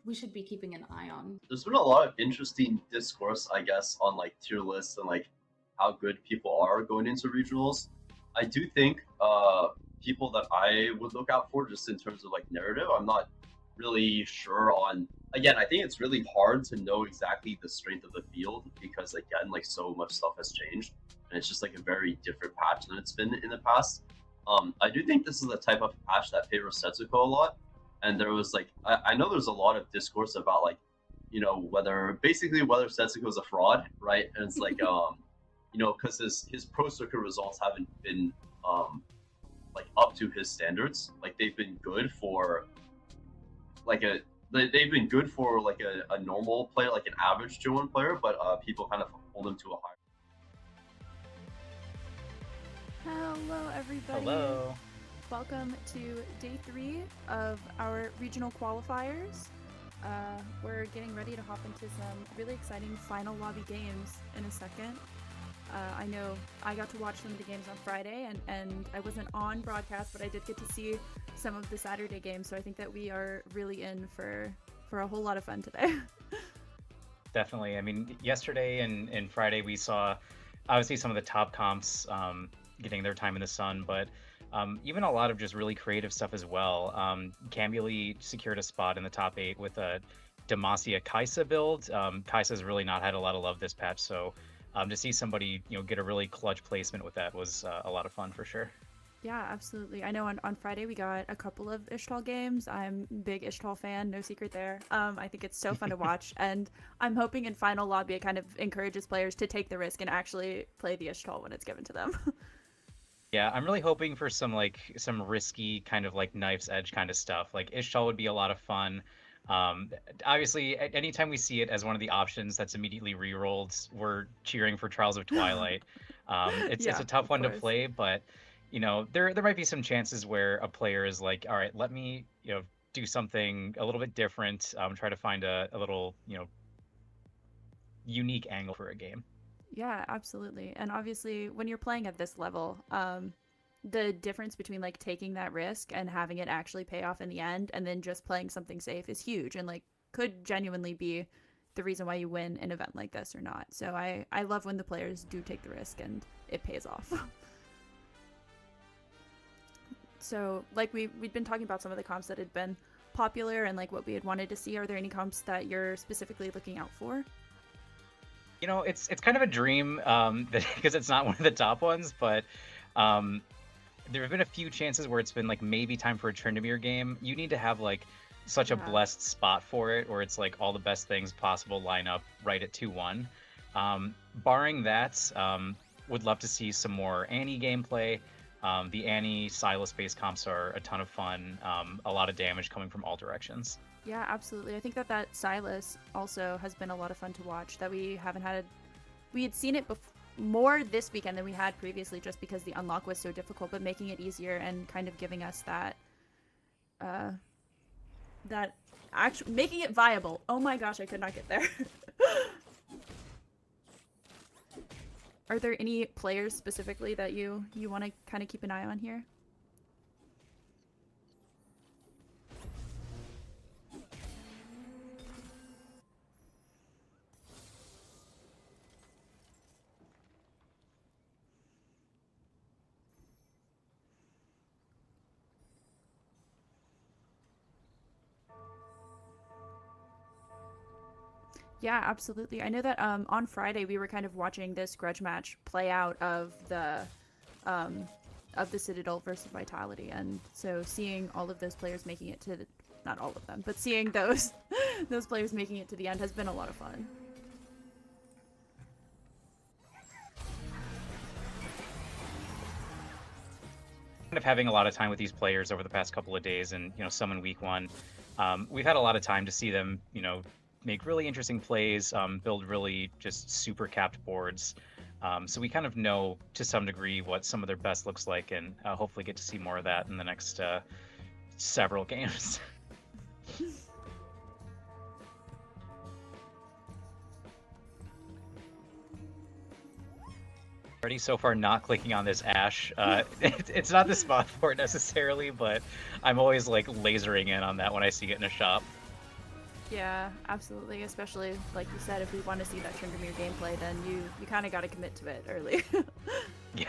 we should be keeping an eye on? There's been a lot of interesting discourse, I guess, on like tier lists and like how good people are going into regionals. I do think people that I would look out for just in terms of like narrative, I'm not really sure on. Again, I think it's really hard to know exactly the strength of the field because again, like so much stuff has changed and it's just like a very different patch than it's been in the past. I do think this is the type of patch that favors Setsuko a lot, and there was like I know there's a lot of discourse about like whether basically whether Setsuko is a fraud, right? And it's like because his pro circuit results haven't been like up to his standards. Like they've been good for like they've been good for like a normal player, like an average Tier 1 player, but people kind of hold him to a higher. Hello, everybody. Hello. Welcome to day 3 of our regional qualifiers. We're getting ready to hop into some really exciting final lobby games in a second. I know I got to watch some of the games on Friday, and I wasn't on broadcast, but I did get to see some of the Saturday games, so I think that we are really in for a whole lot of fun today. Definitely. I mean, yesterday and Friday we saw obviously some of the top comps getting their time in the sun, but even a lot of just really creative stuff as well. Camuli secured a spot in the top 8 with a Demacia Kaisa build. Kaisa's really not had a lot of love this patch, so to see somebody get a really clutch placement with that was a lot of fun for sure. Yeah, absolutely. I know on Friday we got a couple of Ishtal games. I'm a big Ishtal fan, no secret there. I think it's so fun to watch, and I'm hoping in final lobby it kind of encourages players to take the risk and actually play the Ishtal when it's given to them. Yeah, I'm really hoping for some risky kind of like knife's edge kind of stuff. Like Ishtal would be a lot of fun. Obviously, anytime we see it as one of the options that's immediately re-rolled, we're cheering for Trials of Twilight. It's a tough one to play, but there might be some chances where a player is like, all right, let me do something a little bit different. Try to find a little unique angle for a game. Yeah, absolutely. And obviously, when you're playing at this level, the difference between like taking that risk and having it actually pay off in the end and then just playing something safe is huge and like could genuinely be the reason why you win an event like this or not. So I love when the players do take the risk and it pays off. So like we'd been talking about some of the comps that had been popular and like what we had wanted to see. Are there any comps that you're specifically looking out for? It's kind of a dream because it's not one of the top ones, but there have been a few chances where it's been like maybe time for a Tryndamere game. You need to have like such a blessed spot for it, or it's like all the best things possible line up right at 2-1. Barring that, would love to see some more Annie gameplay. The Annie Silas-based comps are a ton of fun. A lot of damage coming from all directions. Yeah, absolutely. I think that Silas also has been a lot of fun to watch. That we haven't had. We had seen it more this weekend than we had previously, just because the unlock was so difficult. But making it easier and kind of giving us making it viable. Oh my gosh, I could not get there. Are there any players specifically that you want to kind of keep an eye on here? Yeah, absolutely. I know that on Friday we were kind of watching this grudge match play out of the Citadel versus Vitality, and so seeing all of those players making it to not all of them, but seeing those those players making it to the end has been a lot of fun. Kind of having a lot of time with these players over the past couple of days, and some in week 1, we've had a lot of time to see them make really interesting plays, build really just super capped boards. So we kind of know to some degree what some of their best looks like, and hopefully get to see more of that in the next several games. Already so far not clicking on this Ashe. It's not the spot for it necessarily, but I'm always like lasering in on that when I see it in a shop. Yeah, absolutely. Especially like you said, if we want to see that Tryndamere gameplay, then you kind of got to commit to it early. Yeah.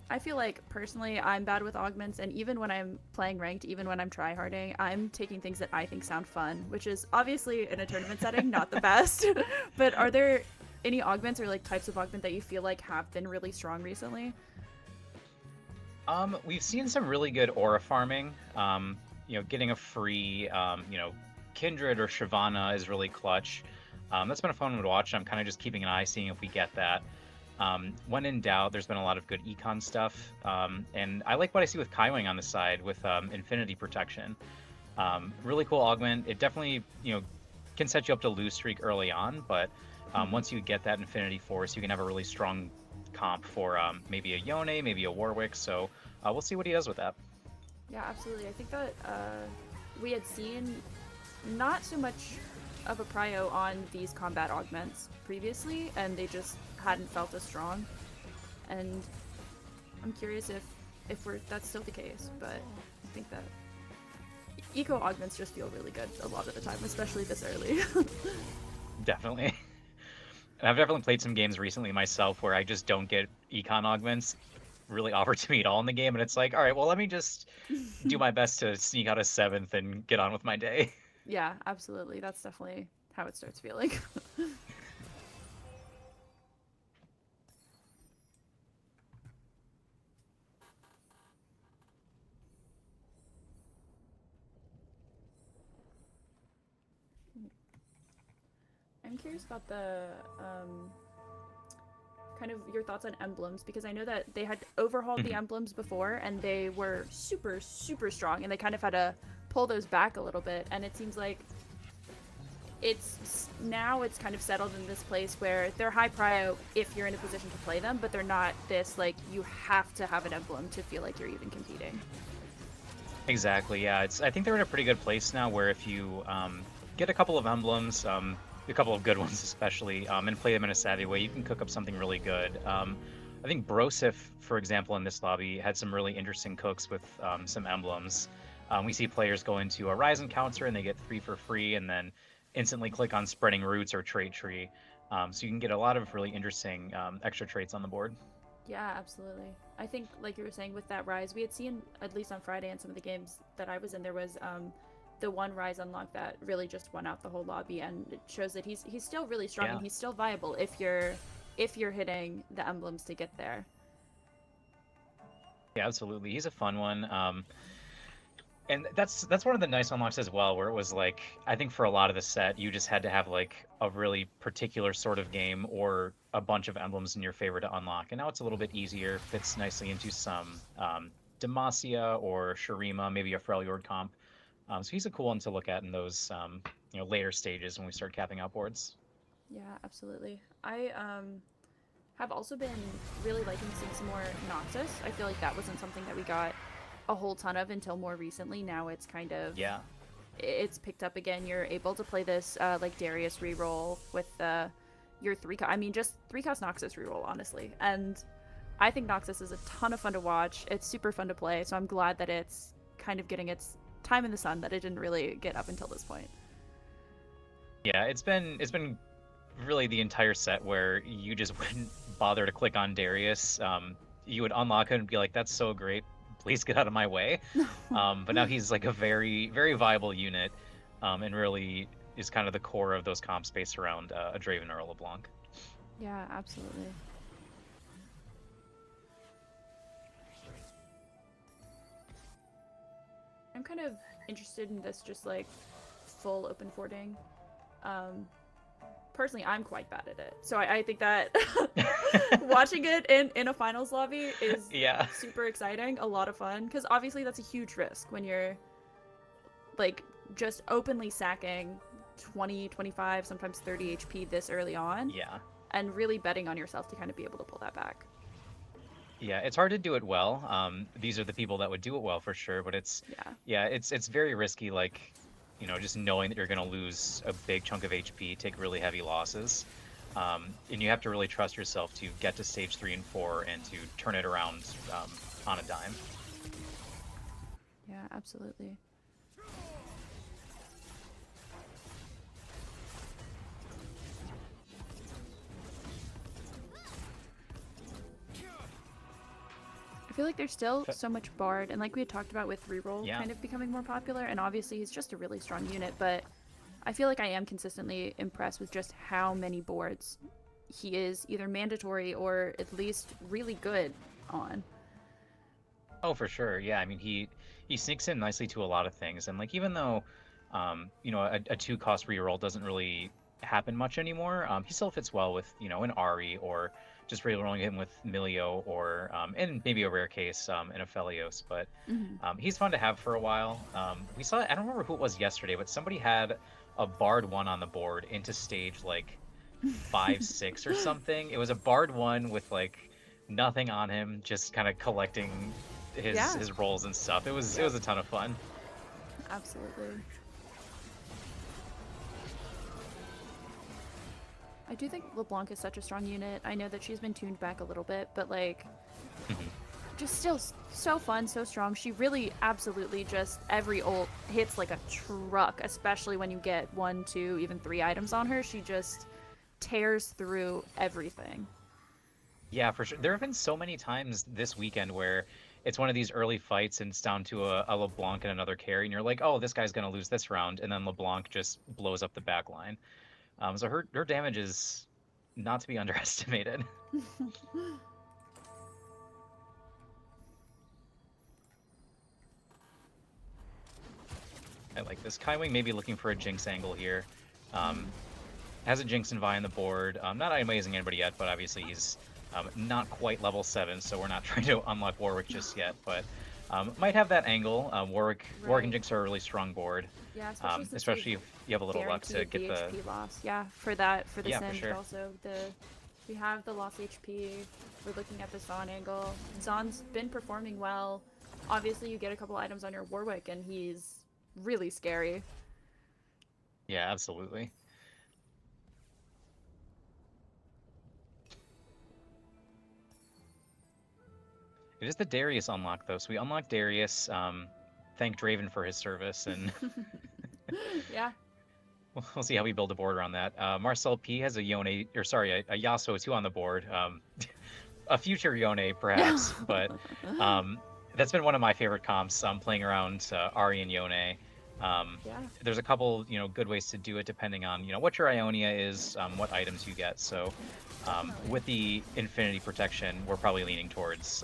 I feel like personally I'm bad with augments, and even when I'm playing ranked, even when I'm tryharding, I'm taking things that I think sound fun, which is obviously in a tournament setting not the best. But are there any augments or like types of augment that you feel like have been really strong recently? We've seen some really good aura farming. Getting a free, Kindred or Shyvana is really clutch. That's been a fun one to watch. I'm kind of just keeping an eye, seeing if we get that. When in doubt, there's been a lot of good econ stuff. And I like what I see with Kaiwing on the side with Infinity Protection. Really cool augment. It definitely, can set you up to lose streak early on, but once you get that Infinity Force, you can have a really strong comp for maybe a Yone, maybe a Warwick. So we'll see what he does with that. Yeah, absolutely. I think that we had seen not so much of a prio on these combat augments previously, and they just hadn't felt as strong. And I'm curious if that's still the case, but I think that eco augments just feel really good a lot of the time, especially this early. Definitely. And I've definitely played some games recently myself where I just don't get econ augments really offered to me at all in the game, and it's like, all right, well, let me just do my best to sneak out a 7th and get on with my day. Yeah, absolutely. That's definitely how it starts feeling. I'm curious about the kind of your thoughts on emblems, because I know that they had overhauled the emblems before and they were super, super strong, and they kind of had to pull those back a little bit. And it seems like it's kind of settled in this place where they're high prio if you're in a position to play them, but they're not this like you have to have an emblem to feel like you're even competing. Exactly, yeah. I think they're in a pretty good place now where if you get a couple of emblems, a couple of good ones especially, and play them in a savvy way, you can cook up something really good. I think Brosif, for example, in this lobby, had some really interesting cooks with some emblems. We see players go into a Rise Encounter and they get 3 for free, and then instantly click on Spreading Roots or Trait Tree. So you can get a lot of really interesting extra traits on the board. Yeah, absolutely. I think, like you were saying, with that Rise, we had seen, at least on Friday in some of the games that I was in, there was the one Rise unlock that really just won out the whole lobby, and it shows that he's still really strong, Yeah. and he's still viable if you're hitting the emblems to get there. Yeah, absolutely. He's a fun one. And that's one of the nice unlocks as well, where it was like, I think for a lot of the set, you just had to have like a really particular sort of game or a bunch of emblems in your favor to unlock. And now it's a little bit easier, fits nicely into some Demacia or Shurima, maybe a Freljord comp. So he's a cool one to look at in those later stages when we start capping out boards. Yeah, absolutely. I have also been really liking seeing some more Noxus. I feel like that wasn't something that we got a whole ton of until more recently. Now it's kind of it's picked up again. You're able to play this like Darius reroll with your just 3-cost Noxus reroll, honestly. And I think Noxus is a ton of fun to watch. It's super fun to play, so I'm glad that it's kind of getting its time in the sun that it didn't really get up until this point. Yeah, it's been really the entire set where you just wouldn't bother to click on Darius. You would unlock him and be like, that's so great, please get out of my way. But now he's like a very, very viable unit, and really is kind of the core of those comps based around a Draven or a LeBlanc. Yeah, absolutely. I'm kind of interested in this just like full open fording. Personally, I'm quite bad at it, so I think that watching it in a finals lobby is super exciting, a lot of fun, because obviously that's a huge risk when you're like just openly sacking 20, 25, sometimes 30 HP this early on. Yeah. And really betting on yourself to kind of be able to pull that back. Yeah, it's hard to do it well. These are the people that would do it well for sure, but it's very risky, like, just knowing that you're going to lose a big chunk of HP, take really heavy losses. And you have to really trust yourself to get to stage 3 and 4 and to turn it around on a dime. Yeah, absolutely. I feel like there's still so much Bard, and like we had talked about with reroll kind of becoming more popular, and obviously he's just a really strong unit, but I feel like I am consistently impressed with just how many boards he is either mandatory or at least really good on. Oh, for sure. Yeah, I mean he sneaks in nicely to a lot of things, and like even though you know, a 2-cost reroll doesn't really happen much anymore, he still fits well with, you know, an Ari or just rerolling him with Milio or in maybe a rare case in Aphelios. But he's fun to have for a while. We saw, I don't remember who it was yesterday, but somebody had a Bard 1 on the board into stage like 5-6 or something. It was a Bard 1 with like nothing on him, just kind of collecting his rolls and stuff. It was a ton of fun. Absolutely. I do think LeBlanc is such a strong unit. I know that she's been tuned back a little bit, but like just still so fun, so strong. She really absolutely just every ult hits like a truck, especially when you get 1, 2, even 3 items on her. She just tears through everything. Yeah, for sure. There have been so many times this weekend where it's one of these early fights and it's down to a LeBlanc and another carry, and you're like, oh, this guy's going to lose this round, and then LeBlanc just blows up the back line. So her damage is not to be underestimated. I like this. Kaiwing may be looking for a Jinx angle here. Has a Jinx and Vi on the board. Not amazing anybody yet, but obviously he's not quite level 7, so we're not trying to unlock Warwick just yet. But might have that angle. Warwick and Jinx are a really strong board. Yeah, especially if you have a little luck to get the HP loss. Yeah, for the yeah, Sim, for sure. but also we have the lost HP. We're looking at the Zon angle. Zon's been performing well. Obviously, you get a couple items on your Warwick, and he's really scary. Yeah, absolutely. It is the Darius unlock, though. So we unlocked Darius. Thank Draven for his service, and yeah. We'll see how we build a board around that. Marcel P has a Yasuo 2 on the board. A future Yone, perhaps, but that's been one of my favorite comps. Playing around Ari and Yone. There's a couple, you know, good ways to do it depending on, you know, what your Ionia is, what items you get. So with the Infinity Protection, we're probably leaning towards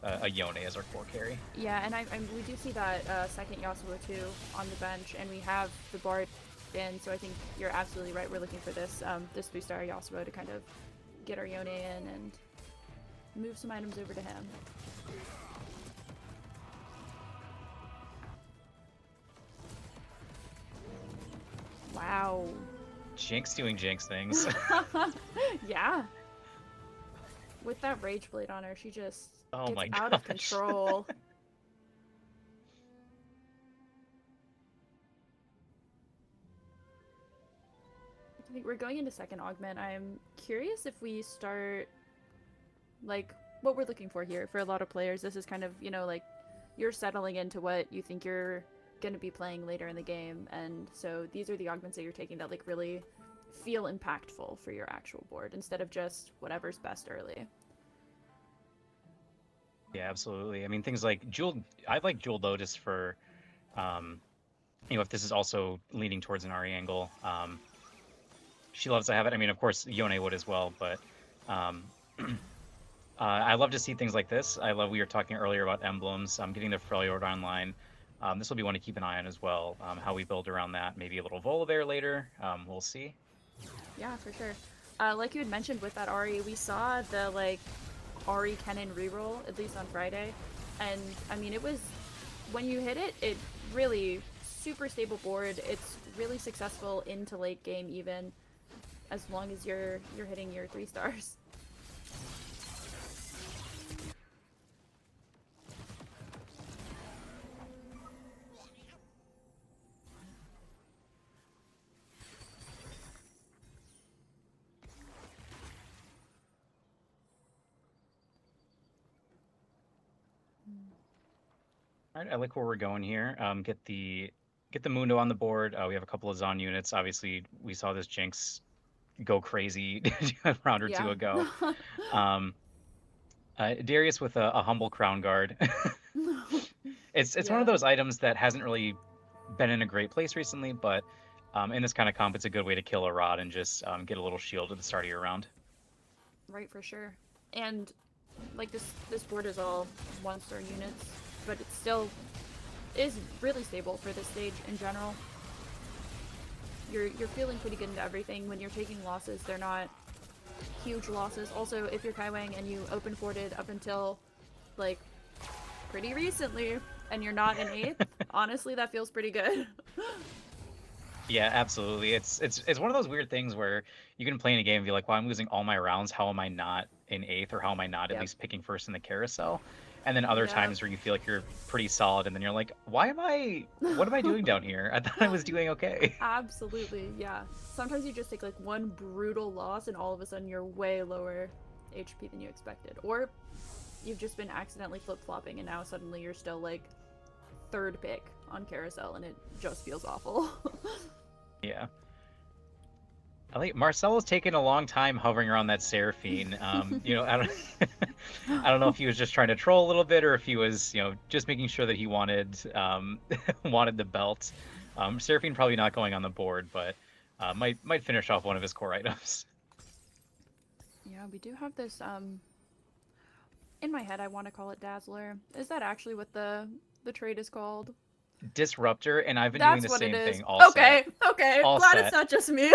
a Yone as our core carry. Yeah, and we do see that second Yasuo too on the bench, and we have the Bard in, so I think you're absolutely right. We're looking for this 3-star Yasuo to kind of get our Yone in and move some items over to him. Wow. Jinx doing Jinx things. Yeah. With that Rage Blade on her, she just gets my out of control. I think we're going into second augment. I'm curious if we start, like, what we're looking for here for a lot of players. This is kind of, you know, like, you're settling into what you think you're going to be playing later in the game, and so these are the augments that you're taking that, like, really feel impactful for your actual board instead of just whatever's best early. Yeah, absolutely. I mean, things like Jewel, I like Jewel Lotus for, you know, if this is also leaning towards an Ari angle. She loves to have it. I mean, of course, Yone would as well, but I love to see things like this. I love, we were talking earlier about emblems, getting the Freljord online. This will be one to keep an eye on as well, how we build around that. Maybe a little Volibear later. We'll see. Yeah, for sure. Like you had mentioned with that Ari, we saw the, like, Ari Kennen reroll, at least on Friday. And, I mean, it was, when you hit it, it really, super stable board. It's really successful into late game even, as long as you're hitting your 3 stars. All right, I like where we're going here. Get the Mundo on the board. We have a couple of Zon units. Obviously, we saw this Jinx go crazy a round or two Yeah. ago. Um, Darius with a humble Crown Guard. It's one of Yeah. those items that hasn't really been in a great place recently, but in this kind of comp, it's a good way to kill a rod and just get a little shield at the start of your round. Right, for sure. And like this board is all 1-star units, but it still is really stable for this stage in general. You're feeling pretty good into everything. When you're taking losses, they're not huge losses. Also, if you're Kaiwang and you open forted up until like pretty recently and you're not in 8th, honestly that feels pretty good. Yeah, absolutely. It's one of those weird things where you can play in a game and be like, well, I'm losing all my rounds. How am I not in 8th, or how am I not at Yep. least picking first in the carousel? And then other Yep. times where you feel like you're pretty solid, and then you're like, what am I doing down here? I thought I was doing okay. Absolutely, yeah. Sometimes you just take like one brutal loss and all of a sudden you're way lower HP than you expected. Or you've just been accidentally flip-flopping and now suddenly you're still like 3rd pick on carousel and it just feels awful. Yeah. I think Marcelo's taken a long time hovering around that Seraphine. I don't I don't know if he was just trying to troll a little bit or if he was, just making sure that he wanted wanted the belt. Seraphine probably not going on the board, but might finish off one of his core items. Yeah, we do have this in my head I want to call it Dazzler. Is that actually what the trade is called? Disruptor, and I've been That's doing the what same it is. thing all Okay, set. okay. All Glad set. it's not just me.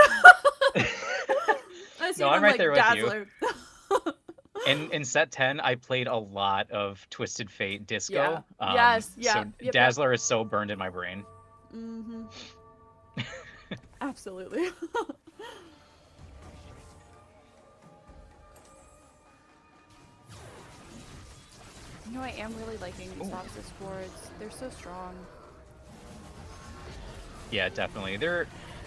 I see No, it, I'm right like, there with Dazzler. you. In set 10, I played a lot of Twisted Fate Disco. Yeah. Yes, yeah. So Yep, Dazzler is so burned in my brain. Mm-hmm. Absolutely. I am really liking these Noxus boards. They're so strong. Yeah, definitely.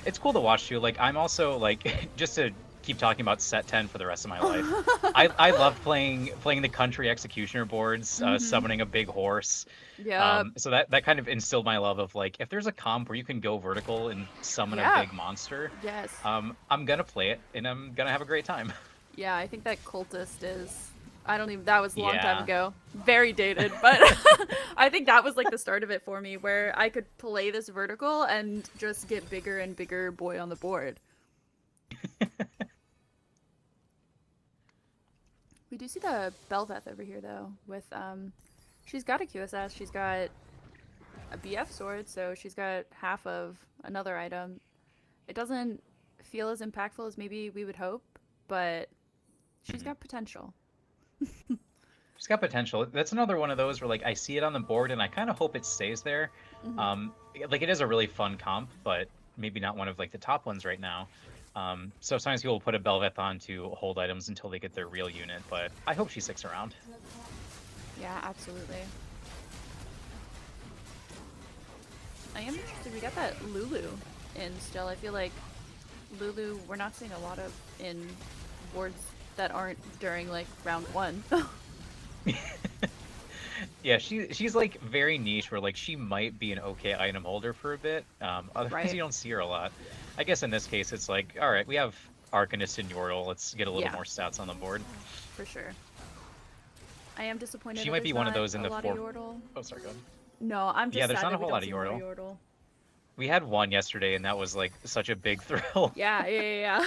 It's cool to watch too. Like, I'm also like just to keep talking about set 10 for the rest of my life. I love playing the country executioner boards, summoning a big horse. Yeah. So that kind of instilled my love of like, if there's a comp where you can go vertical and summon a big monster, Yes. I'm gonna play it and I'm gonna have a great time. Yeah, I think that cultist is. That was a long time Yeah. ago. Very dated, but I think that was like the start of it for me, where I could play this vertical and just get bigger and bigger boy on the board. We do see the Belveth over here though, with she's got a QSS, she's got a BF sword, so she's got half of another item. It doesn't feel as impactful as maybe we would hope, but she's got potential. She's got potential. That's another one of those where like I see it on the board and I kind of hope it stays there. Like it is a really fun comp, but maybe not one of like the top ones right now. So sometimes people put a Belveth on to hold items until they get their real unit, but I hope she sticks around. Yeah, absolutely. I am interested. We got that Lulu in still. I feel like Lulu, we're not seeing a lot of in boards that aren't during like round 1. Yeah, she's like very niche where like she might be an okay item holder for a bit. Otherwise you don't see her a lot. I guess in this case it's like, all right, we have Arcanist and Yordle. Let's get a little more stats on the board. For sure. I am disappointed. She might be one of those in the four. Yordle. Oh, sorry, go ahead. No, I'm just there's sad not a that we whole don't lot of see more Yordle. We had one yesterday, and that was like such a big thrill. Yeah.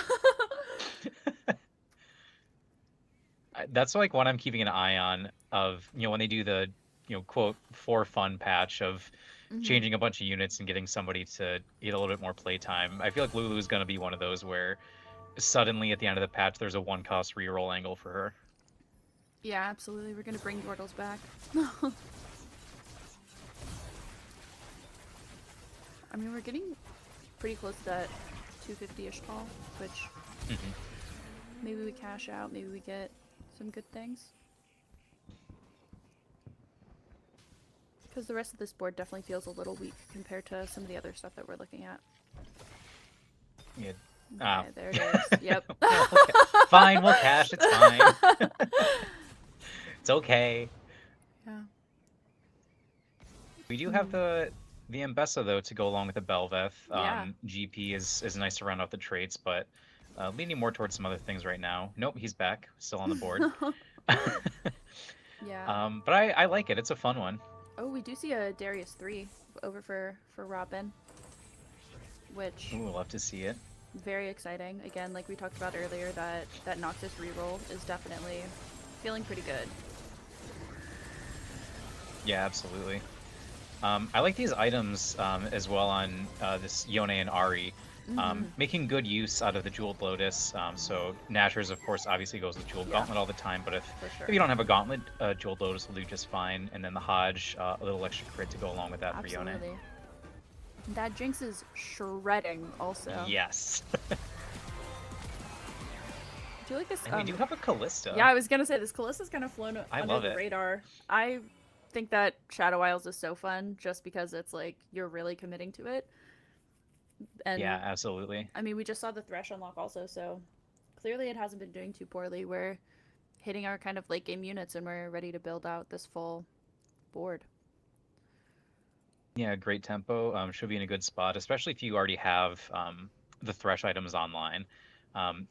That's like one I'm keeping an eye on. Of when they do the quote for fun patch of changing a bunch of units and getting somebody to get a little bit more playtime. I feel like Lulu's gonna be one of those where suddenly at the end of the patch there's a 1-cost reroll angle for her. Yeah, absolutely. We're gonna bring Yordles back. I mean, we're getting pretty close to that 250-ish call, which maybe we cash out, maybe we get some good things. Because the rest of this board definitely feels a little weak compared to some of the other stuff that we're looking at. Yeah. Okay, there it is. Yep. Okay. Fine, we'll cash. It's fine. It's okay. Yeah. We do have the Ambessa though to go along with the Belveth. Yeah. GP is nice to round out the traits, but leaning more towards some other things right now. Nope, he's back, still on the board. Yeah. But I like it. It's a fun one. Oh, we do see a Darius 3 over for Robin, which Ooh, love to see it. very exciting. Again, like we talked about earlier, that Noxus reroll is definitely feeling pretty good. Yeah, absolutely. I like these items as well on this Yone and Ari. Making good use out of the Jeweled Lotus. So Nashor's, of course, obviously goes with Jeweled Gauntlet all the time, but if you don't have a Gauntlet, Jeweled Lotus will do just fine. And then the Hodge, a little extra crit to go along with that Absolutely. for Yone. That Jinx is shredding also. Yes. Do you like this? And we do have a Callista. Yeah, I was gonna say this Callista's kind of flown under the it. radar. I think that Shadow Isles is so fun just because it's like you're really committing to it. And yeah, absolutely. I mean, we just saw the Thresh unlock also, so clearly it hasn't been doing too poorly. We're hitting our kind of late game units and we're ready to build out this full board. Yeah, great tempo. Should be in a good spot, especially if you already have the Thresh items online.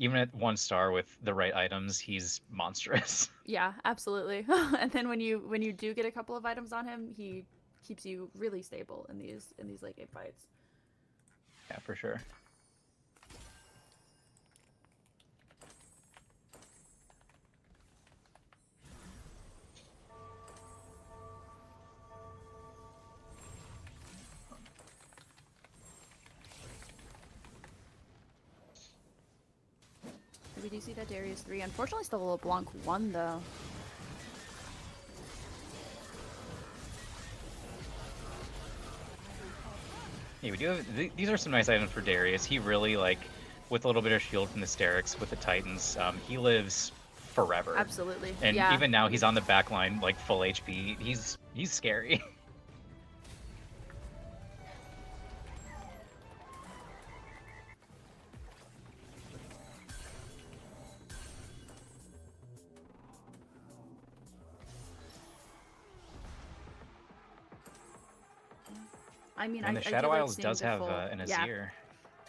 Even at 1 star with the right items, he's monstrous. Yeah, absolutely. And then when you do get a couple of items on him, he keeps you really stable in these late game fights. Yeah, for sure. We do see that Darius 3. Unfortunately, still a LeBlanc 1 though. Yeah, we do have, these are some nice items for Darius. He really, like, with a little bit of shield from the Sterix, with the Titans, he lives forever. Absolutely. And yeah. even now, he's on the back line, like, full HP. He's scary. I mean, and the I Shadow do like Isles seeing does the have full, an Azir.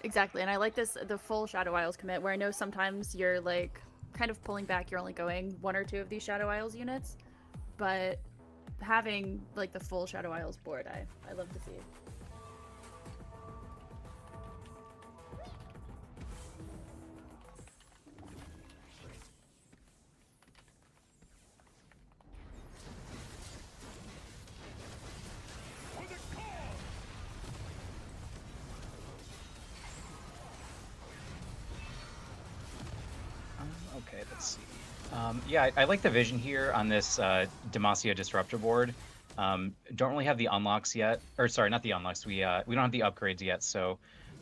Exactly, and I like the full Shadow Isles commit, where I know sometimes you're like kind of pulling back, you're only going 1 or 2 of these Shadow Isles units, but having like the full Shadow Isles board, I love to see. Okay, let's see. Yeah, I like the vision here on this Demacia Disruptor board. Don't really have the unlocks yet, or sorry, not the unlocks. We don't have the upgrades yet, so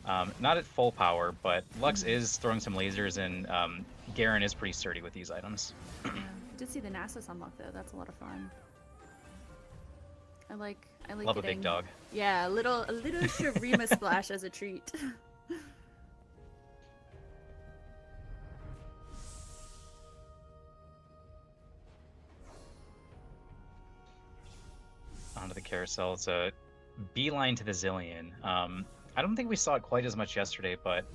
not at full power. But Lux is throwing some lasers, and Garen is pretty sturdy with these items. Yeah. I did see the Nasus unlock though. That's a lot of fun. I like Love getting, a big dog. Yeah, a little Shurima splash as a treat. Onto the carousel. It's a beeline to the Zillion. I don't think we saw it quite as much yesterday, but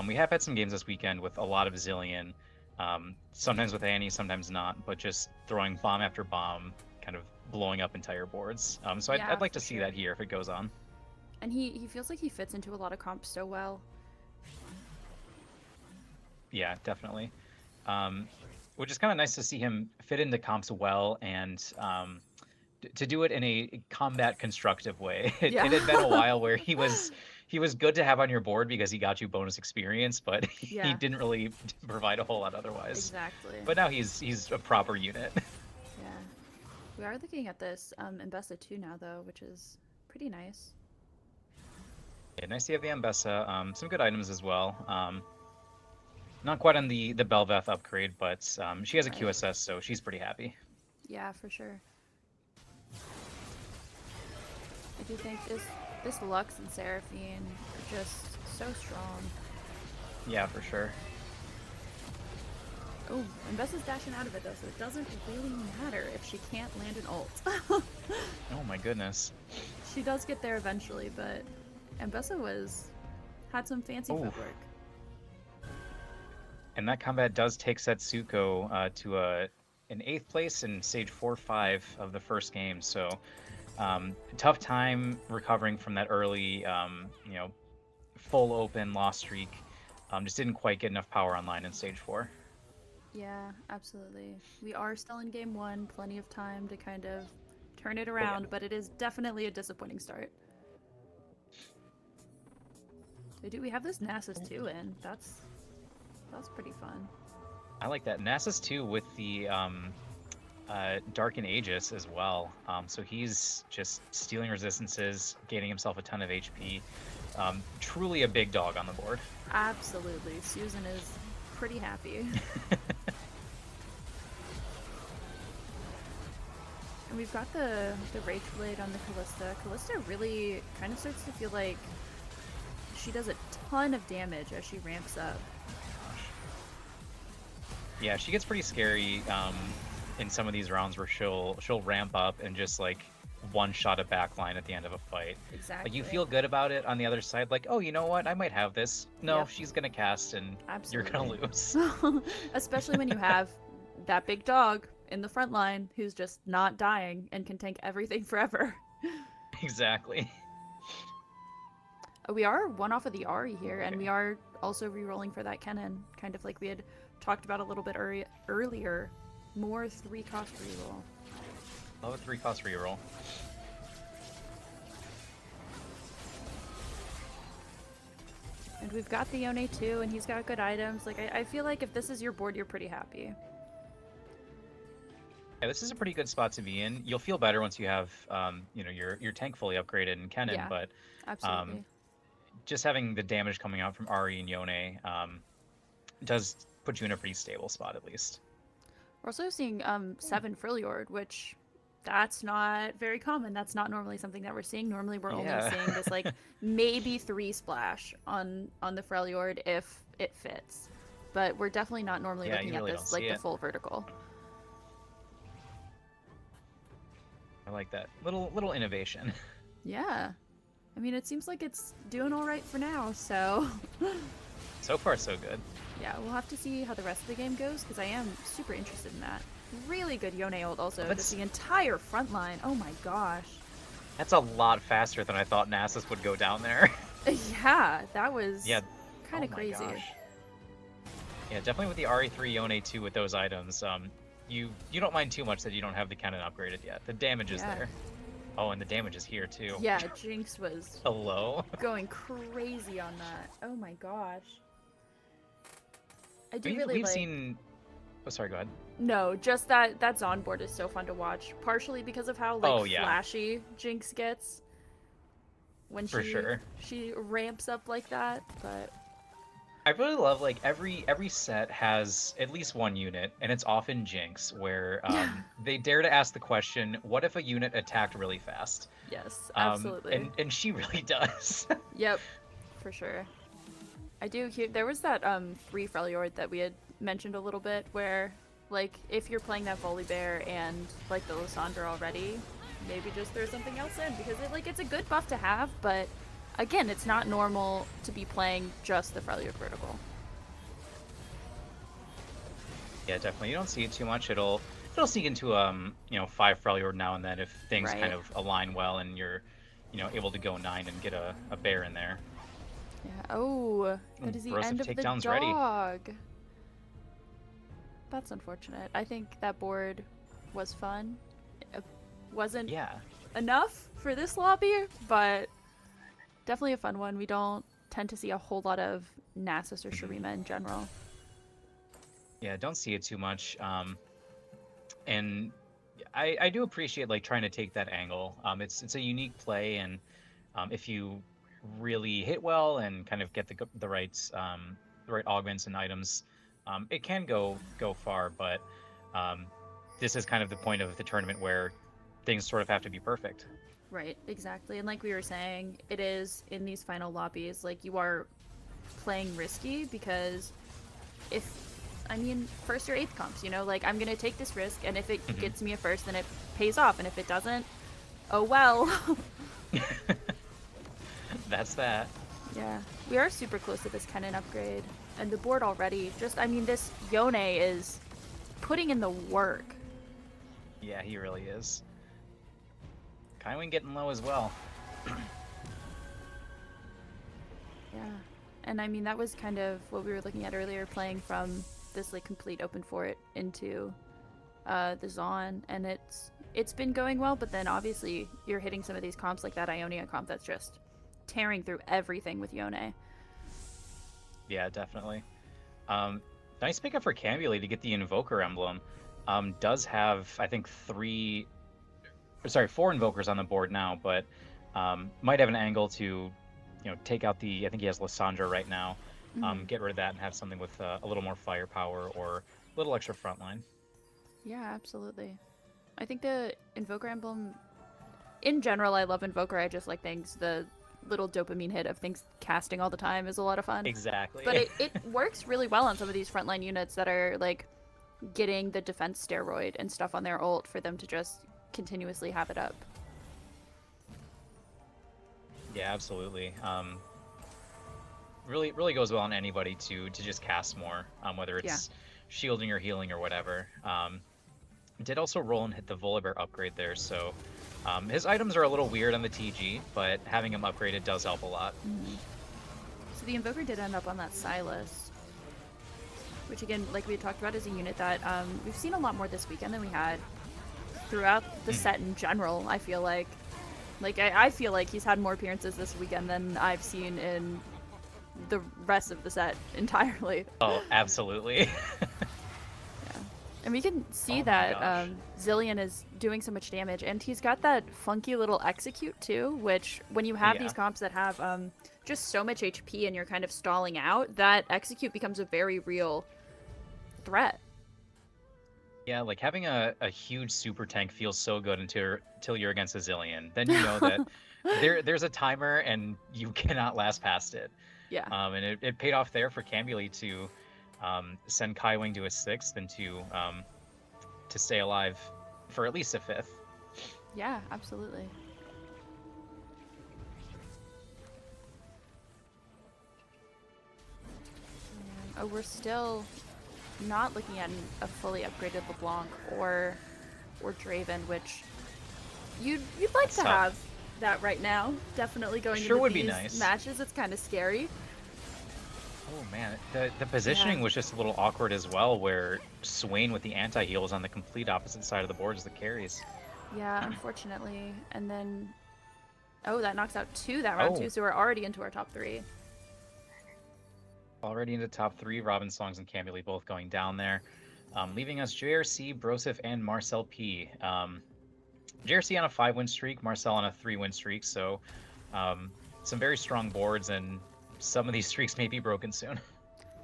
we have had some games this weekend with a lot of Zillion. Sometimes with Annie, sometimes not, but just throwing bomb after bomb, kind of blowing up entire boards. So Yeah, I'd like to for see sure. that here if it goes on. And he feels like he fits into a lot of comps so well. Yeah, definitely. Which is kind of nice to see him fit into comps well and to do it in a combat constructive way. It had been a while where he was good to have on your board because he got you bonus experience, but he didn't really provide a whole lot otherwise. Exactly. But now he's a proper unit. Yeah. We are looking at this Ambessa 2 now though, which is pretty nice. Yeah, nice to have the Ambessa. Some good items as well. Not quite on the Belveth upgrade, but she has a QSS, so she's pretty happy. Yeah, for sure. I do think this Lux and Seraphine are just so strong. Yeah, for sure. Oh, and Bessa's dashing out of it though, so it doesn't really matter if she can't land an ult. Oh my goodness. She does get there eventually, but Mbessa had some fancy Oh. footwork. And that combat does take Setsuko to an 8th place in stage 4-5 of the first game. So tough time recovering from that early, full open loss streak. Just didn't quite get enough power online in stage 4. Yeah, absolutely. We are still in game 1, plenty of time to kind of turn it around, but it is definitely a disappointing start. We have this Nasus 2 in. That's pretty fun. I like that. Nasus too with the Darken Aegis as well. So he's just stealing resistances, gaining himself a ton of HP. Truly a big dog on the board. Absolutely. Susan is pretty happy. And we've got the Rage Blade on the Callista. Callista really kind of starts to feel like she does a ton of damage as she ramps up. Yeah, she gets pretty scary in some of these rounds where she'll ramp up and just like one-shot a backline at the end of a fight. Exactly. Like you feel good about it on the other side, like, oh, you know what, I might have this. No, Yep. She's gonna cast and Absolutely. You're gonna lose. Especially when you have that big dog in the front line who's just not dying and can tank everything forever. Exactly. We are one off of the Ari here, and we are also re-rolling for that Kennen, kind of like we had talked about a little bit earlier. More 3-cost reroll. Love a 3-cost reroll. And we've got the Yone too, and he's got good items. Like I feel like if this is your board, you're pretty happy. Yeah, this is a pretty good spot to be in. You'll feel better once you have, your tank fully upgraded in Kennen, Yeah, but absolutely. just having the damage coming out from Ari and Yone does put you in a pretty stable spot at least. We're also seeing 7 Freljord, which that's not very common. That's not normally something that we're seeing. Normally we're only seeing this like maybe 3 splash on the Freljord if it fits. But we're definitely not normally looking really at this like the full vertical. I like that. Little innovation. Yeah. I mean, it seems like it's doing all right for now, so... So far, so good. Yeah, we'll have to see how the rest of the game goes, because I am super interested in that. Really good Yone ult also. Just the entire front line. Oh my gosh. That's a lot faster than I thought Nasus would go down there. Yeah, that was kind of crazy. Gosh. Yeah, definitely with the RE3 Yone 2 with those items, you don't mind too much that you don't have the cannon upgraded yet. The damage is there. Oh, and the damage is here too. Yeah, Jinx was going crazy on that. Oh my gosh. We've seen... Oh, sorry, go ahead. No, just that Zon board is so fun to watch. Partially because of how flashy Jinx gets when she ramps up like that, but... I really love like every set has at least one unit, and it's often Jinx, where they dare to ask the question, what if a unit attacked really fast? Yes, absolutely. And she really does. Yep, for sure. I do hear there was that 3 Freljord that we had mentioned a little bit, where like if you're playing that Volibear and like the Lysandra already, maybe just throw something else in, because it's a good buff to have, but again, it's not normal to be playing just the Freljord vertical. Yeah, definitely. You don't see it too much. It'll sneak into 5 Freljord now and then if things kind of align well and you're able to go 9 and get a bear in there. Yeah. Oh, that is the end of the dog. Ready. That's unfortunate. I think that board was fun. It wasn't enough for this lobby, but definitely a fun one. We don't tend to see a whole lot of Nasus or Shurima in general. Yeah, don't see it too much. And I do appreciate like trying to take that angle. It's a unique play, and if you really hit well and kind of get the right augments and items, it can go far. But this is kind of the point of the tournament where things sort of have to be perfect. Right, exactly. And like we were saying, it is in these final lobbies, like you are playing risky, because if I mean, first or eighth comps, you know, like I'm gonna take this risk, and if it Mhm. gets me a first, then it pays off, and if it doesn't, oh well. That's that. Yeah, we are super close to this Kennen upgrade, and the board already, just, I mean, this Yone is putting in the work. Yeah, he really is. Kaiwing getting low as well. Yeah, and I mean, that was kind of what we were looking at earlier, playing from this, like, complete open fort into the Zon, and it's been going well, but then obviously you're hitting some of these comps, like that Ionia comp that's just tearing through everything with Yone. Yeah, definitely. Nice pickup for Cambly to get the Invoker emblem. Does have, I think, 4 Invokers on the board now, but might have an angle to, take out I think he has Lissandra right now. Get rid of that and have something with a little more firepower or a little extra frontline. Yeah, absolutely. I think the Invoker emblem, in general, I love Invoker. I just like things, the little dopamine hit of things casting all the time is a lot of fun. Exactly. But it works really well on some of these frontline units that are, like, getting the defense steroid and stuff on their ult for them to just continuously have it up. Yeah, absolutely. Really goes well on anybody to just cast more, whether it's shielding or healing or whatever. Did also roll and hit the Volibear upgrade there, so his items are a little weird on the TG, but having him upgraded does help a lot. So the Invoker did end up on that Silas, which again, like we had talked about, is a unit that we've seen a lot more this weekend than we had throughout the set in general. I feel like I feel like he's had more appearances this weekend than I've seen in the rest of the set entirely. Oh, absolutely. And we can see that Zillion is doing so much damage, and he's got that funky little execute too, which when you have these comps that have just so much HP and you're kind of stalling out, that execute becomes a very real threat. Yeah, like having a huge super tank feels so good until you're against a Zillion. Then you know that there's a timer and you cannot last past it. Yeah. And it paid off there for Cambly to send Kaiwing to a 6th and to stay alive for at least a 5th. Yeah, absolutely. Oh, we're still not looking at a fully upgraded LeBlanc or Draven, which you'd like to have that right now. Definitely going into these matches, it's kind of scary. Oh man, the positioning was just a little awkward as well, where Swain with the anti-heal is on the complete opposite side of the board as the carries. Yeah, unfortunately. And then, that knocks out 2 that round too, so we're already into our top 3. Already into top 3, Robin Songs and Cambly both going down there. Leaving us JRC, Brosif, and Marcel P. JRC on a 5-win streak, Marcel on a 3-win streak, so some very strong boards, and some of these streaks may be broken soon.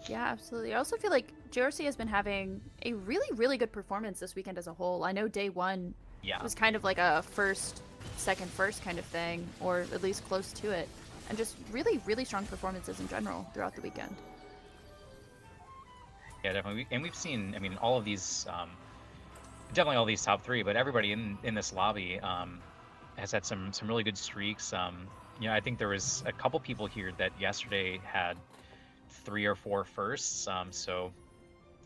Yeah, absolutely. I also feel like JRC has been having a really, really good performance this weekend as a whole. I know day 1 was kind of like a first, second, first kind of thing, or at least close to it. And just really, really strong performances in general throughout the weekend. Yeah, definitely. And we've seen, I mean, all of these, definitely all these top 3, but everybody in this lobby has had some really good streaks. I think there was a couple people here that yesterday had 3 or 4 firsts, so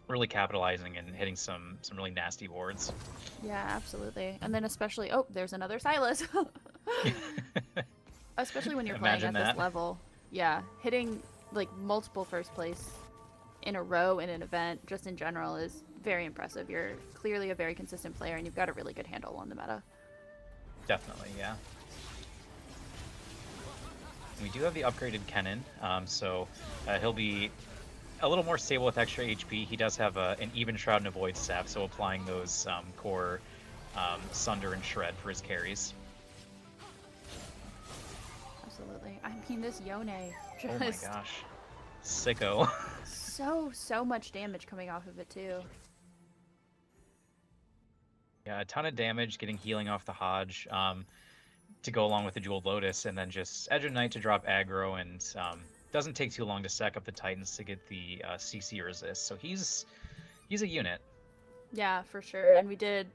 really capitalizing and hitting some really nasty boards. Yeah, absolutely. And then especially, there's another Silas. Especially when you're playing at this level. Yeah, hitting like multiple first place in a row in an event, just in general, is very impressive. You're clearly a very consistent player, and you've got a really good handle on the meta. Definitely, yeah. We do have the upgraded Kennen, so he'll be a little more stable with extra HP. He does have an Even Shroud and Avoid staff, so applying those core Sunder and Shred for his carries. Absolutely. I mean, this Yone just... Oh my gosh. Sicko. so much damage coming off of it, too. Yeah, a ton of damage, getting healing off the Hodge to go along with the Jeweled Lotus, and then just Edge of Night to drop aggro, and doesn't take too long to stack up the Titans to get the CC resist. So he's He's a unit. Yeah, for sure. And we did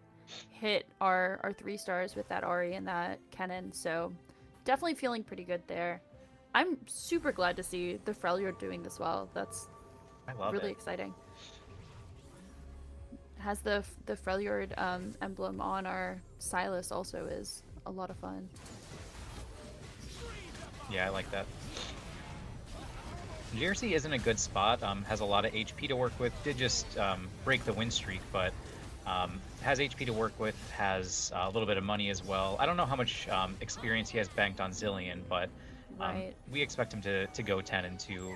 hit our 3 stars with that Ari and that Kennen, so definitely feeling pretty good there. I'm super glad to see the Freljord doing this well. That's I love really it. exciting. Has the Freljord emblem on our Silas also is a lot of fun. Yeah, I like that. JRC is in a good spot, has a lot of HP to work with, did just break the win streak, but has HP to work with, has a little bit of money as well. I don't know how much experience he has banked on Zillion, but Right. we expect him to go 10 and to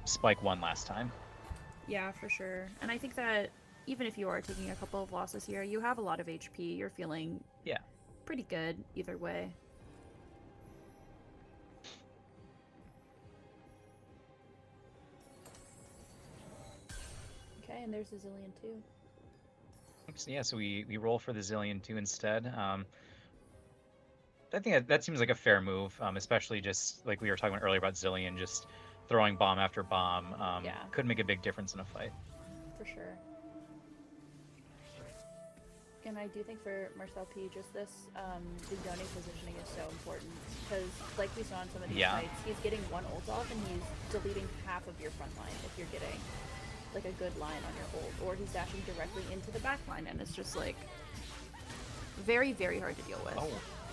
spike 1 last time. Yeah, for sure. And I think that even if you are taking a couple of losses here, you have a lot of HP. You're feeling pretty good either way. Okay, and there's a Zillion too. Yeah, so we roll for the Zillion 2 instead. I think that seems like a fair move, especially just like we were talking about earlier about Zillion, just throwing bomb after bomb. Could make a big difference in a fight. For sure. And I do think for Marcel P, just this, the Yone positioning is so important. Because, like we saw in some of these fights, he's getting one ult off and he's deleting half of your front line if you're getting, like, a good line on your ult. Or he's dashing directly into the back line, and it's just, like, very, very hard to deal with. Oh,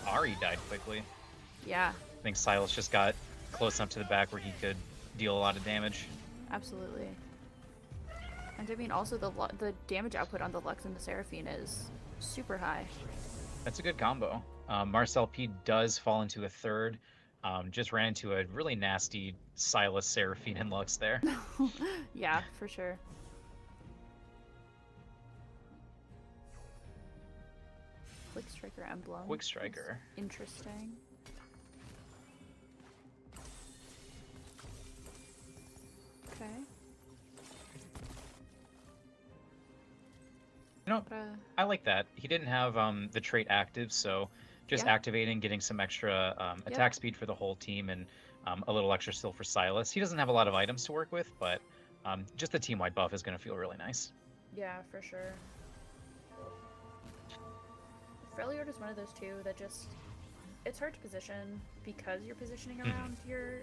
Ari died quickly. Yeah. I think Silas just got close enough to the back where he could deal a lot of damage. Absolutely. And I mean, also the damage output on the Lux and the Seraphine is super high. That's a good combo. Marcel P does fall into a third. Just ran into a really nasty Silas, Seraphine, and Lux there. Yeah, for sure. Quick Striker emblem. Quick Striker. That's interesting. Okay. You know, I like that. He didn't have the trait active, so just activating, getting some extra attack speed for the whole team, and a little extra still for Silas. He doesn't have a lot of items to work with, but just the team-wide buff is going to feel really nice. Yeah, for sure. Freljord is one of those two that just... It's hard to position because you're positioning around your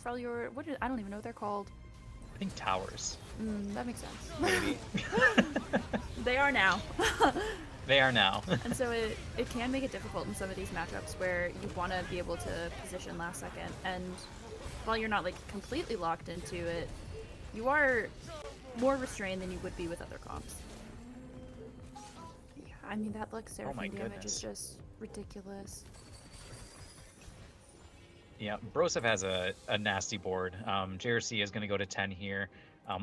Freljord... I don't even know what they're called. I think towers. That makes sense. Maybe. They are now. They are now. And so it can make it difficult in some of these matchups where you want to be able to position last second, and while you're not like completely locked into it, you are more restrained than you would be with other comps. Yeah, I mean that Lux Seraphine damage is just ridiculous. Yeah, Broseph has a nasty board. JRC is going to go to 10 here.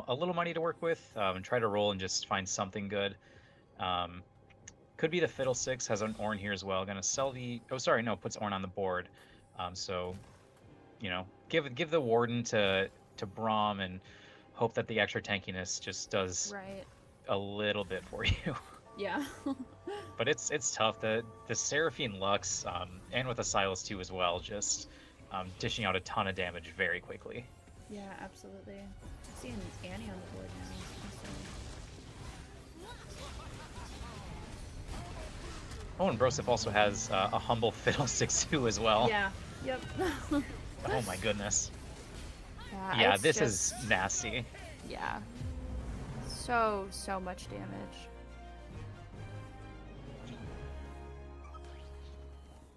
A little money to work with, and try to roll and just find something good. Could be the Fiddlesticks, has an Ornn here as well. Going to sell the... Oh, sorry, no, puts Ornn on the board. So, you know, give the Warden to Braum and hope that the extra tankiness just does a little bit for you. Yeah. But it's tough. The Seraphine Lux, and with the Silas too as well, just dishing out a ton of damage very quickly. Yeah, absolutely. I'm seeing Annie on the board now. Oh, and Broseph also has a humble Fiddlesticks too as well. Yeah. Yep. Oh my goodness. Yeah, this is nasty. Yeah. So much damage.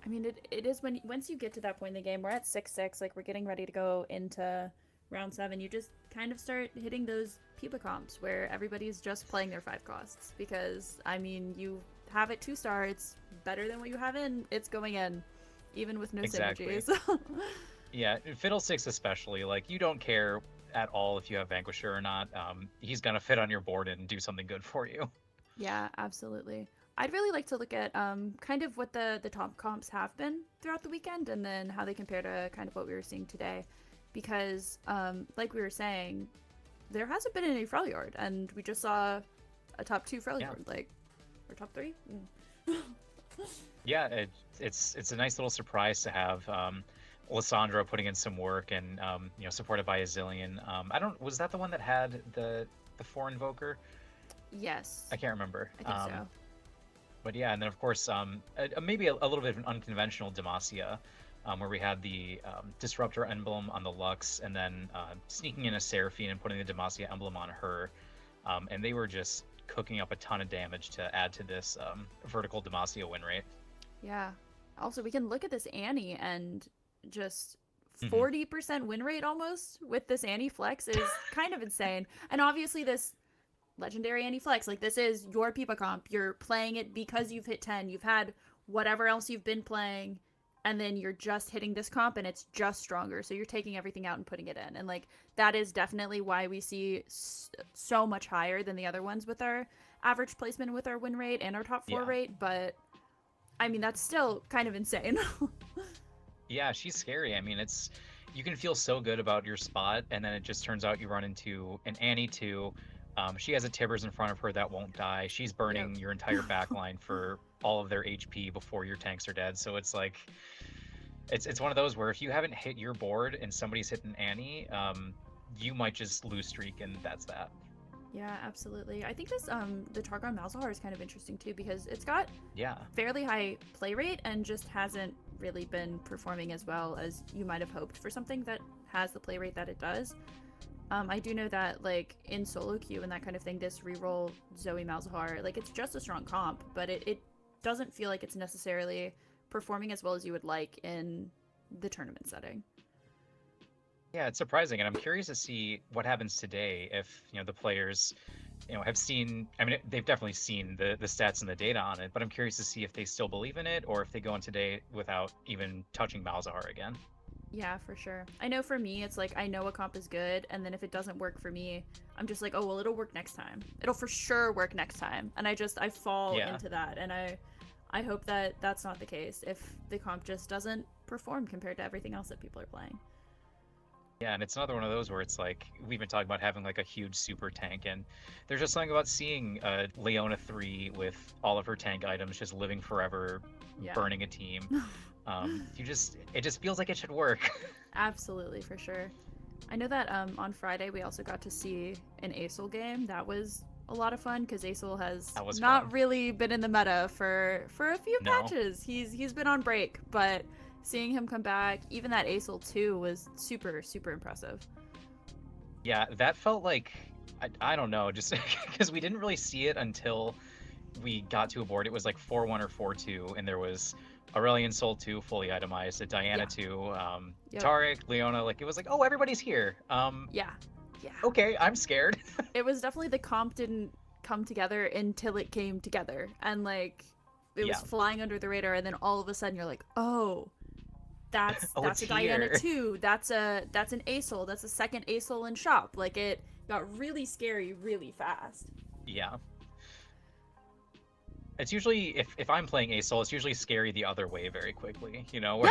I mean, it is once you get to that point in the game, we're at 6-6, like we're getting ready to go into round 7, you just kind of start hitting those Peepa comps where everybody's just playing their 5 costs. Because, I mean, you have it 2-star, it's better than what you have in, it's going in, even with no synergies. Yeah, Fiddlesticks especially, like, you don't care at all if you have Vanquisher or not. He's gonna fit on your board and do something good for you. Yeah, absolutely. I'd really like to look at kind of what the top comps have been throughout the weekend, and then how they compare to kind of what we were seeing today. Because, like we were saying, there hasn't been any Freljord, and we just saw a top 2 Freljord, or top 3? Yeah, it's a nice little surprise to have Lissandra putting in some work and supported by a Zillion. Was that the one that had the 4 Invoker? Yes. I can't remember. I think so. But yeah, and then of course, maybe a little bit of an unconventional Demacia, where we had the Disruptor emblem on the Lux, and then sneaking in a Seraphine and putting the Demacia emblem on her, and they were just cooking up a ton of damage to add to this vertical Demacia win rate. Yeah. Also, we can look at this Annie and just 40% win rate almost with this Annie flex is kind of insane. And obviously this legendary Annie flex, like this is your Peepa comp. You're playing it because you've hit 10. You've had whatever else you've been playing, and then you're just hitting this comp and it's just stronger. So you're taking everything out and putting it in. And like that is definitely why we see so much higher than the other ones with our average placement, with our win rate and our top 4 rate. But I mean, that's still kind of insane. Yeah, she's scary. I mean, you can feel so good about your spot, and then it just turns out you run into an Annie too. She has a Tibbers in front of her that won't die. She's burning your entire backline for all of their HP before your tanks are dead. So it's like, it's one of those where if you haven't hit your board and somebody's hitting Annie, you might just lose streak, and that's that. Yeah, absolutely. I think this the Targon Malzahar is kind of interesting too, because it's got fairly high play rate and just hasn't really been performing as well as you might have hoped for something that has the play rate that it does. I do know that like in solo queue and that kind of thing, this reroll Zoe Malzahar, like it's just a strong comp, but it doesn't feel like it's necessarily performing as well as you would like in the tournament setting. Yeah, it's surprising, and I'm curious to see what happens today if, the players, have seen, I mean, they've definitely seen the stats and the data on it, but I'm curious to see if they still believe in it, or if they go in today without even touching Malzahar again. Yeah, for sure. I know for me, it's like, I know a comp is good, and then if it doesn't work for me, I'm just like, oh, well, it'll work next time. It'll for sure work next time. And I fall into that, and I hope that that's not the case if the comp just doesn't perform compared to everything else that people are playing. Yeah, and it's another one of those where it's like, we've been talking about having like a huge super tank, and there's just something about seeing Leona 3 with all of her tank items just living forever, burning a team. It just feels like it should work. Absolutely, for sure. I know that on Friday we also got to see an Aesol game. That was a lot of fun because Aesol has not really been in the meta for a few patches. He's been on break, but seeing him come back, even that Aesol 2 was super, super impressive. Yeah, that felt like, I don't know, just because we didn't really see it until we got to a board. It was like 4-1 or 4-2, and there was Aurelion Soul 2 fully itemized, a Diana 2, Taric, Leona, like it was like, oh, everybody's here. Yeah. Okay, I'm scared. It was definitely, the comp didn't come together until it came together, and like it was flying under the radar, and then all of a sudden you're like, oh, that's a Diana 2, that's an Aesol, that's a second Aesol in shop. Like it got really scary really fast. Yeah. It's usually, if I'm playing Aesol, it's usually scary the other way very quickly, where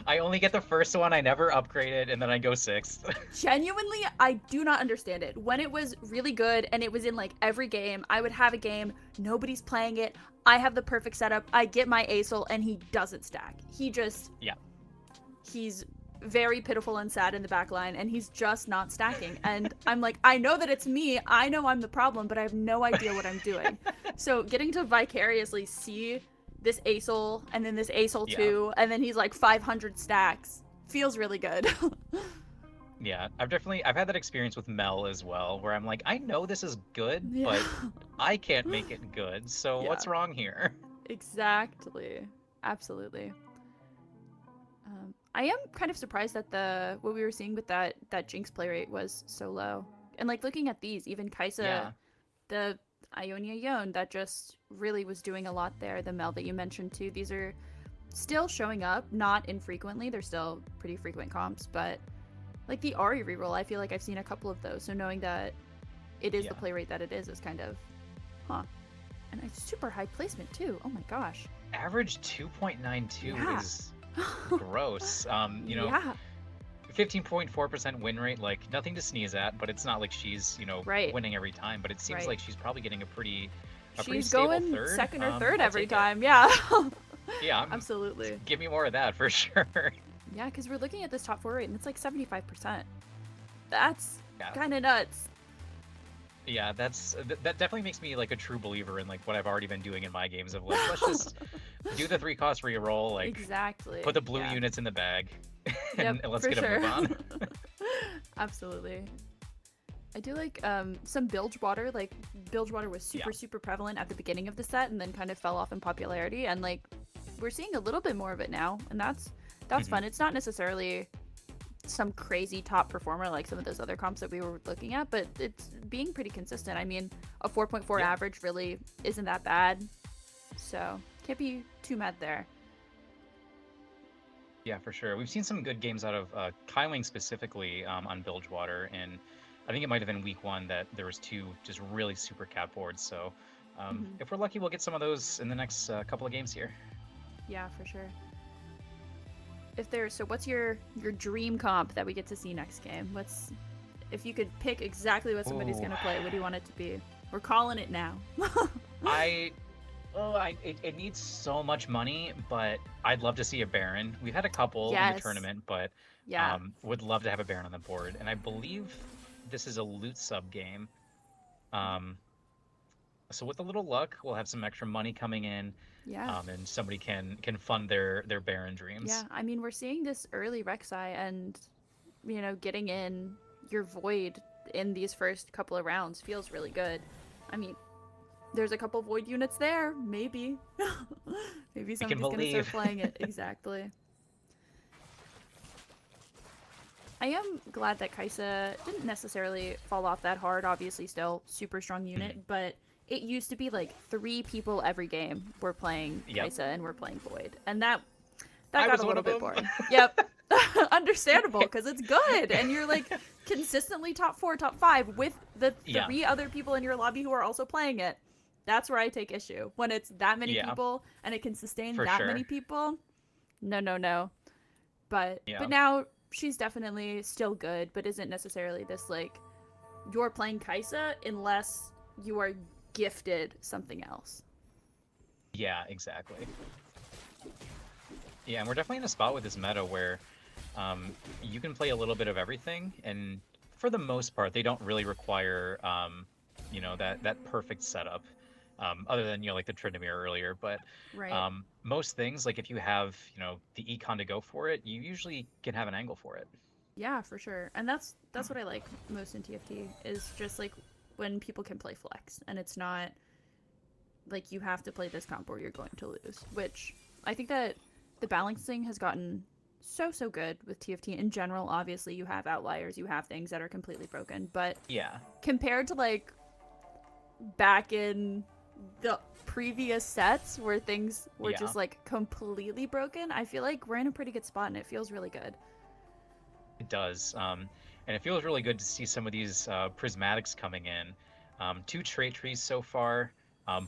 I only get the first one, I never upgrade it, and then I go 6th. Genuinely, I do not understand it. When it was really good and it was in like every game, I would have a game, nobody's playing it, I have the perfect setup, I get my Aesol, and he doesn't stack. He just... He's very pitiful and sad in the back line, and he's just not stacking. And I'm like, I know that it's me, I know I'm the problem, but I have no idea what I'm doing. So getting to vicariously see this Aesol, and then this Aesol 2, and then he's like 500 stacks, feels really good. Yeah, I've had that experience with Mel as well, where I'm like, I know this is good, but I can't make it good, so what's wrong here? Exactly. Absolutely. I am kind of surprised that what we were seeing with that Jinx play rate was so low. And like looking at these, even Kaisa, the Ionia Yone, that just really was doing a lot there. The Mel that you mentioned too, these are still showing up, not infrequently. They're still pretty frequent comps, but like the Ahri reroll, I feel like I've seen a couple of those. So knowing that it is the play rate that it is kind of, And a super high placement too. Oh my gosh. Average 2.92 is... gross. 15.4% win rate, like nothing to sneeze at, but it's not like she's winning every time, but it seems like she's probably getting a pretty stable going third. Second or third every time. Yeah. Absolutely, give me more of that for sure. Yeah, because we're looking at this top 4 rate and it's like 75%. That's kind of nuts. Yeah, that definitely makes me like a true believer in like what I've already been doing in my games of like let's just do the 3-cost reroll, like Exactly. put the blue yeah. units in the bag, Yep, and let's for get a sure. move on. Absolutely. I do like some bilge water. Like bilge water was super prevalent at the beginning of the set, and then kind of fell off in popularity. And like we're seeing a little bit more of it now, and that's fun. It's not necessarily some crazy top performer like some of those other comps that we were looking at, but it's being pretty consistent. I mean, a 4.4 average really isn't that bad, so can't be too mad there. Yeah, for sure. We've seen some good games out of Kaiwing specifically on Bilgewater, and I think it might have been week 1 that there was 2 just really super cap boards. So if we're lucky, we'll get some of those in the next couple of games here. Yeah, for sure. So what's your dream comp that we get to see next game? If you could pick exactly what somebody's going to play, what do you want it to be? We're calling it now. It needs so much money, but I'd love to see a Baron. We've had a couple in the tournament, but would love to have a Baron on the board. And I believe this is a loot sub game. So with a little luck, we'll have some extra money coming in. Yeah. And somebody can fund their Baron dreams. Yeah, I mean, we're seeing this early Rek'Sai, and getting in your Void in these first couple of rounds feels really good. I mean, there's a couple Void units there, maybe. Maybe somebody's gonna start playing it. Exactly. I am glad that Kai'Sa didn't necessarily fall off that hard. Obviously, still super strong unit, but it used to be like 3 people every game were playing Kai'Sa and we're playing Void, and that got a little bit boring. Yep. Understandable, because it's good, and you're like consistently top 4, top 5 with the 3 other people in your lobby who are also playing it. That's where I take issue. When it's that many people and it can sustain many people. No. But now she's definitely still good, but isn't necessarily this like you're playing Kai'Sa unless you are gifted something else. Yeah, exactly. Yeah, and we're definitely in a spot with this meta where you can play a little bit of everything, and for the most part, they don't really require that perfect setup. Other than like the Tryndamere earlier, but most things, like if you have the econ to go for it, you usually can have an angle for it. Yeah, for sure, and that's what I like most in TFT is just like when people can play flex, and it's not like you have to play this comp or you're going to lose. Which I think that the balancing has gotten so good with TFT in general. Obviously, you have outliers, you have things that are completely broken, but compared to like back in the previous sets where things were just like completely broken, I feel like we're in a pretty good spot, and it feels really good. It does, and it feels really good to see some of these prismatics coming in. 2 trait trees so far.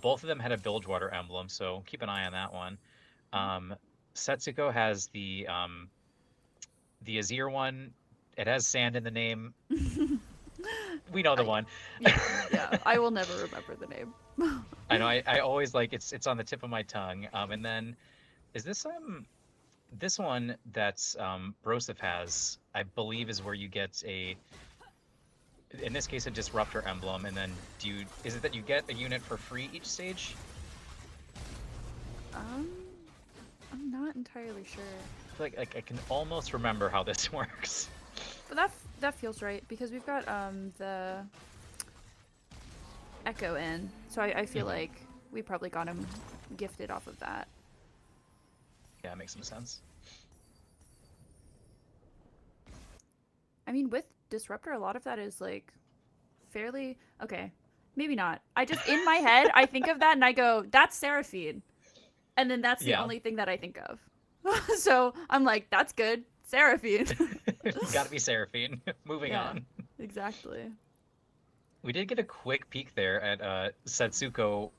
Both of them had a Bilgewater emblem, so keep an eye on that one. Setsuko has the Azir one. It has sand in the name. We know the one. Yeah, I will never remember the name. I know. I always like it's on the tip of my tongue. And then is this this one that's Broseph has, I believe, is where you get in this case a disruptor emblem, and then is it that you get a unit for free each stage? I'm not entirely sure. I feel like I can almost remember how this works. But that feels right, because we've got the Echo in, so I feel like we probably got him gifted off of that. Yeah, it makes some sense. I mean, with Disruptor, a lot of that is like fairly okay. Maybe not. I just in my head I think of that and I go, that's Seraphine, and then that's the only thing that I think of. So I'm like, that's good, Seraphine. Gotta be Seraphine. Moving on. Exactly. We did get a quick peek there at Setsuko.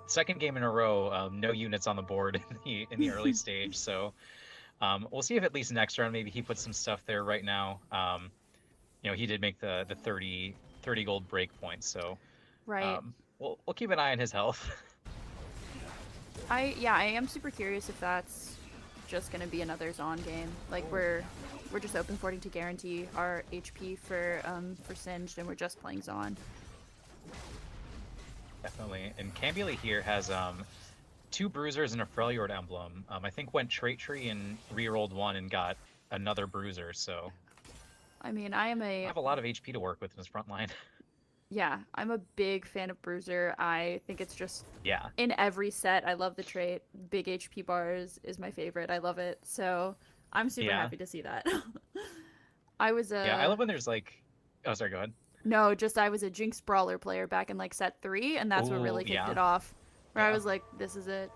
Second game in a row, no units on the board in the early stage. So we'll see if at least next round maybe he puts some stuff there. Right now, he did make the 30 gold break points. So we'll keep an eye on his health. I am super curious if that's just gonna be another Zon game. Like we're just open forting to guarantee our HP for Singed, and we're just playing Zon. Definitely. And Cambula here has 2 Bruisers and a Freljord emblem. I think went Trait Tree and rerolled one and got another Bruiser, so I mean, I am I a have a lot of HP to work with in his front line. yeah, I'm a big fan of Bruiser. I think it's just Yeah. in every set. I love the trait. Big HP bars is my favorite. I love it. So I'm super Yeah. happy to see that. I was Yeah, I a love when there's like... Oh, sorry, go ahead. no, just I was a Jinx Brawler player back in like set 3, and that's what Ooh, really kicked yeah. it off. Where I Yeah. was like, this is it.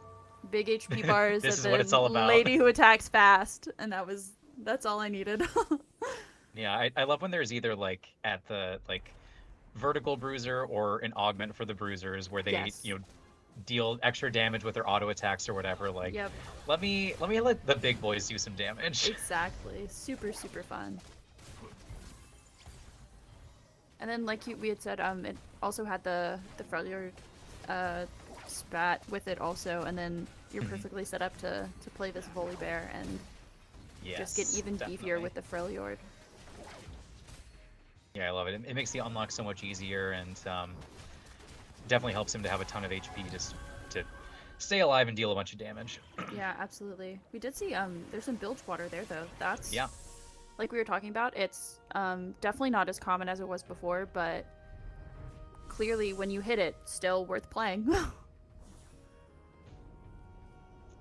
Big HP bars This of is what the it's all about. lady who attacks fast, and that's all I needed. Yeah, I love when there's either like at the like vertical bruiser or an augment for the bruisers where they, Yes. you know, deal extra damage with their auto attacks or whatever. Like, Yep. let me let the big boys do some damage. Exactly. Super, super fun. And then, like we had said, it also had the Freljord spat with it also, and then you're perfectly set up to play this Volibear and just get even beefier definitely. with the Freljord. Yeah, I love it. It makes the unlock so much easier, and definitely helps him to have a ton of HP just to stay alive and deal a bunch of damage. Yeah, absolutely. We did see there's some bilge water there though. That's Yeah. like we were talking about. It's definitely not as common as it was before, but clearly when you hit it, still worth playing.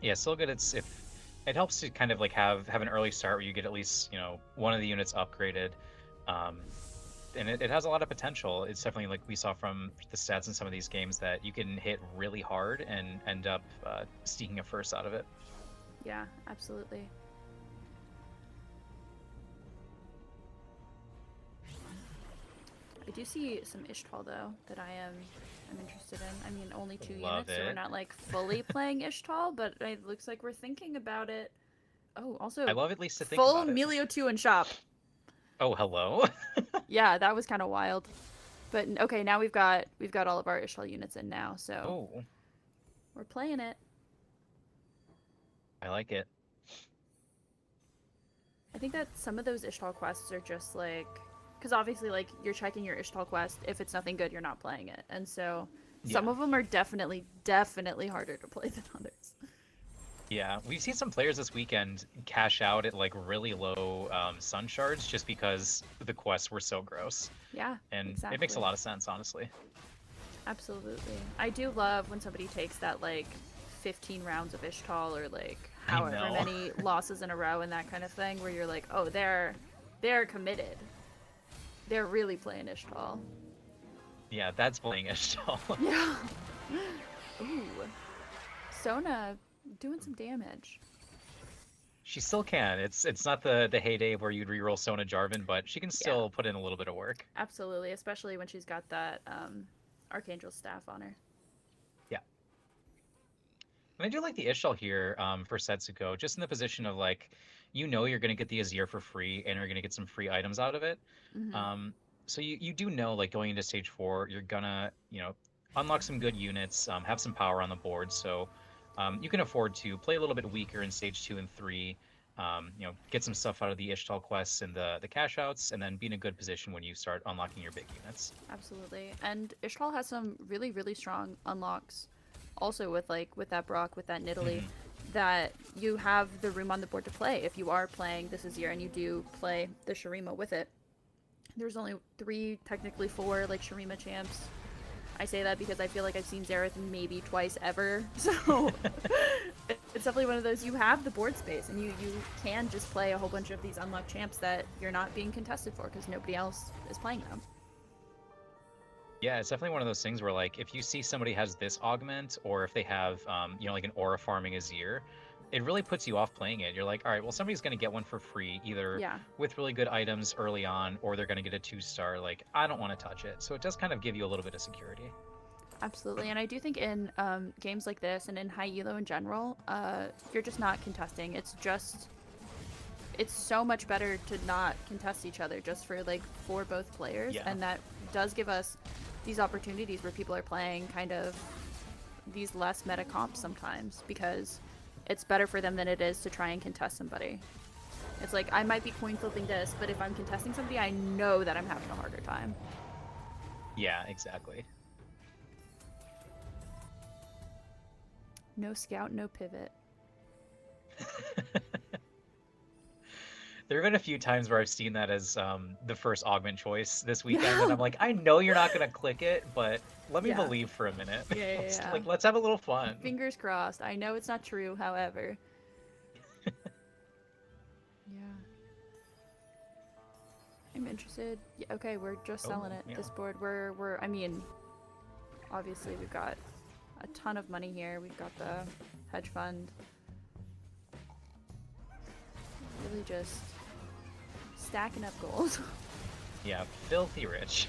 Yeah, still good. It helps to kind of like have an early start where you get at least, you know, one of the units upgraded. And it has a lot of potential. It's definitely, like we saw from the stats in some of these games, that you can hit really hard and end up sneaking a first out of it. Yeah, absolutely. I do see some Ishtal though that I'm interested in. I mean, only 2 Love units, so we're it. not like fully playing Ishtal, but it looks like we're thinking about it. Oh, also I love at least to think full about it. Melio 2 in shop. Oh, hello. Yeah, that was kind of wild. But okay, now we've got all of our Ishtal units in now, so Oh, we're playing it. I like it. I think that some of those Ishtal quests are just like, because obviously, like, you're checking your Ishtal quest. If it's nothing good, you're not playing it. And so some Yeah. of them are definitely harder to play than others. Yeah, we've seen some players this weekend cash out at like really low sun shards just because the quests were so gross. Yeah, And exactly. it makes a lot of sense, honestly. Absolutely. I do love when somebody takes that, like, 15 rounds of Ishtal or, like, I however know. many losses in a row and that kind of thing, where you're like, oh, they're committed. They're really playing Ishtal. Yeah, that's playing Ishtal. Yeah. Ooh. Sona doing some damage. She still can. It's not the heyday where you'd reroll Sona Jarvan, but she can still put in a little bit of work. Absolutely, especially when she's got that Archangel staff on her. Yeah. And I do like the Ishtal here for Setsuko, just in the position of like, you know you're going to get the Azir for free and you're going to get some free items out of it. Mm-hmm. So you do know, like, going into stage 4, you're gonna, you know, unlock some good units, have some power on the board, so you can afford to play a little bit weaker in stage 2 and 3, you know, get some stuff out of the Ishtal quests and the cash outs, and then be in a good position when you start unlocking your big units. Absolutely. And Ishtal has some really, really strong unlocks also with that Brock, with that Nidalee, that you have the room on the board to play. If you are playing this Azir and you do play the Shurima with it, there's only 3, technically 4, like, Shurima champs. I say that because I feel like I've seen Xerath maybe twice ever, so it's definitely one of those, you have the board space, and you can just play a whole bunch of these unlocked champs that you're not being contested for because nobody else is playing them. Yeah, it's definitely one of those things where, like, if you see somebody has this augment, or if they have, you know, like an aura farming Azir, it really puts you off playing it. You're like, all right, well, somebody's going to get one for free, either with really good items early on, or they're going to get a 2-star. Like, I don't want to touch it. So it does kind of give you a little bit of security. Absolutely, and I do think in games like this, and in high elo in general, you're just not contesting. It's so much better to not contest each other, just for both players, and that does give us these opportunities where people are playing kind of these less meta comps sometimes, because it's better for them than it is to try and contest somebody. It's like, I might be coin flipping this, but if I'm contesting somebody, I know that I'm having a harder time. Yeah, exactly. No scout, no pivot. There have been a few times where I've seen that as the first augment choice this weekend, and I'm like, I know you're not gonna click it, but let me Yeah. believe for a minute. Yeah, Let's, yeah. like, let's have a little fun. Fingers crossed. I know it's not true, however. Yeah. I'm interested. Yeah, okay, we're just selling it. yeah. This board, I mean, obviously we've got a ton of money here. We've got the hedge fund. Really just stacking up gold. Yeah, filthy rich.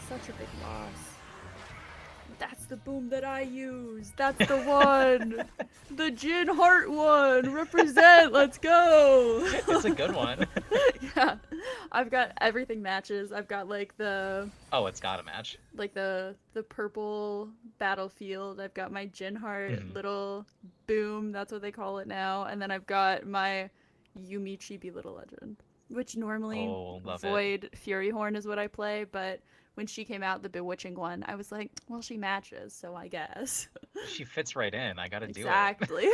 Such a big loss. That's the boom that I use. That's the one. The Jin Heart one. Represent. Let's go. It's a good one. Yeah. I've got everything matches. I've got like the Oh, it's gotta match. like the purple battlefield. I've got my Jin Heart little boom. That's what they call it now. And then I've got my Yumi Chibi Little Legend, which normally Love it. Void Fury Horn is what I play, but when she came out, the Bewitching one, I was like, well, she matches, so I guess. She fits right in. I gotta do it. Exactly.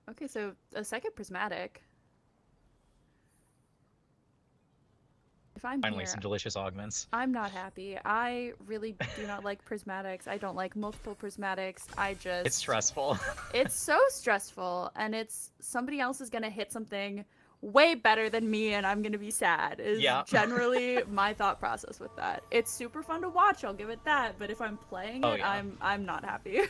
Okay, so a second prismatic. If I'm Finally, here, some delicious augments. I'm not happy. I really do not like prismatics. I don't like multiple prismatics. It's stressful. It's so stressful, and it's somebody else is gonna hit something way better than me, and I'm gonna be sad. Is generally my thought process with that. It's super fun to watch. I'll give it that. But if I'm playing it, I'm not happy.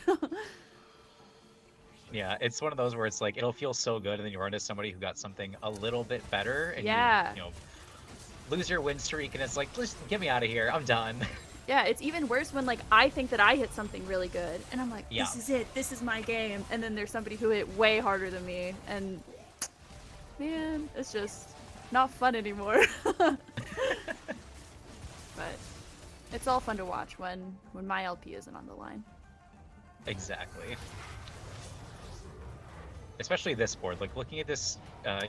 Yeah, it's one of those where it's like it'll feel so good, and then you run into somebody who got something a little bit better, and you know, lose your win streak, and it's like, just get me out of here. I'm done. Yeah, it's even worse when like I think that I hit something really good, and I'm like, this is it. This is my game. And then there's somebody who hit way harder than me, and man, it's just not fun anymore. But it's all fun to watch when my LP isn't on the line. Exactly. Especially this board, like looking at this,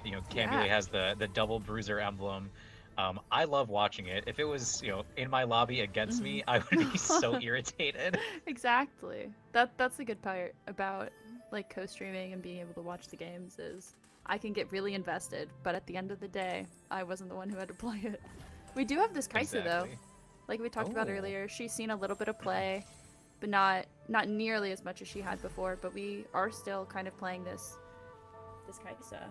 you know, Cambule has the double bruiser emblem. I love watching it. If it was, you know, in my lobby against me, I would be so irritated. Exactly. That's the good part about like co-streaming and being able to watch the games is I can get really invested, but at the end of the day, I wasn't the one who had to play it. We do have this Kaisa though, like we talked about earlier. She's seen a little bit of play, but not nearly as much as she had before. But we are still kind of playing this Kaisa.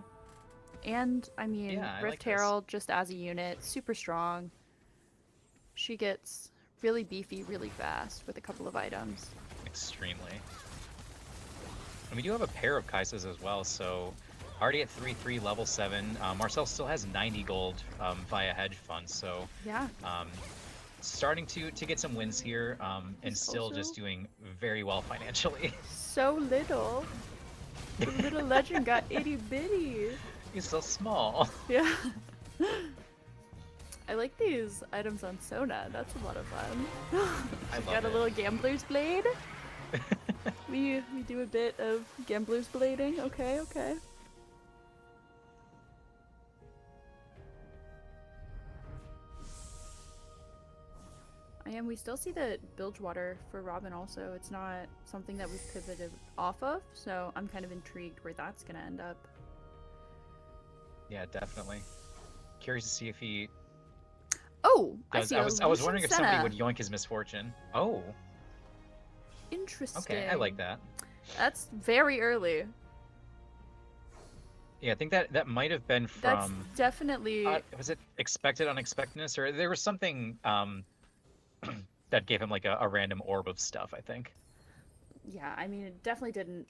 And I mean, Rift Herald just as a unit, super strong. She gets really beefy really fast with a couple of items. Extremely. And we do have a pair of Kaisas as well, so already at 3-3, level 7. Marcel still has 90 gold via hedge fund, so starting to get some wins here, and still just doing very well financially. So little. The little legend got itty bitty. He's so small. Yeah. I like these items on Sona. That's a lot of fun. I love got a little gambler's blade. we do a bit of gambler's blading. Okay, okay. And we still see the bilge water for Robin also. It's not something that we've pivoted off of, so I'm kind of intrigued where that's gonna end up. Yeah, definitely. Curious to see if he. Oh, I was wondering if somebody would yoink his misfortune. Oh. Interesting. Okay, I like that. That's very early. Yeah, I think that might have been from. That's definitely. Was it expected unexpectedness, or there was something that gave him like a random orb of stuff? I think. Yeah, I mean, it definitely didn't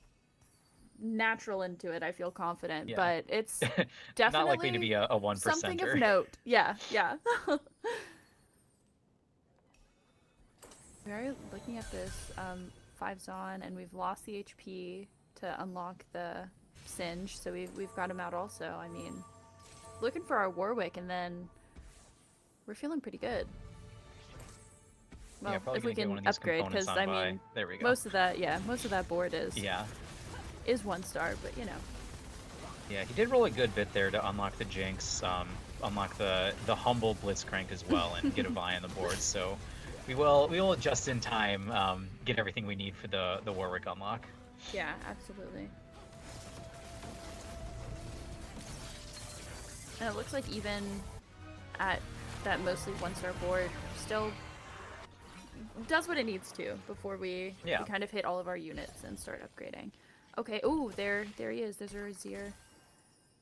natural into it. I feel confident, but it's definitely not likely to be a 1%. Something of note. Yeah, yeah. We're looking at this 5's on, and we've lost the HP to unlock the Singe, so we've got him out also. I mean, looking for our Warwick, and then we're feeling pretty good. Well, if we can upgrade, because I mean, there we go. most of that board is 1 star, but you know. Yeah, he did roll a good bit there to unlock the Jinx, unlock the humble Blitzcrank as well, and get a Vi on the board. So we will just in time get everything we need for the Warwick unlock. Yeah, absolutely. And it looks like even at that mostly 1-star board, still does what it needs to before we kind of hit all of our units and start upgrading. Okay, ooh, there he is. There's a Razir.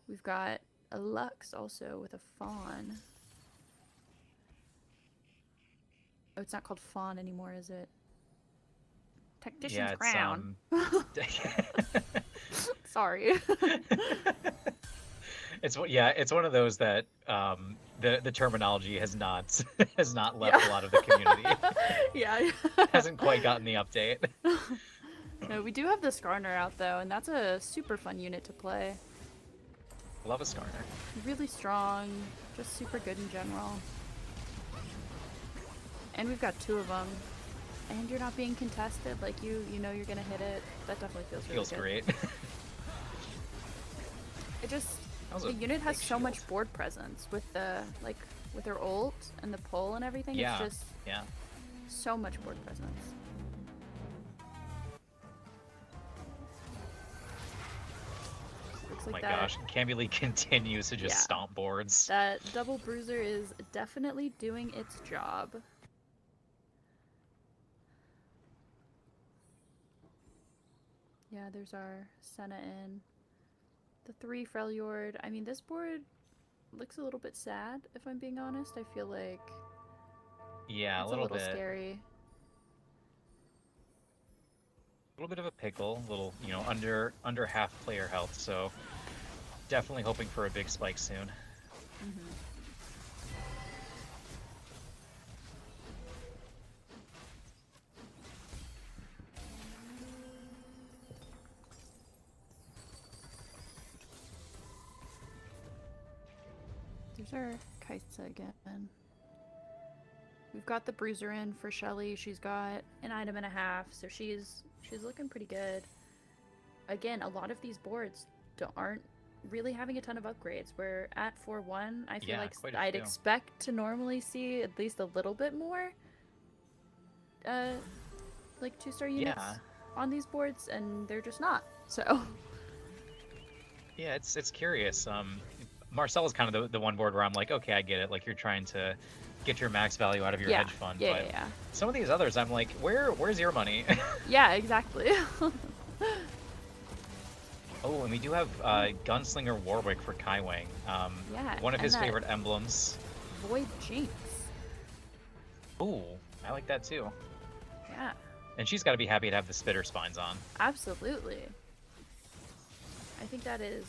We've got a Lux also with a Fawn. Oh, it's not called Fawn anymore, is it? Tactician's Crown. Sorry. It's one of those that the terminology has not left a lot of the community. Yeah. Hasn't quite gotten the update. No, we do have the Skarner out though, and that's a super fun unit to play. Love a Skarner. Really strong, just super good in general. And we've got 2 of them. And you're not being contested, like you know you're gonna hit it. That definitely feels really good. Feels great. It just the unit has so much board presence with the with her ult and the pull and everything. Yeah. It's just so much board presence. Looks Oh like my gosh, Cambuly continues to just stomp boards. That double bruiser is definitely doing its job. Yeah, there's our Senna in. The 3 Freljord. I mean, this board looks a little bit sad, if I'm being honest. I feel like yeah, it's a little bit scary. A little bit of a pickle, little, under half player health, so definitely hoping for a big spike soon. There's our Kaisa again. We've got the bruiser in for Shelly. She's got an item and a half, so she's looking pretty good. Again, a lot of these boards aren't really having a ton of upgrades. We're at 4-1. I feel like I'd expect to normally see at least a little bit more like 2-star units on these boards, and they're just not. So yeah, it's curious. Marcel is kind of the one board where I'm like, okay, I get it. Like, you're trying to get your max value out of your hedge fund. But some of these others, I'm like, where's your money? Yeah, exactly. Oh, and we do have Gunslinger Warwick for Kaiwang. One of his favorite emblems. Void Jinx. Ooh, I like that too. Yeah. And she's got to be happy to have the spitter spines on. Absolutely. I think that is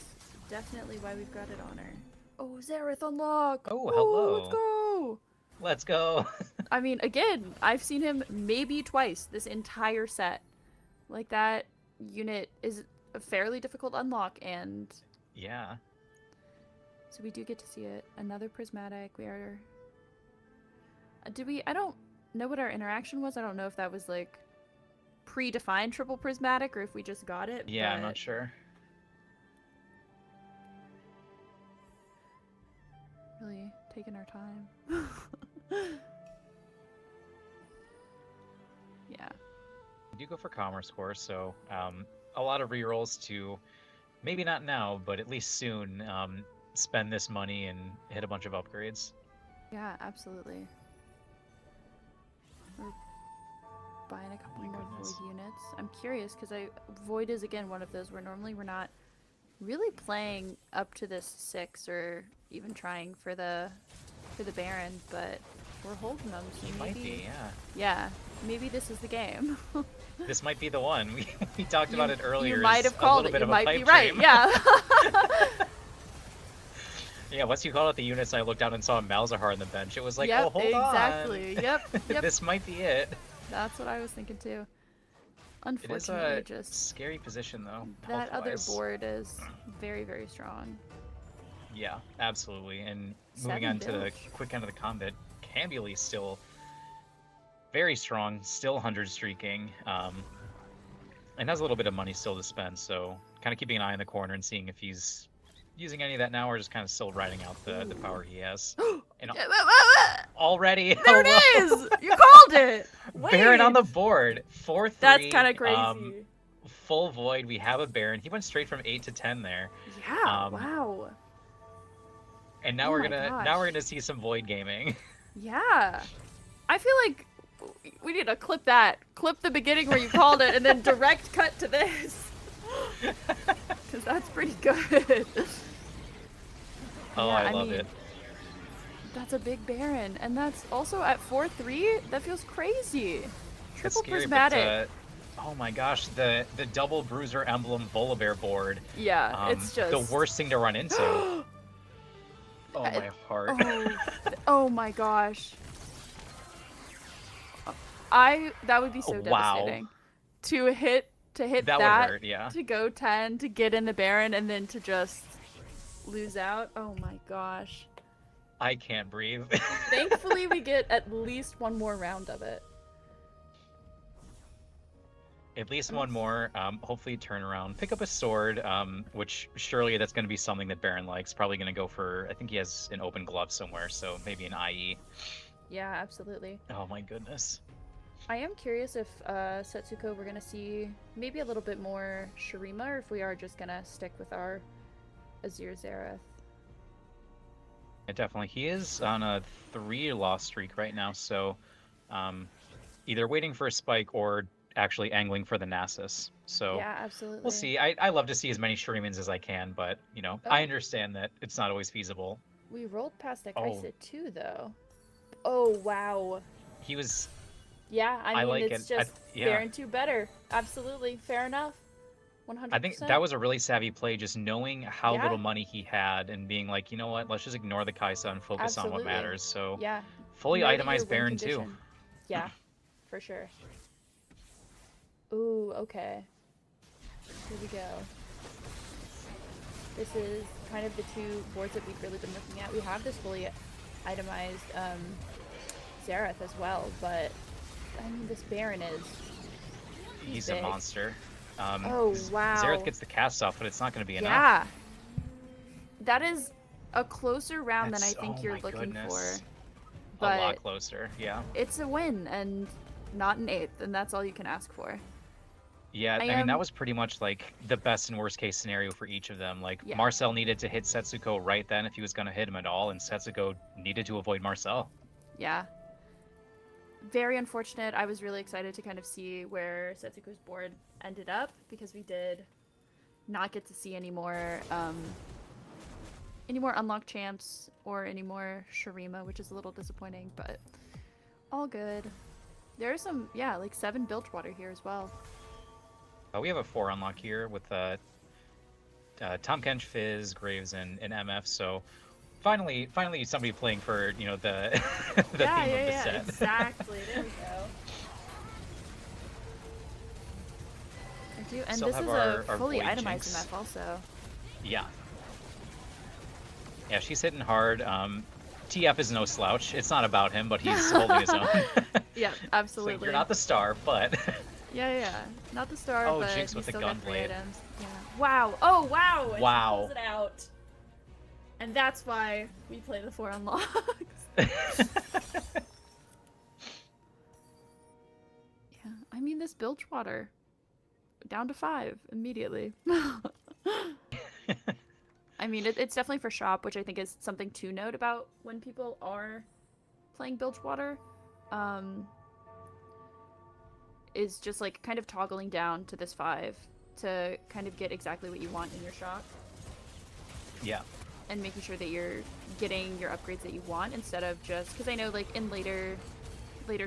definitely why we've got it on her. Oh, Zareth unlock! Oh, hello. Let's go! Let's go. I mean, again, I've seen him maybe twice this entire set. Like, that unit is a fairly difficult unlock, and yeah. So we do get to see it. Another prismatic. We are. I don't know what our interaction was. I don't know if that was like predefined triple prismatic or if we just got it. Yeah, I'm not sure. Really taking our time. Yeah. We do go for commerce course, so a lot of rerolls to maybe not now, but at least soon spend this money and hit a bunch of upgrades. Yeah, absolutely. We're buying a couple more Void units. I'm curious because Void is again one of those where normally we're not really playing up to this 6 or even trying for the Baron, but we're holding them. So You might be, yeah. Yeah, maybe this is the game. This might be the one. We talked about it earlier. You might have called it. You might be right. Dream. Yeah. Yeah, once you called out the units, I looked down and saw Malzahar on the bench. It was like, yep, oh, hold exactly. on. Yep. This might be it. That's what I was thinking too. Unfortunately, it is a scary position though. That other board is very, very strong. Yeah, absolutely. And moving on to the quick end of the combat, Cambuly still very strong, still 100 streaking, and has a little bit of money still to spend. So kind of keeping an eye in the corner and seeing if he's using any of that now, or just kind of still riding out the power he has? And There already, it is! You called it! Baron on Wait. the board, 4-3. That's kind of crazy. Full void. We have a Baron. He went straight from 8 to 10 there. Yeah, wow. And now Oh we're my gonna gosh. see some void gaming. Yeah. I feel like we need to clip that. Clip the beginning where you called it and then direct cut to this. Because that's pretty good. Oh, Yeah, I love mean, it. That's a big Baron. And that's also at 4-3? That feels crazy. That's Triple scary, prismatic. but oh my gosh, the double bruiser emblem Volibear board. Yeah, it's just the worst thing to run into. Oh my heart. Oh my gosh. That would be so Wow. devastating. To hit that would hurt, yeah. to go 10, to get in the Baron, and then to just lose out. Oh my gosh. I can't breathe. Thankfully, we get at least one more round of it. At least one more. Hopefully turn around. Pick up a sword, which surely that's going to be something that Baron likes. Probably going to go for, I think he has an open glove somewhere, so maybe an IE. Yeah, absolutely. Oh my goodness. I am curious if Setsuko we're going to see maybe a little bit more Shurima, or if we are just going to stick with our Azir Zareth. Yeah, definitely. He is on a 3-loss streak right now, so either waiting for a spike or actually angling for the Nasus. So yeah, absolutely. We'll see. I love to see as many Shurimans as I can, but you know, I understand that it's not always feasible. We rolled past a Kaisa too, though. Oh wow. He was. Yeah, I mean like it's it. just Baron 2 better. Absolutely, fair enough. 100%. I think that was a really savvy play, just knowing how Yeah. little money he had and being like, you know what, let's just ignore the Kaisa and focus on what matters. So yeah, fully know that itemized your Baron win too. condition. Yeah, for sure. Ooh, okay. Here we go. This is kind of the two boards that we've really been looking at. We have this fully itemized Zareth as well, but I mean this Baron is He's big. a monster. Oh wow. Zareth gets the cast off, but it's not going to be enough. Yeah. That is a closer round than I That's- think you're looking goodness. for. But a lot closer, yeah. it's a win and not an 8th, and that's all you can ask for. Yeah, I mean, that was pretty much like the best and worst case scenario for each of them. Like, Yeah. Marcel needed to hit Setsuko right then if he was going to hit him at all, and Setsuko needed to avoid Marcel. Yeah. Very unfortunate. I was really excited to kind of see where Setsuko's board ended up, because we did not get to see any more unlocked champs or any more Shurima, which is a little disappointing, but all good. There are some, yeah, like 7 Bilgewater here as well. We have a 4 unlock here with Tom Kench, Fizz, Graves, and MF. So finally somebody playing for, you know, the the theme of the set. Exactly. There we go. I do, and Still this have is our a fully Void itemized Jinx. MF also. Yeah. Yeah, she's hitting hard. TF is no slouch. It's not about him, but he's holding his own. Yeah, absolutely. So you're not the star, but Yeah. Not the star, Oh, but Jinx you with the still got 3 gunblade. items. Yeah. Wow. Oh, wow. And she Wow. pulls it out. And that's why we play the 4 unlocks. Yeah. I mean, this Bilgewater down to 5 immediately. I mean, it's definitely for shop, which I think is something to note about when people are playing Bilgewater. Is just like kind of toggling down to this 5 to kind of get exactly what you want in your shop. yeah. And making sure that you're getting your upgrades that you want, instead of just, because I know like in later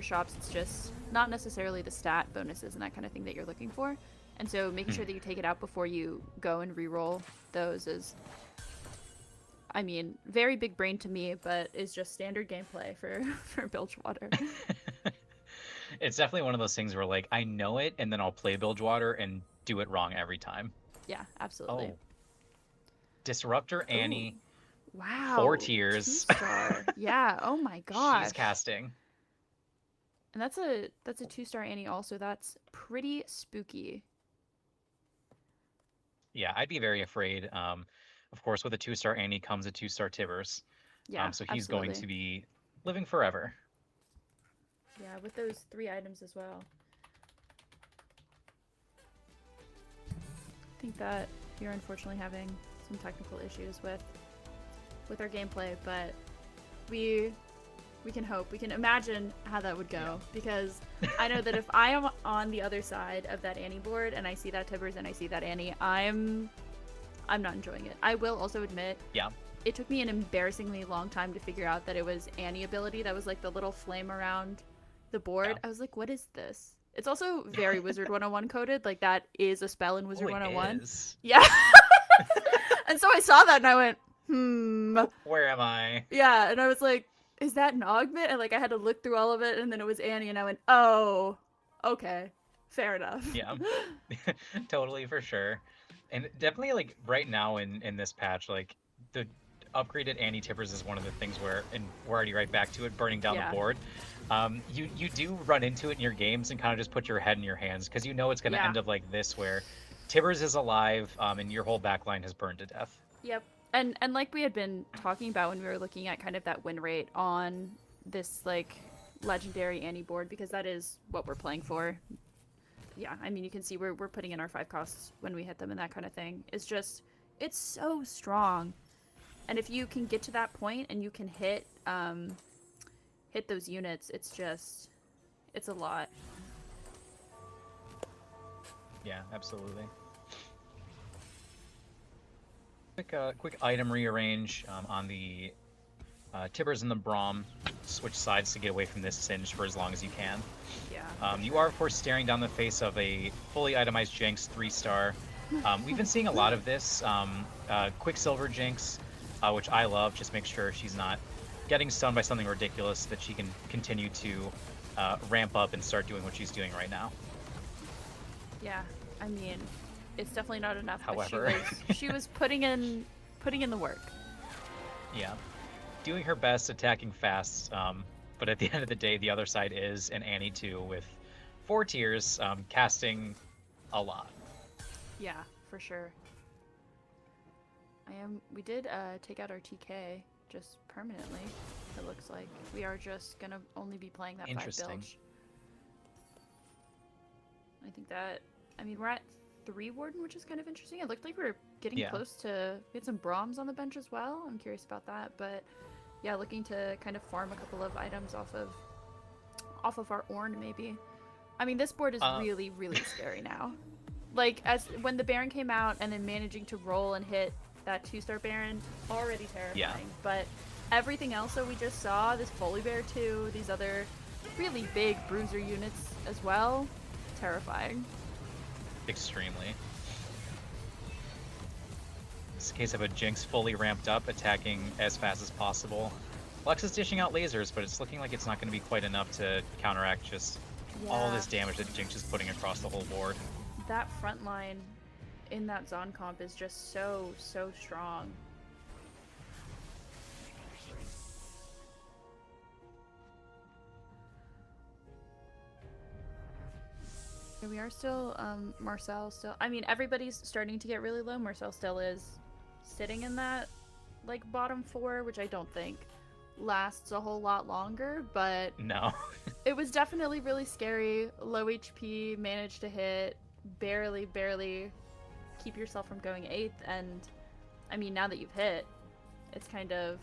shops it's just not necessarily the stat bonuses and that kind of thing that you're looking for. And so making sure that you take it out before you go and re-roll those is, I mean, very big brain to me, but is just standard gameplay for Bilgewater. It's definitely one of those things where, like, I know it, and then I'll play Bilgewater and do it wrong every time. Yeah, absolutely. Oh. Disruptor Annie. Ooh. Wow. 4 tiers. 2-star. Yeah. Oh my gosh. She's casting. And that's a 2-star Annie also. That's pretty spooky. Yeah, I'd be very afraid. of course, with a 2-star Annie comes a 2-star Tibbers. Yeah, So he's going to absolutely. be living forever. Yeah, with those 3 items as well. I think that we're unfortunately having some technical issues with our gameplay, but we can hope, we can imagine how that would go, Yeah. because I know that if I am on the other side of that Annie board and I see that Tibbers and I see that Annie, I'm not enjoying it. I will also admit, Yeah. it took me an embarrassingly long time to figure out that it was Annie ability that was like the little flame around the board. Yeah. I was like, what is this? It's also very Wizard 101 coded. Like, that is a spell in Wizard Oh, it 101. is. Yeah. And so I saw that and I went, Where am I? Yeah, and I was like, is that an augment? And like I had to look through all of it, and then it was Annie, and I went, oh, okay, fair enough. Yeah. Totally, for sure. And definitely, like, right now in this patch, like, the upgraded Annie Tippers is one of the things where, and we're already right back to it, burning down Yeah. the board. You do run into it in your games and kind of just put your head in your hands, because you know it's going to Yeah. end up like this, where Tibbers is alive, and your whole backline has burned to death. Yep. And like we had been talking about when we were looking at kind of that win rate on this like legendary Annie board, because that is what we're playing for. Yeah, I mean, you can see we're putting in our 5 costs when we hit them and that kind of thing. It's just, it's so strong. And if you can get to that point and you can hit those units, it's a lot. Yeah, absolutely. Quick item rearrange on the Tibbers and the Braum. Switch sides to get away from this Singe for as long as you can. Yeah. You are, of course, staring down the face of a fully itemized Jinx 3-star. We've been seeing a lot of this. Quicksilver Jinx, which I love. Just make sure she's not getting stunned by something ridiculous, that she can continue to ramp up and start doing what she's doing right now. Yeah, I mean, it's definitely not enough. However, but she was putting in the work. Yeah, doing her best, attacking fast. But at the end of the day, the other side is an Annie 2 with 4 tiers, casting a lot. Yeah, for sure. We did take out our TK just permanently. It looks like we are just gonna only be playing that 5 Interesting. bilge. I think that, I mean, we're at 3 Warden, which is kind of interesting. It looked like we were getting close to, we had some Brahms on the bench as well. I'm curious about that, but yeah, looking to kind of farm a couple of items off of our Ornn maybe. I mean, this board is really, really scary now. Like, as when the Baron came out and then managing to roll and hit that 2-star Baron, already terrifying. Yeah. But everything else that we just saw, this Foley Bear 2, these other really big bruiser units as well, terrifying. Extremely. This is a case of a Jinx fully ramped up, attacking as fast as possible. Lux is dishing out lasers, but it's looking like it's not going to be quite enough to counteract just all this damage that Jinx is putting across the whole board. That front line in that Zon comp is just so strong. We are still, Marcel still, I mean, everybody's starting to get really low. Marcel still is sitting in that, like, bottom 4, which I don't think lasts a whole lot longer, but No. it was definitely really scary. Low HP, managed to hit, barely keep yourself from going 8th, and, I mean, now that you've hit, it's kind of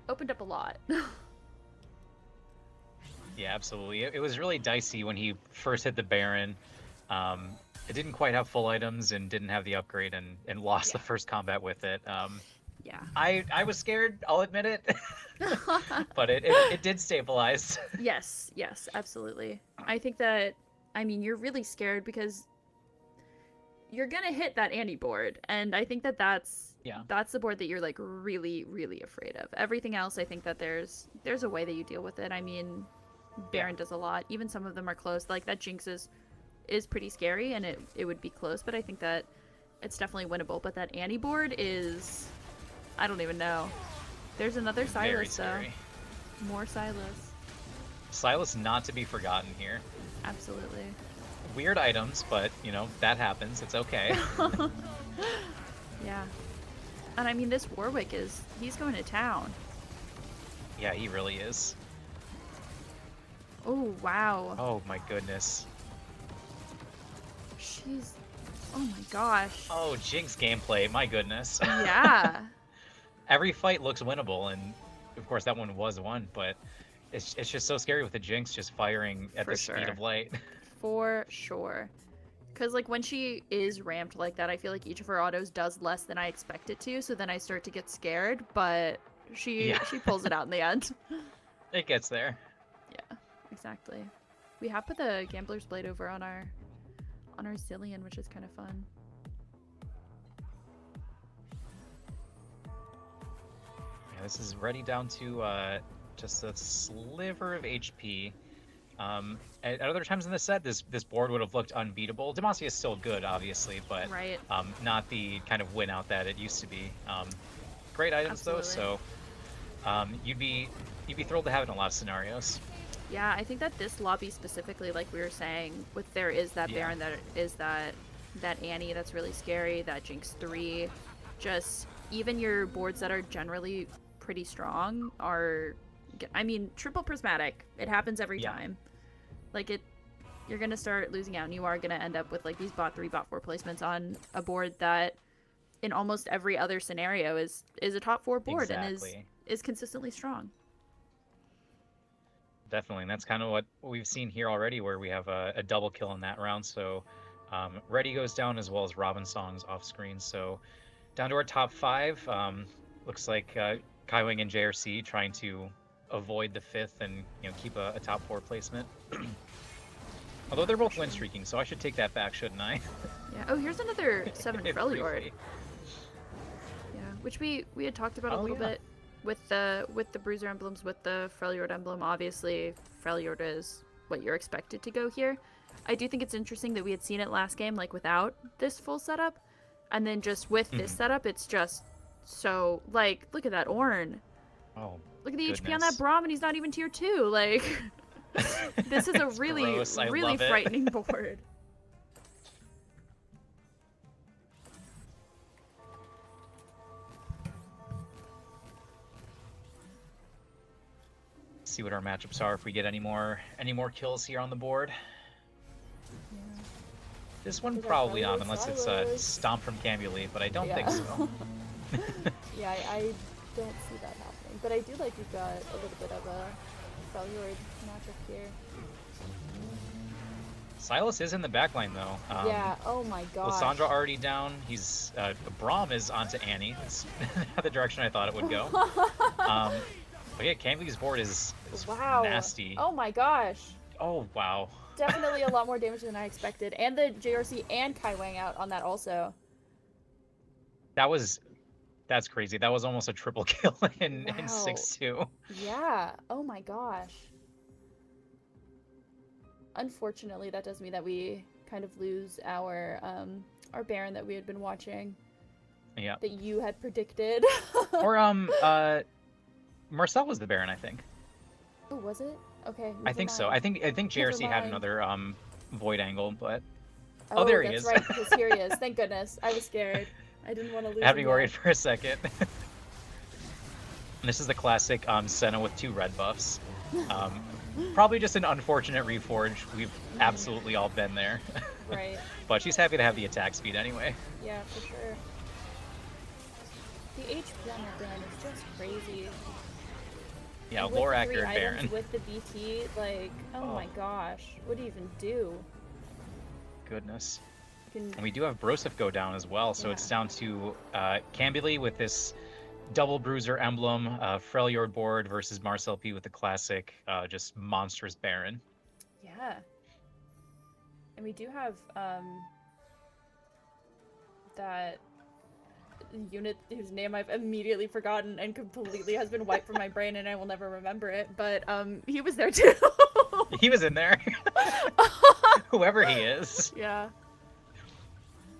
opened up a lot. Yeah, absolutely. It was really dicey when he first hit the Baron. It didn't quite have full items and didn't have the upgrade, and lost the first combat with it. Yeah. I was scared, I'll admit it. But it did stabilize. Yes, absolutely. I think that, I mean, you're really scared because you're gonna hit that Annie board, and I think that that's the board that you're like really afraid of. Everything else, I think that there's a way that you deal with it. I mean, Baron does a lot. Even some of them are close. Like that Jinx is pretty scary, and it would be close, but I think that it's definitely winnable. But that Annie board is, I don't even know. There's another Silas though. More Silas. Silas not to be forgotten here. Absolutely. Weird items, but you know, that happens. It's okay. Yeah. And I mean, this Warwick he's going to town. Yeah, he really is. Oh, wow. Oh my goodness. Oh my gosh. Oh, Jinx gameplay, my goodness. Yeah. Every fight looks winnable, and of course that one was won, but it's just so scary with the Jinx just firing at the speed of light. For sure. Because, like, when she is ramped like that, I feel like each of her autos does less than I expect it to, so then I start to get scared, but she pulls it out in the end. It gets there. Yeah, exactly. We have put the Gambler's Blade over on our Zillion, which is kind of fun. Yeah, this is ready down to just a sliver of HP. At other times in the set, this board would have looked unbeatable. Demacia is still good, obviously, but right. Not the kind of win out that it used to be. Great items though, so you'd be thrilled to have it in a lot of scenarios. Yeah, I think that this lobby specifically, like we were saying, with there is that Baron, that is that Annie that's really scary, that Jinx 3, just even your boards that are generally pretty strong are, I mean, triple prismatic. It happens every time. Like you're gonna start losing out, and you are gonna end up with like these bot 3, bot 4 placements on a board that, in almost every other scenario, is a top 4 board and is consistently strong. Definitely, and that's kind of what we've seen here already, where we have a double kill in that round. So Reddy goes down as well as Robin Song's off screen. So down to our top 5. Looks like Kaiwing and JRC trying to avoid the 5th and keep a top 4 placement. Although they're both win streaking, so I should take that back, shouldn't I? Yeah. Oh, here's another 7 Freljord. Yeah, which we had talked about a little bit. With the bruiser emblems, with the Freljord emblem, obviously Freljord is what you're expected to go here. I do think it's interesting that we had seen it last game, like without this full setup, and then just with this setup, it's just so, like, look at that Ornn. Oh, look at the HP on that Braum, and he's not even tier 2. Like, this is a really frightening board. See what our matchups are if we get any more kills here on the board. Yeah. This one probably not, unless it's a stomp from Cambuli, but I don't think so. Yeah, I don't see that happening. But I do like we've got a little bit of a Freljord matchup here. Silas is in the backline though. Yeah, oh my god. Lysandra already down. He's Braum is onto Annie. That's not the direction I thought it would go. But yeah, Cambuli's board is nasty. Oh my gosh. Oh wow. Definitely a lot more damage than I expected. And the JRC and Kaiwing out on that also. That's crazy. That was almost a triple kill in 6-2. Yeah. Oh my gosh. Unfortunately, that does mean that we kind of lose our Baron that we had been watching. Yeah. That you had predicted. Or Marcel was the Baron, I think. Oh, was it? Okay. I think so. I think JRC had another void angle, but there he is. That's right, because here he is. Thank goodness. I was scared. I didn't want to lose. I had to be worried for a second. This is the classic Senna with 2 red buffs. Probably just an unfortunate reforge. We've absolutely all been there. Right. But she's happy to have the attack speed anyway. Yeah, for sure. The HP on her Baron is just crazy. Yeah, lore accurate Baron. With the BT, like, oh my gosh, what do you even do? Goodness. And we do have Broseph go down as well, so it's down to Cambuli with this double bruiser emblem, Freljord board versus Marcel P with the classic, just monstrous Baron. Yeah. And we do have that unit whose name I've immediately forgotten and completely has been wiped from my brain, and I will never remember it, but he was there too. He was in there. Whoever he is. Yeah.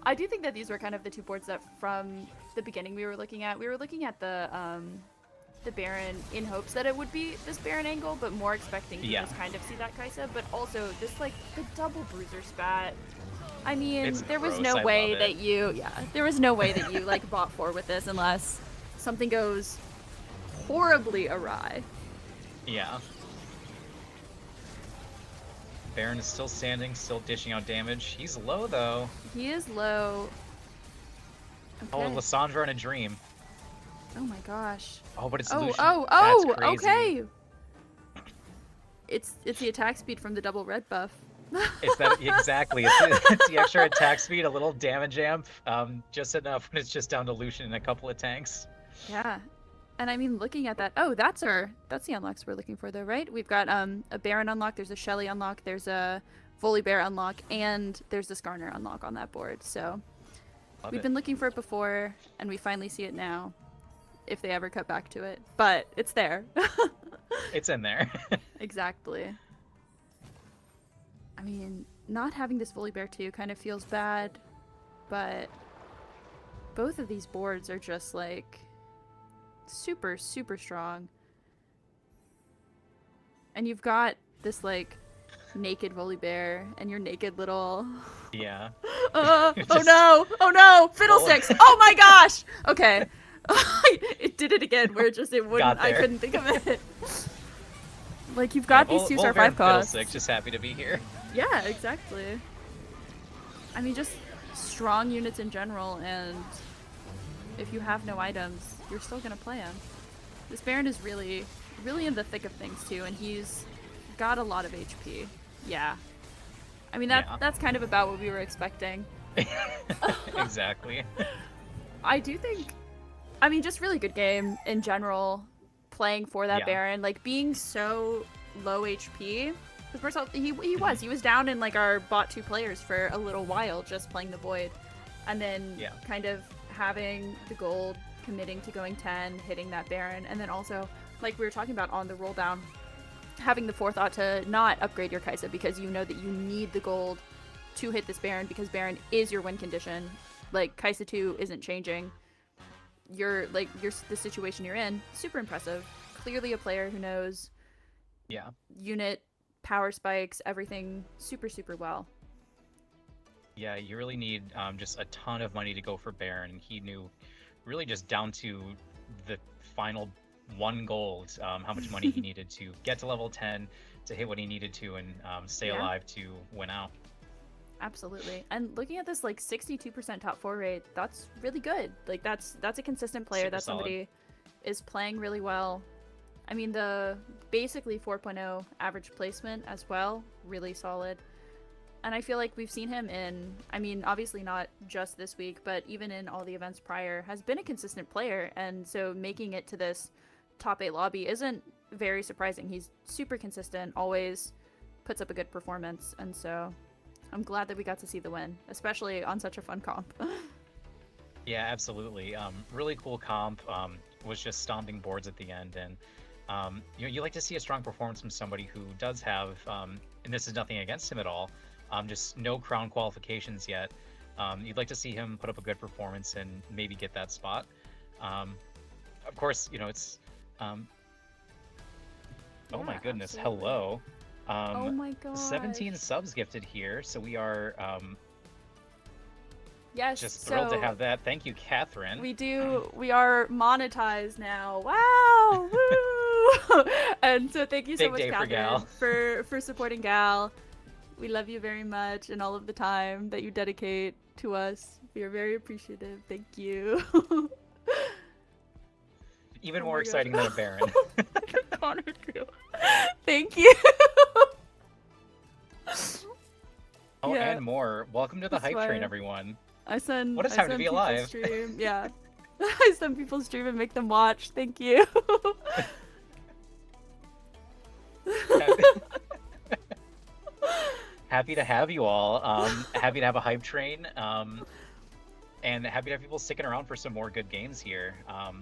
I do think that these were kind of the 2 boards that from the beginning we were looking at. We were looking at the Baron in hopes that it would be this Baron angle, but more expecting to just kind of see that Kaisa, but also this, like, the double bruiser spat. I mean, It's there was gross, no I way love it. that you, there was no way that you like bought 4 with this unless something goes horribly awry. Yeah. Baron is still standing, still dishing out damage. He's low though. He is low. Oh, Okay. Lissandra in a dream. Oh my gosh. Oh, but it's Oh, Lucian. oh, That's oh, crazy. okay. It's the attack speed from the double red buff. It's that exactly. It's the extra attack speed, a little damage amp, just enough when it's just down to Lucian and a couple of tanks. Yeah. And I mean, looking at that, oh, that's the unlocks we're looking for though, right? We've got a Baron unlock, there's a Shelly unlock, there's a Volibear unlock, and there's the Skarner unlock on that board. So Love we've it. been looking for it before, and we finally see it now, if they ever cut back to it. But it's there. It's in there. Exactly. I mean, not having this Volibear too kind of feels bad, but both of these boards are just like super, super strong. And you've got this like naked Volibear and your naked little... Yeah. Oh Just- no! Oh no! Fiddlesticks! Oh my gosh! Okay. It did it again where it wouldn't, Got I there. couldn't think of it. Like, you've got these 2-star 5 costs. Fiddlesticks, just happy to be here. Yeah, exactly. I mean, just strong units in general, and if you have no items, you're still gonna play him. This Baron is really, really in the thick of things too, and he's got a lot of HP. Yeah. I mean, Yeah. that's kind of about what we were expecting. Exactly. I do think, I mean, just really good game in general, playing for that Yeah. Baron, like being so low HP. Because first off, he was down in like our bot 2 players for a little while, just playing the Void, and then Yeah. kind of having the gold, committing to going 10, hitting that Baron, and then also, like we were talking about on the roll down, having the forethought to not upgrade your Kaisa because you know that you need the gold to hit this Baron because Baron is your win condition. Like, Kaisa 2 isn't changing. The situation you're in, super impressive. Clearly a player who knows Yeah. unit, power spikes, everything super, super well. Yeah, you really need just a ton of money to go for Baron, and he knew really just down to the final 1 gold how much money he needed to get to level 10 to hit what he needed to and stay Yeah. alive to win out. Absolutely. And looking at this like 62% top 4 rate, that's really good. Like that's a consistent player. Super That's solid. somebody is playing really well. I mean, the basically 4.0 average placement as well, really solid. And I feel like we've seen him in, I mean, obviously not just this week, but even in all the events prior, has been a consistent player. And so making it to this top 8 lobby isn't very surprising. He's super consistent, always puts up a good performance. And so I'm glad that we got to see the win, especially on such a fun comp. Yeah, absolutely. Really cool comp. Was just stomping boards at the end, and you like to see a strong performance from somebody who does have, and this is nothing against him at all, just no crown qualifications yet. You'd like to see him put up a good performance and maybe get that spot. Of course, it's. Oh my Yeah, goodness! absolutely. Hello. Oh my god. 17 subs gifted here, so we are Yes, just thrilled so to have that. Thank you, Catherine. we are monetized now. Wow! Woo! And so thank you so Big much, day for Catherine, Gal. for supporting Gal. We love you very much and all of the time that you dedicate to us. We are very appreciative. Thank you. Even Oh more my exciting gosh. than a Baron. Connor too. Thank you. Oh, Yeah. and more. Welcome to the That's hype train, why- everyone. I send. What a I time to send be people alive. Stream. Yeah. I send people stream and make them watch. Thank you. Happy to have you all. Happy to have a hype train. And happy to have people sticking around for some more good games here. I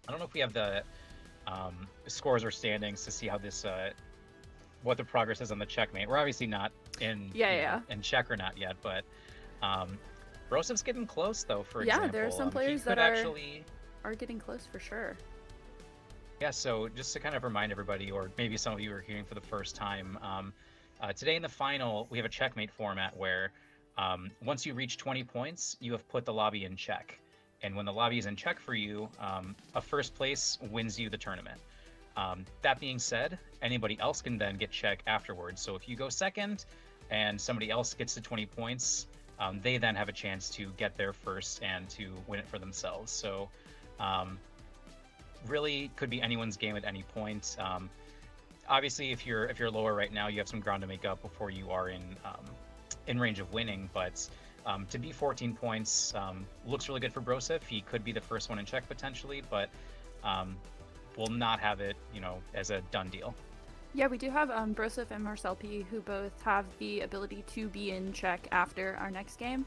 don't know if we have the scores or standings to see how this, what the progress is on the checkmate. We're obviously not in in check or not yet, but Brosev's getting close though. For Yeah, example, there are some he players could that are- actually. Are getting close for sure. Yeah, so just to kind of remind everybody, or maybe some of you are hearing for the first time, today in the final, we have a checkmate format where Once you reach 20 points, you have put the lobby in check. And when the lobby is in check for you, a first place wins you the tournament. That being said, anybody else can then get check afterwards. So if you go second and somebody else gets to 20 points, they then have a chance to get there first and to win it for themselves. So really could be anyone's game at any point. Obviously, if you're lower right now, you have some ground to make up before you are in range of winning. But to be 14 points looks really good for Broseph. He could be the first one in check potentially, but will not have it, as a done deal. Yeah, we do have Broseph and Marcel P, who both have the ability to be in check after our next game.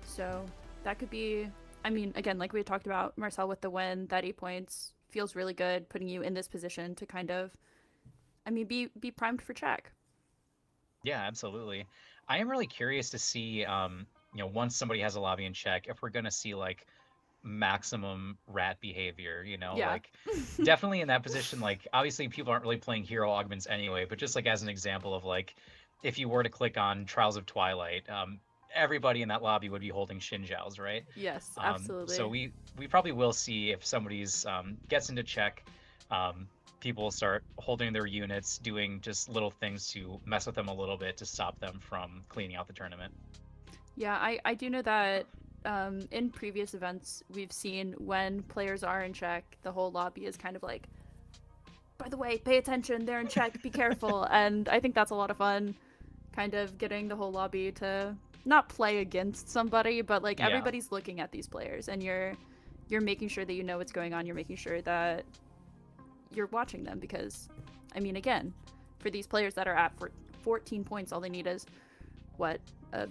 So that could be, I mean, again, like we talked about, Marcel with the win, that 8 points feels really good, putting you in this position to kind of, I mean, be primed for check. Yeah, absolutely. I am really curious to see, once somebody has a lobby in check, if we're going to see like maximum rat behavior, Yeah. like definitely in that position. Like obviously people aren't really playing hero augments anyway, but just like as an example of like if you were to click on Trials of Twilight, everybody in that lobby would be holding Xinjiaos, right? Yes, absolutely. So we probably will see if somebody's gets into check, people start holding their units, doing just little things to mess with them a little bit to stop them from cleaning out the tournament. Yeah, I do know that in previous events we've seen when players are in check, the whole lobby is kind of like, by the way, pay attention, they're in check, be careful. And I think that's a lot of fun, kind of getting the whole lobby to not play against somebody, but like Yeah. everybody's looking at these players and you're making sure that you know what's going on, you're making sure that you're watching them, because I mean, again, for these players that are at 14 points, all they need is what, a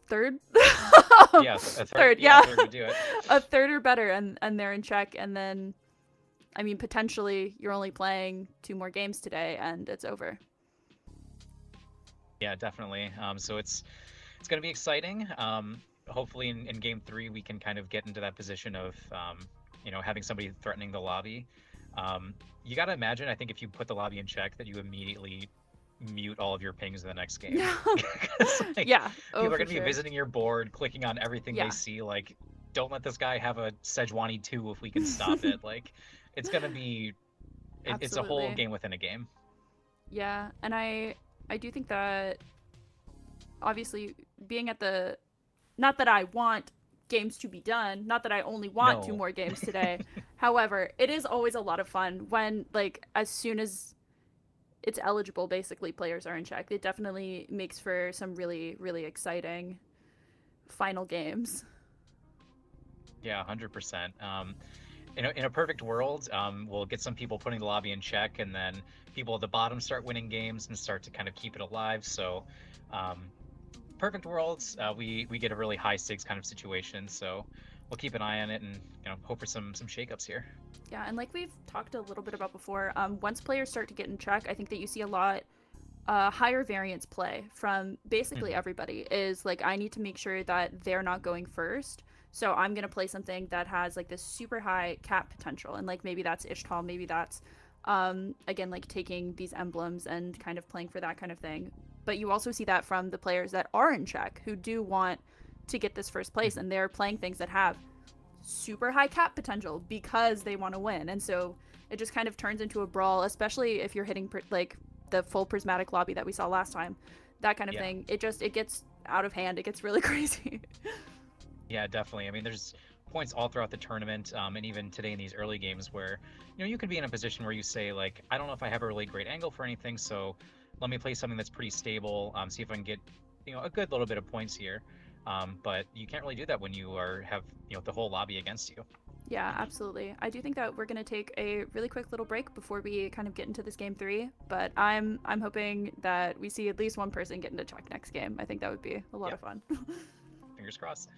third? Yeah, a third. Yeah, a third would do it. A third or better, and they're in check, and then, I mean, potentially you're only playing 2 more games today, and it's over. Yeah, definitely. So it's going to be exciting. Hopefully in game 3 we can kind of get into that position of having somebody threatening the lobby. You got to imagine, I think, if you put the lobby in check, that you immediately mute all of your pings in the next game. Like, yeah. People are going to be visiting your board, clicking on everything Yeah. they see. Like, don't let this guy have a Sejuani 2 if we can stop it. Like, it's going to be, it's a whole Absolutely. game within a game. Yeah, and I do think that obviously being at the, not that I want games to be done, not that I only want No. 2 more games today. However, it is always a lot of fun when, like, as soon as it's eligible, basically players are in check. It definitely makes for some really, really exciting final games. Yeah, 100%. In a perfect world, we'll get some people putting the lobby in check, and then people at the bottom start winning games and start to kind of keep it alive. So, perfect worlds, we get a really high stakes kind of situation. So we'll keep an eye on it and hope for some shakeups here. Yeah, and like we've talked a little bit about before, once players start to get in check, I think that you see a lot higher variance play from basically everybody. Is like, I need to make sure that they're not going first. So I'm going to play something that has like this super high cap potential. And like maybe that's Ishtal, maybe that's, again, like taking these emblems and kind of playing for that kind of thing. But you also see that from the players that are in check who do want to get this first place, and they're playing things that have super high cap potential because they want to win. And so it just kind of turns into a brawl, especially if you're hitting like the full prismatic lobby that we saw last time, that kind of thing. It gets out of hand. It gets really crazy. Yeah, definitely. I mean, there's points all throughout the tournament, and even today in these early games where, you could be in a position where you say, like, I don't know if I have a really great angle for anything, so let me play something that's pretty stable, see if I can get, a good little bit of points here. But you can't really do that when you have, the whole lobby against you. Yeah, absolutely. I do think that we're going to take a really quick little break before we kind of get into this game 3, but I'm hoping that we see at least one person get into check next game. I think that would be a lot of fun. Fingers crossed.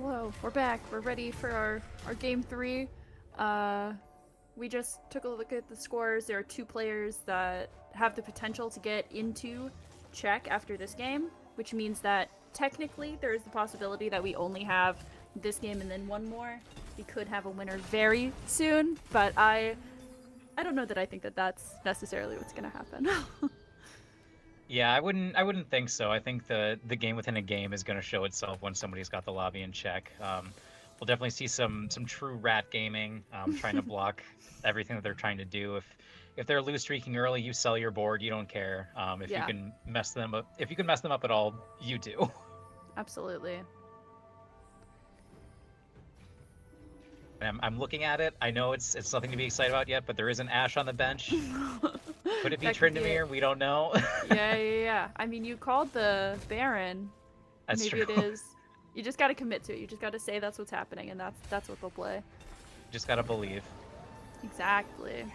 Hello, we're back. We're ready for our game 3. We just took a look at the scores. There are 2 players that have the potential to get into Czech after this game, which means that technically there is the possibility that we only have this game and then one more. We could have a winner very soon, but I don't know that I think that that's necessarily what's going to happen. Yeah, I wouldn't think so. I think the game within a game is going to show itself when somebody's got the lobby in check. We'll definitely see some true rat gaming, trying to block everything that they're trying to do. If they're loose streaking early, you sell your board. You don't care. If Yeah. you can mess them up, if you can mess them up at all, you do. Absolutely. I'm looking at it. I know it's nothing to be excited about yet, but there is an Ashe on the bench. Could it be That could be Tryndamere? We don't know. Yeah. I mean, you called the Baron. That's Maybe true. it is. You just got to commit to it. You just got to say that's what's happening, and that's what they'll play. Just gotta believe. Exactly.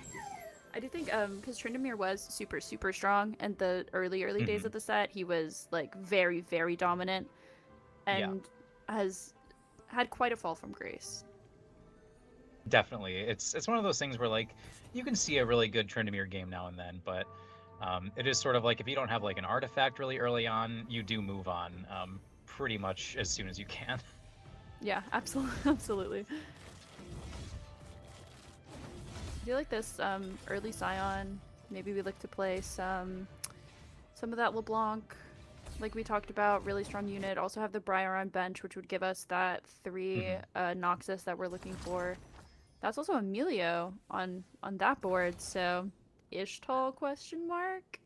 I do think because Tryndamere was super strong, and the early days of the set, he was like very dominant, and has had quite a fall from grace. Definitely. It's one of those things where like you can see a really good Tryndamere game now and then, but it is sort of like if you don't have like an artifact really early on, you do move on pretty much as soon as you can. Yeah, absolutely. I feel like this early Scion, maybe we look to play some of that LeBlanc, like we talked about, really strong unit. Also have the Briar on bench, which would give us that 3 Noxus that we're looking for. That's also Emilio on that board, so Ishtal question mark?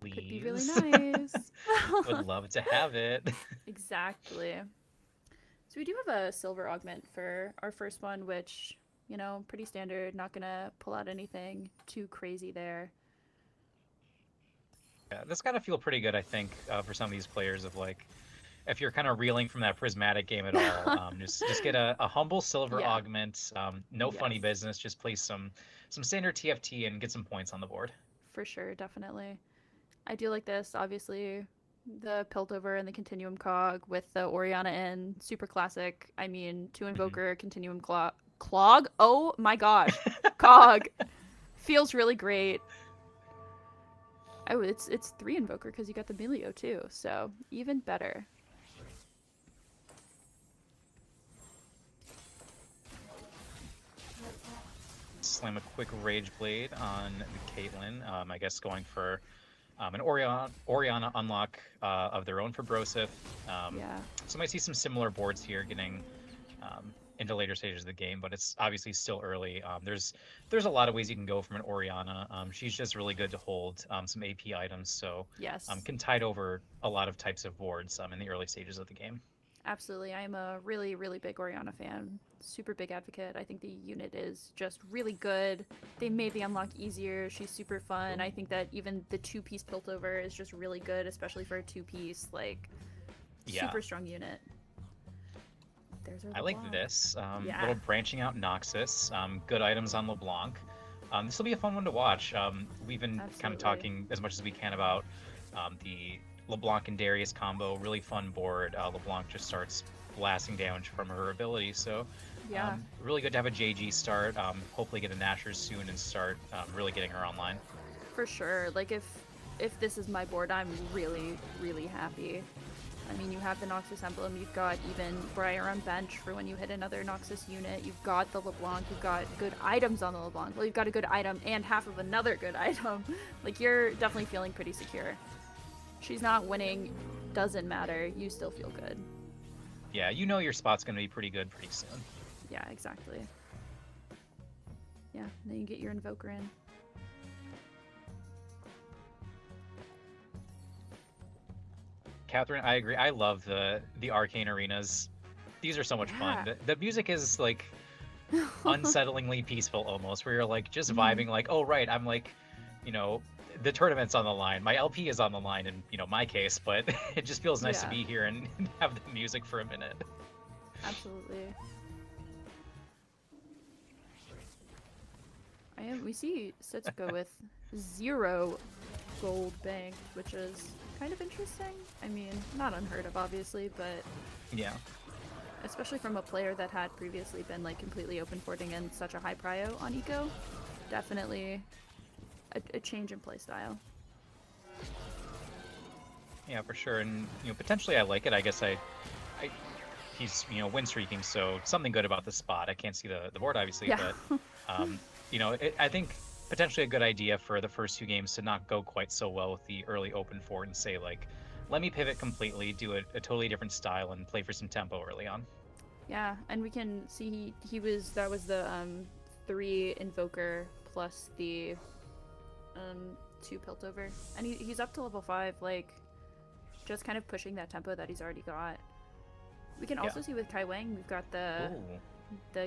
Please. Could be really nice. Would love to have it. Exactly. So we do have a silver augment for our first one, which, you know, pretty standard, not gonna pull out anything too crazy there. Yeah, this gotta feel pretty good, I think, for some of these players of like, if you're kind of reeling from that prismatic game at all, just get a humble silver augment, no funny business, just play some standard TFT and get some points on the board. For sure, definitely. I do like this, obviously, the Piltover and the Continuum Cog with the Oriana in, super classic. I mean, 2 Invoker, Continuum Clog, oh my gosh, Cog, feels really great. Oh, it's 3 Invoker because you got the Milio too, so even better. Slam a quick Rage Blade on the Caitlyn. I guess going for an Oriana unlock of their own for Broseph. So might see some similar boards here getting into later stages of the game, but it's obviously still early. There's a lot of ways you can go from an Oriana. She's just really good to hold some AP items, so can tide over a lot of types of boards in the early stages of the game. Absolutely. I'm a really big Oriana fan. Super big advocate. I think the unit is just really good. They made the unlock easier. She's super fun. I think that even the 2-piece Piltover is just really good, especially for a 2-piece, like, super strong unit. There's our I like this. Little branching out Noxus. Good items on LeBlanc. This will be a fun one to watch. We've been kind of talking as much as we can about the LeBlanc and Darius combo. Really fun board. LeBlanc just starts blasting damage from her ability, so really good to have a JG start. Hopefully get a Nashers soon and start really getting her online. For sure. Like if this is my board, I'm really happy. I mean, you have the Noxus emblem, you've got even Briar on bench for when you hit another Noxus unit, you've got the LeBlanc, you've got good items on the LeBlanc. Well, you've got a good item and half of another good item. Like, you're definitely feeling pretty secure. She's not winning, doesn't matter, you still feel good. Yeah, you know your spot's going to be pretty good pretty soon. Yeah, exactly. Yeah, then you get your Invoker in. Catherine, I agree. I love the arcane arenas. These are so much fun. The music is like unsettlingly peaceful almost, where you're like just vibing like, oh right, I'm like, you know, the tournament's on the line. My LP is on the line in, you know, my case, but it just feels nice to be here and have the music for a minute. Absolutely. We see Setsuko with 0 gold banked, which is kind of interesting. I mean, not unheard of, obviously, but yeah. especially from a player that had previously been like completely open porting and such a high prio on eco. Definitely a change in playstyle. Yeah, for sure. And potentially I like it. I guess he's win streaking, so something good about the spot. I can't see the board obviously, Yeah. but I think potentially a good idea for the first 2 games to not go quite so well with the early open fort and say like, let me pivot completely, do a totally different style, and play for some tempo early on. Yeah, and we can see that was the 3 invoker plus the 2 piltover, and he's up to level 5, like just kind of pushing that tempo that he's already got. We can also see with Kai Wang, we've got the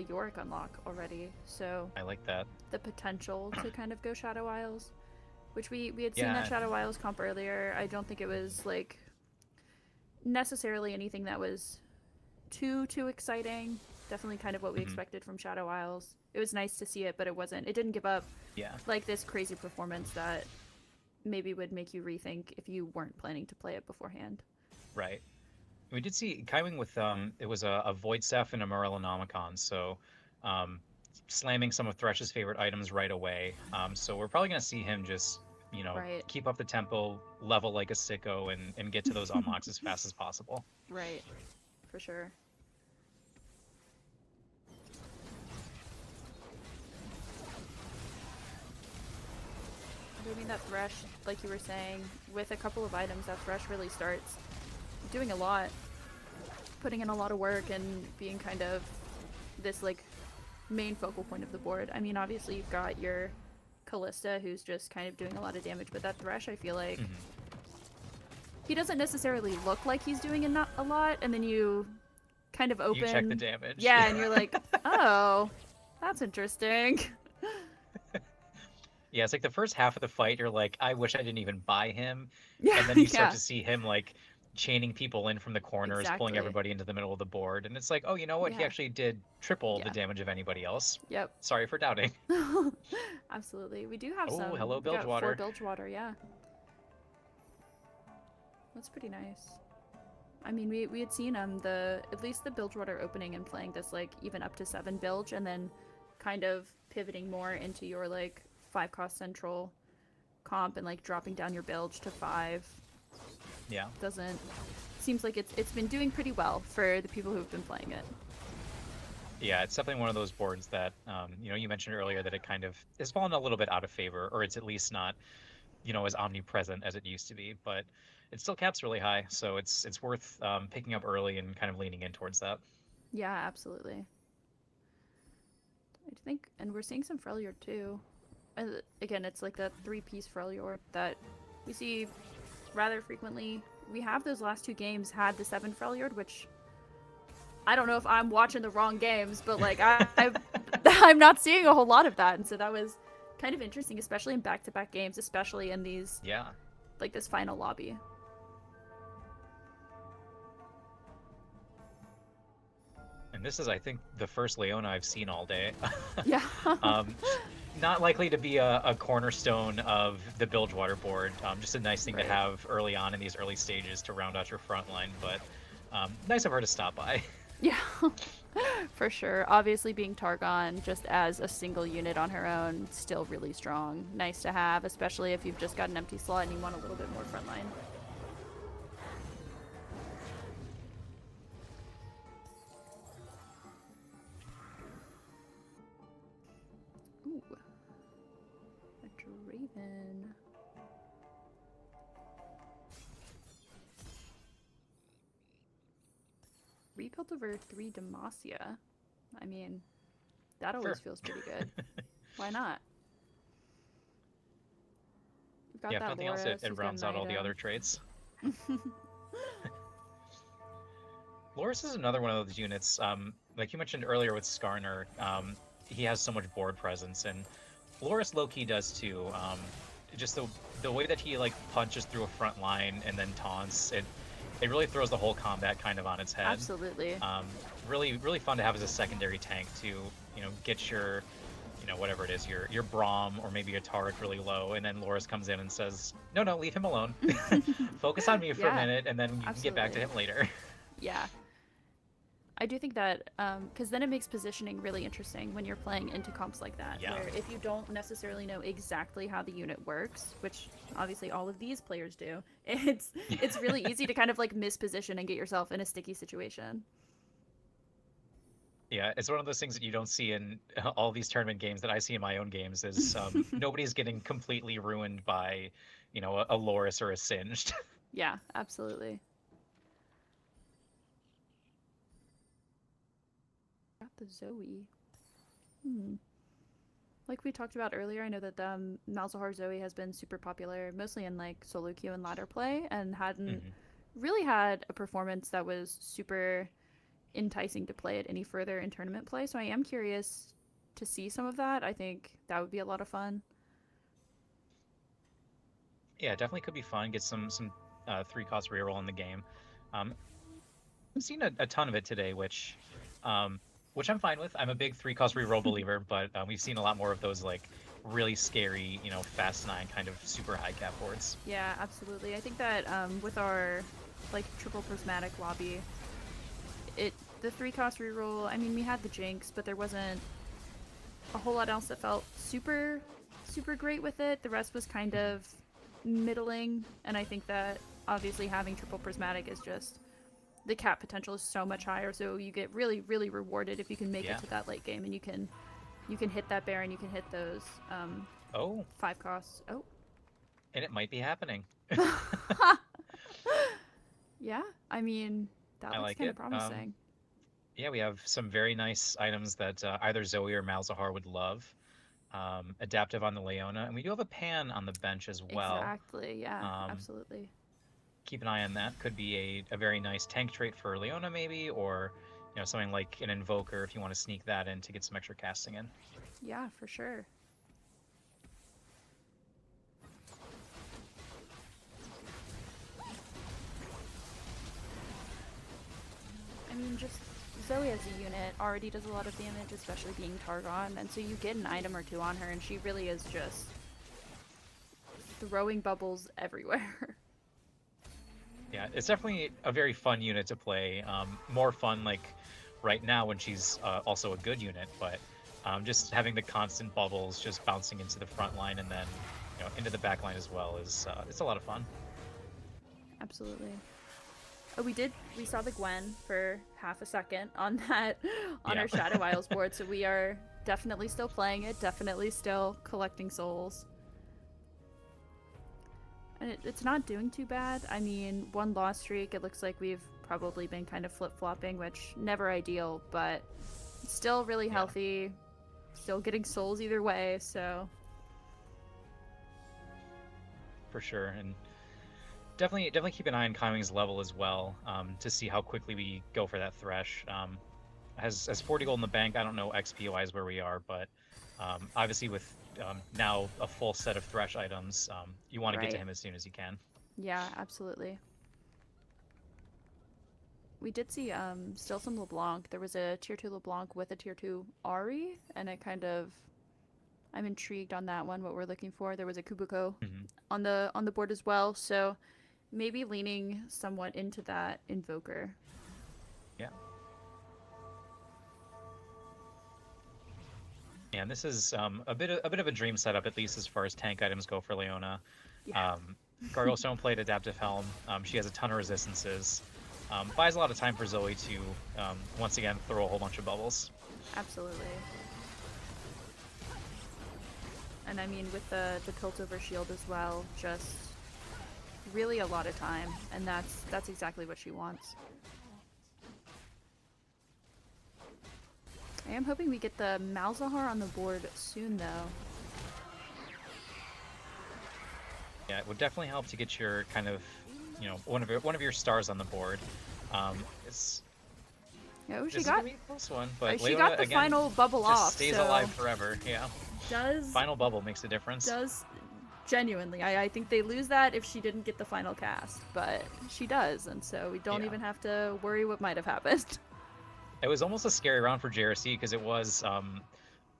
Yorick unlock already, so I like that. the potential to kind of go Shadow Isles, which we had seen that Shadow Isles comp earlier. I don't think it was like necessarily anything that was too exciting. Definitely kind of what we expected from Shadow Isles. It was nice to see it, but it didn't give up like this crazy performance that maybe would make you rethink if you weren't planning to play it beforehand. Right. We did see Kai Wing with it was a Void Staff and a Morellonomicon, so slamming some of Thresh's favorite items right away. So we're probably gonna see him just keep up the tempo, level like a sicko, and get to those unlocks as fast as possible. Right, for sure. I mean, that Thresh, like you were saying, with a couple of items, that Thresh really starts doing a lot, putting in a lot of work, and being kind of this like main focal point of the board. I mean, obviously you've got your Callista, who's just kind of doing a lot of damage, but that Thresh, I feel like he doesn't necessarily look like he's doing a lot, and then you kind of open. You check the damage. Yeah, and you're like, oh, that's interesting. Yeah, it's like the first half of the fight, you're like, I wish I didn't even buy him. Yeah, And then you start to see him like chaining people in from the corners, pulling everybody into the middle of the board. And it's like, oh, you know what? He actually did triple the damage of anybody else. Yep. Sorry for doubting. Absolutely. We do have some. Oh, hello, Bilgewater. 4 Bilgewater, yeah. That's pretty nice. I mean, we had seen at least the Bilgewater opening and playing this like even up to 7 Bilge, and then kind of pivoting more into your like 5-cost central comp and like dropping down your Bilge to 5. Yeah. Seems like it's been doing pretty well for the people who've been playing it. Yeah, it's definitely one of those boards that you mentioned earlier that it kind of has fallen a little bit out of favor, or it's at least not as omnipresent as it used to be, but it still caps really high, so it's worth picking up early and kind of leaning in towards that. Yeah, absolutely. I think, and we're seeing some Freljord too. Again, it's like that 3-piece Freljord that we see rather frequently. We have those last 2 games had the 7 Freljord, which I don't know if I'm watching the wrong games, but like I'm not seeing a whole lot of that, and so that was kind of interesting, especially in back-to-back games, especially in these like this final lobby. And this is, I think, the first Leona I've seen all day. Yeah. Not likely to be a cornerstone of the Bilgewater board. Just a nice thing to have early on in these early stages to round out your front line, but nice of her to stop by. Yeah, for sure. Obviously being Targon just as a single unit on her own, still really strong. Nice to have, especially if you've just got an empty slot and you want a little bit more front line. Ooh. A Draven. Rebuilt over 3 Demacia. I mean, that always feels pretty good. Why not? We've got If that nothing else, it rounds out all the other traits. Loris is another one of those units, like you mentioned earlier with Skarner, he has so much board presence, and Loris low-key does too. Just the way that he like punches through a front line and then taunts, it really throws the whole combat kind of on its head. Absolutely. Really fun to have as a secondary tank to, get your, whatever it is, your Braum or maybe a Tarek really low, and then Loris comes in and says, no, leave him alone. Focus on me for a minute, and then you can get back to him later. Yeah. I do think that because then it makes positioning really interesting when you're playing into comps like that, Yeah. where if you don't necessarily know exactly how the unit works, which obviously all of these players do, it's really easy to kind of like misposition and get yourself in a sticky situation. Yeah, it's one of those things that you don't see in all these tournament games that I see in my own games is nobody's getting completely ruined by, a Loris or a Singed. Yeah, absolutely. Got the Zoe. Hmm. Like we talked about earlier, I know that Malzahar Zoe has been super popular, mostly in like solo queue and ladder play, and hadn't Mhm. really had a performance that was super enticing to play it any further in tournament play. So I am curious to see some of that. I think that would be a lot of fun. Yeah, definitely could be fun. Get some 3-cost reroll in the game. I've seen a ton of it today, which I'm fine with. I'm a big 3-cost reroll believer, but we've seen a lot more of those like really scary, fast 9 kind of super high cap boards. Yeah, absolutely. I think that with our like triple prismatic lobby, the 3-cost reroll. I mean, we had the Jinx, but there wasn't a whole lot else that felt super great with it. The rest was kind of middling, and I think that obviously having triple prismatic is just the cap potential is so much higher, so you get really rewarded if you can make Yeah. it to that late game and you can hit that Baron, you can hit those Oh, 5 costs. Oh. and it might be happening. Yeah, I mean, that I looks like kind of it. promising. Yeah, we have some very nice items that either Zoe or Malzahar would love. Adaptive on the Leona, and we do have a Pan on the bench as well. Exactly, yeah, Um, absolutely. keep an eye on that. Could be a very nice tank trait for Leona maybe, or something like an Invoker if you want to sneak that in to get some extra casting in. Yeah, for sure. I mean, just Zoe as a unit already does a lot of damage, especially being Targon, and so you get an item or two on her, and she really is just throwing bubbles everywhere. Yeah, it's definitely a very fun unit to play. More fun like right now when she's also a good unit, but just having the constant bubbles just bouncing into the front line and then into the back line as well is it's a lot of fun. Absolutely. Oh, we saw the Gwen for half a second on Yeah. our Shadow Isles board, so we are definitely still playing it, definitely still collecting souls. And it's not doing too bad. I mean, one loss streak, it looks like we've probably been kind of flip-flopping, which never ideal, but still really healthy, still getting souls either way, so For sure, and definitely keep an eye on Kyming's level as well to see how quickly we go for that Thresh. Has 40 gold in the bank. I don't know XP wise where we are, but obviously with now a full set of Thresh items, you want to get to Right. him as soon as you can. yeah, absolutely. We did see still some LeBlanc. There was a tier 2 LeBlanc with a tier 2 Ari, and I'm intrigued on that one, what we're looking for. There was a Kubuko Mhm. on the board as well, so maybe leaning somewhat into that Invoker. Yeah. Yeah, and this is a bit of a dream setup, at least as far as tank items go for Leona. Yeah. Gargoyle Stone played Adaptive Helm. She has a ton of resistances. Buys a lot of time for Zoe to once again throw a whole bunch of bubbles. Absolutely. And I mean, with the tilt over shield as well, just really a lot of time, and that's exactly what she wants. I am hoping we get the Malzahar on the board soon, though. Yeah, it would definitely help to get your kind of, one of your stars on the board. It's Oh, this she is got gonna be a close one, but she Leona, got the again, final bubble just off. stays so alive forever. Yeah, Does final bubble makes a difference. genuinely. I think they lose that if she didn't get the final cast, but she does, and so we don't Yeah. even have to worry what might have happened. It was almost a scary round for JRC because it was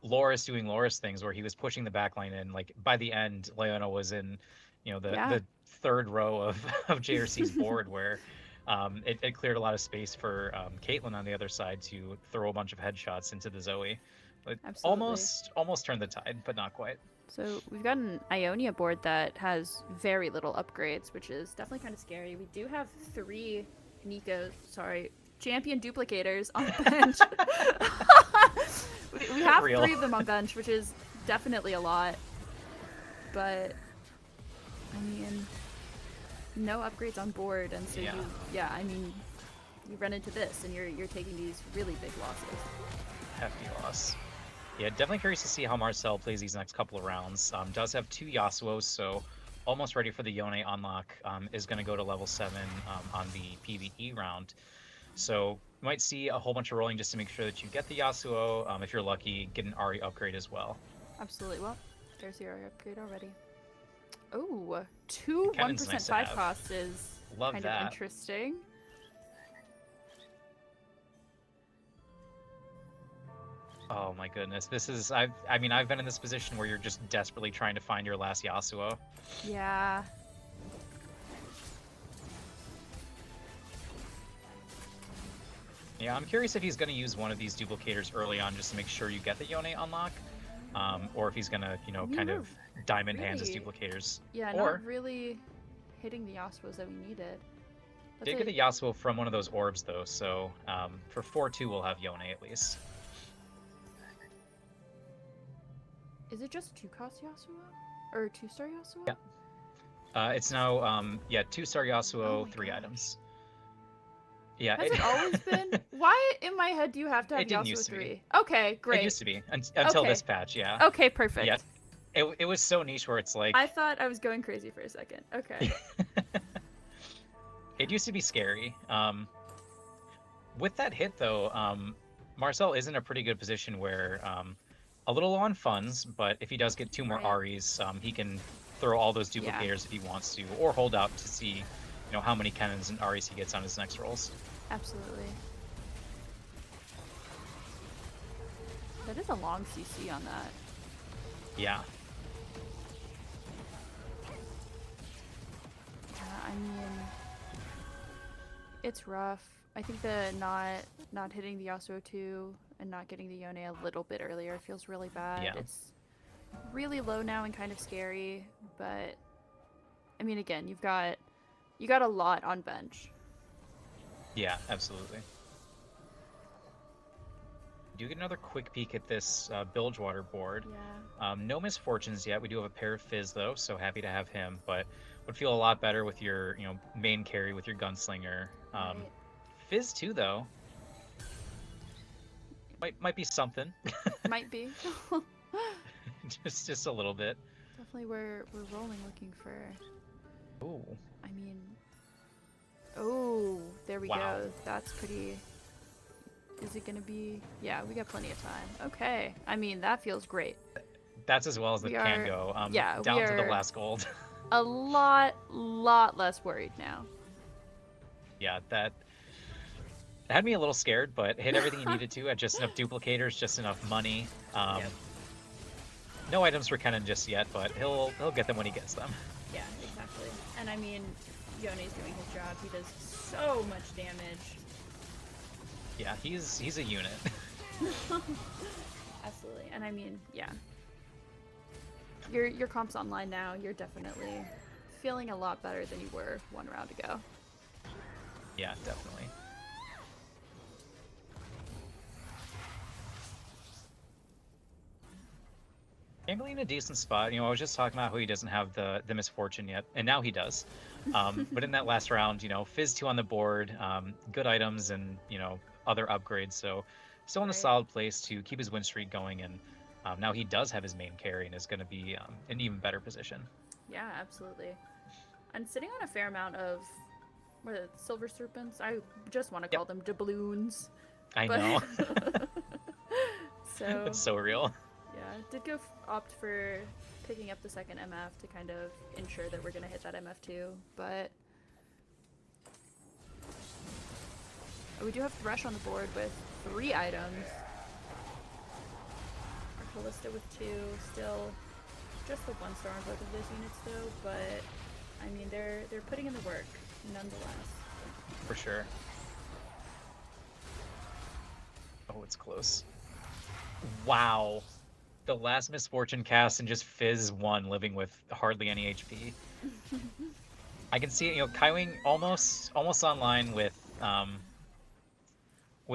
Loris doing Loris things where he was pushing the backline in. Like by the end, Leona was in, Yeah. the third row of of JRC's board where it cleared a lot of space for Caitlyn on the other side to throw a bunch of headshots into the Zoe. It Absolutely. almost turned the tide, but not quite. So we've got an Ionia board that has very little upgrades, which is definitely kind of scary. We do have 3 champion duplicators on the bench. we have Real. 3 of them on bench, which is definitely a lot. But I mean, no upgrades on board, and so I mean, you run into this, and you're taking these really big losses. Hefty loss. Yeah, definitely curious to see how Marcel plays these next couple of rounds. Does have 2 Yasuos, so almost ready for the Yone unlock. Is going to go to level 7 on the PvE round. So you might see a whole bunch of rolling just to make sure that you get the Yasuo. If you're lucky, get an Ahri upgrade as well. Absolutely. Well, there's your upgrade already. Oh, 2 Cannon's 1% nice to 5 have. cost is Love kind that. of interesting. Oh my goodness, this is I mean I've been in this position where you're just desperately trying to find your last Yasuo. Yeah. Yeah, I'm curious if he's going to use one of these duplicators early on just to make sure you get the Yone unlock, or if he's going to, kind of diamond hands his really- duplicators. Yeah, Or not really hitting the Yasuos that we needed. did get a Yasuo from one of those orbs though, so for 4-2 we'll have Yone at least. Is it just 2 cost Yasuo? Or 2-star Yasuo? Yeah. It's now 2-star Yasuo, Oh my 3 gosh. items. Yeah. Has it always been? Why in my head do you have to have It didn't Yasuo used to be. 3? Okay, great. It used to be until Okay. this patch, yeah. Okay, perfect. Yeah. It was so niche where it's like I thought I was going crazy for a second. Okay. it used to be scary. With that hit though, Marcel is in a pretty good position where a little low on funds, but if he does get 2 more Right. Aries, he can throw all those Yeah. duplicators if he wants to, or hold out to see, how many cannons and Aries he gets on his next rolls. Absolutely. That is a long CC on that. Yeah. I mean, it's rough. I think the not hitting the Yasuo 2 and not getting the Yone a little bit earlier feels really bad. Yeah. It's really low now and kind of scary, but I mean, again, you got a lot on bench. Yeah, absolutely. Do get another quick peek at this Bilgewater board. Yeah. No misfortunes yet. We do have a pair of Fizz though, so happy to have him. But would feel a lot better with your main carry with your gunslinger. Right. Fizz too though. Might be something. Might be. just a little bit. Definitely we're rolling looking for, Ooh. I mean, oh, there we Wow. go. That's pretty. Is it gonna be? Yeah, we got plenty of time. Okay. I mean, that feels great. That's as well as it We can are- go. yeah, down we to the are- last gold. A lot less worried now. Yeah, that had me a little scared, but hit everything you needed to. Had just enough duplicators, just enough money. Yep. No items for Kennen just yet, but he'll get them when he gets them. Yeah, exactly. And I mean, Yone's doing his job. He does so much damage. Yeah, he's a unit. Absolutely. And I mean, yeah. Your comp's online now. You're definitely feeling a lot better than you were 1 round ago. Yeah, definitely. Gambling in a decent spot. I was just talking about how he doesn't have the misfortune yet, and now he does. But in that last round, Fizz 2 on the board, good items and other upgrades. So still in a Right. solid place to keep his win streak going, and now he does have his main carry and is going to be in an even better position. Yeah, absolutely. And sitting on a fair amount of what are they, silver serpents? I just want to call them doubloons. I But- know. So It's so real. yeah, did go opt for picking up the second MF to kind of ensure that we're gonna hit that MF too, but we do have Thresh on the board with 3 items. Our Callista with 2, still just the 1-star on both of those units though, but I mean they're putting in the work nonetheless. for sure. Oh, it's close. Wow. The last Misfortune cast and just Fizz 1 living with hardly any HP. I can see, Kaiwing almost online with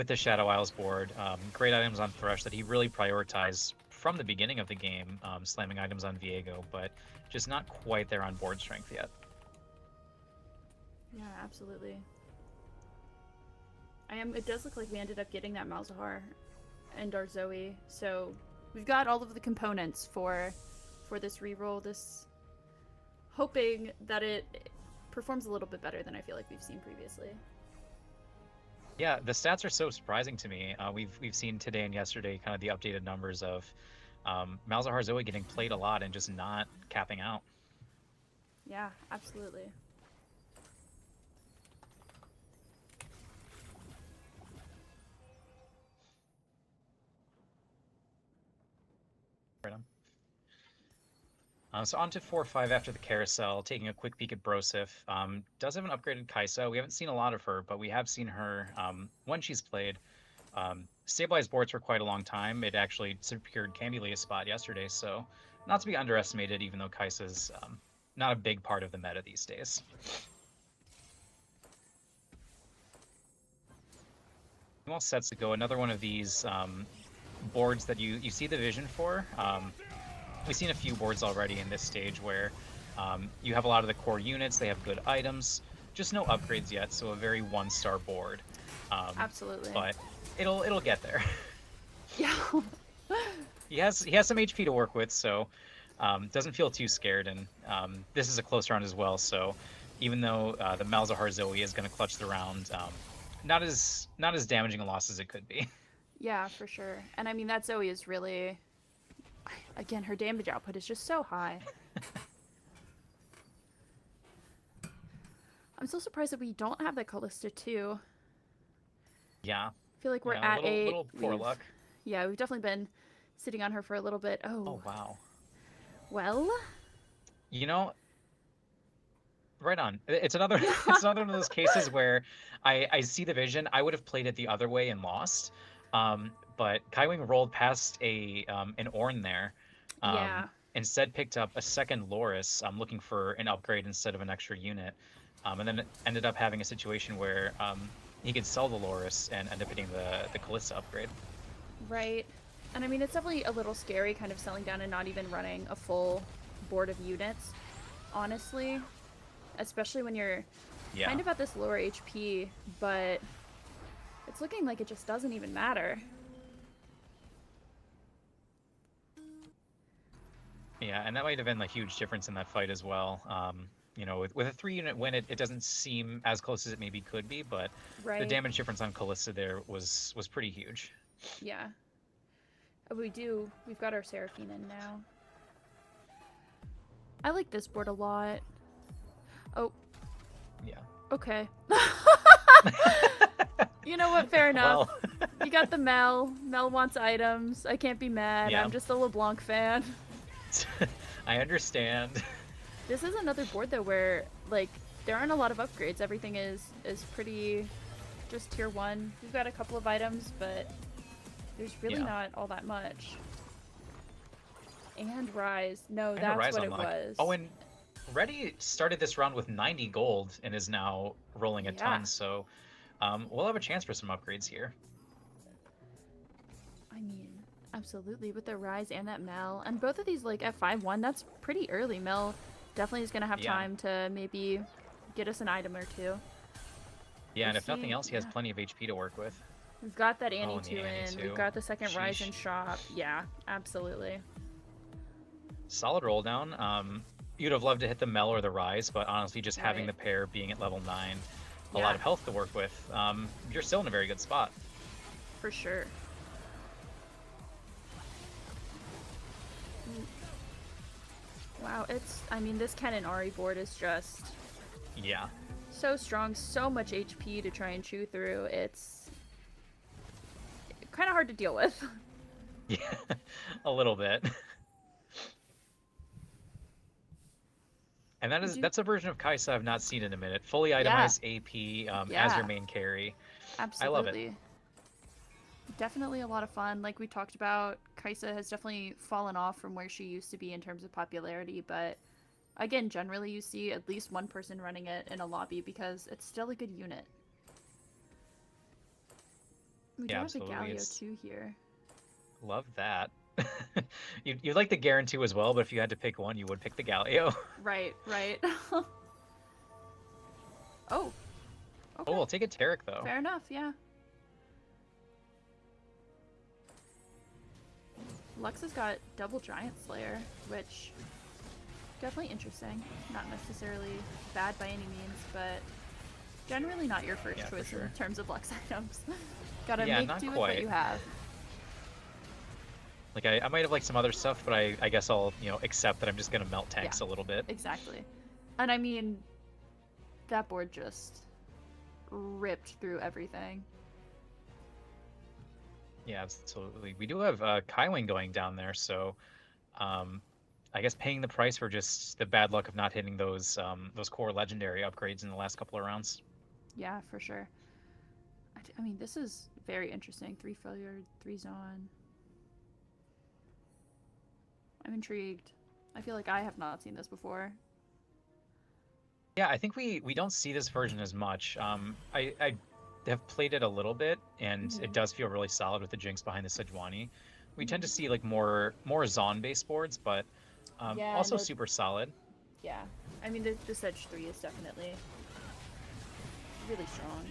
the Shadow Isles board. Great items on Thresh that he really prioritized from the beginning of the game, slamming items on Viego, but just not quite there on board strength yet. Yeah, absolutely. It does look like we ended up getting that Malzahar and our Zoe, so we've got all of the components for this reroll. This hoping that it performs a little bit better than I feel like we've seen previously. Yeah, the stats are so surprising to me. We've seen today and yesterday kind of the updated numbers of Malzahar Zoe getting played a lot and just not capping out. Yeah, absolutely. Right on. So on to 4-5 after the carousel, taking a quick peek at Brosif. Does have an upgraded Kaisa. We haven't seen a lot of her, but we have seen her when she's played. Stabilized boards for quite a long time. It actually secured Candyly a spot yesterday, so not to be underestimated, even though Kaisa's not a big part of the meta these days. I'm all set to go. Another one of these boards that you see the vision for. We've seen a few boards already in this stage where you have a lot of the core units, they have good items, just no upgrades yet, so a very one-star board. Absolutely. But it'll get there. Yeah. he has some HP to work with, so doesn't feel too scared, and this is a close round as well, so even though the Malzahar Zoe is going to clutch the round, not as damaging a loss as it could be. Yeah, for sure. And I mean, that Zoe is really... Again, her damage output is just so high. I'm so surprised that we don't have that Callista too. Yeah. I feel like we're yeah, at a little poor luck. Yeah, we've definitely been sitting on her for a little bit. Oh, wow. Well, right on. It's another it's another one of those cases where I see the vision. I would have played it the other way and lost. But Kaiwing rolled past an Ornn there. yeah. Instead picked up a second Loris, looking for an upgrade instead of an extra unit. And then ended up having a situation where he could sell the Loris and end up getting the Callista upgrade. Right. And I mean, it's definitely a little scary kind of selling down and not even running a full board of units, honestly. Especially when you're kind of at this lower HP, but it's looking like it just doesn't even matter. Yeah, and that might have been a huge difference in that fight as well. With a 3-unit win, it doesn't seem as close as it maybe could be, but the damage difference on Callista there was pretty huge. Yeah. We've got our Seraphine in now. I like this board a lot. Oh. Yeah. Okay. You know what? Fair enough. Well. You got the Mel. Mel wants items. I can't be mad. Yeah. I'm just a LeBlanc fan. I understand. This is another board though where like there aren't a lot of upgrades. Everything is pretty just tier 1. We've got a couple of items, but there's really not all that much. And Rise. No, that's Rise what unlock. It was. Oh, and Reddy started this round with 90 gold and is now rolling a ton, so we'll have a chance for some upgrades here. I mean, absolutely, with the Rise and that Mel. And both of these, like, at 5-1, that's pretty early. Mel definitely is going to have time to maybe get us an item or two. Yeah, and if nothing else, he has plenty of HP to work with. We've got that Annie 2 in. We've got the second Rise in shop. Yeah, absolutely. Solid roll down. You'd have loved to hit the Mel or the Rise, but honestly, just having the pair being at level 9, a lot of health to work with, you're still in a very good spot. For sure. Wow, I mean, this Ken and Ari board is just... Yeah. So strong, so much HP to try and chew through. It's kind of hard to deal with. Yeah, a little bit. And Would you- that's a version of Kaisa I've not seen in a minute. Fully itemized AP as Yeah. your main carry. Absolutely. I love it. Definitely a lot of fun. Like we talked about, Kaisa has definitely fallen off from where she used to be in terms of popularity, but again, generally you see at least one person running it in a lobby because it's still a good unit. We do Yeah, have the absolutely. Galio too here. Love that. You like the Garen too as well, but if you had to pick one, you would pick the Galio. Right, right. Oh, okay. Oh, we'll take a Taric though. Fair enough, yeah. Lux has got double Giant Slayer, which definitely interesting. Not necessarily bad by any means, but generally not your first Yeah, for choice sure. in terms of Lux items. Gotta Yeah, make not do with what quite. you have. Like I might have liked some other stuff, but I guess I'll accept that I'm just gonna melt tanks a little bit. Exactly. And I mean, that board just ripped through everything. Yeah, absolutely. We do have Kaiwing going down there, so I guess paying the price for just the bad luck of not hitting those core legendary upgrades in the last couple of rounds. Yeah, for sure. I mean, this is very interesting. 3 failure, 3 zone. I'm intrigued. I feel like I have not seen this before. Yeah, I think we don't see this version as much. I have played it a little bit, and it does feel really solid with the Jinx behind the Sejuani. We tend to see like more Zon based boards, but Yeah, also no- super solid. Yeah. I mean, the Sedge 3 is definitely really strong.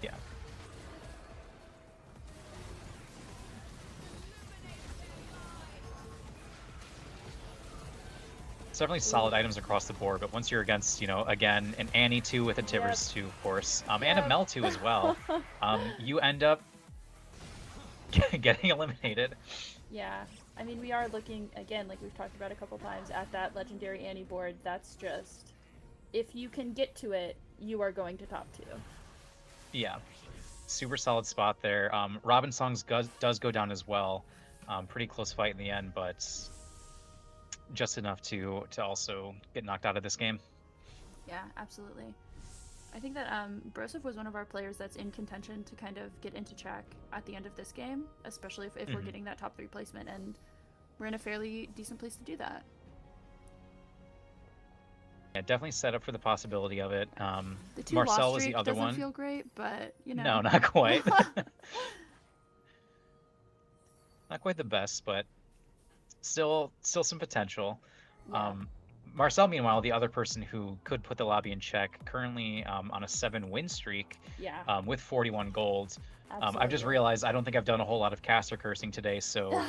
Yeah. It's definitely solid items across the board, but once you're against, again, an Annie 2 with a Tivers 2, of course, and a Mel 2 as well, you end up getting eliminated. Yeah. I mean, we are looking, again, like we've talked about a couple times, at that legendary Annie board. That's just, if you can get to it, you are going to top 2. Yeah. Super solid spot there. Robin Songs does go down as well. Pretty close fight in the end, but just enough to also get knocked out of this game. Yeah, absolutely. I think that Broseph was one of our players that's in contention to kind of get into check at the end of this game, especially if we're getting that top 3 placement, and we're in a fairly decent place to do that. Yeah, definitely set up for the possibility of it. The 2 Marcel loss was the streak other doesn't one. feel great, but No, not quite. Not quite the best, but still some potential. Yeah. Marcel, meanwhile, the other person who could put the lobby in check, currently on a 7-win streak, Yeah. with 41 gold. I've just Absolutely. realized I don't think I've done a whole lot of caster cursing today, so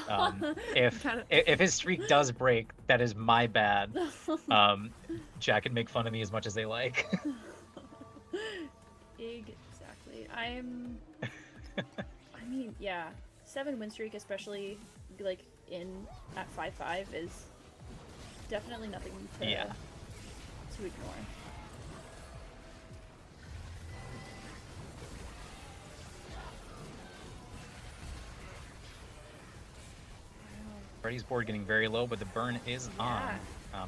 if Kinda- if his streak does break, that is my bad. Jack can make fun of me as much as they like. Exactly. I mean, yeah. 7 win streak, especially like at 5-5, is definitely nothing to ignore. Freddy's board getting very low, but the burn is on.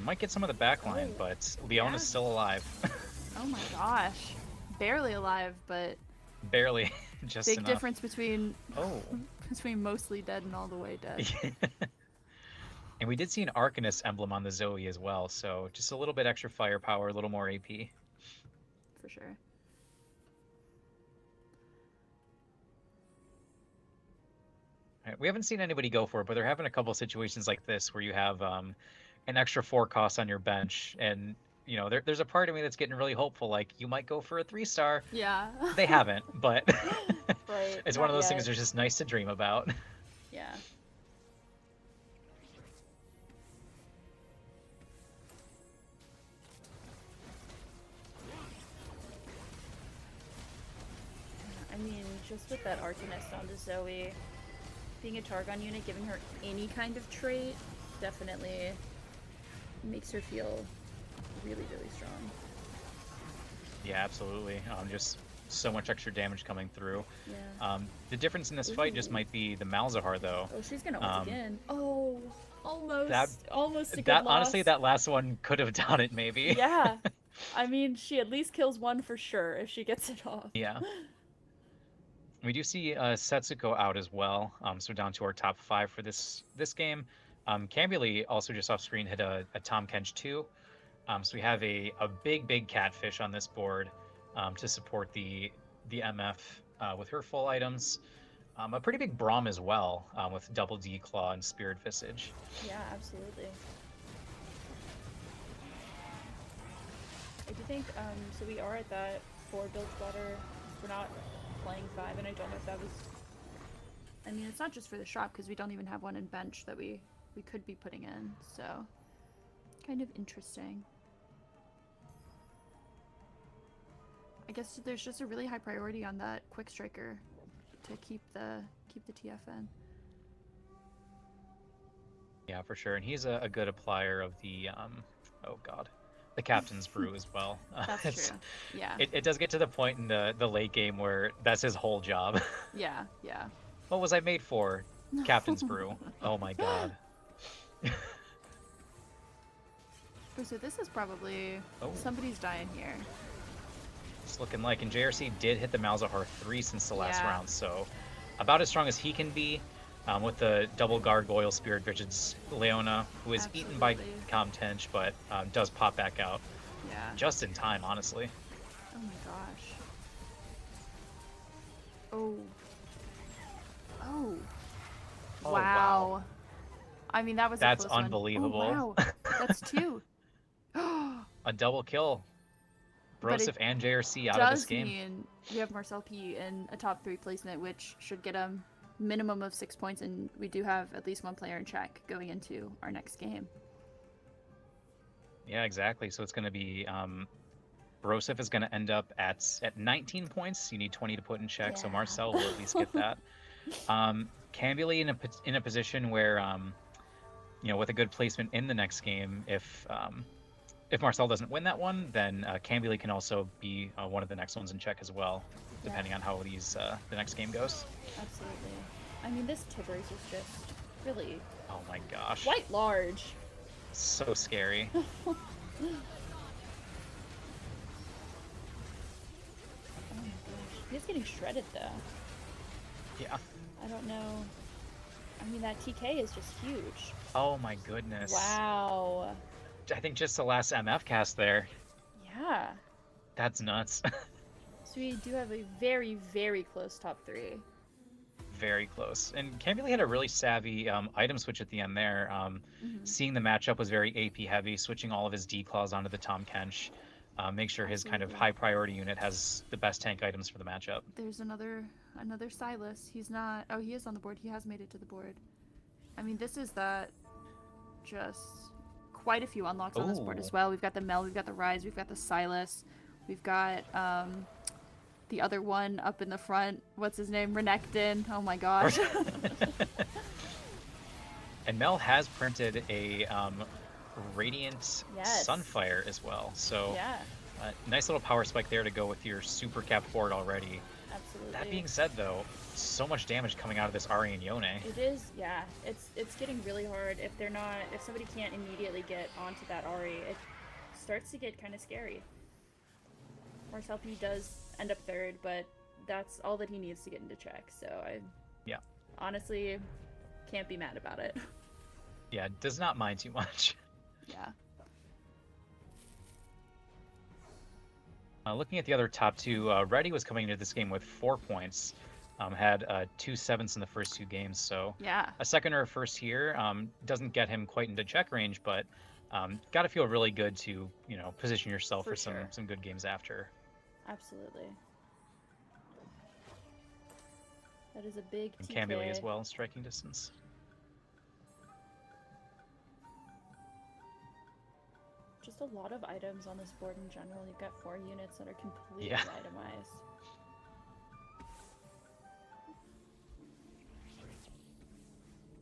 Might get some of the backline, Oh, but Leon is still alive. Oh my gosh. Barely alive, but Barely, just big enough. difference between Oh. between mostly dead and all the way dead. And we did see an Arcanist emblem on the Zoe as well, so just a little bit extra firepower, a little more AP. For sure. We haven't seen anybody go for it, but they're having a couple situations like this where you have an extra 4 cost on your bench, and there's a part of me that's getting really hopeful, like you might go for a 3-star. Yeah. They haven't, but Right. it's one of those things that's just nice to dream about. Yeah. I mean, just with that Arcanist onto Zoe, being a Targon unit, giving her any kind of trait definitely makes her feel really, really strong. Yeah, absolutely. Just so much extra damage coming through. Yeah. The difference in this fight just Ooh. might be the Malzahar, though. Oh, she's gonna ult again. Oh, almost. That- Almost a good That loss. honestly, that last one could have done it, maybe. Yeah. I mean, she at least kills one for sure if she gets it off. Yeah. We do see Setsuko out as well, so down to our top 5 for this game. Cambuly also just off screen hit a Tom Kench 2. So we have a big catfish on this board to support the MF with her full items. A pretty big Braum as well with double D Claw and Spirit Visage. Yeah, absolutely. I do think, so we are at that 4 build squatter. We're not playing 5, and I don't know if that was... I mean, it's not just for the shop, because we don't even have one in bench that we could be putting in, so... Kind of interesting. I guess there's just a really high priority on that quick striker to keep the TFN. Yeah, for sure, and he's a good applier of the the Captain's Brew as well. That's true. Yeah. It does get to the point in the late game where that's his whole job. Yeah, yeah. What was I made for? Captain's Brew. Oh my god. So this is probably... Oh. Somebody's dying here. It's looking like, and JRC did hit the Malzahar 3 since the last Yeah. round, so about as strong as he can be with the double gargoyle Spirit Visage Leona, who is eaten by Absolutely. Comtench, but does pop back out Yeah. just in time, honestly. Oh my gosh. Oh. Oh. Oh, Wow. wow. I mean, that was That's a close unbelievable. One. Oh, wow. That's 2. A double kill. But it Broseph and JRC out of this does game. mean we have Marcel P in a top 3 placement, which should get him minimum of 6 points, and we do have at least 1 player in check going into our next game. Yeah, exactly. So it's going to be Broseph is going to end up at 19 points. You need 20 to put in check, so Yeah. Marcel will at least get that. Cambuly in a position where with a good placement in the next game, if Marcel doesn't win that one, then Cambuly can also be one of the next ones in check as well, depending on how the next game goes. Absolutely. I mean, this Tibbers is just really Oh my gosh. quite large. So scary. Oh my gosh. He's getting shredded, though. Yeah. I don't know. I mean, that TK is just huge. Oh my goodness. Wow. I think just the last MF cast there. Yeah. That's nuts. So we do have a very, very close top 3. Very close. And Cambuly had a really savvy item switch at the end there. Seeing the matchup was very AP heavy, switching all of his D-claws onto the Tom Kench. Make sure his kind of Absolutely. high priority unit has the best tank items for the matchup. There's another Silas. He's not... Oh, he is on the board. He has made it to the board. I mean, this is that... Just... Quite a few unlocks on this board as Ooh. well. We've got the Mel, we've got the Rise, we've got the Silas. We've got, the other one up in the front. What's his name? Renekton. Oh my gosh. And Mel has printed a Radiant Yes. Sunfire as well. So Yeah, nice little power spike there to go with your super cap board already. absolutely. That being said, though, so much damage coming out of this Ari and Yone. It is, yeah. It's getting really hard. If somebody can't immediately get onto that Ari, it starts to get kind of scary. Marcel P does end up 3rd, but that's all that he needs to get into check. So I, honestly, can't be mad about it. Yeah, does not mind too much. Yeah. Looking at the other top 2, Reddy was coming into this game with 4 points. Had 2 7s in the first 2 games, so Yeah. a second or a first here doesn't get him quite into check range, but got to feel really good to position yourself For for sure. some good games after. Absolutely. That is a big And TK. Cambuly as well in striking distance. Just a lot of items on this board in general. You've got 4 units that are completely Yeah. itemized.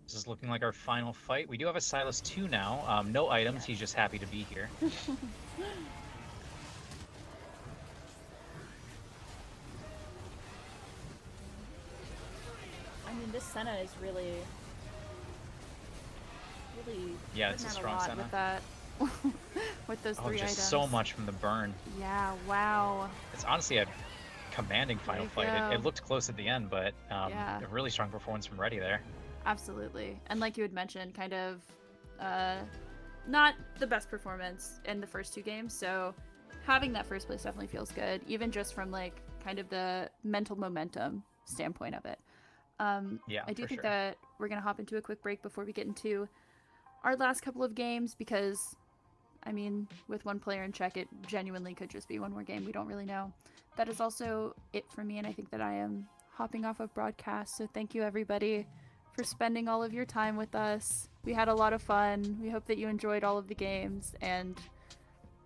This is looking like our final fight. We do have a Silas 2 now. No items. He's just happy to be here. Senna is really Yeah, putting it's a out strong lot Senna. with that. With those Oh, three just items. so much from the burn. Yeah, wow. It's honestly a commanding final you fight. go. It looked close at the end, but Yeah. a really strong performance from Ready there. Absolutely. And like you had mentioned, kind of not the best performance in the first two games, so having that first place definitely feels good, even just from like kind of the mental momentum standpoint of it. Yeah, I do for think sure. that we're going to hop into a quick break before we get into our last couple of games because, I mean, with one player in check, it genuinely could just be one more game. We don't really know. That is also it for me, and I think that I am hopping off of broadcast. So thank you, everybody, for spending all of your time with us. We had a lot of fun. We hope that you enjoyed all of the games, and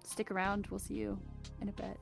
stick around. We'll see you in a bit.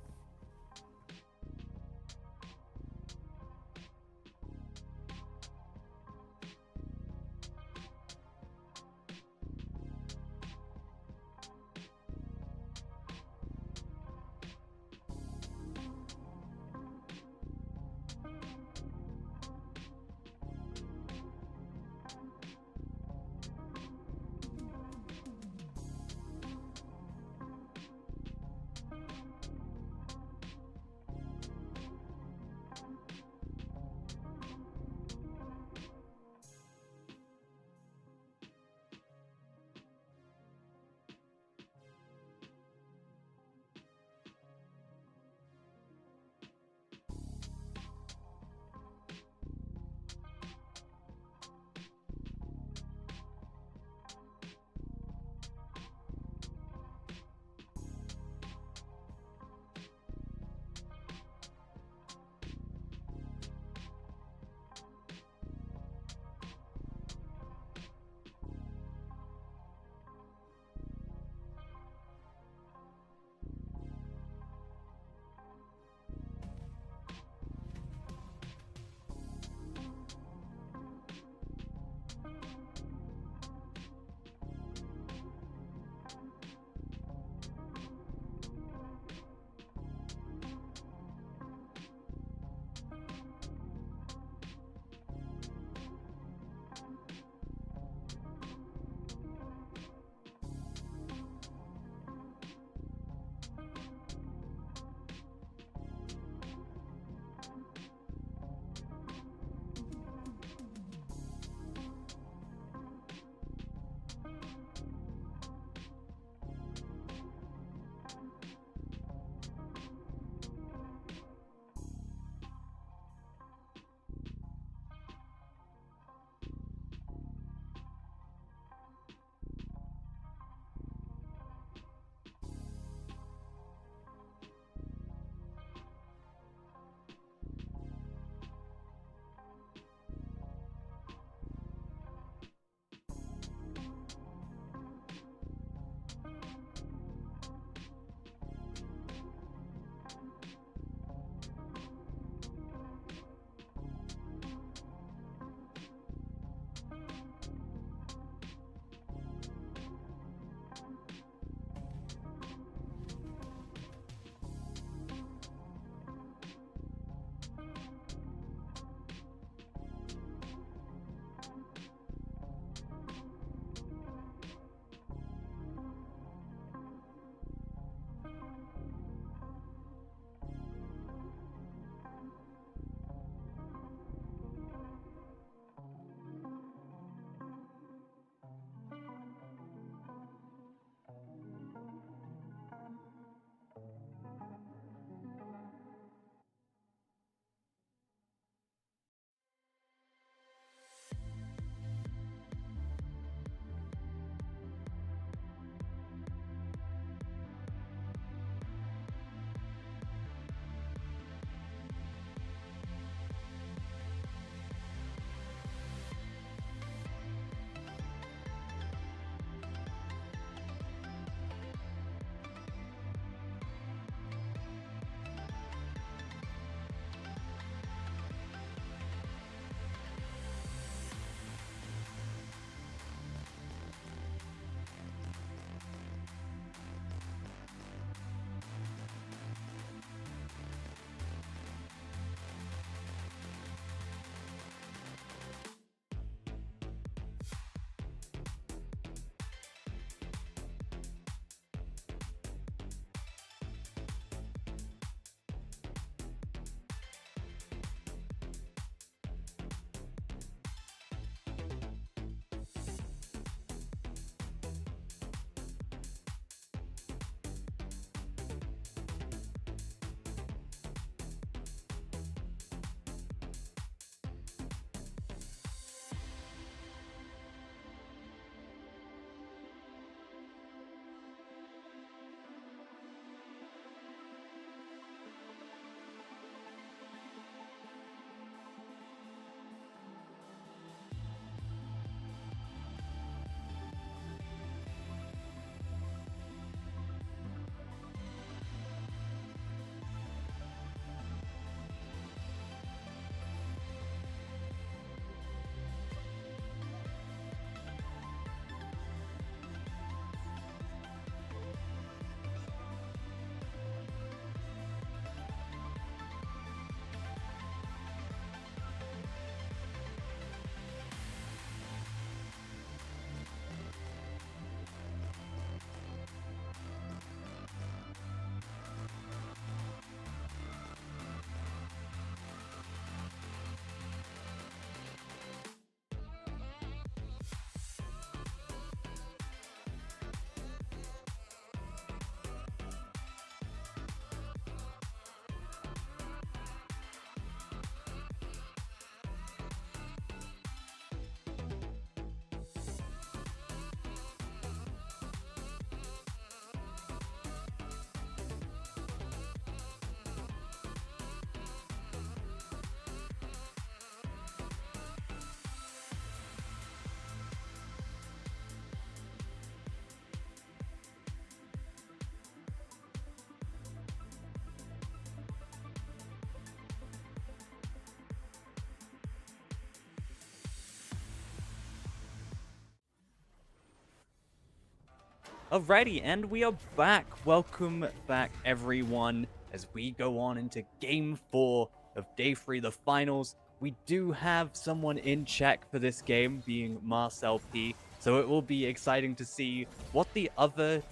Alrighty, and we are back. Welcome back, everyone, as we go on into Game 4 of Day 3, the finals. We do have someone in check for this game, being Marcel P, so it will be exciting to see what the other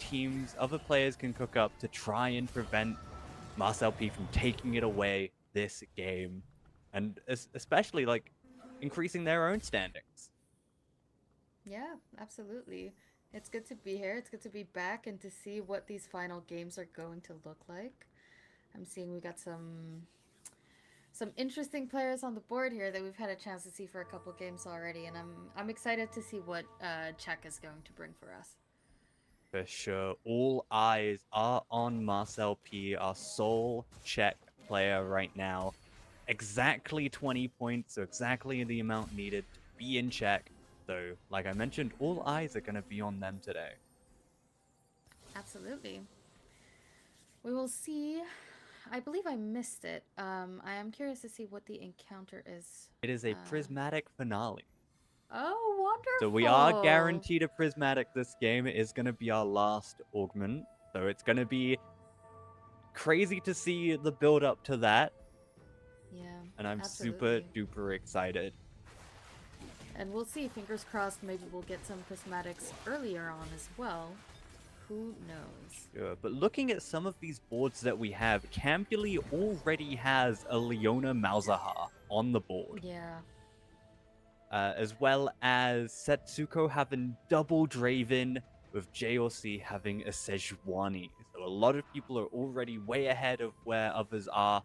players can cook up to try and prevent Marcel P from taking it away this game, and especially, like, increasing their own standings. Yeah, absolutely. It's good to be here. It's good to be back and to see what these final games are going to look like. I'm seeing we got some interesting players on the board here that we've had a chance to see for a couple games already, and I'm excited to see what Czech is going to bring for us. For sure. All eyes are on Marcel P, our sole Czech player right now. Exactly 20 points, so exactly the amount needed to be in Czech. So, like I mentioned, all eyes are going to be on them today. Absolutely. We will see. I believe I missed it. I am curious to see what the encounter is. It is a prismatic finale. Oh, wonderful! So we are guaranteed a prismatic this game. It is going to be our last augment. So it's going to be crazy to see the build up to that. Yeah. And I'm absolutely. super duper excited. And we'll see. Fingers crossed. Maybe we'll get some prismatics earlier on as well. Who knows? Sure, but looking at some of these boards that we have, Campuli already has a Leona Malzahar on the board. Yeah. As well as Setsuko having double Draven, with JLC having a Sejuani. So a lot of people are already way ahead of where others are,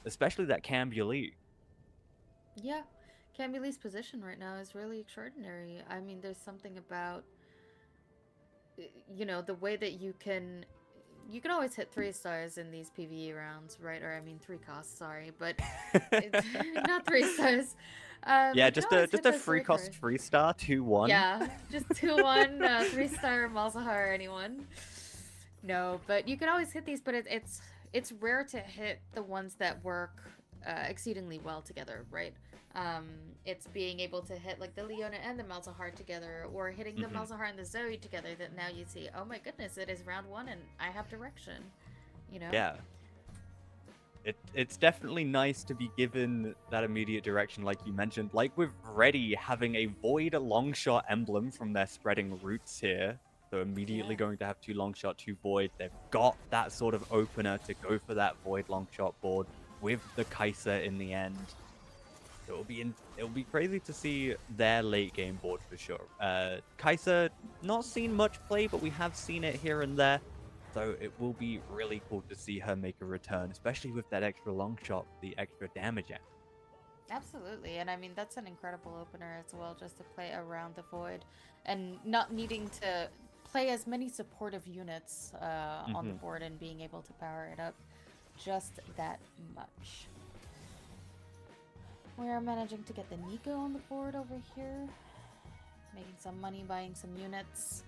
especially that Campuli. Yeah. Cambuli's position right now is really extraordinary. I mean, there's something about, you know, the way that you can always hit 3 stars in these PvE rounds, right? Or I mean 3 costs, sorry, but it's not 3 stars. Yeah, just a free cost 3 star 2-1. Yeah, just 2-1, 3-star Malzahar anyone. No, but you can always hit these, but it's rare to hit the ones that work exceedingly well together, right? It's being able to hit like the Leona and the Malzahar together, or hitting the Malzahar and the Zoe together, that now you see, oh my goodness, it is round 1 and I have direction, you know? Yeah. It's definitely nice to be given that immediate direction, like you mentioned. Like with Reddy having a Void Longshot emblem from their spreading roots here. So immediately going to have 2 Longshot, 2 Void. They've got that sort of opener to go for that Void Longshot board with the Kaiser in the end. It'll be crazy to see their late game board for sure. Kaiser, not seen much play, but we have seen it here and there. So it will be really cool to see her make a return, especially with that extra long shot, the extra damage at. Absolutely, and I mean that's an incredible opener as well, just to play around the Void and not needing to play as many supportive units on the board and being able to power it up just that much. We are managing to get the Nico on the board over here, making some money, buying some units.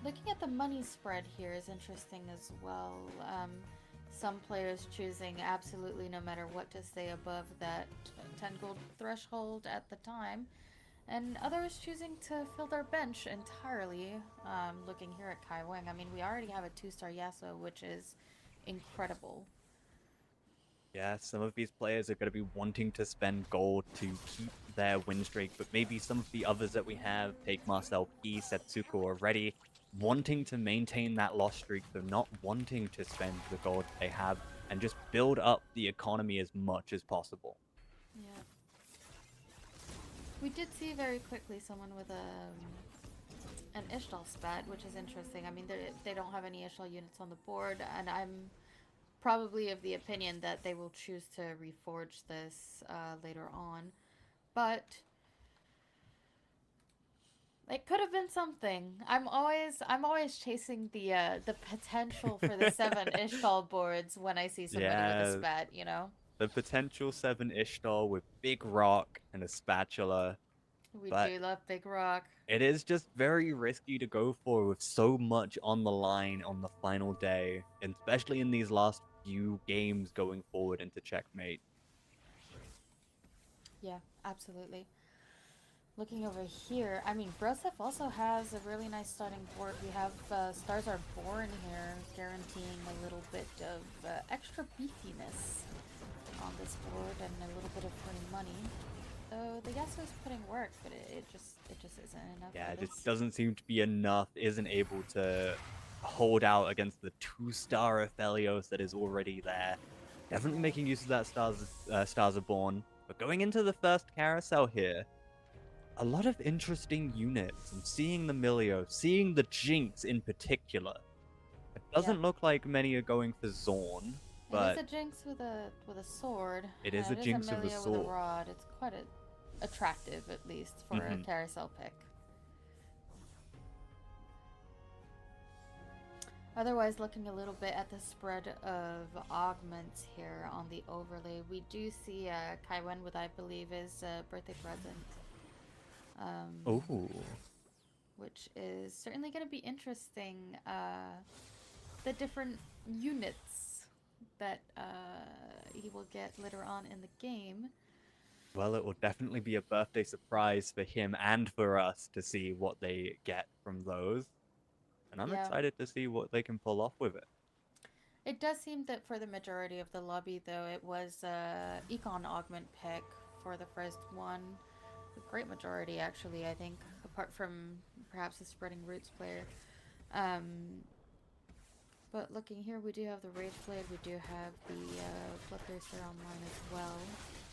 Looking at the money spread here is interesting as well. Some players choosing absolutely no matter what to stay above that 10 gold threshold at the time, and others choosing to fill their bench entirely. Looking here at Kai Wing, I mean, we already have a 2-star Yasuo, which is incredible. Yeah, some of these players are going to be wanting to spend gold to keep their win streak, but maybe some of the others that we have, take Marcel P, Setsuko already, wanting to maintain that loss streak, so not wanting to spend the gold they have and just build up the economy as much as possible. Yeah. We did see very quickly someone with an Ishtal spat, which is interesting. I mean, they don't have any Ishtal units on the board, and I'm probably of the opinion that they will choose to reforge this later on. But it could have been something. I'm always chasing the potential for the 7 Ishtal boards when I see somebody with a spat, you know? The potential 7 Ishtal with Big Rock and a Spatula. We do love Big Rock. It is just very risky to go for with so much on the line on the final day, and especially in these last few games going forward into Checkmate. Yeah, absolutely. Looking over here, I mean, Broseph also has a really nice starting board. We have Stars Are Born here, guaranteeing a little bit of extra beefiness on this board and a little bit of free money. Though the Yasuo's putting work, but it just isn't enough. Yeah, for it this. just doesn't seem to be enough. Isn't able to hold out against the 2-star Aphelios that is already there. Definitely making use of that Stars Are Born. But going into the first carousel here, a lot of interesting units. I'm seeing the Milio, seeing the Jinx in particular. It doesn't look like many are going for Zorn, but it is a Jinx with a sword. it is a Jinx with a Amelia sword. with a rod. It's quite attractive, at least for a carousel pick. Otherwise, looking a little bit at the spread of augments here on the overlay, we do see Kaiwen with, I believe, is a birthday present. Oh. Which is certainly going to be interesting. The different units that he will get later on in the game. Well, it will definitely be a birthday surprise for him and for us to see what they get from those. And I'm excited to see what they can pull off with it. It does seem that for the majority of the lobby, though, it was Econ Augment pick for the first one. The great majority, actually, I think, apart from perhaps the Spreading Roots player. But looking here, we do have the Rage Blade, we do have the Bloodthirster online as well,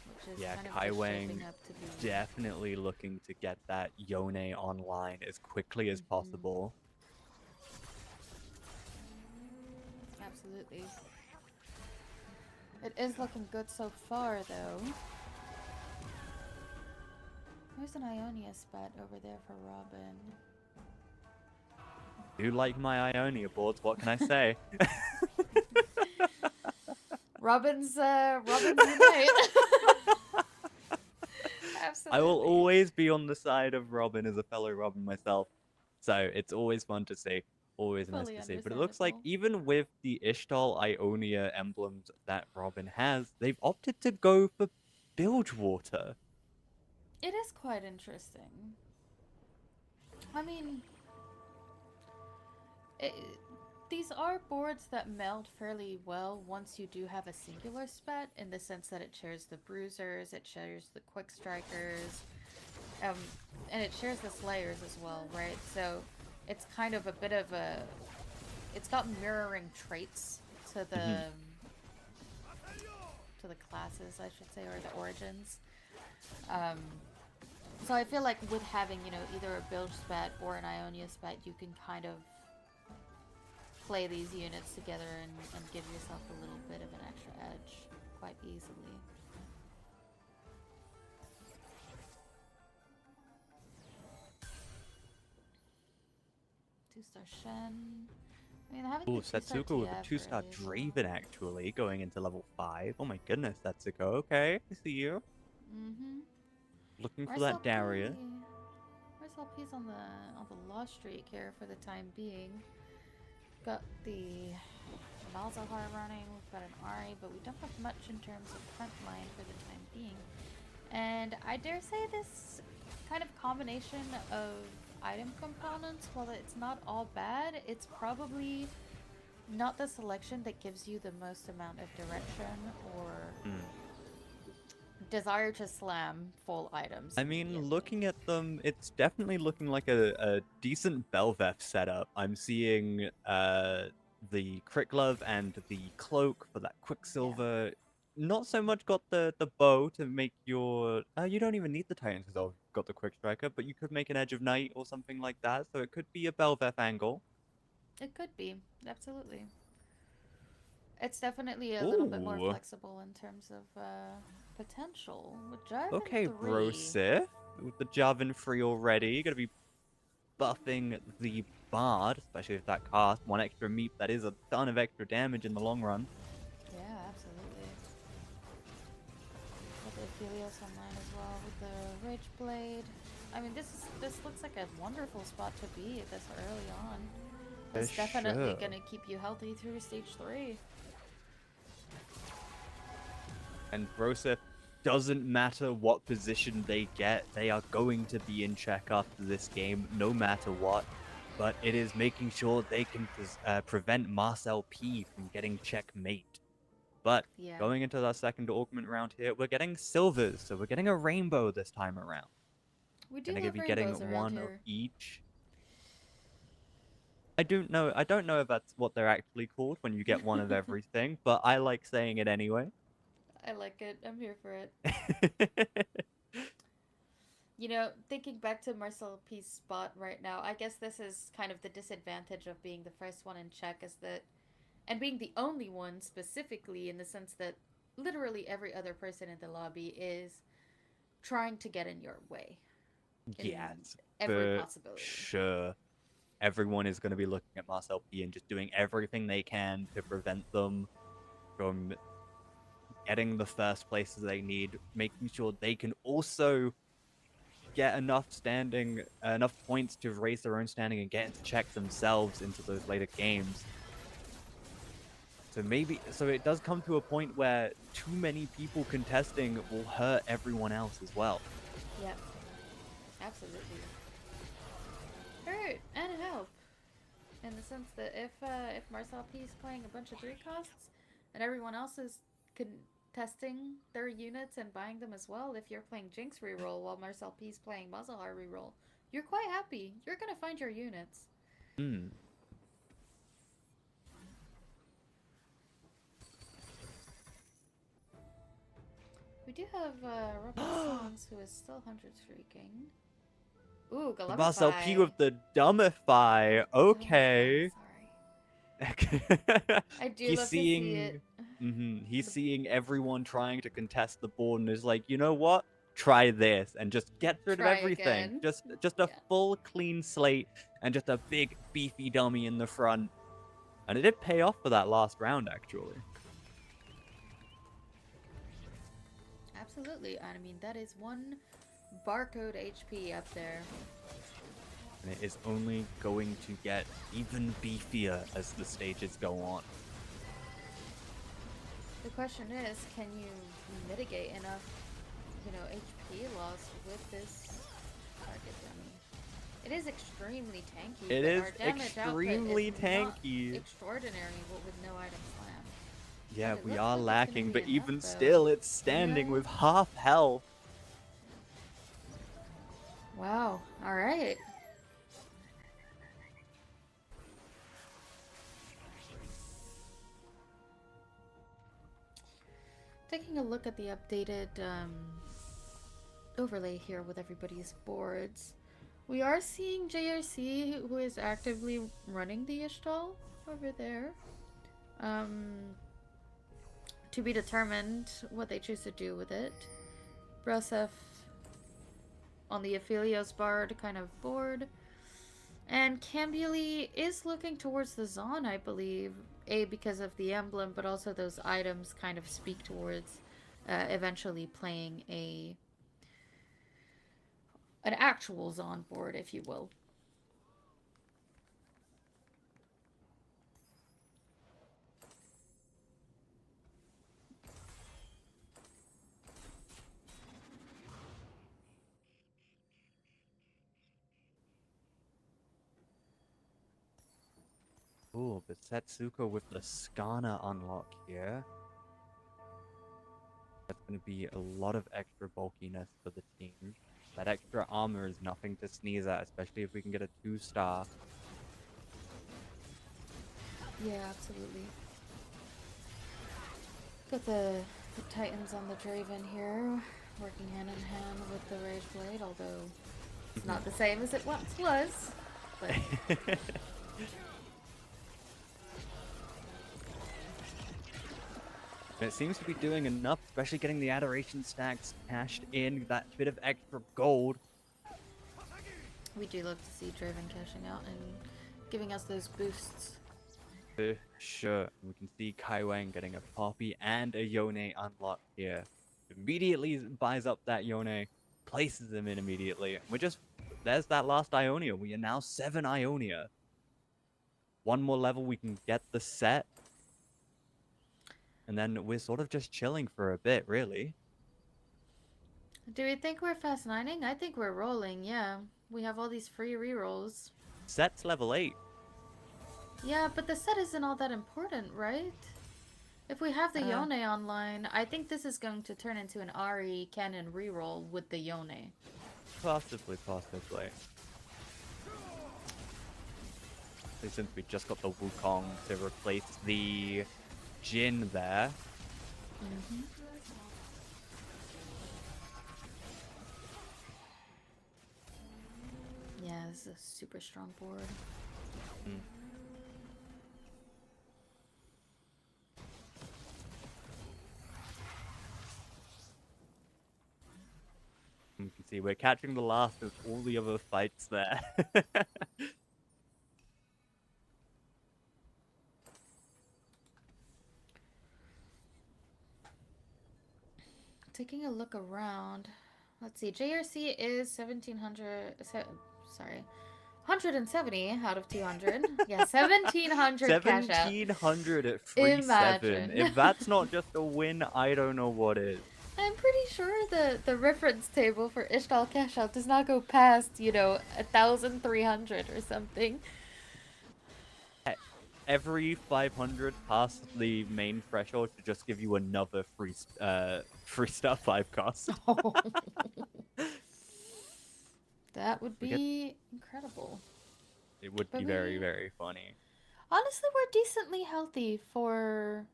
which is kind of shaping up to be... definitely looking to get that Yone online as quickly as possible. Absolutely. It is looking good so far, though. There's an Ionia spot over there for Robin. Do like my Ionia boards, what can I say? Robin's unite. Absolutely. I will always be on the side of Robin as a fellow Robin myself. So it's always fun to see. Always nice to see. But it looks like even with the Ishtal Ionia emblems that Robin has, they've opted to go for Bilgewater. It is quite interesting. I mean, these are boards that meld fairly well once you do have a singular spat, in the sense that it shares the bruisers, it shares the quick strikers, and it shares the slayers as well, right? So it's kind of a bit of a... It's got mirroring traits to the to the classes, I should say, or the origins. So I feel like with having, you know, either a Bilge spat or an Ionia spat, you can kind of play these units together and give yourself a little bit of an extra edge quite easily. Two-star Shen. I mean, having Setsuko with a 2-star Draven actually going into level 5. Oh my goodness, Setsuko. Okay, I see you. Looking for that Daria. Where's LP's on the lost streak here for the time being? Got the Malzahar running, we've got an Ari, but we don't have much in terms of front line for the time being. And I dare say this kind of combination of item components, while it's not all bad, it's probably not the selection that gives you the most amount of direction or desire to slam full items. I mean, looking at them, it's definitely looking like a decent Belveth setup. I'm seeing the Crit Glove and the Cloak for that Quicksilver. Not so much got the bow to make your... you don't even need the Titans because I've got the Quick Striker, but you could make an Edge of Night or something like that, so it could be a Belveth angle. It could be, absolutely. It's definitely a little bit more flexible in terms of potential. With Jarvan okay, 3. Broseph, with the Jarvan 3 already, gonna be buffing the Bard, especially with that cast. One extra meat, that is a ton of extra damage in the long run. Yeah, absolutely. With the Aphelios online as well, with the Rage Blade. I mean, this looks like a wonderful spot to be this early on. It's definitely gonna keep you healthy through stage 3. And Broseph doesn't matter what position they get, they are going to be in check after this game, no matter what. But it is making sure they can prevent Marcel P from getting checkmate. But Yeah. going into our second augment round here, we're getting silvers, so we're getting a rainbow this time around. We do Gonna love be rainbows getting around one of here. each. I don't know. I don't know if that's what they're actually called when you get one of everything, but I like saying it anyway. I like it. I'm here for it. You know, thinking back to Marcel P's spot right now, I guess this is kind of the disadvantage of being the first one in check, is that, and being the only one specifically, in the sense that literally every other person in the lobby is trying to get in your way. In Yes, every for possibility. sure. Everyone is going to be looking at Marcel P and just doing everything they can to prevent them from getting the first places they need, making sure they can also get enough standing, enough points to raise their own standing and get into check themselves into those later games. So it does come to a point where too many people contesting will hurt everyone else as well. Yep. Absolutely. Hurt and help. In the sense that if Marcel P is playing a bunch of 3 costs and everyone else is contesting their units and buying them as well, if you're playing Jinx reroll while Marcel P is playing Muzzlehar reroll, you're quite happy. You're gonna find your units. Hmm. We do have Robert Songs, who is still 100 streaking. Ooh, Galumify. Marcel P with the dumbify. Okay. Sorry. I do He's love seeing, to see it. He's seeing everyone trying to contest the board and is like, you know what? Try this and just get rid of Try everything. again. Just a full clean slate and just a big beefy dummy in the front. And it did pay off for that last round, actually. Absolutely. I mean, that is 1 barcode HP up there. And it is only going to get even beefier as the stages go on. The question is, can you mitigate enough, HP loss with this target dummy? It is extremely tanky. It but is our damage extremely output is tanky. not extraordinary, but with no item slam. Yeah, It we looks are like it's lacking, gonna but be enough, even though. still, it's standing Yeah. with half health. Wow. All right. Taking a look at the updated overlay here with everybody's boards, we are seeing JRC, who is actively running the Ishtal over there. To be determined what they choose to do with it. Brosef on the Aphelios Bard kind of board. And Cambuli is looking towards the Zon, I believe. Because of the emblem, but also those items kind of speak towards eventually playing an actual Zon board, if you will. Ooh, but Setsuko with the Skana unlock here. That's going to be a lot of extra bulkiness for the team. That extra armor is nothing to sneeze at, especially if we can get a 2-star. Yeah, absolutely. Got the Titans on the Draven here, working hand in hand with the Rage Blade, although it's not the same as it once was. But It seems to be doing enough, especially getting the Adoration stacks cashed in, that bit of extra gold. we do love to see Draven cashing out and giving us those boosts. For sure. We can see Kai Wang getting a Poppy and a Yone unlock here. Immediately buys up that Yone, places them in immediately. There's that last Ionia. We are now 7 Ionia. One more level, we can get the set. And then we're sort of just chilling for a bit, really. Do we think we're fast nining? I think we're rolling, yeah. We have all these free rerolls. Set's level 8. Yeah, but the set isn't all that important, right? If we have the Uh, Yone online, I think this is going to turn into an Ari cannon reroll with the Yone. Possibly. Since we just got the Wukong to replace the Jin there. Mm-hmm. Yeah, this is a super strong board. Mm. You can see we're catching the last of all the other fights there. Taking a look around. Let's see. JRC is 1700. Sorry. 170 out of 200. Yeah, 1700 cash out. 1700 at free 7. Imagine. If that's not just a win, I don't know what is. I'm pretty sure the reference table for Ishtal cash out does not go past, 1,300 or something. Every 500 past the main threshold should just give you another free star 5 cost. Oh. That would be incredible. It would But be very, we- very funny. Honestly, we're decently healthy for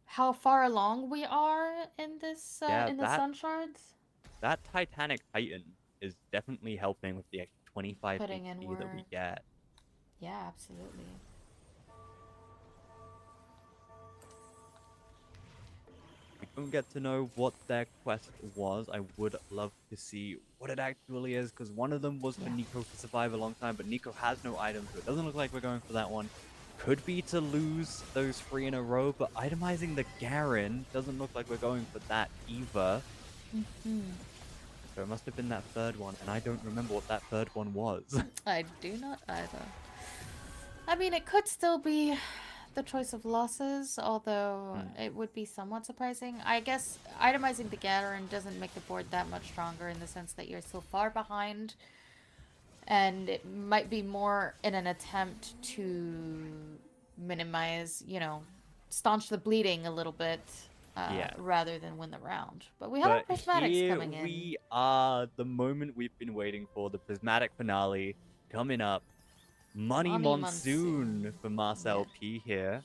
how far along we are in this Yeah, in the sun shards. That Titanic Titan is definitely helping with the extra 25 Putting in HP that we work. get. Yeah, absolutely. We don't get to know what their quest was. I would love to see what it actually is, because one of them was for Yeah. Nico to survive a long time, but Nico has no items, so it doesn't look like we're going for that one. Could be to lose those 3 in a row, but itemizing the Garen doesn't look like we're going for that either. Mm-hmm. So it must have been that third one, and I don't remember what that third one was. I do not either. I mean, it could still be the choice of losses, although it would be somewhat surprising. I guess itemizing the Garen doesn't make the board that much stronger in the sense that you're so far behind, and it might be more in an attempt to minimize, staunch the bleeding a little bit, Yeah. rather than win the round. But we have our But prismatics here coming in. we are, the moment we've been waiting for, the prismatic finale coming up. Money Money Monsoon Monsoon. for Marcel Yeah. P here.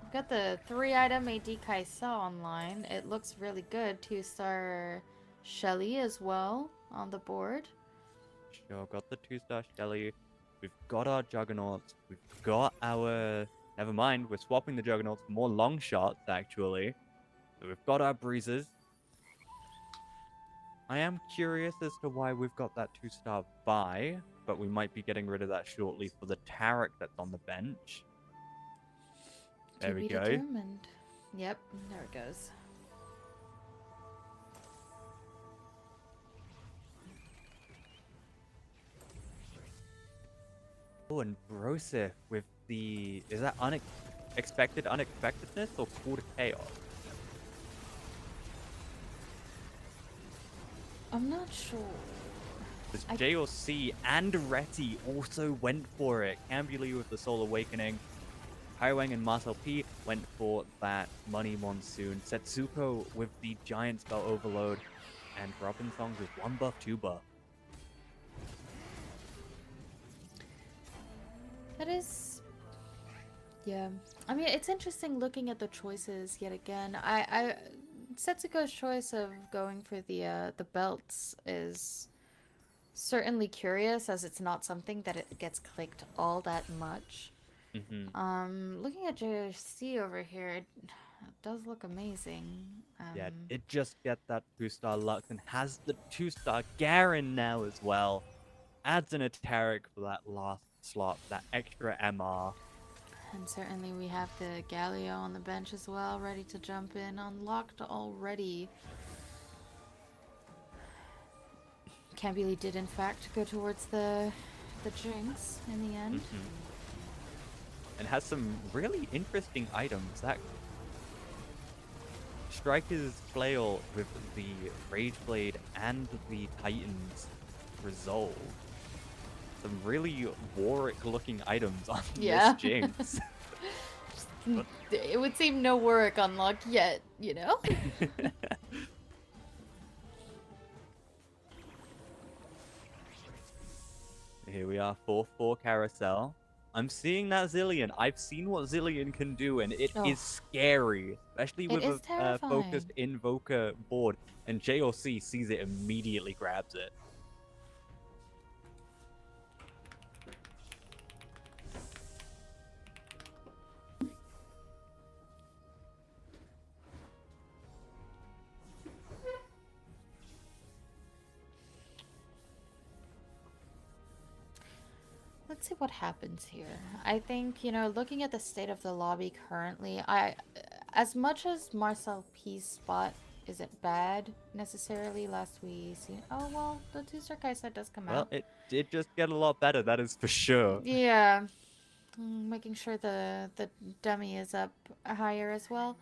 We've got the 3-item AD Kaisa online. It looks really good. 2-star Shelly as well on the board. Sure, got the 2-star Shelly. We've got our Juggernauts. We've got our... Never mind, we're swapping the Juggernauts for more long shots, actually. So we've got our Breezes. I am curious as to why we've got that 2-star Vi, but we might be getting rid of that shortly for the Tarek that's on the bench. There To we be go. determined. Yep, there it goes. Oh, and Brosif with the... Is that unexpected unexpectedness or call to chaos? I'm not sure. Because I- JLC and Reti also went for it. Cambuli with the Soul Awakening. Haiwang and Marcel P went for that Money Monsoon. Setsuko with the Giant Spell Overload. And Robin Songs with 1 buff, 2 buff. That is... Yeah. I mean, it's interesting looking at the choices yet again. Setsuko's choice of going for the belts is certainly curious, as it's not something that it gets clicked all that much. Looking at JC over here, it does look amazing. Yeah, it just gets that 2-star Lux and has the 2-star Garen now as well. Adds an Ataric for that last slot, that extra MR. And certainly we have the Galio on the bench as well, ready to jump in, unlocked already. Cambuli did in fact go towards the Jinx in the end. And has some really interesting items. That Striker's Flail with the Rage Blade and the Titan's Resolve. Some really Warwick-looking items on Yeah. this Jinx. It would seem no work unlocked yet, you know? Here we are, 4-4 carousel. I'm seeing that Zillion. I've seen what Zillion can do, and it Oh. is scary, especially It with is a focused terrifying. Invoker board. And JLC sees it, immediately grabs it. Let's see what happens here. I think, looking at the state of the lobby currently, as much as Marcel P's spot isn't bad necessarily, last we seen. Oh well, the 2-star Kaisa does come Well, out. it did just get a lot better, that is for sure. Yeah, making sure the dummy is up higher as well.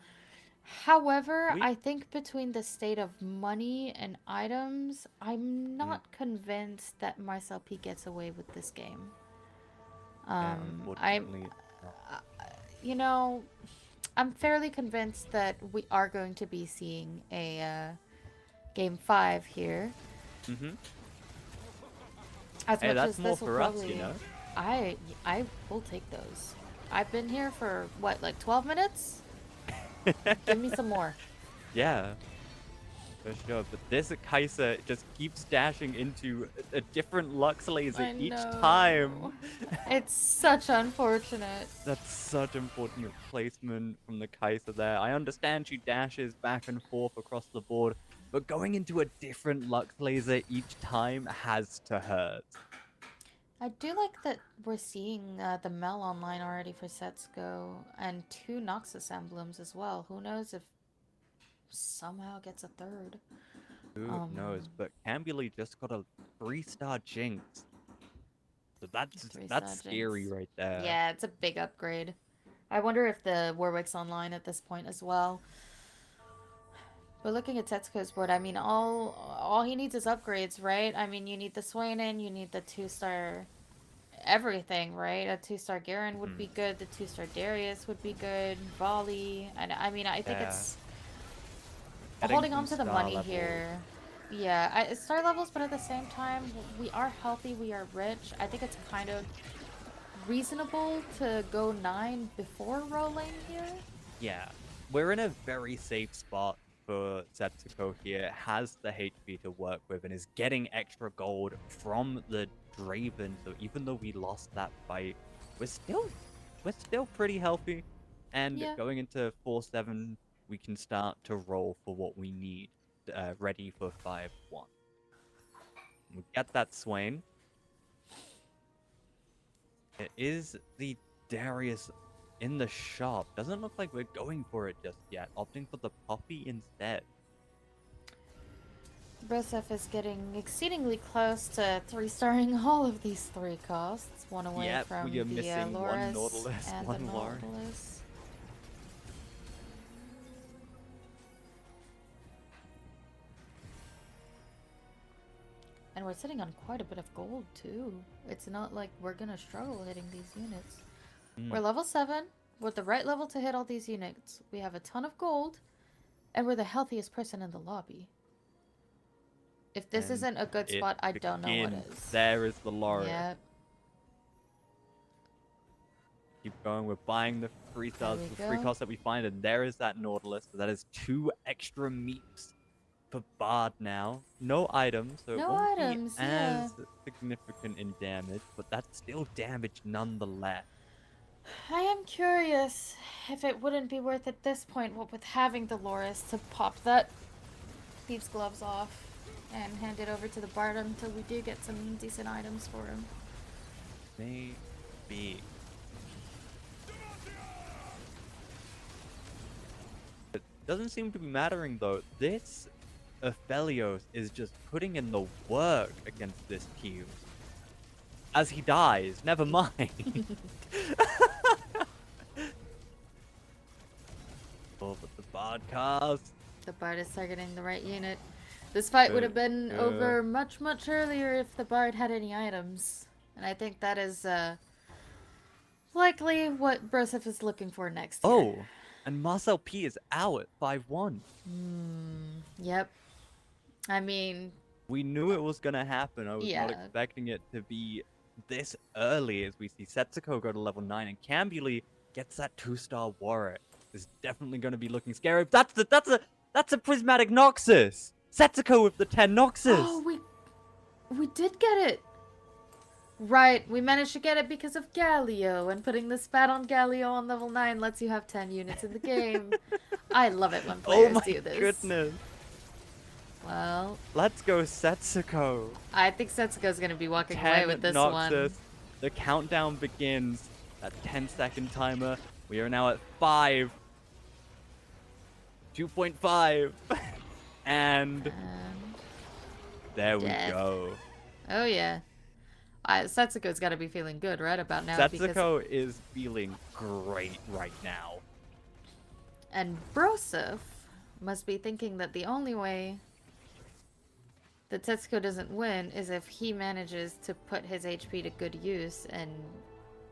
However, We- I think between the state of money and items, I'm not convinced that Marcel P gets away with this game. Yeah, I'm, unfortunately, I'm fairly convinced that we are going to be seeing a game 5 here. Mm-hmm. As Hey, much that's as more this will for us, probably, you know? I will take those. I've been here for what, like 12 minutes? Give me some more. Yeah, for sure. But this Kaiser just keeps dashing into a different Lux laser I each know. time. It's such unfortunate. That's such important placement from the Kaiser there. I understand she dashes back and forth across the board, but going into a different Lux laser each time has to hurt. I do like that we're seeing the Mel online already for Setsuko and 2 Noxus emblems as well. Who knows if somehow gets a third. Who knows? But Cambuli just got a 3-star Jinx. So that's 3-star scary Jinx. right there. Yeah, it's a big upgrade. I wonder if the Warwick's online at this point as well. But looking at Tetsuko's board, I mean, all he needs is upgrades, right? I mean, you need the Swainen, you need the 2-star everything, right? A 2-star Garen would be good, the 2-star Darius would be good, Volley, and I mean, I think it's Getting holding on some to the star money levels. here. Yeah, it's star levels, but at the same time, we are healthy, we are rich. I think it's kind of reasonable to go 9 before rolling here. Yeah, we're in a very safe spot for Setsuko here. Has the HP to work with and is getting extra gold from the Draven. So even though we lost that fight, we're still pretty healthy. And Yeah. going into 4-7, we can start to roll for what we need, ready for 5-1. We get that Swain. It is the Darius in the shop. Doesn't look like we're going for it just yet. Opting for the Poppy instead. Broseph is getting exceedingly close to 3-starring all of these 3 costs. One away Yep, from we are the missing one Loris Nautilus, and one the Lauren. Nautilus. And we're sitting on quite a bit of gold too. It's not like we're gonna struggle hitting these units. We're level 7. We're the right level to hit all these units. We have a ton of gold. And we're the healthiest person in the lobby. If this And isn't a good it spot, I don't know what begins. is. There is the Lauren. Yeah. Keep going. We're buying the free stars, There we the free go. costs that we find, and there is that Nautilus. So that is 2 extra meeps for Bard now. No items, so it No won't items, be yeah. as significant in damage, but that's still damage nonetheless. I am curious if it wouldn't be worth at this point, what with having the Loris, to pop that Thieves' Gloves off and hand it over to the Bard until we do get some decent items for him. Maybe. It doesn't seem to be mattering though. This Aphelios is just putting in the work against this team. As he dies, never mind. Oh, but the Bard cast The Bard is targeting the right unit. This fight would have been over much, much earlier if the Bard had any items. And I think that is likely what Broseph is looking for next here. Oh, and Marcel P is out at 5-1. Yep. I mean, We knew it was gonna happen. I was not Yeah. expecting it to be this early as we see Setsuko go to level 9 and Cambuli gets that 2-star warrant. Is definitely gonna be looking scary. That's a prismatic Noxus! Setsuko with the 10 Noxus! oh, we did get it. Right, we managed to get it because of Galio, and putting the spat on Galio on level 9 lets you have 10 units in the game. I love it when players do this. Goodness. Well, Let's go Setsuko. I think Setsuko's gonna be walking 10 away with this Noxus. one. The countdown begins. That 10-second timer. We are now at 5. 2.5. And there we death. go. Oh yeah. Setsuko's gotta be feeling good right about now. Setsuko is feeling great right now. And Broseph must be thinking that the only way that Setsuko doesn't win is if he manages to put his HP to good use and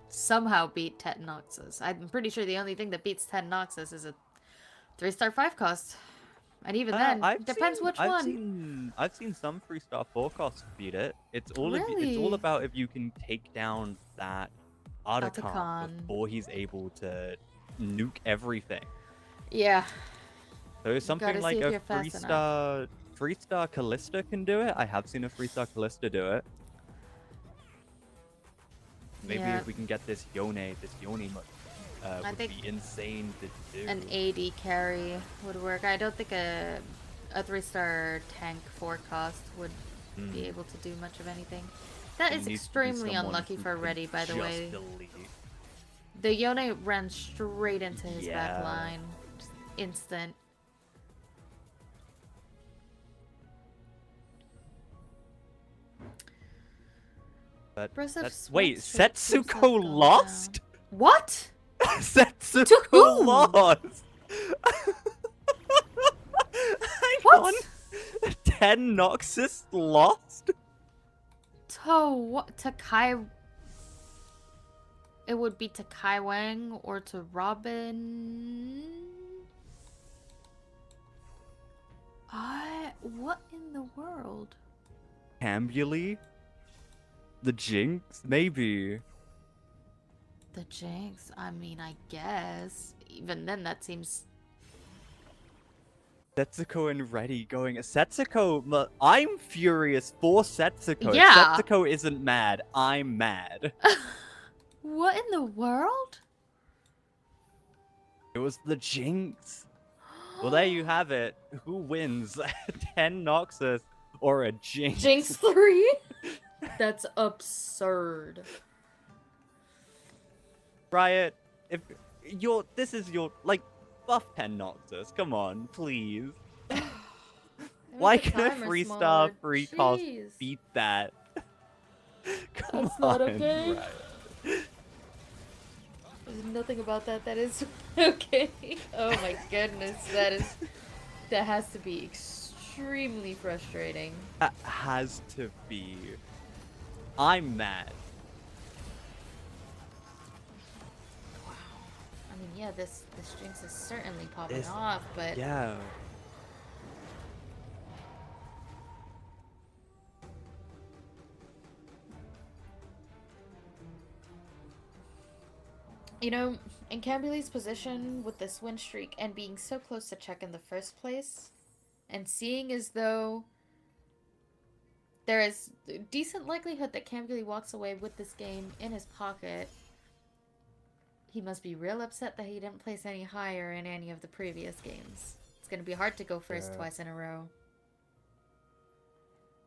somehow beat 10 Noxus. I'm pretty sure the only thing that beats 10 Noxus is a 3-star 5 cost. And even then, depends which one. I've seen some 3-star 4 costs beat it. It's all Really? about if you can take down that Articon Articon. before he's able to nuke everything. Yeah. So something gotta see like if a you're fast 3-star Callista can do it. I have seen a 3-star Callista do it. Maybe Yeah. if we can get this Yone I would think be insane to do. an AD carry would work. I don't think a 3-star tank 4 cost would be able to do much of anything. That It is needs to be extremely someone unlucky who for can Reddy, by the just way. delete. The Yone ran straight into his back Yeah. line. Just instant. But Broseph wait, swept straight Setsuko Broseph going lost? down. What? Setsuko To who? lost. Hang What? on. 10 Noxus lost? To what? To Kai... It would be to Kai Wang or to Robin... What in the world? Cambuli? The Jinx? Maybe. The Jinx? I mean, I guess. Even then, that seems... Setsuko and Reddy going. Setsuko, I'm furious for Setsuko. Yeah. Setsuko isn't mad. I'm mad. What in the world? It was the Jinx. Well, there you have it. Who wins? 10 Noxus or a Jinx? Jinx 3? That's absurd. Riot, if this is your, like, buff 10 Noxus. Come on, please. Why can a 3-star free cost beat that? Come That's not on, okay. Riot. There's nothing about that that is okay. Oh my goodness, that has to be extremely frustrating. That has to be. I'm mad. I mean, yeah, this Jinx is certainly popping This- off, but Yeah. you know, in Cambuli's position with this win streak and being so close to check in the first place, and seeing as though there is a decent likelihood that Cambuli walks away with this game in his pocket, he must be real upset that he didn't place any higher in any of the previous games. It's gonna be hard to go first Yeah. twice in a row.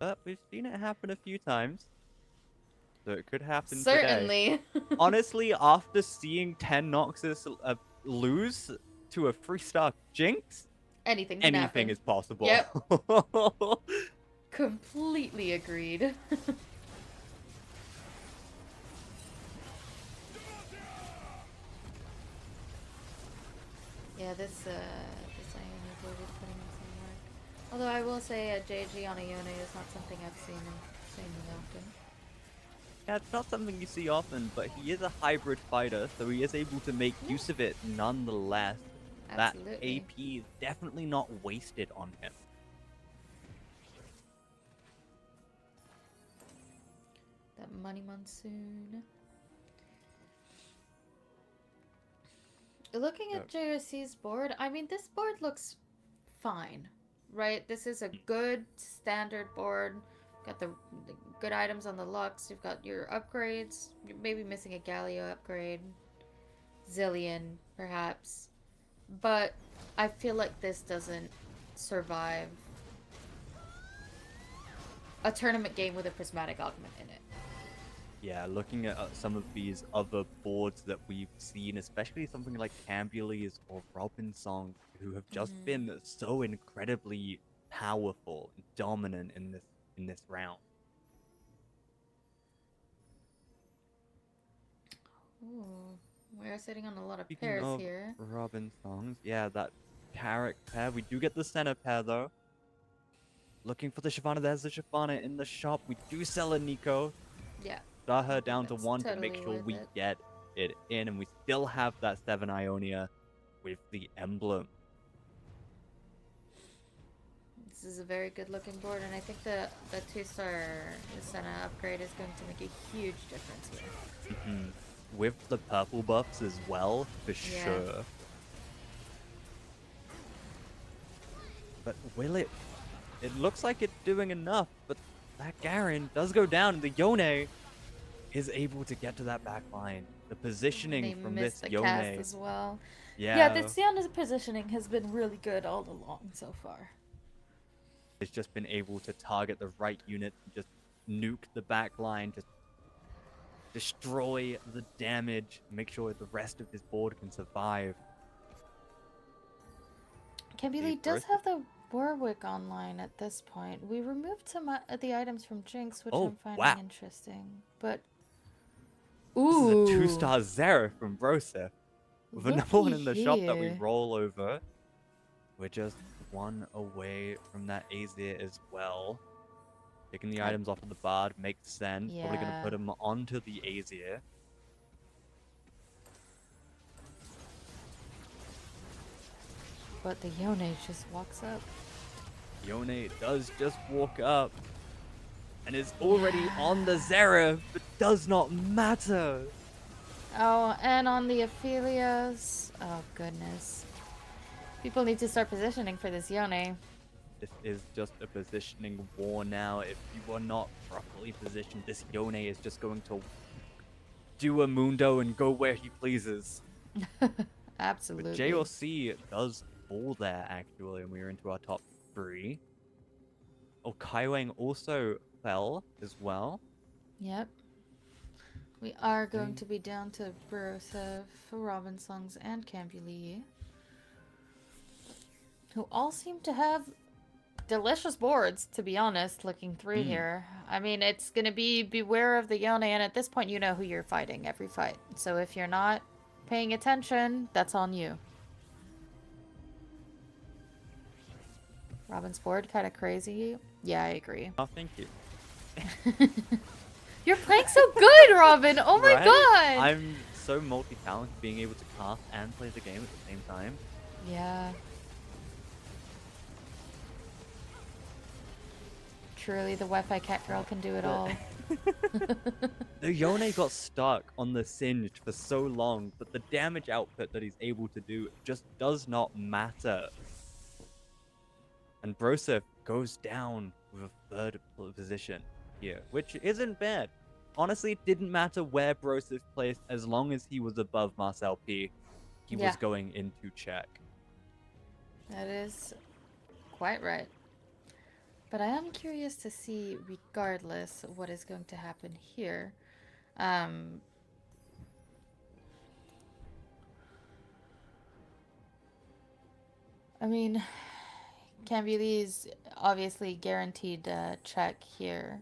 But we've seen it happen a few times. So it could happen today. Certainly. Honestly, after seeing 10 Noxus lose to a 3-star Jinx, Anything can anything happen. is possible. Yep. Completely agreed. Yeah, this Ione Blade is putting himself Although I will say a JG on a Yone is not something I've seen insanely often. Yeah, it's not something you see often, but he is a hybrid fighter, so he is able to make Yeah. use of it nonetheless. That Absolutely. AP is definitely not wasted on him. That money monsoon. Looking at JRC's board, I mean, this board looks fine, right? This is a good standard board. Got the good items on the Lux. You've got your upgrades. You're maybe missing a Galio upgrade. Zillion, perhaps. But I feel like this doesn't survive a tournament game with a prismatic augment in it. Yeah, looking at some of these other boards that we've seen, especially something like Cambules or Robin Song, who have just been so incredibly powerful and dominant in this round. Ooh, we're sitting on a lot of Speaking pairs of here. Robin Songs, yeah, that Carrick pair. We do get the center pair though. Looking for the Shyvana. There's the Shyvana in the shop. We do sell a Nico. Yeah. Got her down to That's 1 to totally make sure worth we it. get it in, and we still have that 7 Ionia with the emblem. This is a very good looking board, and I think the 2-star Senna upgrade is going to make a huge difference here. With the purple buffs as well, for Yeah. sure. But will it? It looks like it's doing enough, but that Garen does go down, and the Yone is able to get to that back line. The positioning They from missed this the cast Yone. as well. Yeah, Yeah, the Sion's positioning has been really good all along so far. has just been able to target the right unit, just nuke the back line, just destroy the damage, make sure the rest of his board can survive. Kambili does have the Warwick online at this point. We removed some of the items from Jinx, which I'm finding interesting. But ooh, this is a 2-star Zera from Broseph. With another one in the shop that we here. roll over. We're just 1 away from that Azir as well. Taking the items off of the Bard makes sense. Probably going to Yeah. put him onto the Azir. But the Yone just walks up. Yone does just walk up. And is already on the Zera, but does not matter. Oh, and on the Aphelios. Oh, goodness. People need to start positioning for this Yone. This is just a positioning war now. If you are not properly positioned, this Yone is just going to do a Mundo and go where he pleases. Absolutely. But JLC does fall there, actually, and we're into our top 3. Oh, Kaiwang also fell as well. Yep. We are going to be down to Broseph, Robin Songs, and Kambili, who all seem to have delicious boards, to be honest, looking through here. I mean, it's going to be beware of the Yone, and at this point, you know who you're fighting every fight. So if you're not paying attention, that's on you. Robin's board kind of crazy. Yeah, I agree. Oh, thank you. You're playing so good, Robin! Oh my Right? god! I'm so multi-talented, being able to cast and play the game at the same time. Yeah. Truly, the Wi-Fi cat girl can do it all. The Yone got stuck on the Singed for so long, but the damage output that he's able to do just does not matter. And Broseph goes down with a 3rd position here, which isn't bad. Honestly, it didn't matter where Broseph placed as long as he was above Marcel P. He was going into check. That is quite right. But I am curious to see, regardless, what is going to happen here. I mean, Cambuli's obviously guaranteed a check here.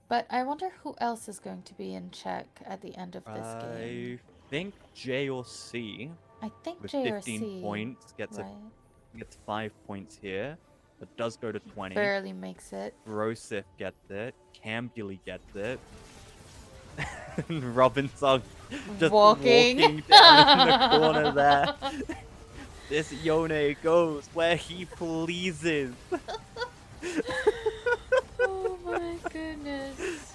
But I wonder who else is going to be in check at the end of this game. I think J or C I think with J or 15 C, points gets right? gets 5 points here. That does go to 20. Barely makes it. Brosif gets it. Cambuli gets it. Robinson just walking down in the corner there. This Yone goes where he pleases. Oh my goodness.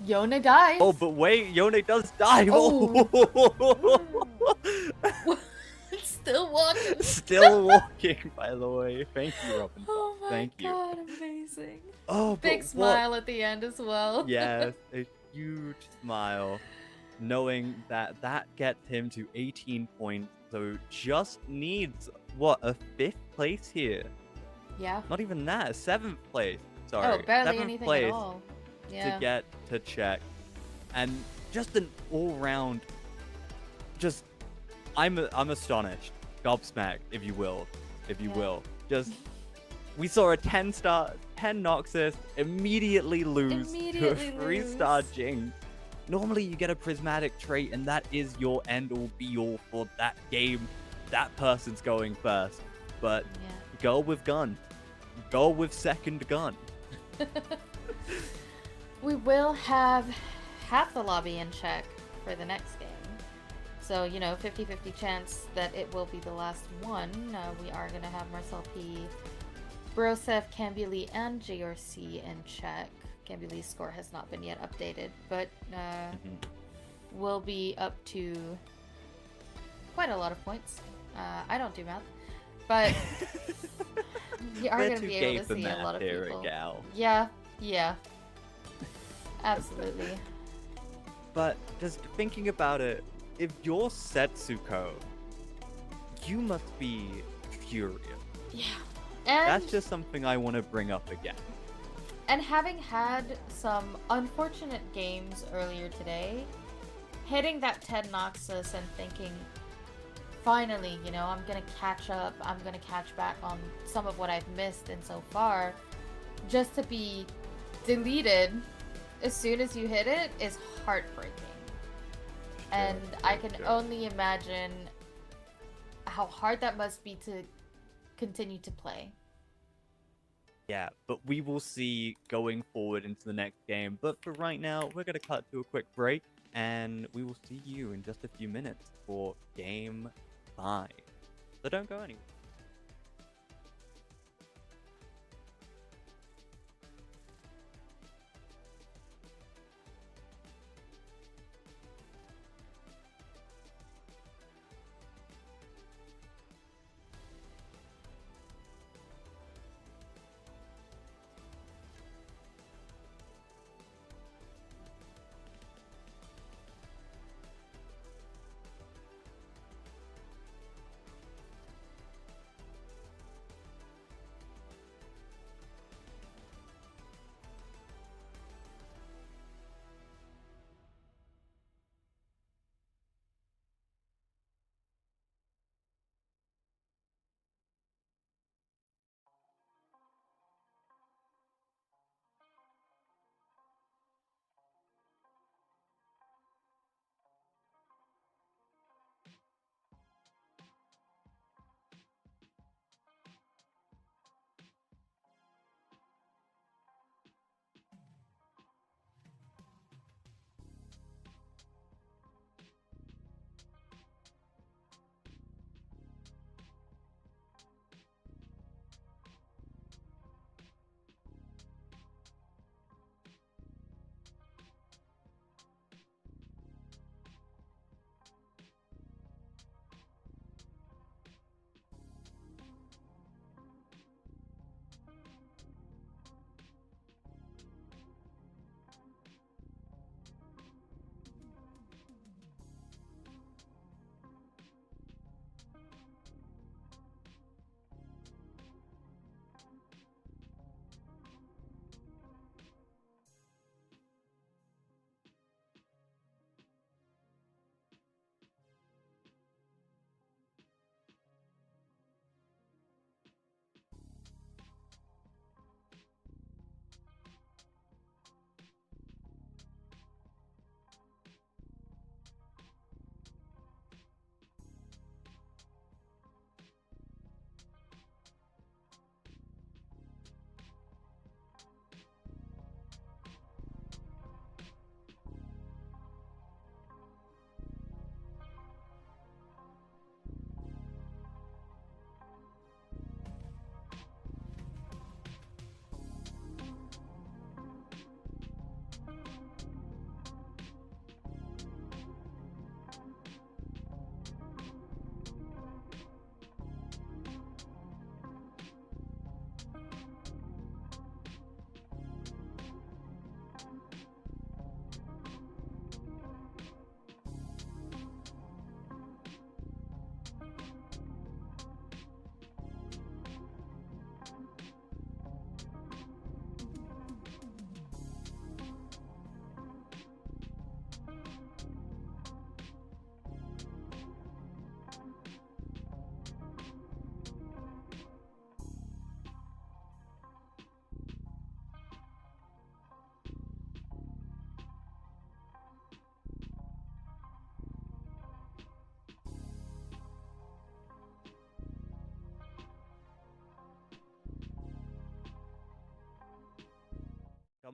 Yona dies. Oh, but wait, Yone does die. Oh. Still walking. Still walking, by the way. Thank you, Robinson. Oh my Thank you. god, amazing. Oh, Big but smile at the end as well. Yes, a huge smile, knowing that that gets him to 18 points. So just needs what, a 5th place here? Yeah. Not even that, a 7th place. Sorry, Oh, barely 7th anything place at all. Yeah. to get to check, and just an all-round. Just, I'm astonished, gobsmacked, if you will, Yeah. Just, we saw a 10-star, 10 Noxus immediately lose to Immediately a 3-star lose. Jing. Normally you get a prismatic trait and that is your end-all be-all for that game. That person's going first. But Yeah. go with gun. Go with second gun. We will have half the lobby in check for the next game. So, 50-50 chance that it will be the last one. We are going to have Marcel P, Brosef, Cambuli, and JRC in check. Cambuli's score has not been yet updated, but will be up to quite a lot of points. I don't do math, but you are going to be able to see a lot of people. Gal. Yeah. Absolutely. But just thinking about it, if you're Setsuko, you must be furious. Yeah. And That's just something I want to bring up again. And having had some unfortunate games earlier today, hitting that 10 Noxus and thinking, finally, I'm gonna catch up, I'm gonna catch back on some of what I've missed in so far, just to be deleted as soon as you hit it is heartbreaking. And I can only imagine how hard that must be to continue to play. Yeah, but we will see going forward into the next game. But for right now, we're going to cut to a quick break, and we will see you in just a few minutes for Game 5. So don't go anywhere.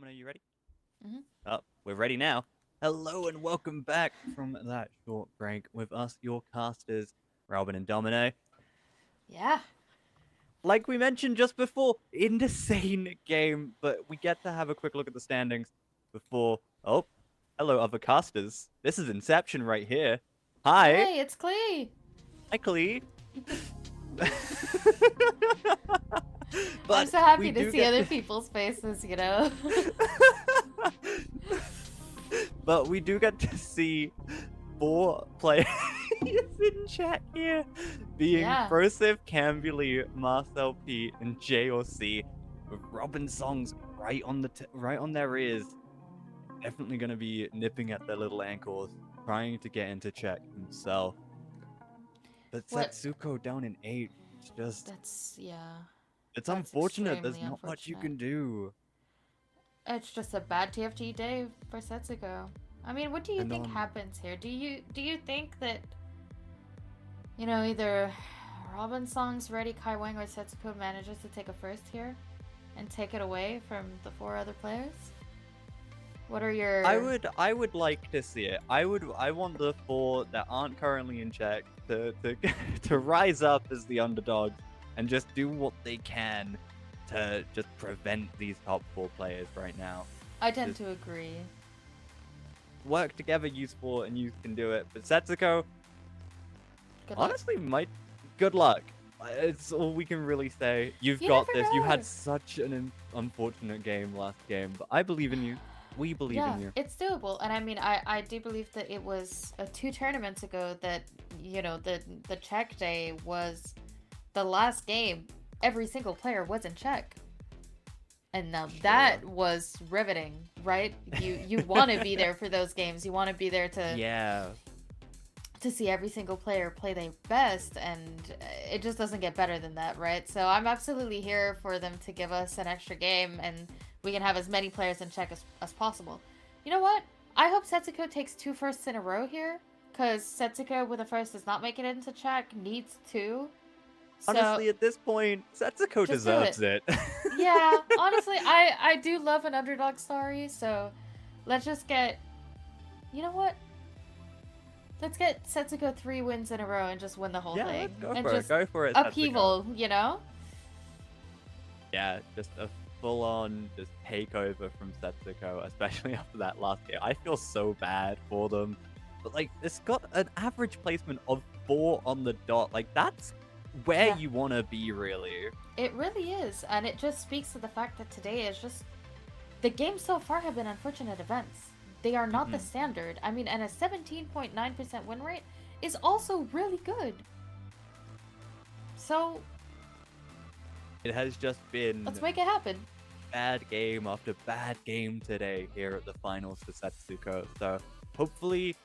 Domino, you ready? Mhm. Oh, we're ready now. Hello and welcome back from that short break with us, your casters, Robin and Domino. Yeah. Like we mentioned just before, insane game, but we get to have a quick look at the standings before. Oh, hello, other casters. This is Inception right here. Hi, Hey, it's Klee. hi, Klee. I'm But so happy we to do see get other people's faces, you know? But we do get to see 4 players in chat here, being Yeah. Broseph, Cambuli, Marcel P, and JOC, with Robin songs right on right on their ears. Definitely gonna be nipping at their little ankles, trying to get into check himself. But What? Setsuko down in 8. It's just, That's, yeah. it's That's unfortunate. There's extremely not much you unfortunate. can do. It's just a bad TFT day for Setsuko. I mean, what do you And think happens here? Do you think that, you know, either Robin Song's ready, Kai Wang, or Setsuko manages to take a first here and take it away from the 4 other players? What are your... I would like to see it. I want the 4 that aren't currently in check to to rise up as the underdog and just do what they can to just prevent these top 4 players right now. I tend to agree. Work together, you sport, and you can do it. But Setsuko, Good luck. honestly, good luck. It's all we can really say. You've You got never this. You know. had such an unfortunate game last game, but I believe in you. We believe Yeah, in you. it's doable. And I mean, I do believe that it was 2 tournaments ago that, you know, the check day was the last game. Every single player was in check. And now that was riveting, right? You want to be there for those games. You want to be there to Yeah. to see every single player play their best, and it just doesn't get better than that, right? So I'm absolutely here for them to give us an extra game, and we can have as many players in check as possible. You know what? I hope Setsuko takes 2 firsts in a row here, because Setsuko with a first does not make it into check, needs 2. So, Honestly, at this point, Setsuko just do deserves it. yeah, honestly, I do love an underdog story, so let's just get... You know what? Let's get Setsuko 3 wins in a row and just win the whole Yeah, thing. let's go and for it. just Go for it, Setsuko. upheaval, you know? Yeah, just a full-on just takeover from Setsuko, especially after that last game. I feel so bad for them. But, like, it's got an average placement of 4 on the dot. Like, that's where Yeah. you want to be, really. It really is, and it just speaks to the fact that today is just... The games so far have been unfortunate events. They are not the standard. I mean, and a 17.9% win rate is also really good. So, It has just been let's make it happen. bad game after bad game today here at the finals for Setsuko. So, hopefully,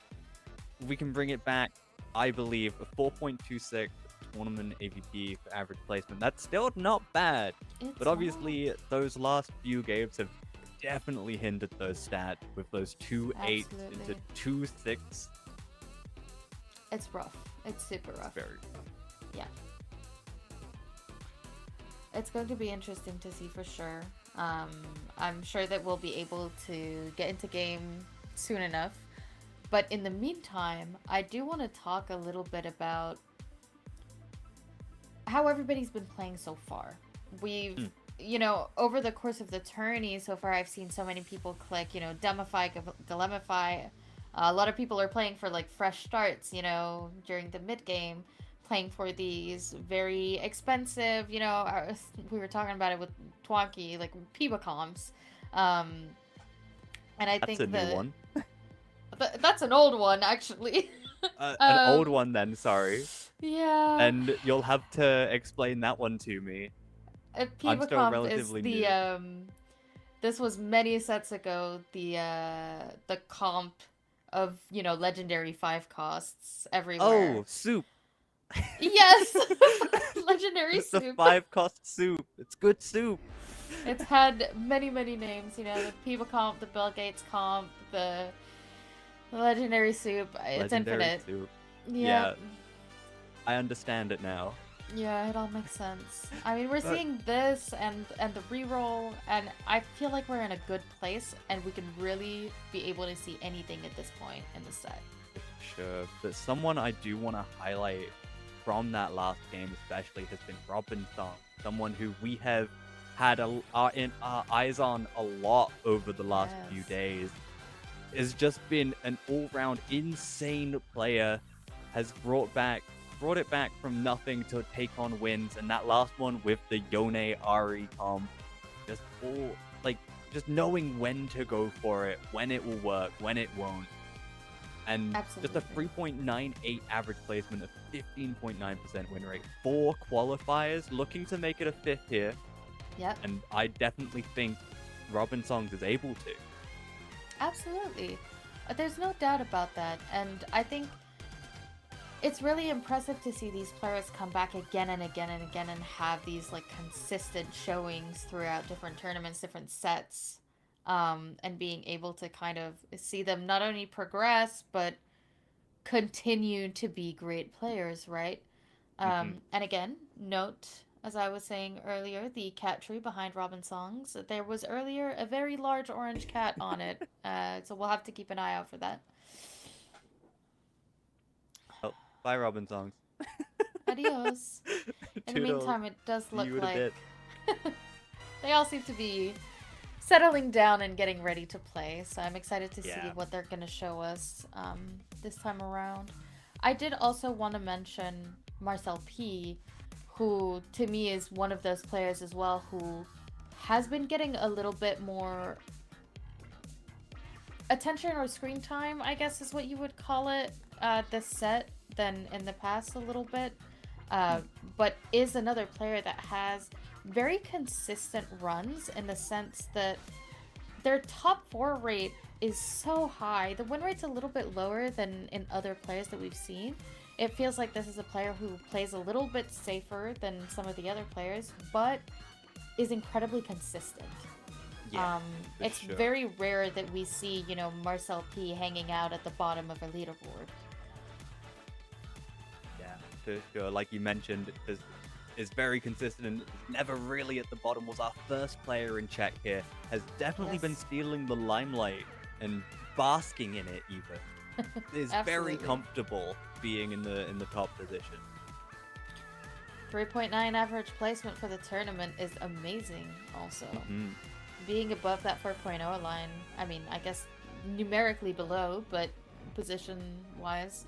we can bring it back. I believe a 4.26 tournament AVP for average placement. That's still not bad. It's But obviously, those last few games have definitely hindered those stats with those 2 8s into Absolutely. 2 6. It's rough. It's super rough. Very rough. Yeah. It's going to be interesting to see for sure. I'm sure that we'll be able to get into game soon enough. But in the meantime, I do want to talk a little bit about how everybody's been playing so far. We've, you know, over the course of the tourney so far, I've seen so many people click, you know, Demify, Galemify. A lot of people are playing for, like, fresh starts, you know, during the mid-game, playing for these very expensive, you know, we were talking about it with Twonky, like, Piba comps. And I That's think a new one. That's an old one, actually. An old one, then, sorry. Yeah. And you'll have to explain that one to me. I'm Piba still comp is relatively the new. this was many sets ago, the comp of, you know, legendary 5 costs everywhere. Oh, soup. Yes. Legendary It's the soup. 5-cost soup. It's good soup. It's had many names, you know, the Piba comp, the Bill Gates comp, the legendary soup. It's Legendary infinite. soup. Yeah. I understand it now. Yeah, it all makes sense. I mean, we're But- seeing this and the reroll, and I feel like we're in a good place, and we can really be able to see anything at this point in the set. Sure, but someone I do want to highlight from that last game, especially, has been Robin Song. Someone who we have had our eyes on a lot over the last few Yes. days. Has just been an all-round insane player. Has brought it back from nothing to take on wins, and that last one with the Yone Ari comp, just just knowing when to go for it, when it will work, when it won't. And just a Absolutely. 3.98 average placement, a 15.9% win rate. 4 qualifiers, looking to make it a 5th here. Yep. And I definitely think Robin Songs is able to. Absolutely. There's no doubt about that. And I think it's really impressive to see these players come back again and again and again and have these like consistent showings throughout different tournaments, different sets, and being able to kind of see them not only progress but continue to be great players, right? And again, note, as I was saying earlier, the cat tree behind Robin Songs. There was earlier a very large orange cat on it, so we'll have to keep an eye out for that. Oh, bye, Robin Songs. Adios. In the Toodles. meantime, it does See look you in a like bit. they all seem to be settling down and getting ready to play. So I'm excited to see Yeah. what they're going to show us this time around. I did also want to mention Marcel P, who to me is one of those players as well who has been getting a little bit more attention or screen time, I guess is what you would call it, this set than in the past a little bit. But is another player that has very consistent runs in the sense that their top 4 rate is so high. The win rate's a little bit lower than in other players that we've seen. It feels like this is a player who plays a little bit safer than some of the other players, but is incredibly consistent. Yeah, for It's sure. very rare that we see, Marcel P hanging out at the bottom of a leaderboard. Yeah, for sure. Like you mentioned, is very consistent and never really at the bottom. Was our first player in Czech here. Has definitely been Yes. stealing the limelight and basking in it even. Is very Absolutely. comfortable being in the top position. 3.9 average placement for the tournament is amazing also. Mhm. Being above that 4.0 line, I mean, I guess numerically below, but position-wise,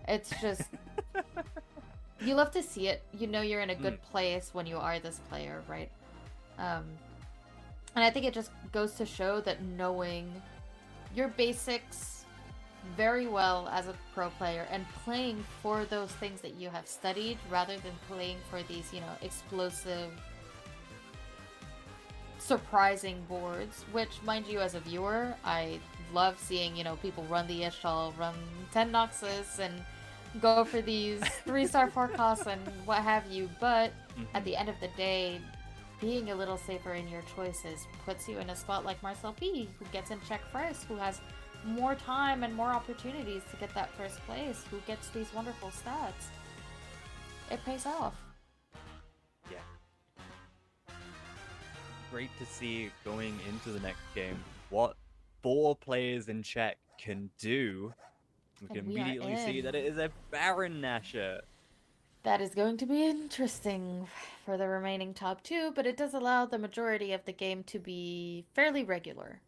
it's just... You love to see it. You know you're in a good place when you are this player, right? And I think it just goes to show that knowing your basics very well as a pro player and playing for those things that you have studied rather than playing for these, explosive, surprising boards, which, mind you, as a viewer, I love seeing, people run the Ishal, run 10 Noxus, and go for these 3-star forecasts and what have you, but at the end of the day, being a little safer in your choices puts you in a spot like Marcel P, who gets in check first, who has more time and more opportunities to get that first place, who gets these wonderful stats. It pays off. Yeah. Great to see going into the next game what 4 players in Czech can do. We can And we are immediately see in. that it is a Baron Nasher. That is going to be interesting for the remaining top 2, but it does allow the majority of the game to be fairly regular.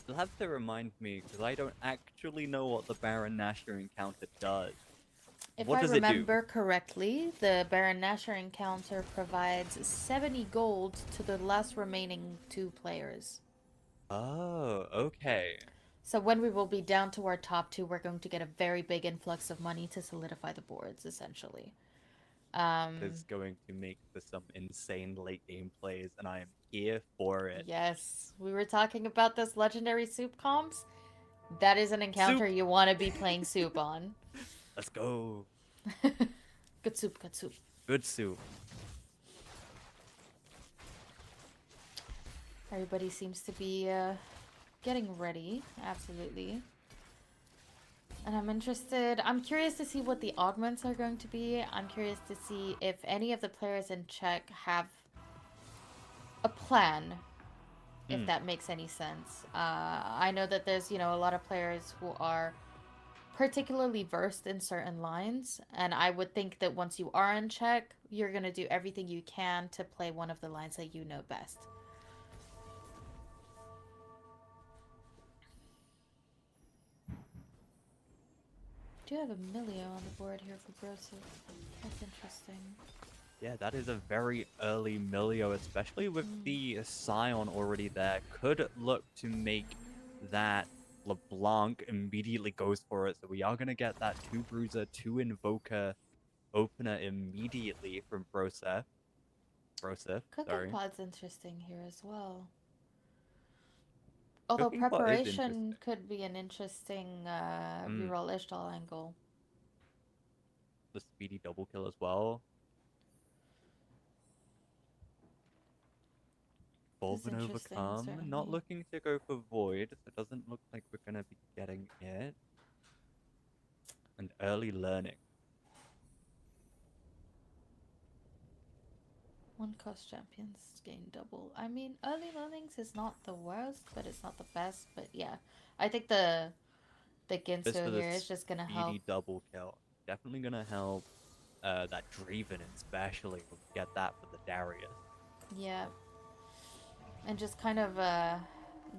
You'll have to remind me, because I don't actually know what the Baron Nasher encounter does. If What I does it do? remember correctly, the Baron Nasher encounter provides 70 gold to the last remaining 2 players. Oh, okay. So when we will be down to our top 2, we're going to get a very big influx of money to solidify the boards, essentially. It's going to make for some insane late game plays, and I am here for it. Yes, we were talking about those legendary soup comps. That is an encounter Soup. you want to be playing soup on. Let's go. Good soup, good soup. Good soup. Everybody seems to be getting ready. Absolutely. And I'm curious to see what the augments are going to be. I'm curious to see if any of the players in Czech have a plan, if Hmm. that makes any sense. I know that there's, a lot of players who are particularly versed in certain lines, and I would think that once you are in Czech, you're going to do everything you can to play one of the lines that you know best. Do have a Milio on the board here for Broseph. That's interesting. Yeah, that is a very early Milio, especially with the Scion already there. Could look to make that LeBlanc immediately goes for it. So we are going to get that 2 Bruiser, 2 Invoker opener immediately from Broseph. Cooking Sorry. Pod's interesting here as well. Although Cooking Pot is preparation interesting. could be an interesting Mm, reroll Ishtal angle. the speedy double kill as well. This is Volvin interesting, Overcome. Not certainly. looking to go for Void, so it doesn't look like we're going to be getting it. And early learning. One cost champions gain double. I mean, early learnings is not the worst, but it's not the best. But yeah, I think the This for Ginso the here is just gonna help. speedy double kill. Definitely gonna help that Draven especially when we get that for the Darius. Yeah, and just kind of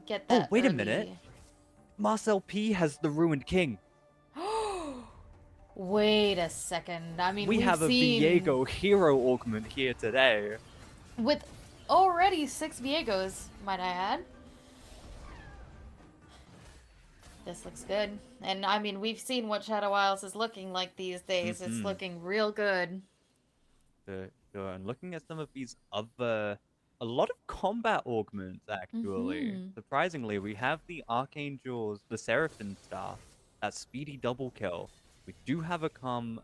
get Oh, that wait a minute. early. Marcel P has the Ruined King. Wait a second. I mean, We we've have a seen Viego hero augment here today. with already 6 Viegos, might I add. This looks good. And I mean, we've seen what Shadow Isles is looking like these days. It's Mm-hmm. looking real good. Sure. And looking at some of these other, a lot of combat augments actually. Mm-hmm. Surprisingly, we have the Archangel's, the Seraphim staff, that speedy double kill. We do have a calm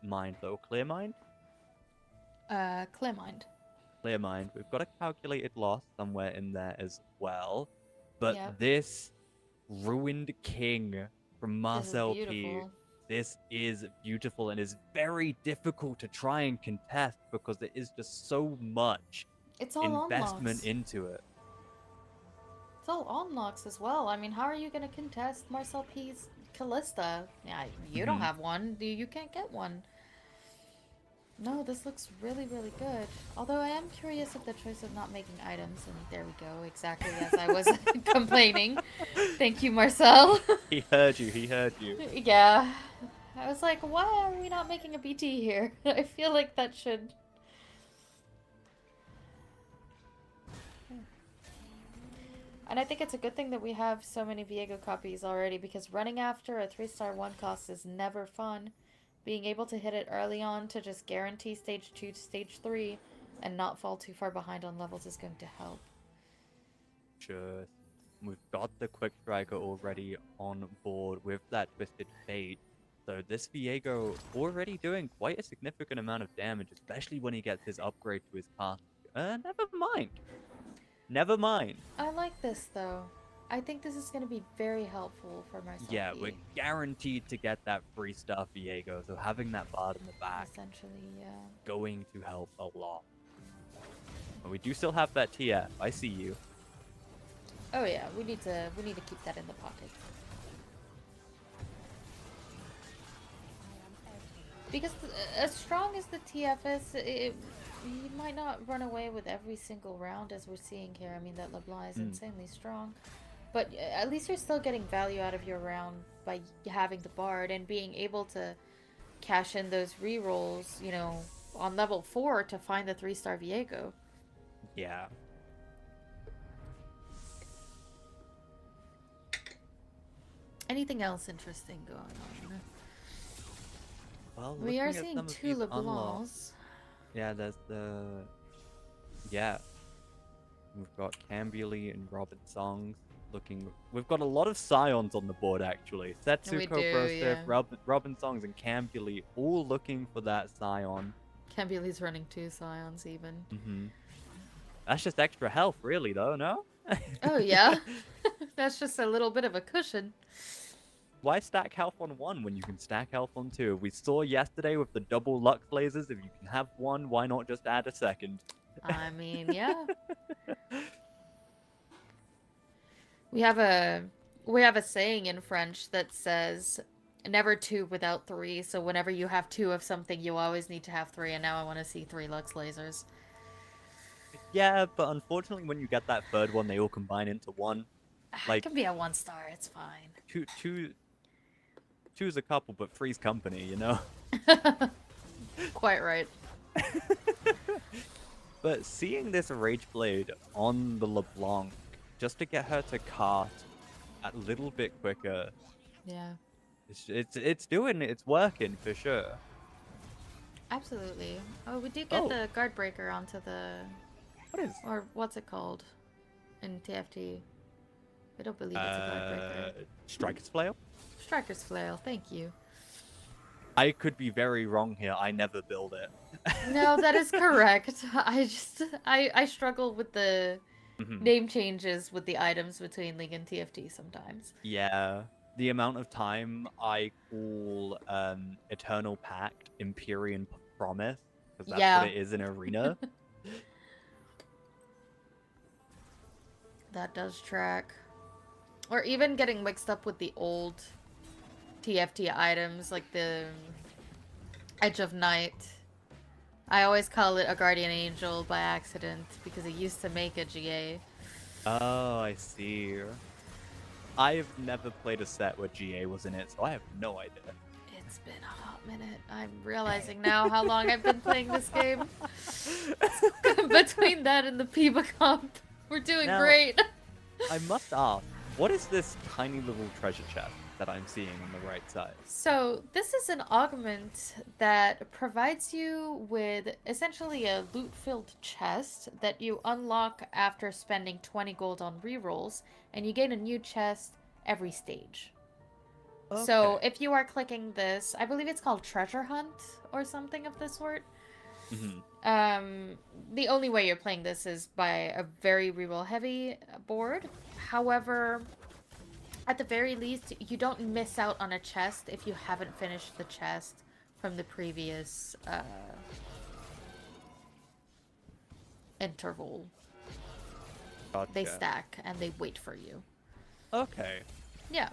mind though, clear mind. Clearmind. Clear mind. We've got a calculated loss somewhere in there as well. But Yep. this Ruined King from This is Marcel P. beautiful. This is beautiful and is very difficult to try and contest because there is just so much It's all investment unlocks. into it. It's all unlocks as well. I mean, how are you going to contest Marcel P's Callista? Yeah, you don't Mhm. have one. You can't get one. No, this looks really, really good. Although I am curious of the choice of not making items, and there we go, exactly as I was complaining. Thank you, Marcel. He heard you. He heard you. Yeah. I was like, why are we not making a BT here? I feel like that should... And I think it's a good thing that we have so many Viego copies already, because running after a 3-star 1 cost is never fun. Being able to hit it early on to just guarantee stage 2 to stage 3 and not fall too far behind on levels is going to help. Sure. We've got the Quick Striker already on board with that Twisted Fate. So this Viego already doing quite a significant amount of damage, especially when he gets his upgrade to his cast. Never mind. Never mind. I like this though. I think this is going to be very helpful for myself. Yeah, we're guaranteed to get that free stuff Viego, so having that bard in the back Essentially, yeah. going to help a lot. But we do still have that TF. I see you. Oh yeah, we need to keep that in the pocket. Because as strong as the TF is, you might not run away with every single round as we're seeing here. I mean, that LeBlanc is insanely strong. But at least you're still getting value out of your round by having the Bard and being able to cash in those rerolls, you know, on level 4 to find the 3-star Viego. Yeah. Anything else interesting going on? Well, We are looking at seeing some of 2 these LeBlancs. unlocks. Yeah, there's the... Yeah. We've got Cambioli and Robin Songs looking... We've got a lot of Scions on the board, actually. Setsuko, Broseph, yeah. Robin Songs, and Cambioli all looking for that Scion. Cambioli's running 2 Scions even. Mm-hmm. That's just extra health, really, though, no? Oh, yeah. That's just a little bit of a cushion. Why stack health on one when you can stack health on two? We saw yesterday with the double Lux lasers. If you can have one, why not just add a second? I mean, yeah. We have a saying in French that says never two without three. So whenever you have two of something, you always need to have three. And now I want to see 3 Lux lasers. Yeah, but unfortunately, when you get that third one, they all combine into one. It Like can be a 1-star. It's fine. two's a couple, but three's company, you know. Quite right. But seeing this Rage Blade on the LeBlanc, just to get her to cart a little bit quicker, Yeah. it's working for sure. Absolutely. Oh, we do get Oh. the guard breaker onto the, What is? or what's it called in TFT? I don't believe it's a guard breaker. Striker's Flail? Striker's flail. Thank you. I could be very wrong here. I never build it. No, that is correct. I struggle with the Mhm. name changes with the items between League and TFT sometimes. Yeah. The amount of time I call Eternal Pact Empyrean Promise, because that's Yeah. what it is in Arena. That does track. Or even getting mixed up with the old TFT items, like the Edge of Night. I always call it a Guardian Angel by accident because it used to make a GA. Oh, I see. I've never played a set where GA was in it, so I have no idea. It's been a hot minute. I'm realizing now how long I've been playing this game. Between that and the Piba comp, we're doing Now- great. I must ask, what is this tiny little treasure chest that I'm seeing on the right side? So, this is an augment that provides you with essentially a loot-filled chest that you unlock after spending 20 gold on rerolls, and you gain a new chest every stage. So, Okay. if you are clicking this, I believe it's called Treasure Hunt or something of the sort. Mhm. The only way you're playing this is by a very reroll heavy board. However, at the very least, you don't miss out on a chest if you haven't finished the chest from the previous interval. They Gotcha. stack and they wait for you. Okay. Yeah.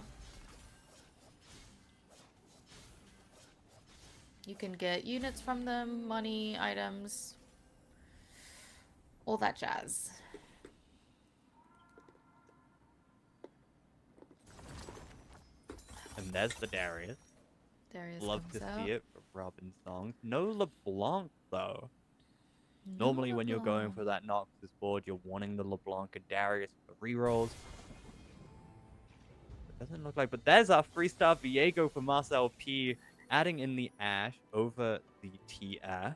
You can get units from them, money, items, all that jazz. And there's the Darius. Darius Love comes to out. see it for Robin songs. No LeBlanc though. Normally when you're going for that Noxus board, you're wanting the LeBlanc and Darius for rerolls. It doesn't look like, but there's our 3-star Viego for Marcel P, adding in the Ash over the TF.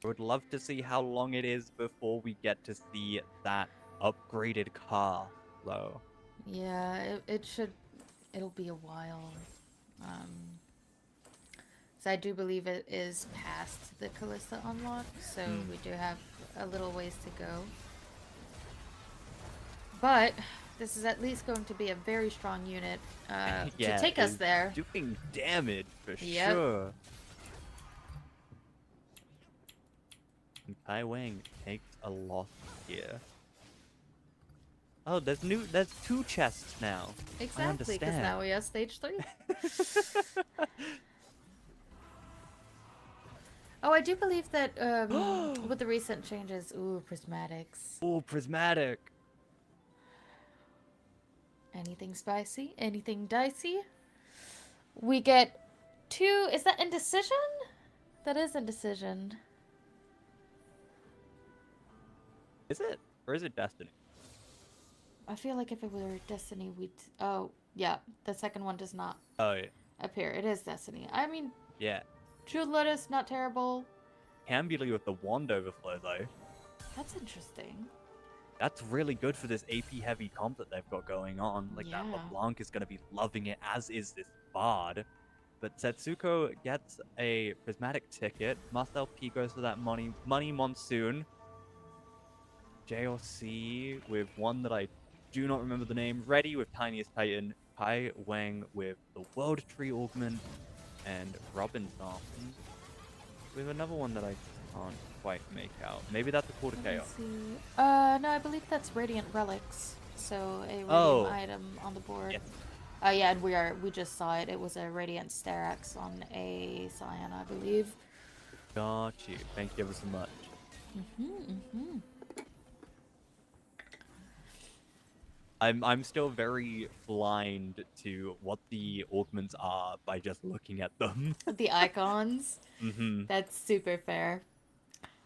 I would love to see how long it is before we get to see that upgraded car, though. Yeah, it'll be a while. So I do believe it is past the Callista unlock, so we do have a little ways to go. But this is at least going to be a very strong unit to take us it's there. Doing damage for Yep. sure. And Tai Wang takes a loss here. Oh, there's 2 chests now. Exactly, because understand. now we have stage 3. Oh, I do believe that with the recent changes, prismatics. Oh, prismatic. Anything spicy? Anything dicey? We get 2. Is that indecision? That is indecision. Is it? Or is it Destiny? I feel like if it were Destiny, we'd. Oh, yeah. The second one does not Oh, yeah. appear. It is Destiny. I mean, Yeah. True Lotus, not terrible. Cambly with the wand overflow, though. That's interesting. That's really good for this AP heavy comp that they've got going on. Like, that Yeah. LeBlanc is going to be loving it, as is this Bard. But Setsuko gets a prismatic ticket. Marcel P goes for that money monsoon. JLC with one that I do not remember the name. Ready with Tiniest Titan, Kai Wang with the World Tree Augment, and Robin Thompson with another one that I can't quite make out. Maybe that's a Call to Let me Chaos. see. No, I believe that's Radiant Relics. So a Radiant Oh. item on the board. Yes. Yeah, and we just saw it. It was a Radiant Starax on a Scion, I believe. Got you. Thank you ever so much. I'm still very blind to what the augments are by just looking at them. The icons. Mm-hmm. That's super fair.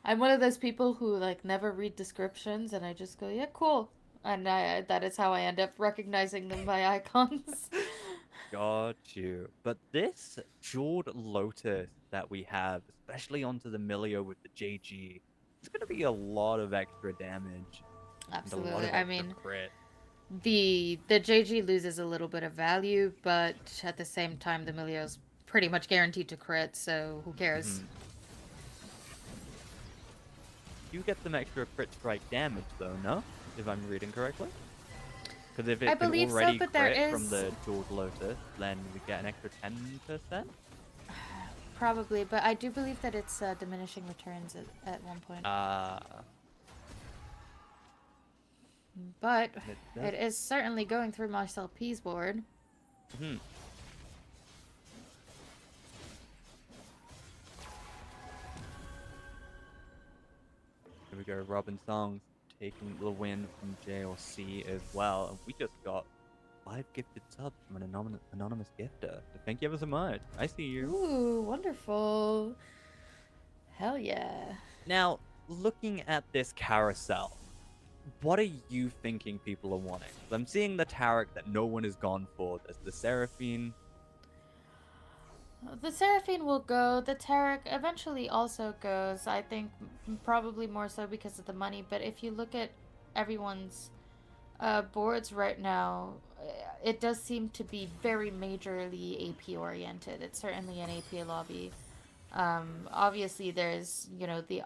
I'm one of those people who like never read descriptions, and I just go, yeah, cool, and that is how I end up recognizing them by icons. Got you. But this Jeweled Lotus that we have, especially onto the Milio with the JG, it's going to be a lot of extra damage. And a lot Absolutely. of I extra mean, crit. the JG loses a little bit of value, but at the same time, the Milio's pretty much guaranteed to crit, so who cares? You get some extra crit strike damage, though, no? If I'm reading correctly? Because if I it can believe so, already but there crit from is- the Jeweled Lotus, then we get an extra 10%? Probably, but I do believe that it's diminishing returns at one point. But it is certainly going through my P's board. Hmm. Here we go, Robin Songs taking the win from JLC as well. And we just got 5 gifted subs from an anonymous gifter. So thank you ever so much. I see you. Ooh, wonderful. Hell yeah. Now, looking at this carousel, what are you thinking people are wanting? I'm seeing the Tarek that no one has gone for. There's the Seraphine. The Seraphine will go. The Tarek eventually also goes. I think probably more so because of the money. But if you look at everyone's boards right now, it does seem to be very majorly AP oriented. It's certainly an AP lobby. Obviously, there's the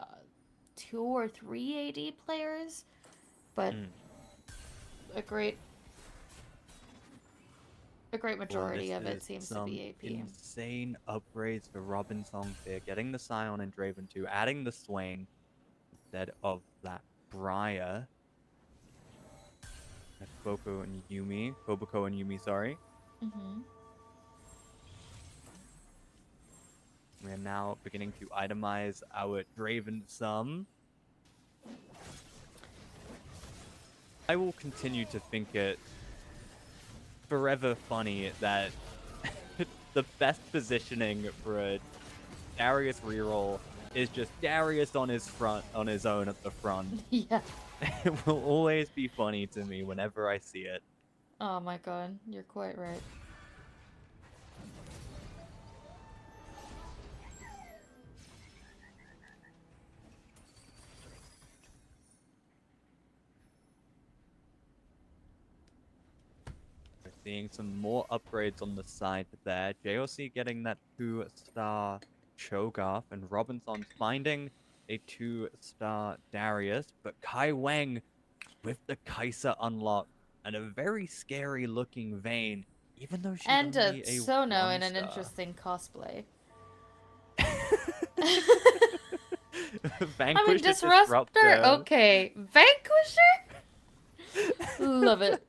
2 or 3 AD players, but a great majority of it seems to be AP. Insane upgrades for Robin Songs here. Getting the Scion and Draven 2, adding the Swain instead of that Briar. That's Boko and Yumi. Koboko and Yumi, sorry. We are now beginning to itemize our Draven sum. I will continue to think it forever funny that the best positioning for a Darius reroll is just Darius on his own at the front. Yeah. It will always be funny to me whenever I see it. Oh my god, you're quite right. We're seeing some more upgrades on the side there. JOC getting that 2-star Cho'Gath, and Robinson's finding a 2-star Darius, but Kai Wang with the Kai'Sa unlock and a very scary looking Vayne, even though she's And only a a Sono in 1-star. an interesting cosplay. Vanquish I mean, Disruptor? Okay. Vanquisher? Love it.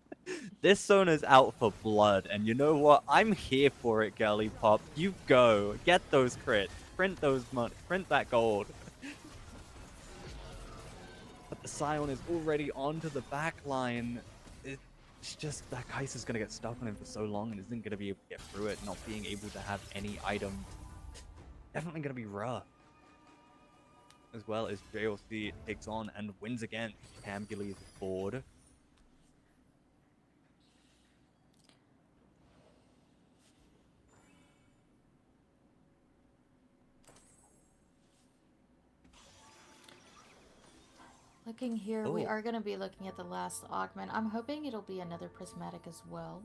This Sona's out for blood, and you know what? I'm here for it, girly pop. You go. Get those crits. Print those money. Print that gold. But the Scion is already onto the back line. It's just that Kai'Sa's gonna get stuck on him for so long and isn't gonna be able to get through it, not being able to have any items. Definitely gonna be rough. As well as JLC takes on and wins against Cambuli's board. Looking here, we Oh. are going to be looking at the last augment. I'm hoping it'll be another prismatic as well.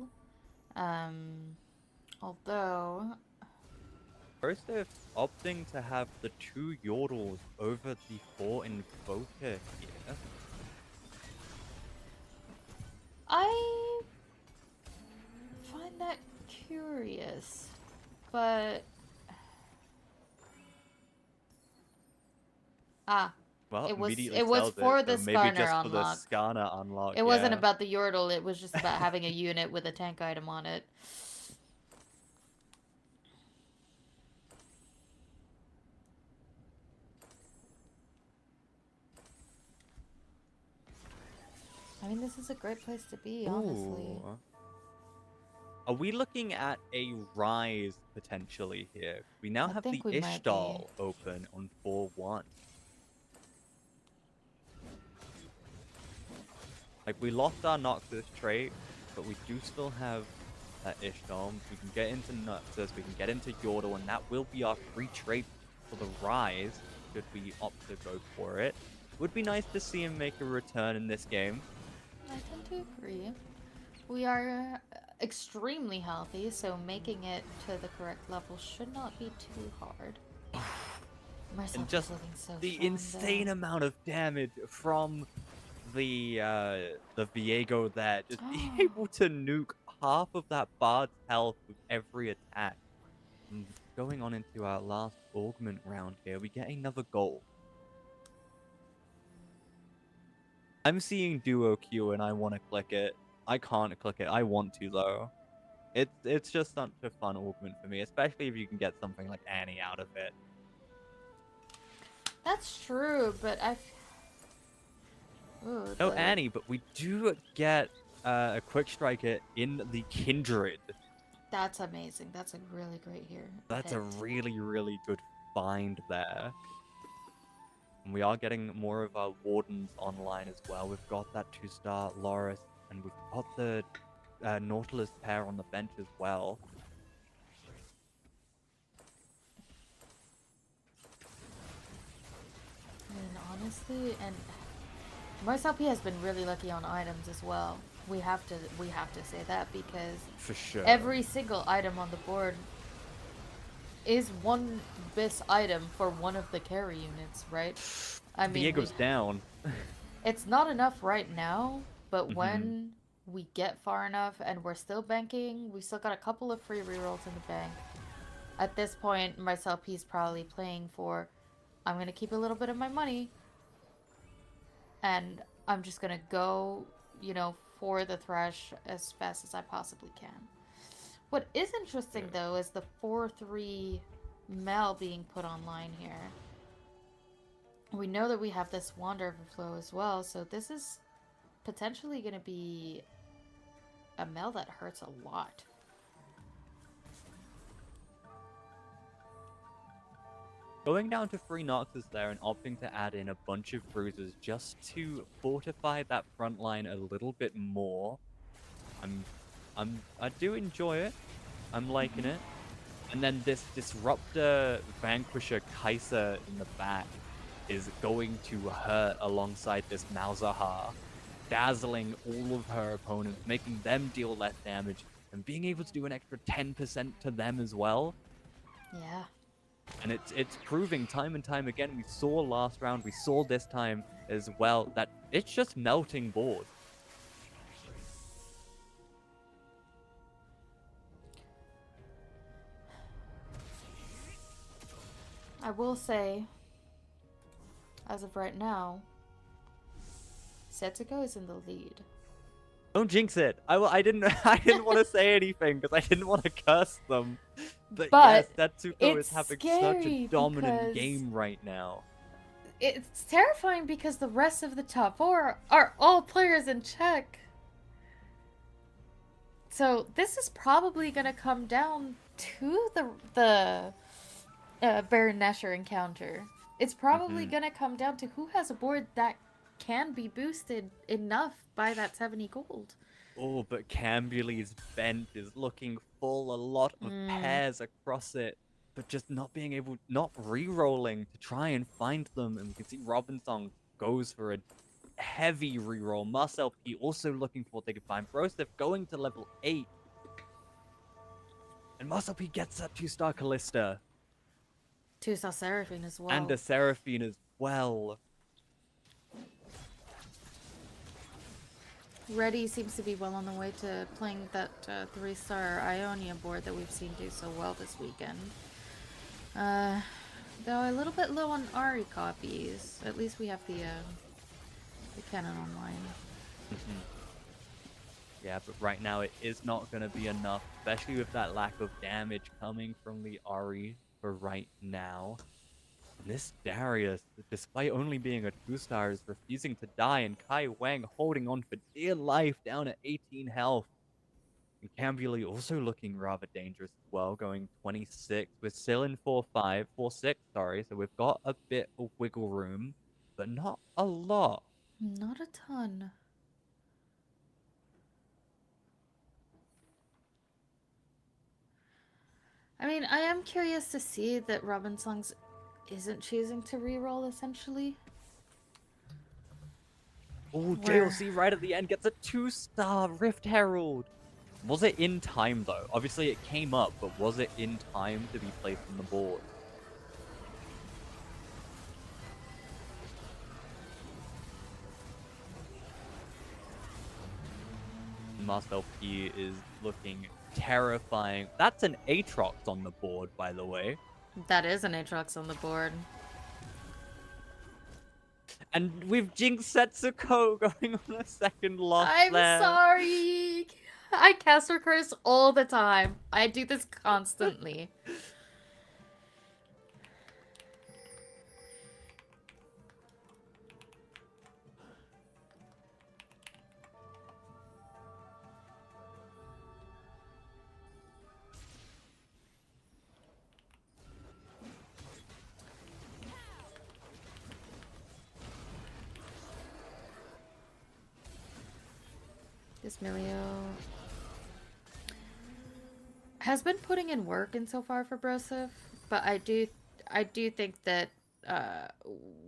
Although... First, they're opting to have the 2 Yordles over the 4 Invoker here. I find that curious, but Well, it was immediately for sells it, the so maybe Skarner just for the unlock. Skarner unlock, It wasn't yeah. about the Yordle, it was just about having a unit with a tank item on it. I mean, this is a great place to be, honestly. Ooh. Are we looking at a rise potentially here? We now I have think the we might be. Ishtal open on 4-1. Like, we lost our Noxus trait, but we do still have that Ishtal. We can get into Noxus, we can get into Yordle, and that will be our free trait for the rise, should we opt to go for it. Would be nice to see him make a return in this game. I tend to agree. We are extremely healthy, so making it to the correct level should not be too hard. Myself And just is looking so the strong, insane though. amount of damage from the Viego there, just being able to nuke half of that bard's health with every attack. And going on into our last augment round here, we get another goal. I'm seeing duo Q and I want to click it. I can't click it. I want to though. It's just such a fun augment for me, especially if you can get something like Annie out of it. That's true, but Ooh, No Annie, but we do get a quick striker in the Kindred. That's amazing. That's a really great here. That's a hit. really, really good find there. And we are getting more of our Wardens online as well. We've got that 2-star Loris, and we've got the Nautilus pair on the bench as well. And honestly, and Mars LP has been really lucky on items as well. We have to say that because For sure. every single item on the board is one bis item for one of the carry units, right? I mean, Viego's down. it's not enough right now, but Mhm. when we get far enough and we're still banking, we still got a couple of free rerolls in the bank. At this point, myself, he's probably playing for, I'm going to keep a little bit of my money, and I'm just going to go, for the Thresh as fast as I possibly can. What is interesting, though, is the 4-3 Mel being put online here. We know that we have this Wander Overflow as well, so this is potentially going to be a Mel that hurts a lot. Going down to 3 Noxus there and opting to add in a bunch of bruises just to fortify that front line a little bit more. I do enjoy it. I'm liking it. And then this Disruptor Vanquisher Kaiser in the back is going to hurt alongside this Malzahar, dazzling all of her opponents, making them deal less damage, and being able to do an extra 10% to them as well. Yeah. And it's proving time and time again. We saw last round, we saw this time as well, that it's just melting board. I will say, as of right now, Setsuko is in the lead. Don't jinx it. I didn't want to say anything because I didn't want to curse them. But yes, Setsuko is having such a dominant game right now. It's terrifying because the rest of the top 4 are all players in check. So this is probably going to come down to the Baron Nashor encounter. It's probably going to come down to who has a board that can be boosted enough by that 70 gold. Oh, but Cambuli's bench is looking full, a lot of pairs across it, but just not re-rolling to try and find them. And we can see Robinson goes for a heavy re-roll. Marcel P also looking for what they can find. Broseph going to level 8. And Marcel P gets that 2-star Callista. 2-star Seraphine as well. And a Seraphine as well. Reddy seems to be well on the way to playing that 3-star Ionia board that we've seen do so well this weekend. Though a little bit low on Ari copies. At least we have the cannon online. Mhm. Yeah, but right now it is not going to be enough, especially with that lack of damage coming from the Ari for right now. And this Darius, despite only being a 2-star, is refusing to die, and Kai Wang holding on for dear life down at 18 health. And Cambuli also looking rather dangerous as well, going 26. We're still in 4-5, 4-6, sorry, so we've got a bit of wiggle room, but not a lot. Not a ton. I mean, I am curious to see that Robin Songs isn't choosing to reroll, essentially. Oh, Where- JLC right at the end gets a 2-star Rift Herald. Was it in time, though? Obviously, it came up, but was it in time to be placed on the board? Marcel P is looking terrifying. That's an Aatrox on the board, by the way. That is an Aatrox on the board. And with Jinx Setsuko going on a second loss I'm there. sorry. I cast her curse all the time. I do this constantly. This Milio has been putting in work insofar for Broseph, but I do think that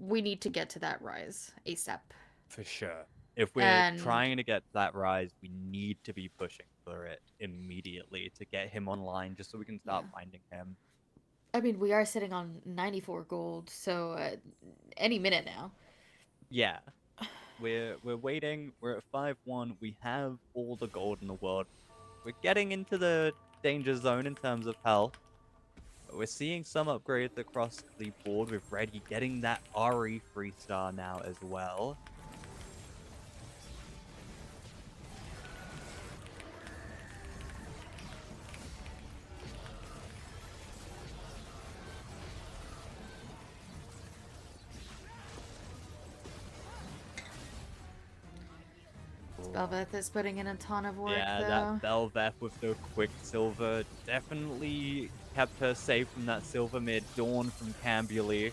we need to get to that rise ASAP. For sure. If we're And- trying to get that rise, we need to be pushing for it immediately to get him online, just so we can start finding him. I mean, we are sitting on 94 gold, so any minute now. Yeah. We're waiting. We're at 5-1. We have all the gold in the world. We're getting into the danger zone in terms of health. We're seeing some upgrades across the board with Reddy getting that Ari 3-star now as well. Belveth is putting in a ton of work, Yeah, though. that Belveth with the Quicksilver definitely kept her safe from that Silver Mid. Dawn from Cambuli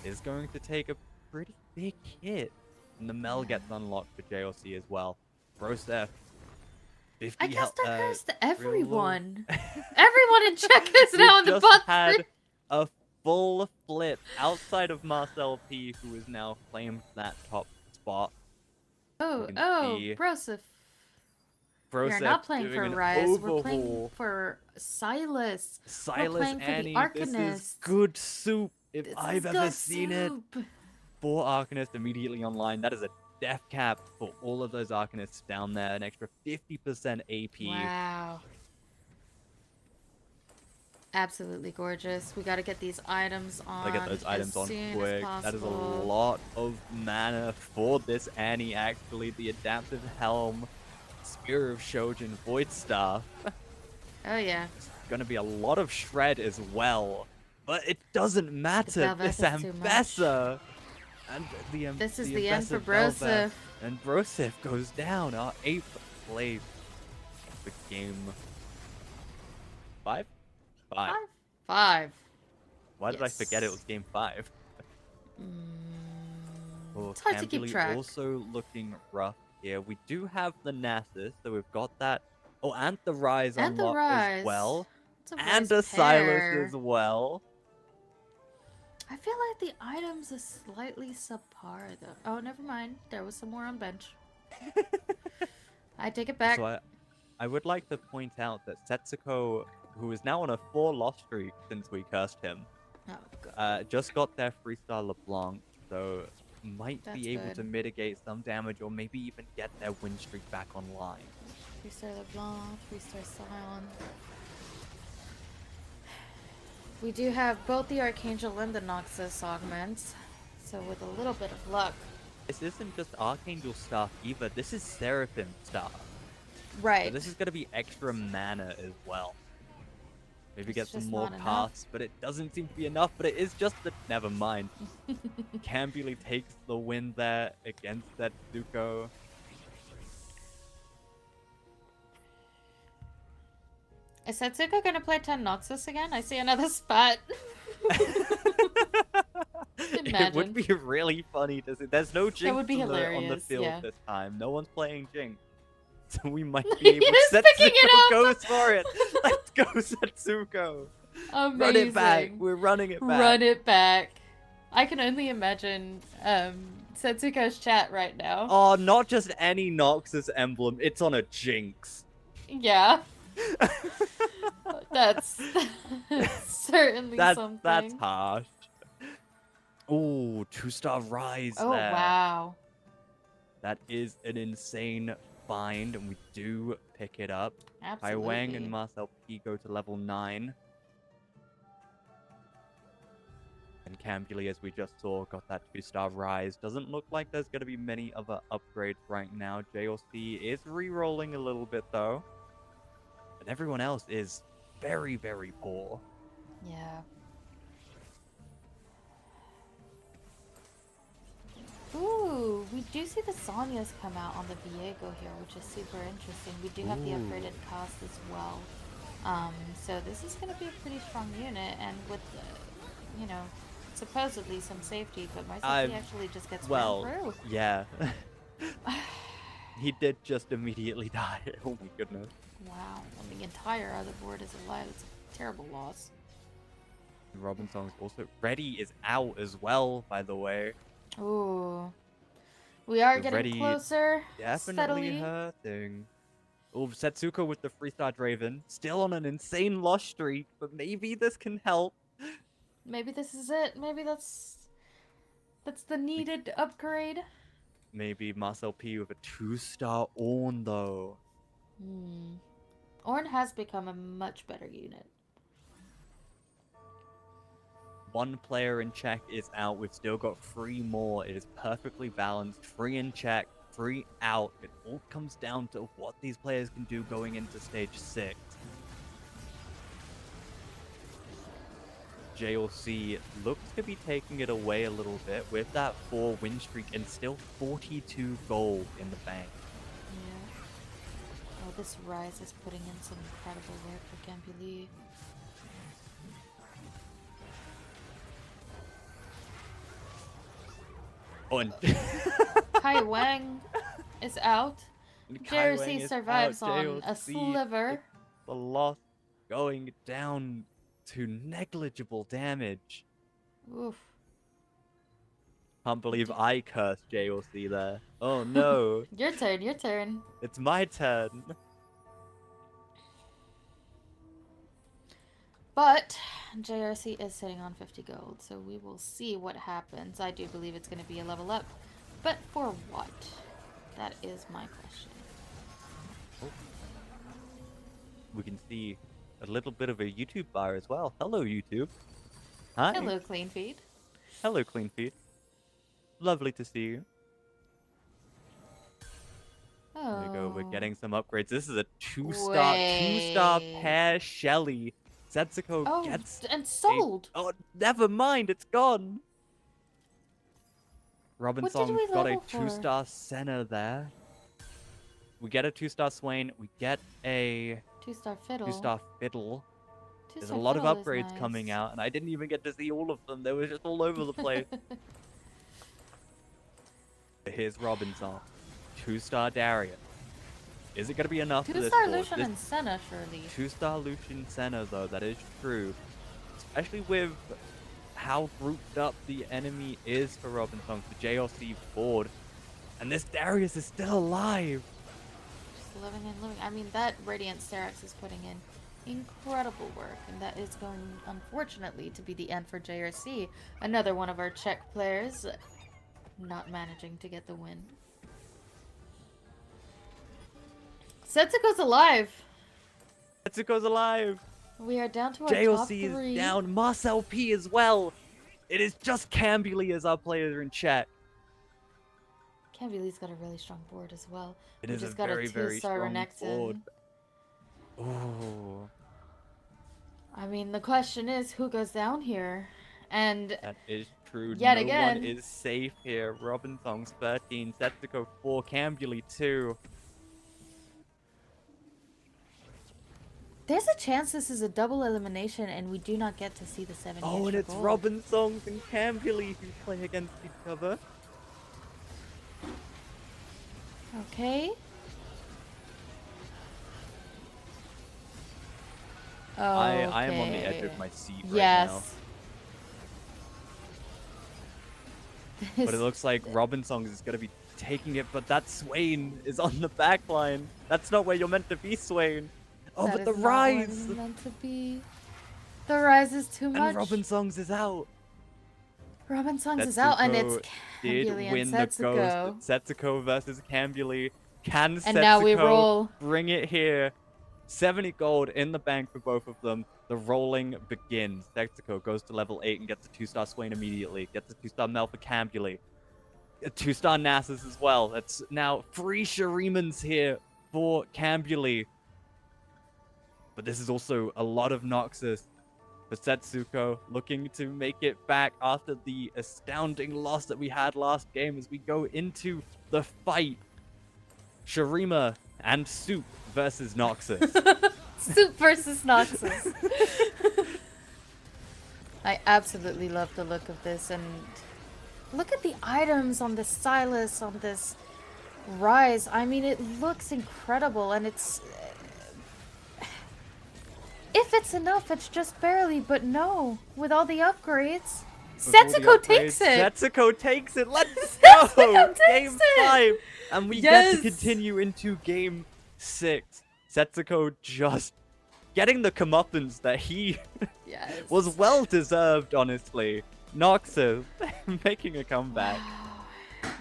is going to take a pretty big hit. And the Mel gets unlocked for JLC as well. Broseph, 50 I cast a curse to real low. everyone. Everyone in check is now in the Just box. had a full flip outside of Marcel P, who is now claimed that top spot. Oh, can oh, see Broseph. We're Broseph not playing doing for an Rise. We're playing overhaul. for Silas. Silas playing for the Annie, this is Arcanist. good soup if This I've is ever good seen it. soup. 4 Arcanists immediately online. That is a death cap for all of those Arcanists down there. An extra 50% AP. Wow. Absolutely gorgeous. We got to get these items on. Gotta get those items as on soon quick. As That is a possible. lot of mana for this Annie, actually. The Adaptive Helm, Spear of Shojin, Void Staff. Oh yeah. Gonna be a lot of shred as well. But it doesn't matter. Velvet This is too much. Ambessa. And This is the the end for Ambessa Velvet. Broseph. And Broseph goes down. Our 8th place. The game 5? 5. 5. Why did I forget it Yes. was game 5? Oh, It's hard to keep Cambuli track. also looking rough here. We do have the Nasus, so we've got that. Oh, and the Rise And the unlocked Rise. as well. It's a And Rise a Silas pair. as well. I feel like the items are slightly subpar though. Oh, never mind. There was some more on bench. I take it back. So I would like to point out that Setsuko, who is now on a 4-loss streak since we cursed him, Oh god. just got their 3-star LeBlanc. So might That's be able to good. mitigate some damage or maybe even get their win streak back online. 3-star LeBlanc, 3-star Scion. We do have both the Archangel and the Noxus augments, so with a little bit of luck. This isn't just Archangel stuff either, this is Seraphim stuff. So Right. this is going to be extra mana as well. Maybe It's get some just more not enough. paths, but it doesn't seem to be enough, but it is just that... Never mind. Cambuli takes the win there against that Zuko. Is Setsuko gonna play 10 Noxus again? I see another spot. It would Imagine. be really funny to see. There's no Jinx would be on the hilarious, field yeah. this time. No one's playing Jinx. So we might be able He's to... picking it Setsuko up! goes for it! Let's go, Setsuko! Amazing. Run it back! We're running it back! Run it back. I can only imagine Setsuko's chat right now. Oh, not just any Noxus emblem. It's on a Jinx. Yeah. That's certainly something. That's harsh. Oh, 2-star Rise Oh, there. wow. That is an insane find, and we do pick it up. Hai Absolutely. Wang and Marcel P go to level 9. And Cambuli, as we just saw, got that 2-star Rise. Doesn't look like there's going to be many other upgrades right now. JLC is re-rolling a little bit, though. But everyone else is very, very poor. Yeah. Ooh, we do see the Sonyas come out on the Viego here, which is super interesting. We do have the upgraded cost as well. So this is going to be a pretty strong unit, and with, you know, supposedly some safety, but my safety actually just gets run through. Yeah. He did just immediately die. Oh my goodness. Wow, and the entire other board is alive. It's a terrible loss. Robinson's also... Reddy is out as well, by the way. Ooh. We are So getting Reddy closer. Definitely steadily. hurting. Oh, Setsuko with the 3-star Draven. Still on an insane loss streak, but maybe this can help. Maybe this is it. Maybe that's the needed upgrade. Maybe Marcel P with a 2-star Ornn, though. Ornn has become a much better unit. One player in check is out. We've still got 3 more. It is perfectly balanced. 3 in check, 3 out. It all comes down to what these players can do going into stage 6. JLC looks to be taking it away a little bit with that 4 win streak and still 42 gold in the bank. Yeah. Oh, this Rise is putting in some incredible work for Cambuli. Oh, and Hai Wang is out. Kai Wang JRC is survives out. on a JLC, sliver. the loss going down to negligible damage. Oof. Can't believe I cursed JLC there. Oh no. Your turn, your turn. It's my turn. But JRC is sitting on 50 gold, so we will see what happens. I do believe it's going to be a level up. But for what? That is my question. Oh. We can see a little bit of a YouTube bar as well. Hello, YouTube. Hi. Hello, Clean Feed. Hello, Clean Feed. Lovely to see you. Oh. There we go. We're getting some upgrades. This is a 2-star Wait. pair Shelly. Setsuko Oh, gets and sold. Oh, never mind. It's gone. Robinson we got a level for? 2-star Senna there. We get a 2-star Swain. We get a 2-star Fiddle. 2-star Fiddle. There's a 2-star lot of Fiddle is upgrades nice. coming out, and I didn't even get to see all of them. They were just all over the place. Here's Robinson. 2-star Darius. Is it going to be enough for this 2-star board? Lucian and Senna, surely. 2-star Lucian Senna, though, that is true. Especially with how grouped up the enemy is for Robinson, the JLC board. And this Darius is still alive. Just living and living. I mean, that Radiant Sterak's is putting in incredible work, and that is going, unfortunately, to be the end for JRC. Another one of our Czech players not managing to get the win. Setsuko's alive. Setsuko's alive. We are down to our top JLC three. is down. Marcel P as well. It is just Cambly as our players are in chat. Canvylee's got a really strong board as well. It We is a just got very, a very two-star strong board. Renekton. Ooh, I mean, the question is, who goes down here? And that is true. Yet no again. one is safe here. Robin Song's 13, Setsuko 4, Cambly 2. there's a chance this is a double elimination and we do not get to see the 7 Oh, and it's Robin Songs and Cambly who play against each other. Okay. I am on the edge of my seat right now. Yes. But it looks like Robin Songs is going to be taking it, but that Swain is on the back line. That's not where you're meant to be, Swain. Oh, That but is the not where Rise! I'm meant to be. The Rise is too much. And Robin Songs is out. Robin Songs is out, and it's Setsuko did Cambly and win the Setsuko. ghost. Setsuko versus Cambly. Can And Setsuko now we roll. bring it here? 70 gold in the bank for both of them. The rolling begins. Setsuko goes to level 8 and gets a 2-star Swain immediately. Gets a 2-star Mel for Cambly. A 2-star Nasus as well. That's now 3 Sharimans here for Cambly. But this is also a lot of Noxus for Setsuko, looking to make it back after the astounding loss that we had last game as we go into the fight. Sharima and Soup versus Noxus. Soup versus Noxus. I absolutely love the look of this, and look at the items on this Silas, on this Rise. I mean, it looks incredible, and it's... If it's enough, it's just barely, but no. With all the upgrades, Setsuko takes it! Setsuko takes it! Let's Setsuko go! takes Game it! 5! And we get Yes! to continue into Game 6. Setsuko just getting the comeuppance that he Yes. was well deserved, honestly. Noxus making a comeback.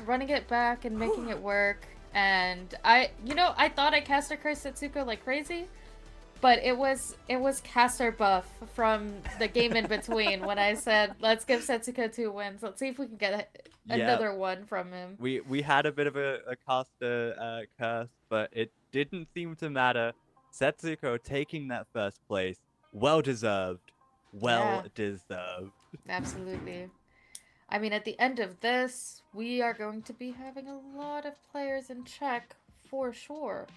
Running it back and making it work. And I thought I caster cursed Setsuko like crazy, but it was caster buff from the game in between when I said, let's give Setsuko 2 wins. Let's see if we can get another one from him. We had a bit of a caster curse, but it didn't seem to matter. Setsuko taking that first place. Well deserved. Well deserved. Absolutely. I mean, at the end of this, we are going to be having a lot of players in check for sure.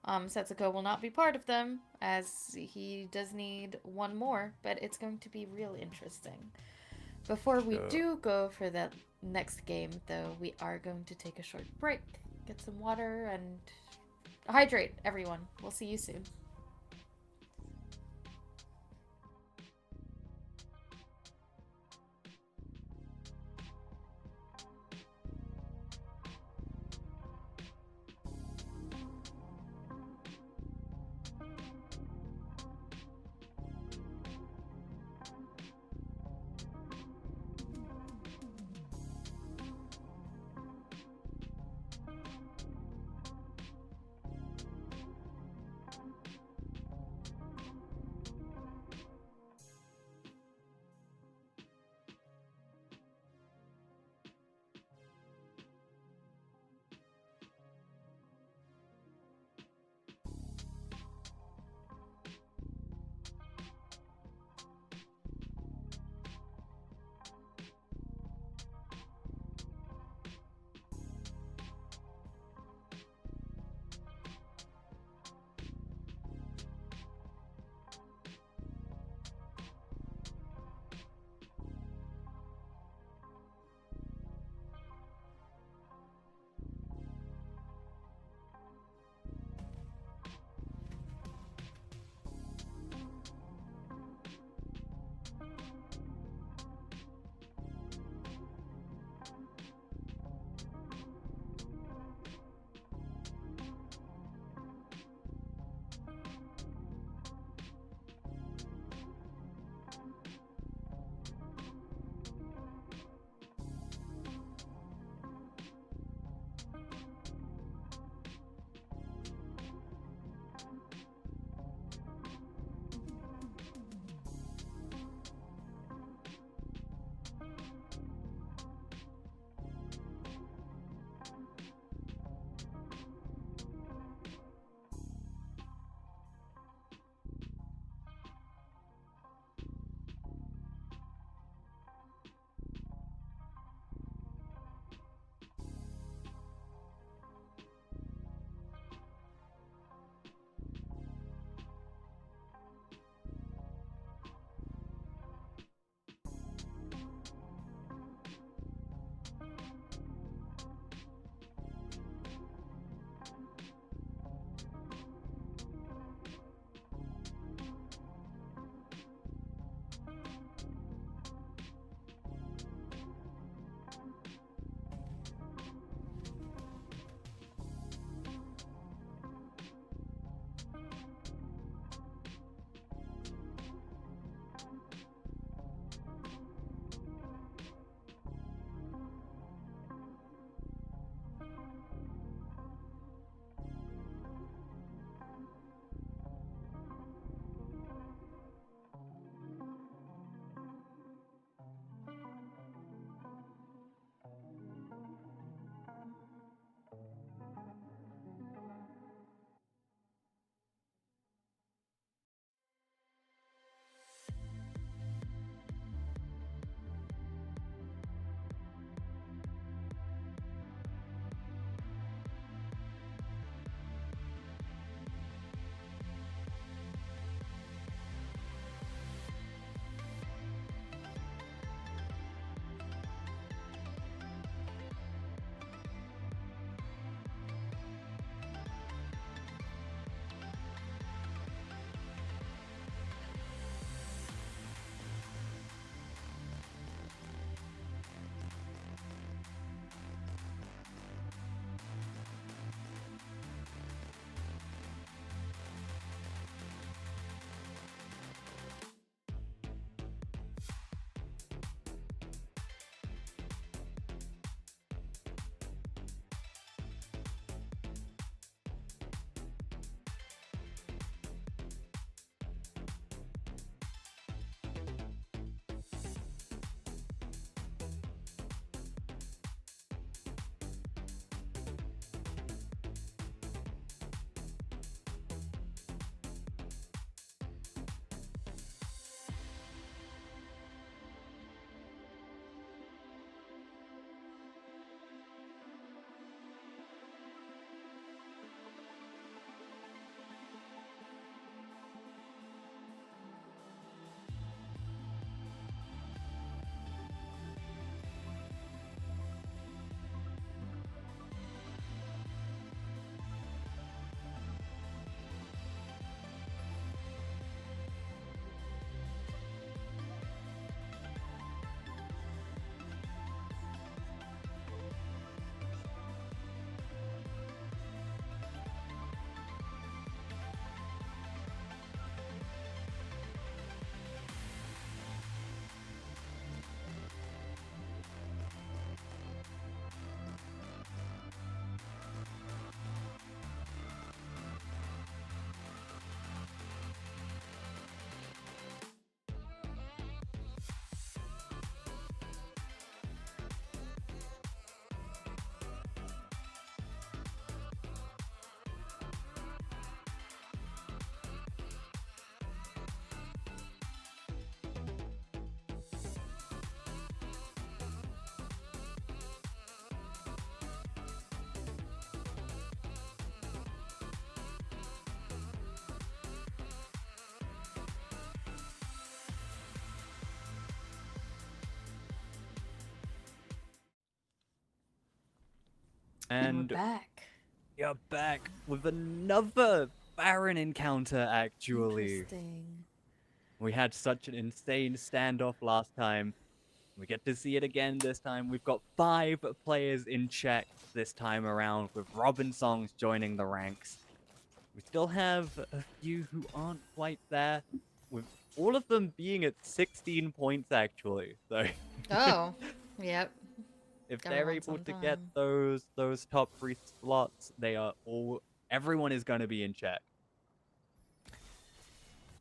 Setsuko will not be part of them, as he does need one more, but it's going to be real interesting. Before we do go for that next game, though, we are going to take a short break, get some water, and hydrate, everyone. We'll see you soon. And we're And back. you're back with another Baron encounter, actually. Interesting. We had such an insane standoff last time. We get to see it again this time. We've got 5 players in check this time around, with Robin Songs joining the ranks. We still have a few who aren't quite there, with all of them being at 16 points, actually. So Oh, yep. if Gotta they're want able some to get time. those top 3 slots, they are all everyone is going to be in check.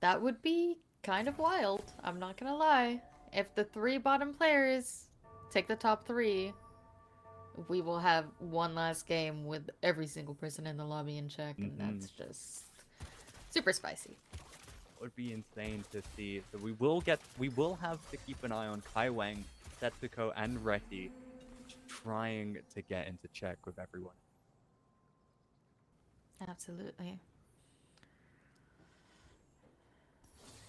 That would be kind of wild. I'm not gonna lie. If the 3 bottom players take the top 3, we will have one last game with every single person in the lobby in check, and that's just super spicy. Would be insane to see. So we will have to keep an eye on Kai Wang, Setsuko, and Reki trying to get into check with everyone. Absolutely.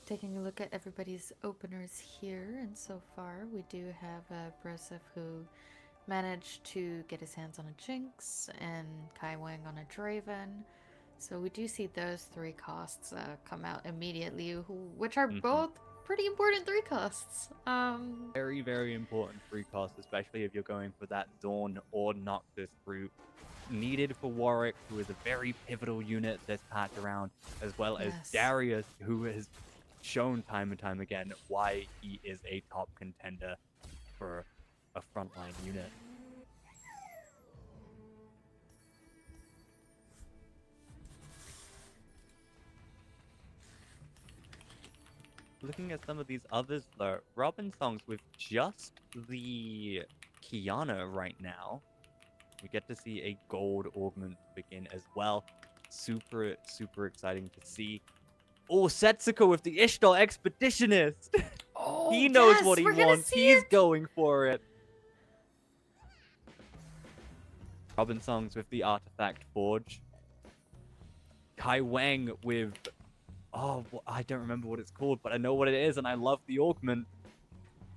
Taking a look at everybody's openers here, and so far we do have Broseph, who managed to get his hands on a Jinx, and Kai Wang on a Draven. So we do see those 3 costs come out immediately, which are both pretty important 3 costs. Very, very important 3 costs, especially if you're going for that Dawn or Noctis route. Needed for Warwick, who is a very pivotal unit this patch around, as well as Yes. Darius, who has shown time and time again why he is a top contender for a frontline unit. Looking at some of these others, though, Robin Songs with just the Kiana right now. We get to see a gold augment begin as well. Super, super exciting to see. Oh, Setsuko with the Ishtar Expeditionist! Oh, He knows yes, what he we're gonna wants. see He's it! going for it. Robin Songs with the Artifact Forge. Kai Wang with... Oh, I don't remember what it's called, but I know what it is, and I love the augment.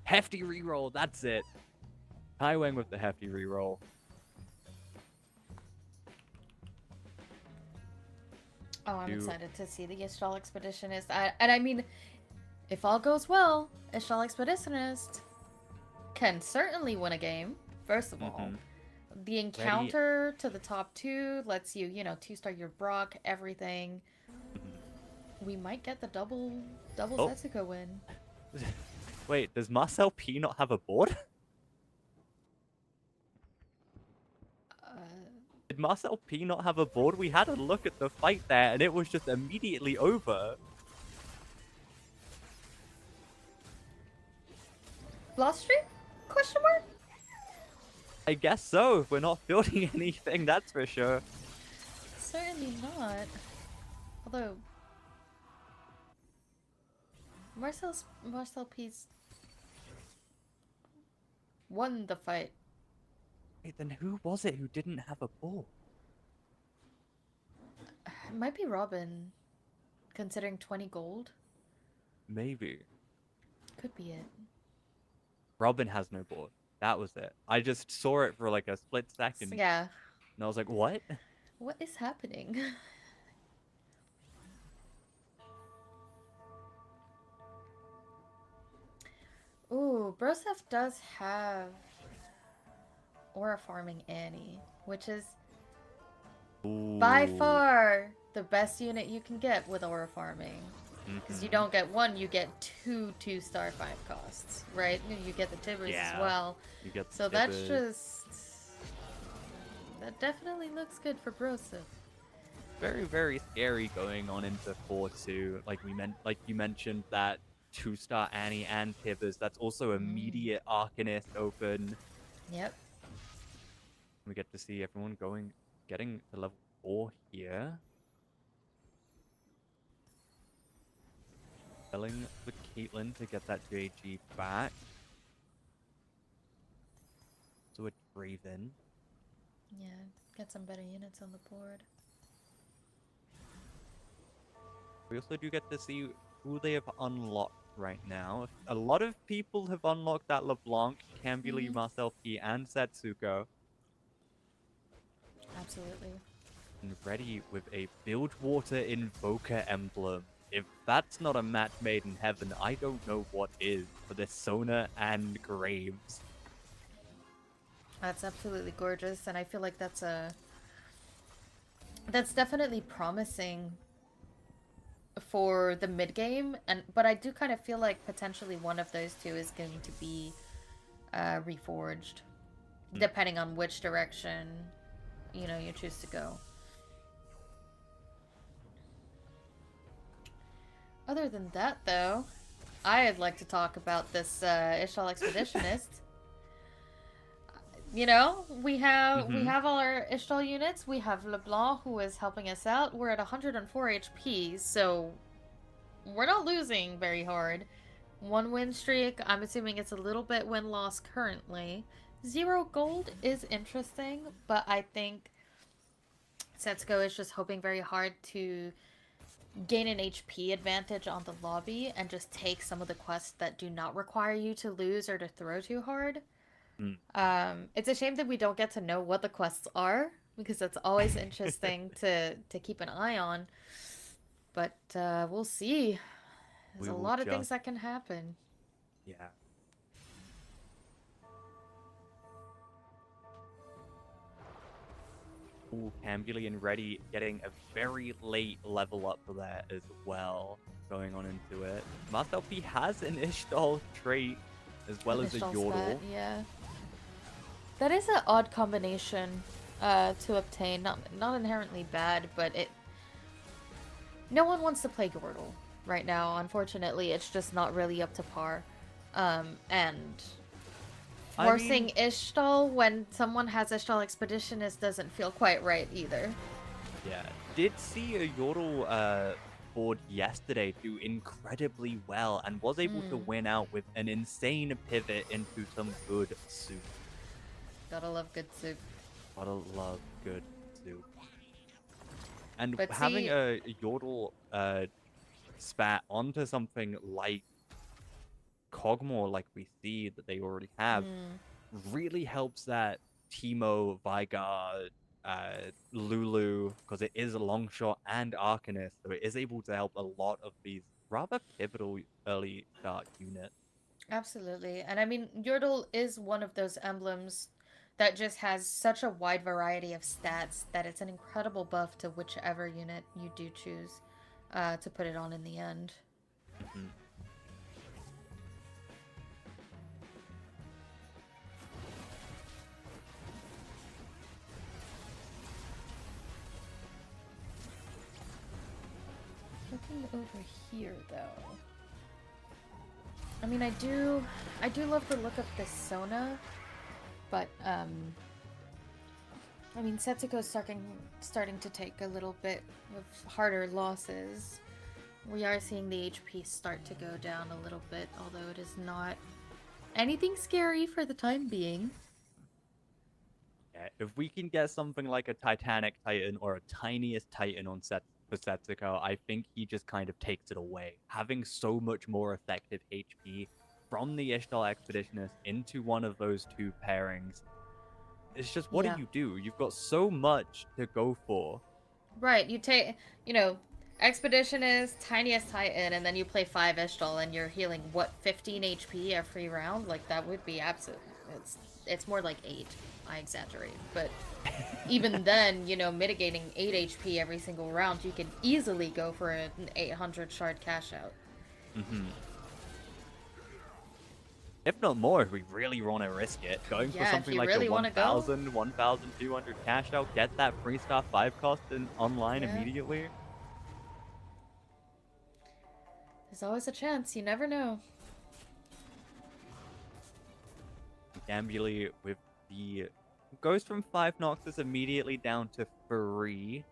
Hefty reroll, that's it. Kai Wang with the hefty reroll. Oh, I'm excited to see the Istral Expeditionist. And I mean, if all goes well, Istral Expeditionist can certainly win a game, first of all. The encounter to the top 2 lets you, 2-star your Brock, everything. We might get the double Setsuko win. Wait, does Marcel P not have a board? Did Marcel P not have a board? We had a look at the fight there, and it was just immediately over. Lost streak? Question mark? I guess so. If we're not building anything, that's for sure. Certainly not. Although Marcel P's won the fight. Wait, then who was it who didn't have a board? It might be Robin, considering 20 gold. Maybe. Could be it. Robin has no board. That was it. I just saw it for like a split second. Yeah. And I was like, what? What is happening? Ooh, Broseph does have Aura Farming Annie, which is by Ooh. far the best unit you can get with Aura Farming. Because you don't get 1, you get 2 2-star 5 costs, right? You get the Tibbers as well. You get the so that's Tibbers. just... That definitely looks good for Broseph. Very, very scary going on into 4-2. Like you mentioned that 2-star Annie and Tibbers. That's also immediate Arcanist open. Yep. We get to see everyone getting to level 4 here. Selling with Caitlyn to get that JG back. So a Draven. Yeah, get some better units on the board. We also do get to see who they have unlocked right now. A lot of people have unlocked that LeBlanc, Cambuli, Marcel P, and Setsuko. Absolutely. And ready with a Bilgewater Invoker emblem. If that's not a match made in heaven, I don't know what is for this Sona and Graves. That's absolutely gorgeous, and I feel like that's definitely promising for the mid game, but I do kind of feel like potentially one of those two is going to be reforged, depending on which direction you choose to go. Other than that, though, I'd like to talk about this Ishtal Expeditionist. We have all our Ishtal units. We have LeBlanc, who is helping us out. We're at 104 HP, so we're not losing very hard. 1 win streak. I'm assuming it's a little bit win-loss currently. 0 gold is interesting, but I think Setsuko is just hoping very hard to gain an HP advantage on the lobby and just take some of the quests that do not require you to lose or to throw too hard. It's a shame that we don't get to know what the quests are, because that's always interesting to keep an eye on. But we'll see. There's a lot of things that can happen. Yeah. Ooh, Cambulian ready, getting a very late level up there as well, going on into it. Master LP has an Ishtal trait as well as a Ishtal's Yordle. spat, yeah. That is an odd combination to obtain. Not inherently bad, but no one wants to play Yordle right now. Unfortunately, it's just not really up to par. And forcing Ishtal when someone has Ishtal Expeditionist doesn't feel quite right either. Yeah, did see a Yordle board yesterday do incredibly well and was able to win out with an insane pivot into some good soup. Gotta love good soup. Gotta love good soup. And But having see- a Yordle spat onto something like Cogmore, like we see that they already have, really helps that Teemo, Veigar, Lulu, because it is a long shot and Arcanist, so it is able to help a lot of these rather pivotal early start units. Absolutely. And I mean, Yordle is one of those emblems that just has such a wide variety of stats that it's an incredible buff to whichever unit you do choose to put it on in the end. Looking over here, though. I mean, I do love the look of this Sona, but I mean, Setsuko's starting to take a little bit of harder losses. We are seeing the HP start to go down a little bit, although it is not anything scary for the time being. Yeah, if we can get something like a Titanic Titan or a Tiniest Titan on set for Setsuko, I think he just kind of takes it away. Having so much more effective HP from the Ishtal Expeditionist into one of those two pairings, it's just, what do? You've got so much to go for. Right, you take, Expeditionist, Tiniest Titan, and then you play 5 Ishtal, and you're healing, 15 HP every round? Like, that would be absolute. It's more like 8. I exaggerate. But even then, mitigating 8 HP every single round, you could easily go for an 800 shard cash out. If not more, if we really want to risk it. Going for something like really a 1,000, 1,200 cash out, get that free star 5 cost online immediately. There's always a chance, you never know. Gambuli with the... goes from 5 Noxus immediately down to 3.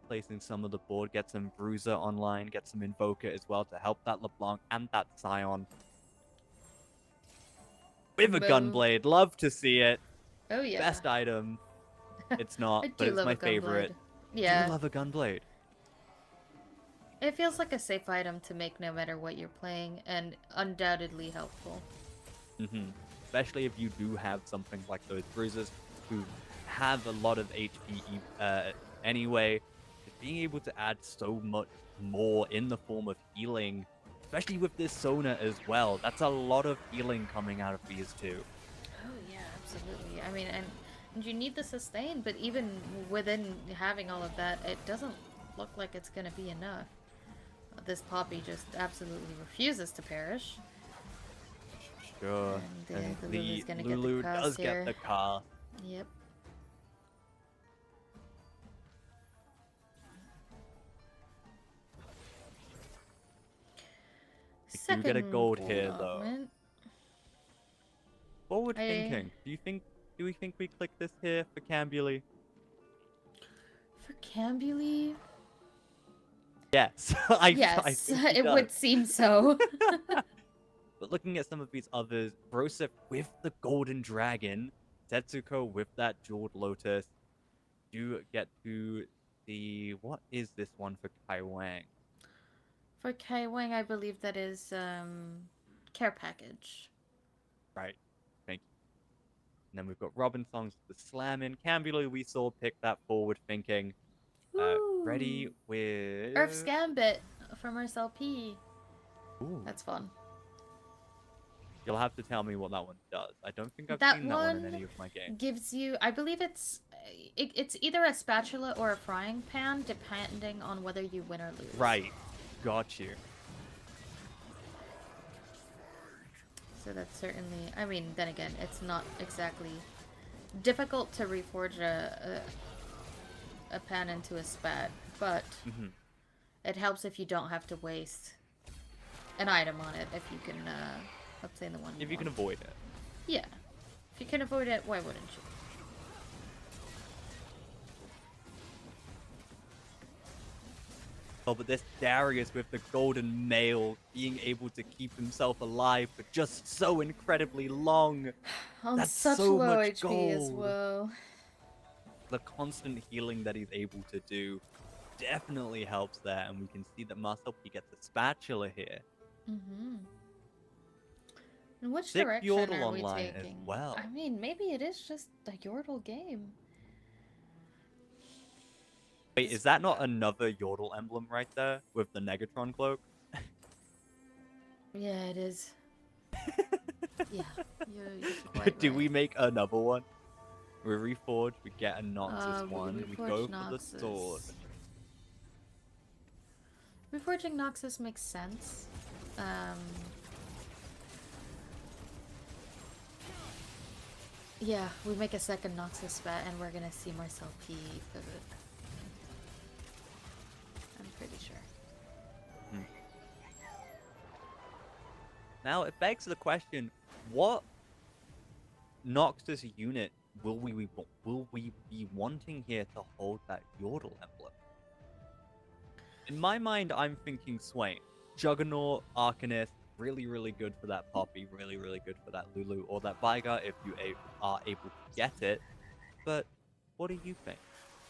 Placing some of the board, get some Bruiser online, get some Invoker as well to help that LeBlanc and that Scion. With a Gunblade, love to see it. Oh yeah. Best item. It's not, but it's my favorite. Yeah. I do love a Gunblade. It feels like a safe item to make no matter what you're playing, and undoubtedly helpful. Especially if you do have something like those bruises. who have a lot of HP anyway. Just being able to add so much more in the form of healing, especially with this Sona as well. That's a lot of healing coming out of these two. Oh yeah, absolutely. I mean, and you need the sustain, but even within having all of that, it doesn't look like it's gonna be enough. This Poppy just absolutely refuses to perish. Sure. And the the Lulu's gonna Lulu get the does cast here. get the car. Yep. We do get a gold here, though. involvement. Forward thinking. Do we think we click this here for Cambuli? For Cambuli? Yes. I Yes, think he it does. would seem so. But looking at some of these others, Broseph with the Golden Dragon, Tetsuko with that Jeweled Lotus, you get to the... What is this one for Kai Wang? For Kai Wang, I believe that is care package. Right. Thank you. And then we've got Robin Songs with the Slammin'. Cambuli we saw pick that forward thinking. Ready Woo! with... Earth's Gambit from Marcel P. Ooh. That's fun. You'll have to tell me what that one does. I don't think I've That seen that one in one any of my games. Gives you, I believe it's either a spatula or a frying pan, depending on whether you win or lose. Right. Got you. So that's certainly, I mean, then again, it's not exactly difficult to reforge a pan into a spat, but it helps if you don't have to waste an item on it, if you can obtain the one you If you can want. avoid it. Yeah. If you can avoid it, why wouldn't you? Oh, but this Darius with the golden mail being able to keep himself alive for just so incredibly long. On That's such so low much HP as gold. well. The constant healing that he's able to do definitely helps there, and we can see that Marcel P gets a spatula here. Mm-hmm. In which Sick direction Yordle are we online as taking? well. I mean, maybe it is just a Yordle game. Wait, is that not another Yordle emblem right there with the Negatron cloak? Yeah, it is. Yeah, you're quite Do right. we make another one? We reforge, we get a Noxus We one, and we reforge go for the Noxus. sword. Reforging Noxus makes sense. Yeah, we make a second Noxus spat and we're gonna see Marcel P pivot. I'm pretty sure. Now, it begs the question, what Noxus unit will we be wanting here to hold that Yordle emblem? In my mind, I'm thinking Swain. Juggernaut, Arcanist, really, really good for that Poppy, really, really good for that Lulu, or that Vigar if you are able to get it. But what do you think?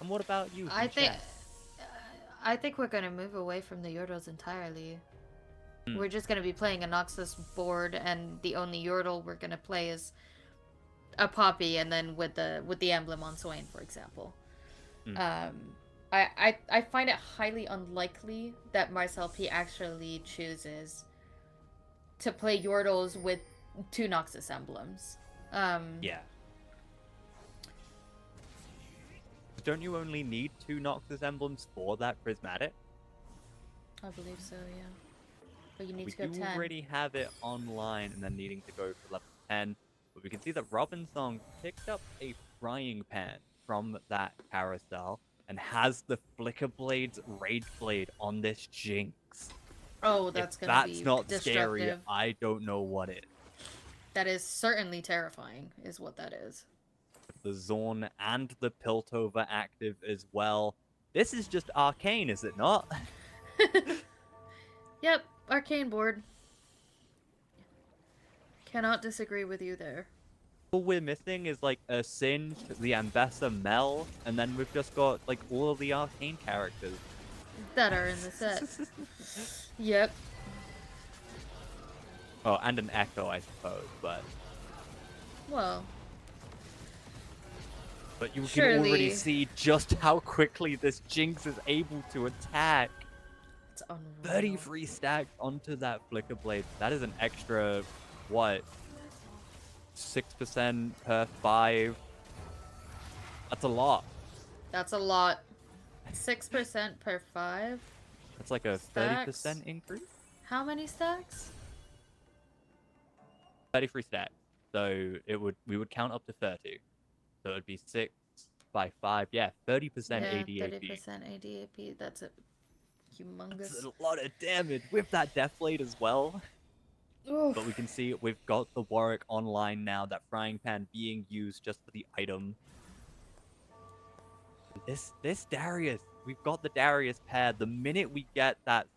And what about you? I from chat? think we're gonna move away from the Yordles entirely. We're just gonna be playing a Noxus board, and the only Yordle we're gonna play is a Poppy, and then with the emblem on Swain, for example. I find it highly unlikely that Marcel P actually chooses to play Yordles with two Noxus emblems. Yeah. Don't you only need 2 Noxus emblems for that prismatic? I believe so, yeah. But you need We to go do 10. already have it online and then needing to go for level 10. But we can see that Robin Song picked up a frying pan from that carousel and has the Flicker Blade's Rage Blade on this Jinx. Oh, that's If gonna be that's not scary, destructive. I don't know what is. That is certainly terrifying, is what that is. The Zorn and the Piltover active as well. This is just arcane, is it not? Yep, arcane board. Cannot disagree with you there. All we're missing is like a Singe, the Ambessa Mel, and then we've just got like all of the arcane characters. That are in the set. Yep. Oh, and an Echo, I suppose, but Well, But you can already Surely. see just how quickly this Jinx is able to attack. It's unreal. 33 stacks onto that Flicker Blade. That is an extra, what? 6% per 5. That's a lot. That's a lot. 6% per 5? That's like a Stacks? 30% increase? How many stacks? 33 stacks. So we would count up to 30. So it'd be 6 by 5. Yeah, 30% Yeah, ADAP. 30% ADAP. That's a humongous. That's a lot of damage with that Death Blade as well. Oof. But we can see we've got the Warwick online now, that Frying Pan being used just for the item. This Darius, we've got the Darius pair. The minute we get that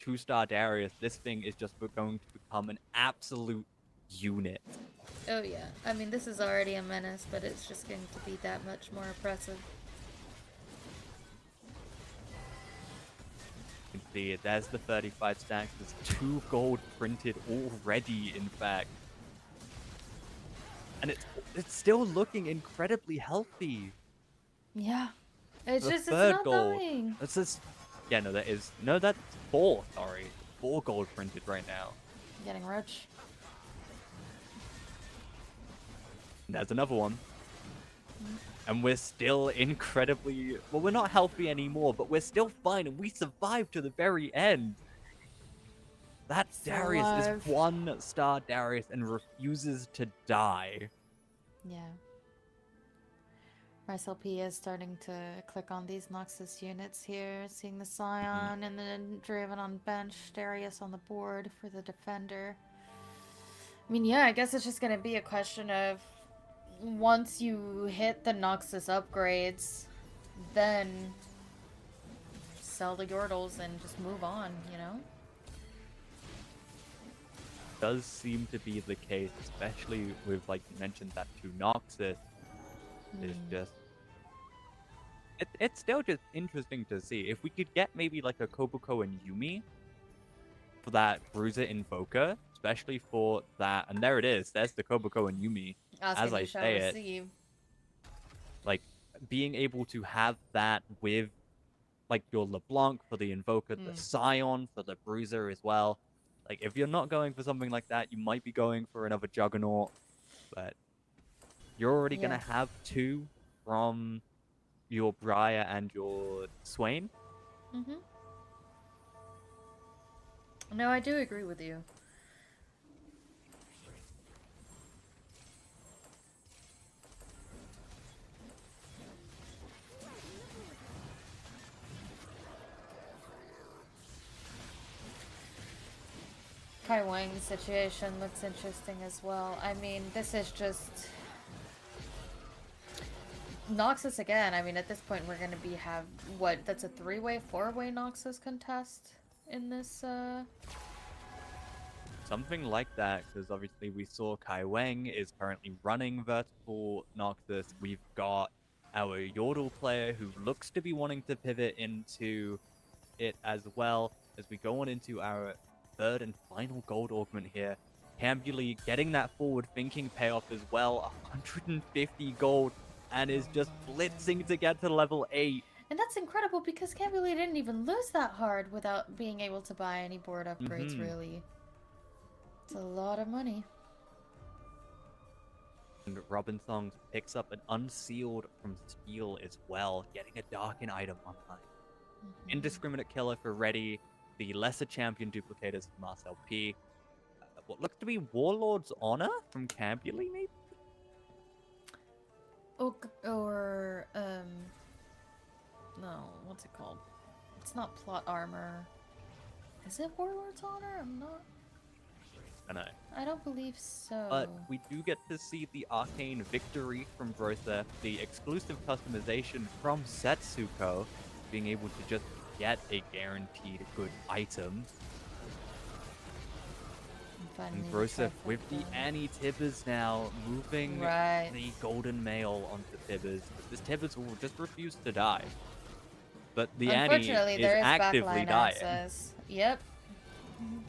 2-star Darius, this thing is just going to become an absolute unit. Oh yeah. I mean, this is already a menace, but it's just going to be that much more oppressive. You can see it. There's the 35 stacks. There's 2 gold printed already, in fact. And it's still looking incredibly healthy. Yeah. It's The just, it's third not gold. dying. That's just... Yeah, no, that is... No, that's 4, sorry. 4 gold printed right now. Getting rich. There's another one. And we're still incredibly... Well, we're not healthy anymore, but we're still fine, and we survived to the very end. That Darius alive. is 1-star Darius and refuses to die. Yeah. Marcel P is starting to click on these Noxus units here, seeing the Scion and then Draven on bench, Darius on the board for the defender. I mean, yeah, I guess it's just gonna be a question of once you hit the Noxus upgrades, then sell the Yordles and just move on, you know? Does seem to be the case, especially with, like you mentioned, that 2 Noxus. Is just... It's still just interesting to see. If we could get maybe like a Kobuko and Yumi for that Bruiser Invoker, especially for that... And there it is. There's the Kobuko and Yumi. As I say it, like, being able to have that with, like, your LeBlanc for the Invoker, the Scion for the Bruiser as well. Like, if you're not going for something like that, you might be going for another Juggernaut, but you're already going to have 2 from your Briar and your Swain. No, I do agree with you. Kai Wang's situation looks interesting as well. I mean, this is just Noxus again. I mean, at this point, we're gonna have what? That's a 3-way, 4-way Noxus contest in this. Something like that, because obviously we saw Kai Wang is currently running vertical Noxus. We've got our Yordle player who looks to be wanting to pivot into it as well, as we go on into our 3rd and final gold augment here. Cambuli getting that forward thinking payoff as well, 150 gold, and is just blitzing to get to level 8. And that's incredible because Cambuli didn't even lose that hard without being able to buy any board upgrades, really. It's a lot of money. And Robin Songs picks up an unsealed from Steel as well, getting a Darken item online. Indiscriminate Killer for Reddy, the lesser champion duplicators from Marcel P. What looks to be Warlord's Honor from Cambuli, maybe? No, what's it called? It's not Plot Armor. Is it Warlord's Honor? I'm not... I know. I don't believe so. But we do get to see the Arcane Victory from Brother, the exclusive customization from Setsuko, being able to just get a guaranteed good item. And Broseph with the Annie-Tibbers now, moving the Golden Mail onto Tibbers. This Tibbers will just refuse to die. But the Annie is actively dying. Access. Yep.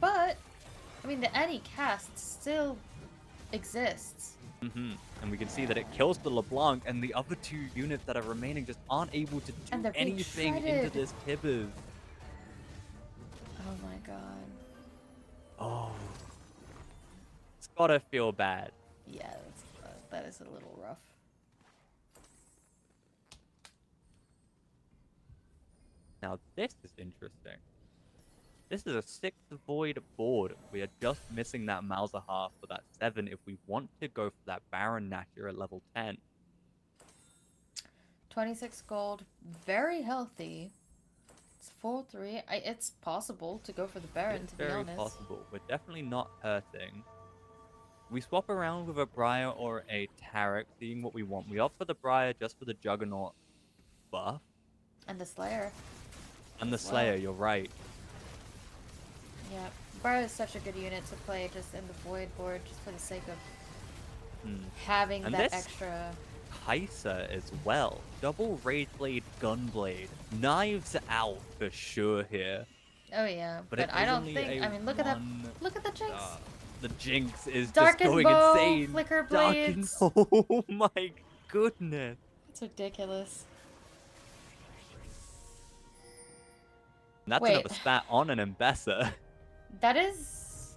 But, I mean, the Annie cast still exists. And we can see that it kills the LeBlanc, and the other 2 units that are remaining just aren't able to And do they're being anything into shredded. this Tibbers. Oh my god. Oh. It's gotta feel bad. Yeah, that is a little rough. Now, this is interesting. This is a 6 void board. We are just missing that Malzahar for that 7 if we want to go for that Baron Nashor at level 10. 26 gold, very healthy. It's 4-3. It's possible to go for the Baron, It's to be very honest. possible. We're definitely not hurting. We swap around with a Briar or a Tarek, seeing what we want. We opt for the Briar just for the Juggernaut buff. And the Slayer. And the as well. Slayer, you're right. Yeah, Briar is such a good unit to play just in the Void board, just for the sake of having And that this- extra. Kaiser as well. Double Rageblade, Gunblade. Knives out for sure here. Oh yeah, But but it I is don't only think. a I mean, look at that. one- Look at the Jinx. The Jinx is Darkened just going bow, insane. flicker Darkened- blades. Oh my goodness. It's ridiculous. That's Wait. another stat on an Embesser. That is.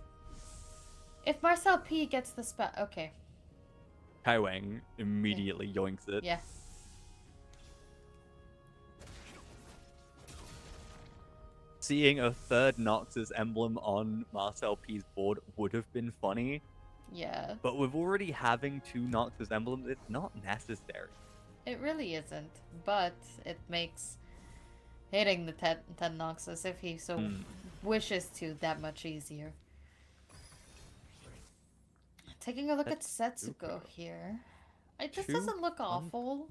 If Marcel P gets the spell, okay. Kaiwang immediately yoinks it. Yeah. Seeing a third Noxus emblem on Marcel P's board would have been funny, Yeah. but with already having 2 Noxus emblems, it's not necessary. It really isn't, but it makes hitting the 10 Noxus, if he so wishes to, that much easier. Taking a look at Setsuko here. This doesn't look awful.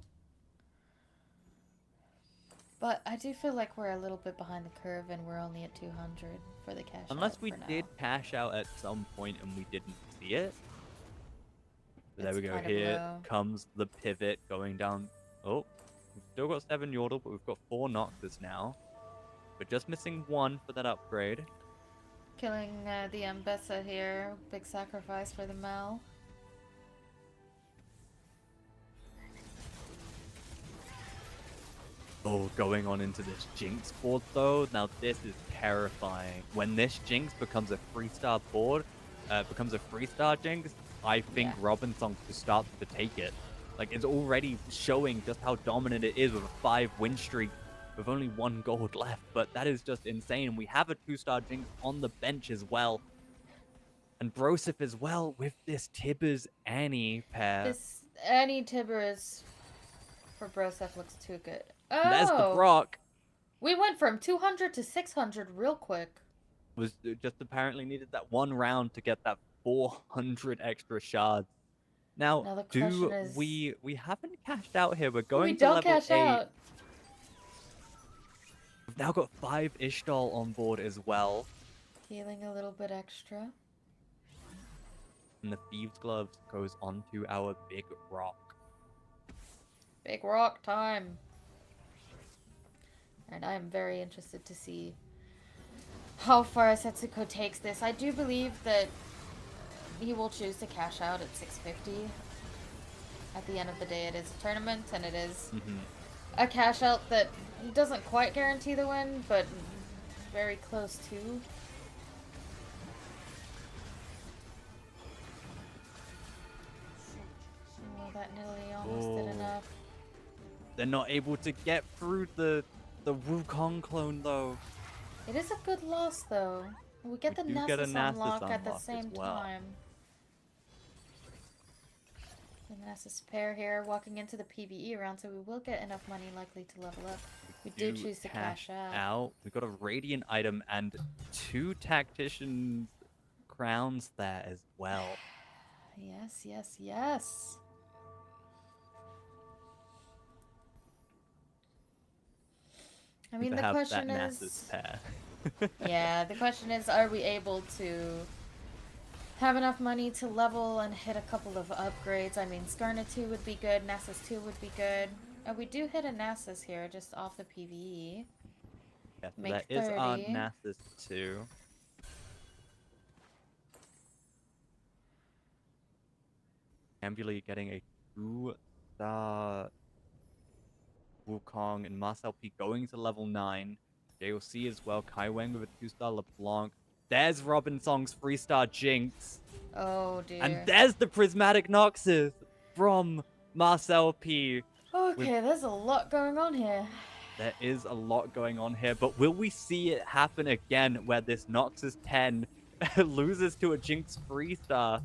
But I do feel like we're a little bit behind the curve and we're only at 200 for the cash Unless out we for now. did cash out at some point and we didn't see it. But there It's we go. kind of Here low. comes the pivot going down. Oh, we've still got 7 Yordle, but we've got 4 Noxus now. We're just missing 1 for that upgrade. Killing the Ambessa here. Big sacrifice for the Mal. Oh, going on into this Jinx board though. Now this is terrifying. When this Jinx becomes a 3-star board, becomes a 3-star Jinx, I think Yeah. Robinson could start to take it. Like, it's already showing just how dominant it is with a 5 win streak with only 1 gold left. But that is just insane. We have a 2-star Jinx on the bench as well. And Broseph as well with this Tibbers Annie pair. This Annie Tibbers for Broseph looks too good. Oh! There's the Brock. We went from 200 to 600 real quick. Was just apparently needed that 1 round to get that 400 extra shards. Now Now the do question is- we haven't cashed out here. We're going We to don't level cash 8. out. We've now got 5 Ishtal on board as well. Healing a little bit extra. And the Thieves' Gloves goes onto our big rock. Big rock time. And I am very interested to see how far Setsuko takes this. I do believe that he will choose to cash out at 650. At the end of the day, it is a tournament, and it is a cash out that doesn't quite guarantee the win, but very close to. Oh, that nearly almost did Oh. enough. They're not able to get through the Wukong clone though. It is a good loss, though. We get We the do get a Nasus Nasus unlock at the unlock as same well. time. The Nasus pair here walking into the PvE round, so we will get enough money likely to level up. We do choose to cash out. We've got a Radiant item and 2 Tactician's crowns there as well. Yes, yes, yes. I mean, To the have question that is... Nasus pair. Yeah, the question is, are we able to have enough money to level and hit a couple of upgrades? I mean, Skarna 2 would be good, Nasus 2 would be good. We do hit a Nasus here, just off the PvE. Yeah, so Make that is our 30. Nasus 2. Ambuli getting a 2-star Wukong, and Marcel P going to level 9. JOC as well. Kai Wang with a 2-star LeBlanc. There's Robin Song's 3-star Jinx. Oh dear. And there's the Prismatic Noxus from Marcel P. Okay, there's a lot going on here. There is a lot going on here, but will we see it happen again where this Noxus 10 loses to a Jinx 3-star?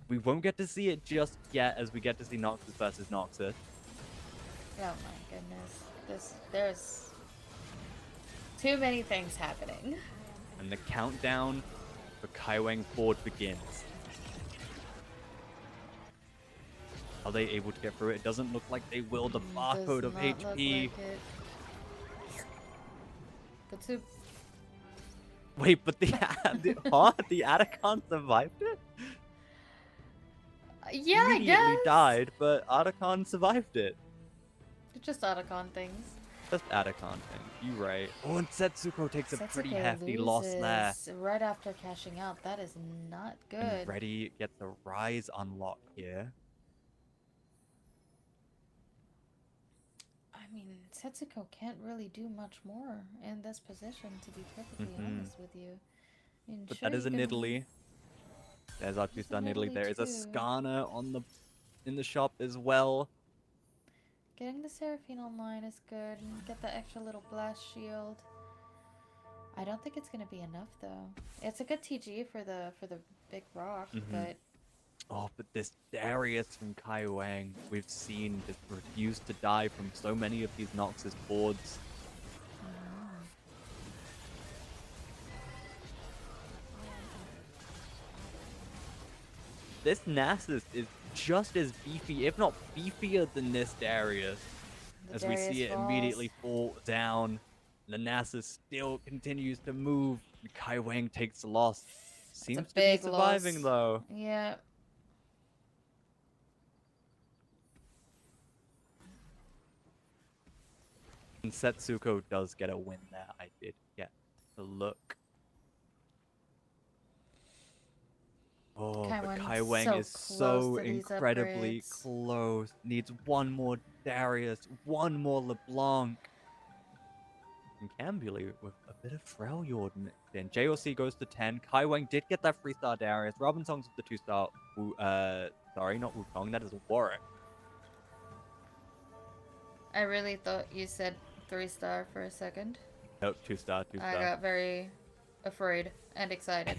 We won't get to see it just yet as we get to see Noxus versus Noxus. Oh my goodness. There's too many things happening. And the countdown for Kaiwang Ford begins. Are they able to get through it? It doesn't look like they will. The barcode of HP. But to Wait, but the Atacon survived it? yeah, I Immediately guess. died, but Atacon survived it. It's just Otacon things. Just Atacon thing. You right. Oh, and Setsuko takes a pretty Setsuko hefty loss there. loses right after cashing out. That is not good. And Reddy gets a Rise unlock here. I mean, Setsuko can't really do much more in this position, to be perfectly honest with you. I mean, But sure, that is you a can- Nidalee. There's our There's a 2-star Nidalee. Nidalee There is a too. Skana in the shop as well. Getting the Seraphine online is good, and get the extra little blast shield. I don't think it's gonna be enough though. It's a good TG for the big rock, but Oh, but this Darius from Kai Wang, we've seen just refuse to die from so many of these Noxus boards. This Nasus is just as beefy, if not beefier than this Darius. As we see it immediately fall down. The Nasus still continues to move. Kai Wang takes the loss. Seems to be big surviving loss. though. yeah. And Setsuko does get a win there. I did get the look. Oh, Kai but Wang's Kai Wang so is close so to these incredibly upgrades. close. Needs one more Darius, one more LeBlanc. And Cambuli with a bit of Freljord mixed in. JOC goes to 10. Kai Wang did get that 3-star Darius. Robin Song's with the 2-star. Sorry, not Wukong. That is Warwick. I really thought you said 3-star for a second. Nope, 2-star, 2-star. I got very afraid and excited.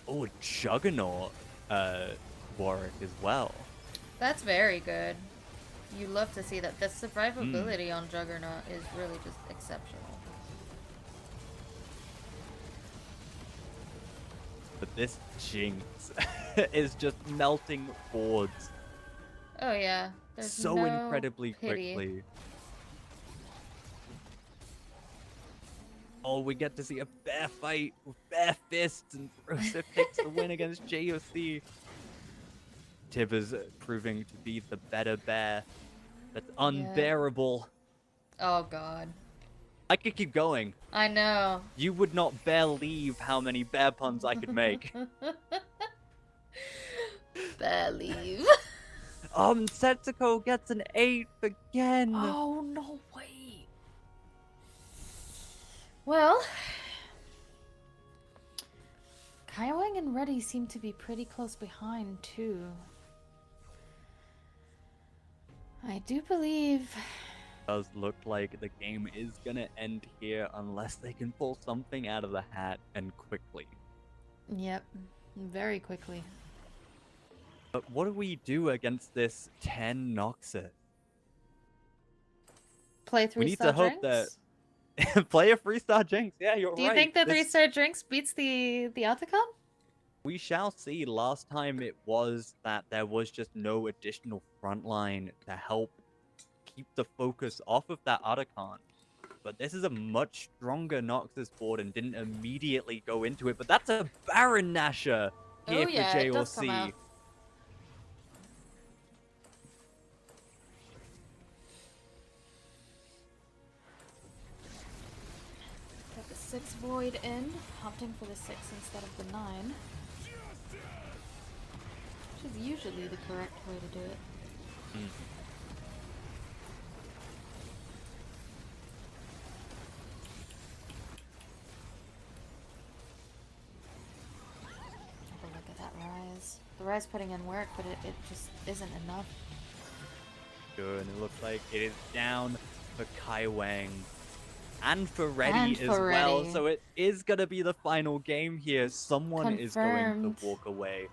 Oh, Juggernaut Warwick as well. That's very good. You love to see that. The survivability on Juggernaut is really just exceptional. But this Jinx is just melting boards Oh yeah, there's so no incredibly pity. quickly. Oh, we get to see a bear fight with bare fists, and Rosa takes the win against JOC. Tibber's proving to be the better bear. That's unbearable. Oh god. I could keep going. I know. You would not believe how many bear puns I could make. Believe. Setsuko gets an 8 again. Oh no way. Well, Kai Wang and Reddy seem to be pretty close behind too. I do believe. Does look like the game is gonna end here unless they can pull something out of the hat and quickly. Yep, very quickly. But what do we do against this 10 Noxus? Play We need 3-star to hope drinks? that play a 3-star Jinx. Yeah, you're right. Do you think the This- 3-star drinks beats the Otacon? We shall see. Last time it was that there was just no additional frontline to help keep the focus off of that Otacon. But this is a much stronger Noxus board and didn't immediately go into it. But that's a Baron Nasher here Oh yeah, for it does come JOC. out. Got the 6 void in, opting for the 6 instead of the 9. Which is usually the correct way to do it. Mm. But look at that Rise. The Rise putting in work, but it just isn't enough. Good, and it looks like it is down for Kai Wang. And for And Reddy as for well, Reddy. so it is going to be the final game here. Someone is going Confirmed. to walk away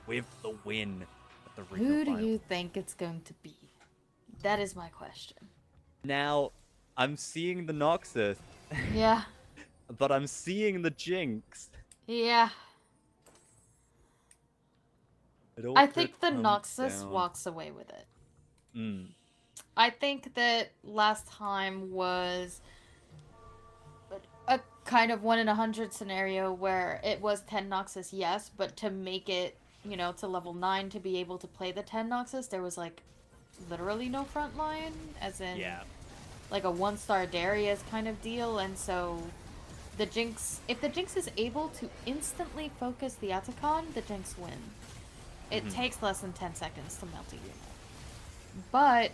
with the win at the regional Who do final. you think it's going to be? That is my question. Now, I'm seeing the Noxus, Yeah. but I'm seeing the Jinx. Yeah. It all I could think the come Noxus down. walks away with it. Mm. I think that last time was a kind of 1 in 100 scenario where it was 10 Noxus, yes, but to make it, you know, to level 9 to be able to play the 10 Noxus, there was like literally no front line, as in Yeah. like a 1-star Darius kind of deal, and so the Jinx, if the Jinx is able to instantly focus the Atacon, the Jinx win. It takes less than 10 seconds to melt a unit. But,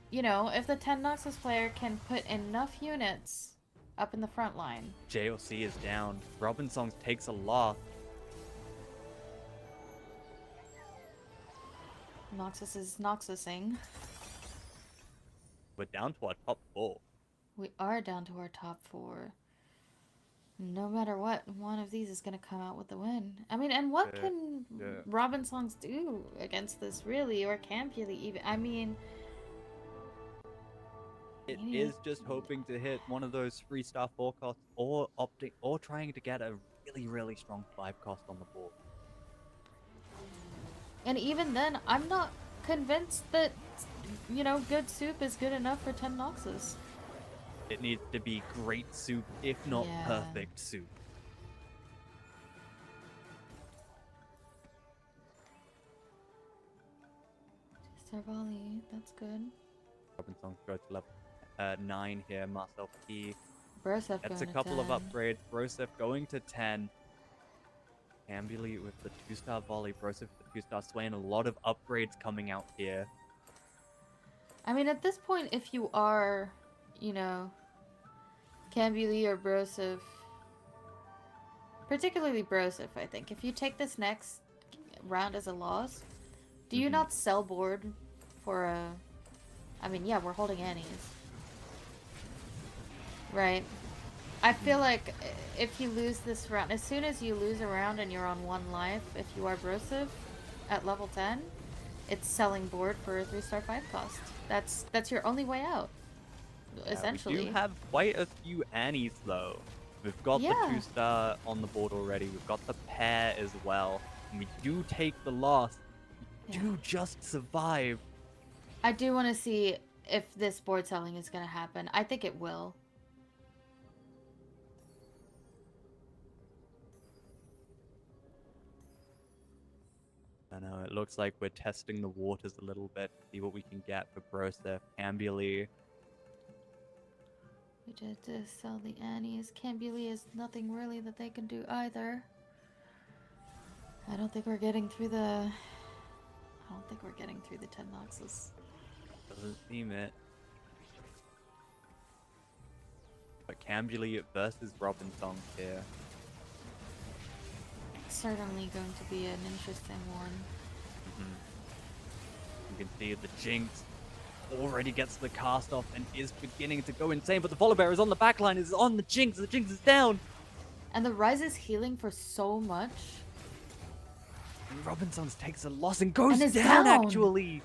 you know, if the 10 Noxus player can put enough units up in the front line. JLC is down. Robinsons takes a loss. Noxus is Noxusing. We're down to our top 4. We are down to our top 4. No matter what, one of these is going to come out with the win. I mean, and what can Robinsons do against this, really? Or Campuli even? I mean... It is just hoping to hit one of those 3-star forecasts or opting or trying to get a really, really strong 5 cost on the board. And even then, I'm not convinced that, you know, good soup is good enough for 10 Noxus. It needs to be great soup, if not Yeah. perfect soup. Star volley, that's good. Robinsons go to level 9 here. Marcel P. Broseph That's a going to couple of 10. upgrades. Broseph going to 10. Ambuli with the 2-star volley. Broseph with the 2-star sway, and a lot of upgrades coming out here. I mean, at this point, if you are, you know, Cambuli or Broseph, particularly Broseph, I think, if you take this next round as a loss, do you not sell board for a... I mean, yeah, we're holding Annie's. Right. I feel like if you lose this round, as soon as you lose a round and you're on 1 life, if you are Broseph at level 10, it's selling board for a 3-star 5 cost. That's your only way out, essentially. We do have quite a few Annies, though. We've got the 2-star on the board already. We've got the pair as well. And we do take the loss. We do just survive. I do want to see if this board selling is going to happen. I think it will. I know, it looks like we're testing the waters a little bit, see what we can get for Broseph, Ambuli. We did sell the Annies. Cambuli is nothing really that they can do either. I don't think we're getting through the... 10 Noxus. Doesn't seem it. But Cambuli versus Robinson here. Certainly going to be an interesting one. You can see the Jinx already gets the cast off and is beginning to go insane, but the Follow Bear is on the backline, is on the Jinx is down! And the Rise is healing for so much. And Robinsons takes a loss and goes And is down, down. actually!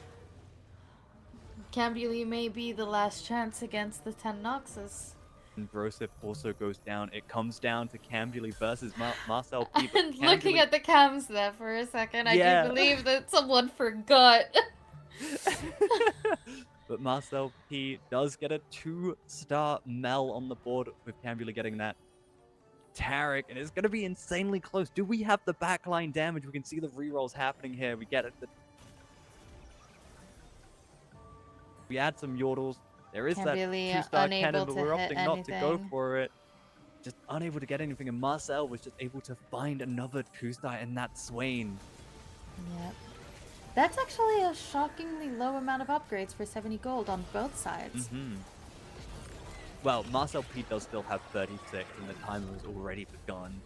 Cambuli may be the last chance against the 10 Noxus. And Broseph also goes down. It comes down to Cambuli versus Marcel P. but And looking Cambuli- at the cams there for a second, I Yeah. do believe that someone forgot. But Marcel P does get a 2-star Mel on the board with Cambuli getting that. Tarek, and it's going to be insanely close. Do we have the backline damage? We can see the rerolls happening here. We get it. We add some Yordles. There is that Cambuli 2-star unable cannon, but to we're hit opting not to go anything. for it. Just unable to get anything, and Marcel was just able to find another 2-star in that Swain. Yep. That's actually a shockingly low amount of upgrades for 70 gold on both sides. Mm-hmm. Well, Marcel P does still have 36, and the timer has already begun.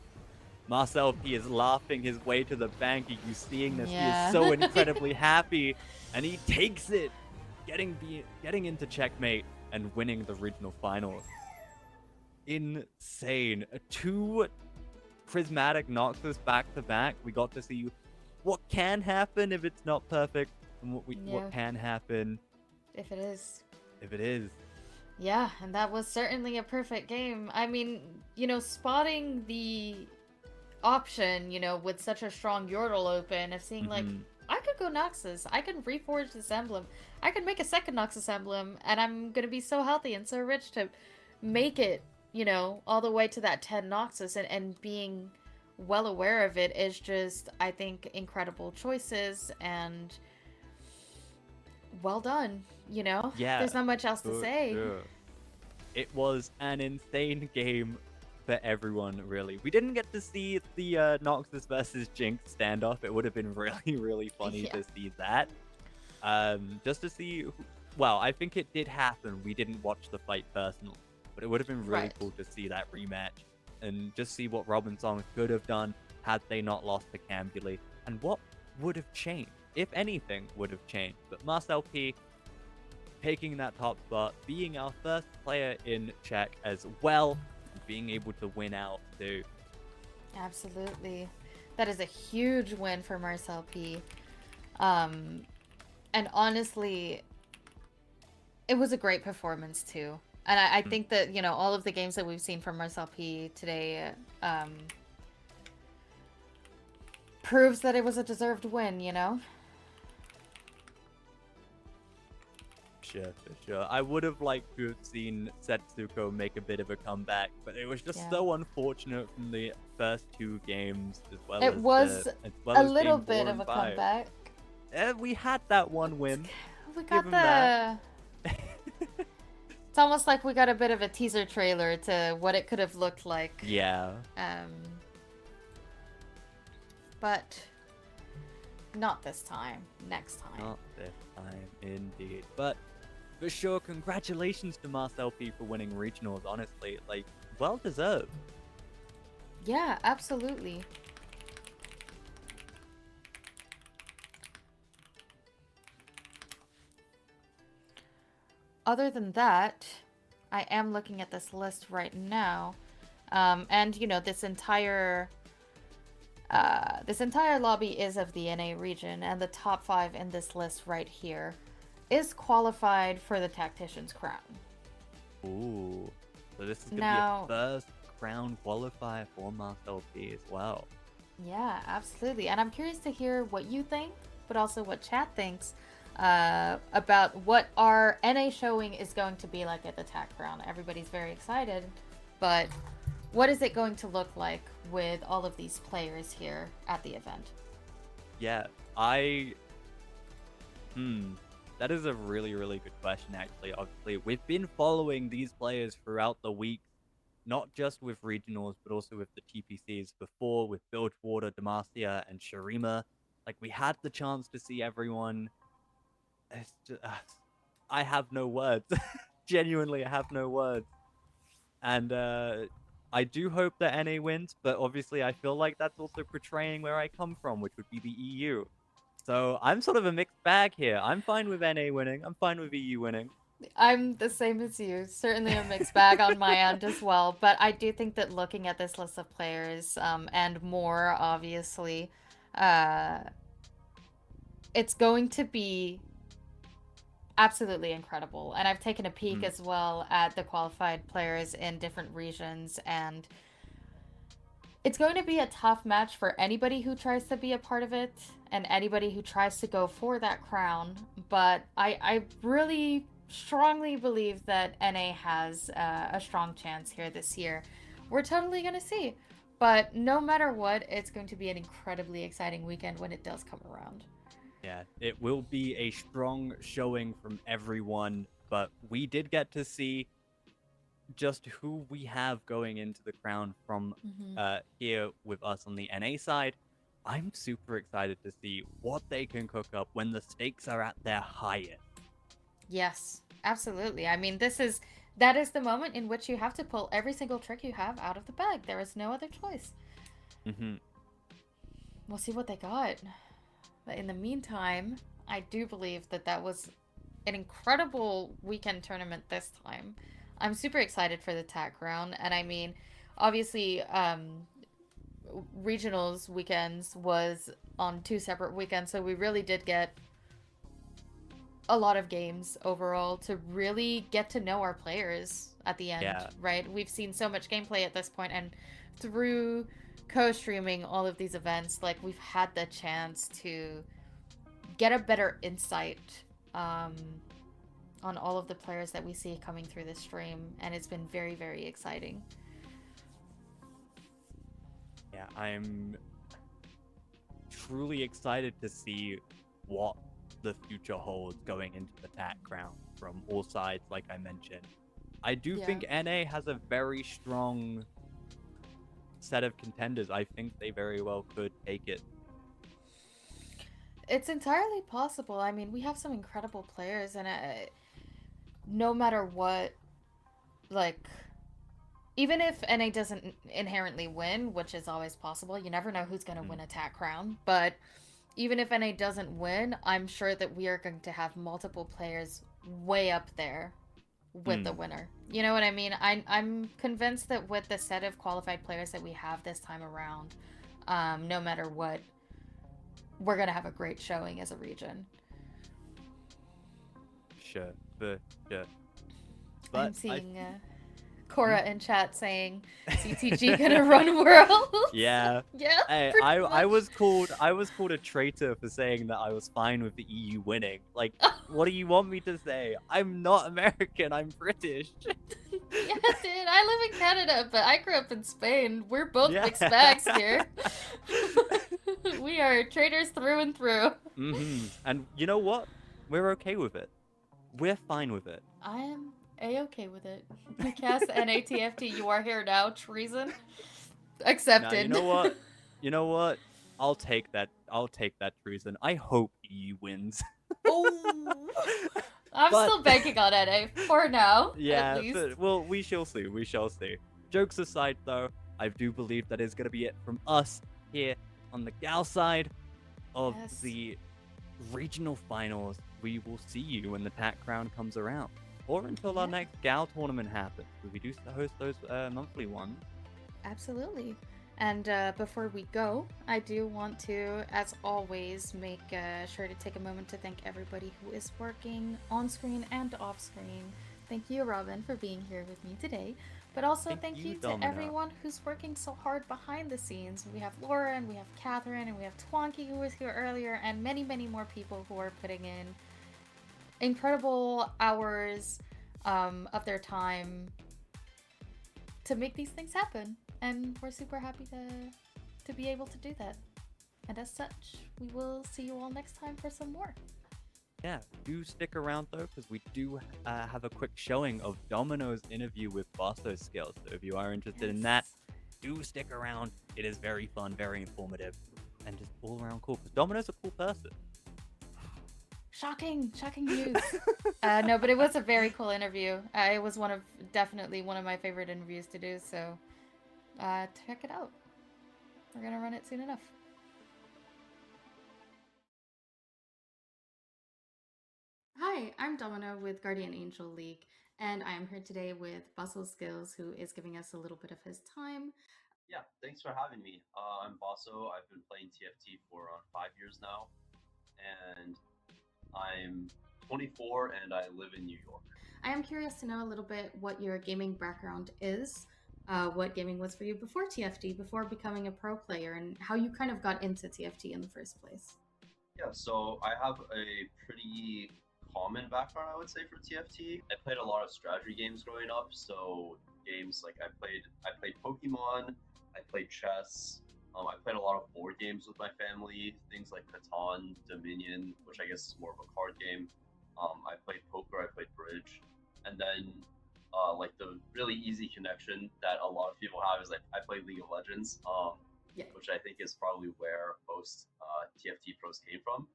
Marcel P is laughing his way to the bank. Are you seeing this? He is Yeah. so incredibly happy, and he takes it, getting into checkmate and winning the regional finals. Insane. 2 prismatic Noxus back to back. We got to see what can happen if it's not perfect, and what Yeah. can happen If it is. if it is. Yeah, and that was certainly a perfect game. I mean, spotting the option, with such a strong Yordle open, of seeing, like, Mhm. I could go Noxus, I can reforge this emblem, I can make a second Noxus emblem, and I'm gonna be so healthy and so rich to make it, all the way to that 10 Noxus, and being well aware of it is just, I think, incredible choices, and well done, Yeah, There's not much else to for say. sure. It was an insane game for everyone, really. We didn't get to see the Noxus versus Jinx standoff. It would have been really, really funny Yeah. to see that. Just to see, well, I think it did happen. We didn't watch the fight personally, but it would have been really Right. cool to see that rematch and just see what Robin Song could have done had they not lost to Cambuli, and what would have changed, if anything would have changed. But Marcel P taking that top spot, being our first player in Czech as well, and being able to win out too. Absolutely. That is a huge win for Marcel P. And honestly, it was a great performance too. And I think that, all of the games that we've seen from Marcel P today proves that it was a deserved win, For sure. I would have liked to have seen Setsuko make a bit of a comeback, but it was just Yeah. so unfortunate from the first 2 games, as well It as was as well a as little game 4 bit and of a 5. comeback. We had that one win. We Give got 'em the... that. It's almost like we got a bit of a teaser trailer to what it could have looked like. Yeah. But not this time. Next time. Not this time, indeed. But for sure, congratulations to Marcel P for winning regionals. Honestly, like, well deserved. Yeah, absolutely. Other than that, I am looking at this list right now. And this entire lobby is of the NA region, and the top 5 in this list right here is qualified for the Tactician's Crown. Ooh. So this is gonna Now- be a first crown qualifier for Marcel P as well. Yeah, absolutely. And I'm curious to hear what you think, but also what chat thinks about what our NA showing is going to be like at the TAC Crown. Everybody's very excited, but what is it going to look like with all of these players here at the event? Yeah, that is a really, really good question, actually. Obviously, we've been following these players throughout the week, not just with regionals, but also with the TPCs before, with Bilgewater, Demacia, and Sharima. Like, we had the chance to see everyone. It's just, I have no words. Genuinely, I have no words. And I do hope that NA wins, but obviously I feel like that's also portraying where I come from, which would be the EU. So I'm sort of a mixed bag here. I'm fine with NA winning. I'm fine with EU winning. I'm the same as you. Certainly a mixed bag on my end as well. But I do think that looking at this list of players, and more obviously, it's going to be absolutely incredible. And I've taken a peek as well at the qualified players in different regions, and it's going to be a tough match for anybody who tries to be a part of it and anybody who tries to go for that crown. But I really strongly believe that NA has a strong chance here this year. We're totally going to see. But no matter what, it's going to be an incredibly exciting weekend when it does come around. Yeah, it will be a strong showing from everyone, but we did get to see just who we have going into the crown from here with us on the NA side. I'm super excited to see what they can cook up when the stakes are at their highest. Yes, absolutely. I mean, that is the moment in which you have to pull every single trick you have out of the bag. There is no other choice. Mm-hmm. We'll see what they got. But in the meantime, I do believe that that was an incredible weekend tournament this time. I'm super excited for the tack round, and I mean, obviously, regionals weekends was on two separate weekends, so we really did get a lot of games overall to really get to know our players at the end, Yeah. right? We've seen so much gameplay at this point, and through co-streaming all of these events, like we've had the chance to get a better insight on all of the players that we see coming through the stream, and it's been very, very exciting. Yeah, I'm truly excited to see what the future holds going into the TAC round from all sides, like I mentioned. I do Yeah. think NA has a very strong set of contenders. I think they very well could take it. It's entirely possible. I mean, we have some incredible players, and no matter what, like, even if NA doesn't inherently win, which is always possible, you never know who's going to win a TAC crown. But even if NA doesn't win, I'm sure that we are going to have multiple players way up there with the winner. You know what I mean? I'm convinced that with the set of qualified players that we have this time around, no matter what, we're going to have a great showing as a region. Sure, for sure. But I'm seeing Cora in chat saying CTG gonna run world. Yeah. Yeah. Hey, pretty I much. was called a traitor for saying that I was fine with the EU winning. Like, what do you want me to say? I'm not American. I'm British. Yeah, dude. I live in Canada, but I grew up in Spain. We're both Yeah. mixed bags here. We are traders through and through. And you know what? We're okay with it. We're fine with it. I am a-okay with it. Cast NATFT, you are here now. Treason accepted. Now, you know what? You know what? I'll take that. I'll take that treason. I hope EU wins. Oh, I'm But- still banking on NA for now. Yeah, at least. but, well, we shall see. We shall see. Jokes aside, though, I do believe that is going to be it from us here on the Gal side of Yes. the regional finals. We will see you when the TAC round comes around, or until our Yeah. next Gal tournament happens. We do host those monthly ones. Absolutely. And before we go, I do want to, as always, make sure to take a moment to thank everybody who is working on screen and off screen. Thank you, Robin, for being here with me today. But also thank you to Domino. everyone who's working so hard behind the scenes. We have Laura, and we have Catherine, and we have Twanky, who was here earlier, and many, many more people who are putting in incredible hours of their time to make these things happen, and we're super happy to be able to do that. And as such, we will see you all next time for some more. Yeah, do stick around though, because we do have a quick showing of Domino's interview with Bosso's skills. So if you are interested in that, do stick around. It is very fun, very informative, and just all around cool. Because Domino's a cool person. Shocking news. No, but it was a very cool interview. It was definitely one of my favorite interviews to do. So check it out. We're gonna run it soon enough. Hi, I'm Domino with Guardian Angel League, and I am here today with Bustle Skills, who is giving us a little bit of his time. Yeah, thanks for having me. I'm Basso. I've been playing TFT for around 5 years now, and I'm 24 and I live in New York. I am curious to know a little bit what your gaming background is, what gaming was for you before TFT, before becoming a pro player, and how you kind of got into TFT in the first place. Yeah, so I have a pretty common background, I would say, for TFT. I played a lot of strategy games growing up, so games like I played Pokemon, I played chess, I played a lot of board games with my family, things like Catan, Dominion, which I guess is more of a card game. I played poker, I played bridge, and then like the really easy connection that a lot of people have is like I played League of Legends. Yeah. which I think is probably where most TFT pros came from.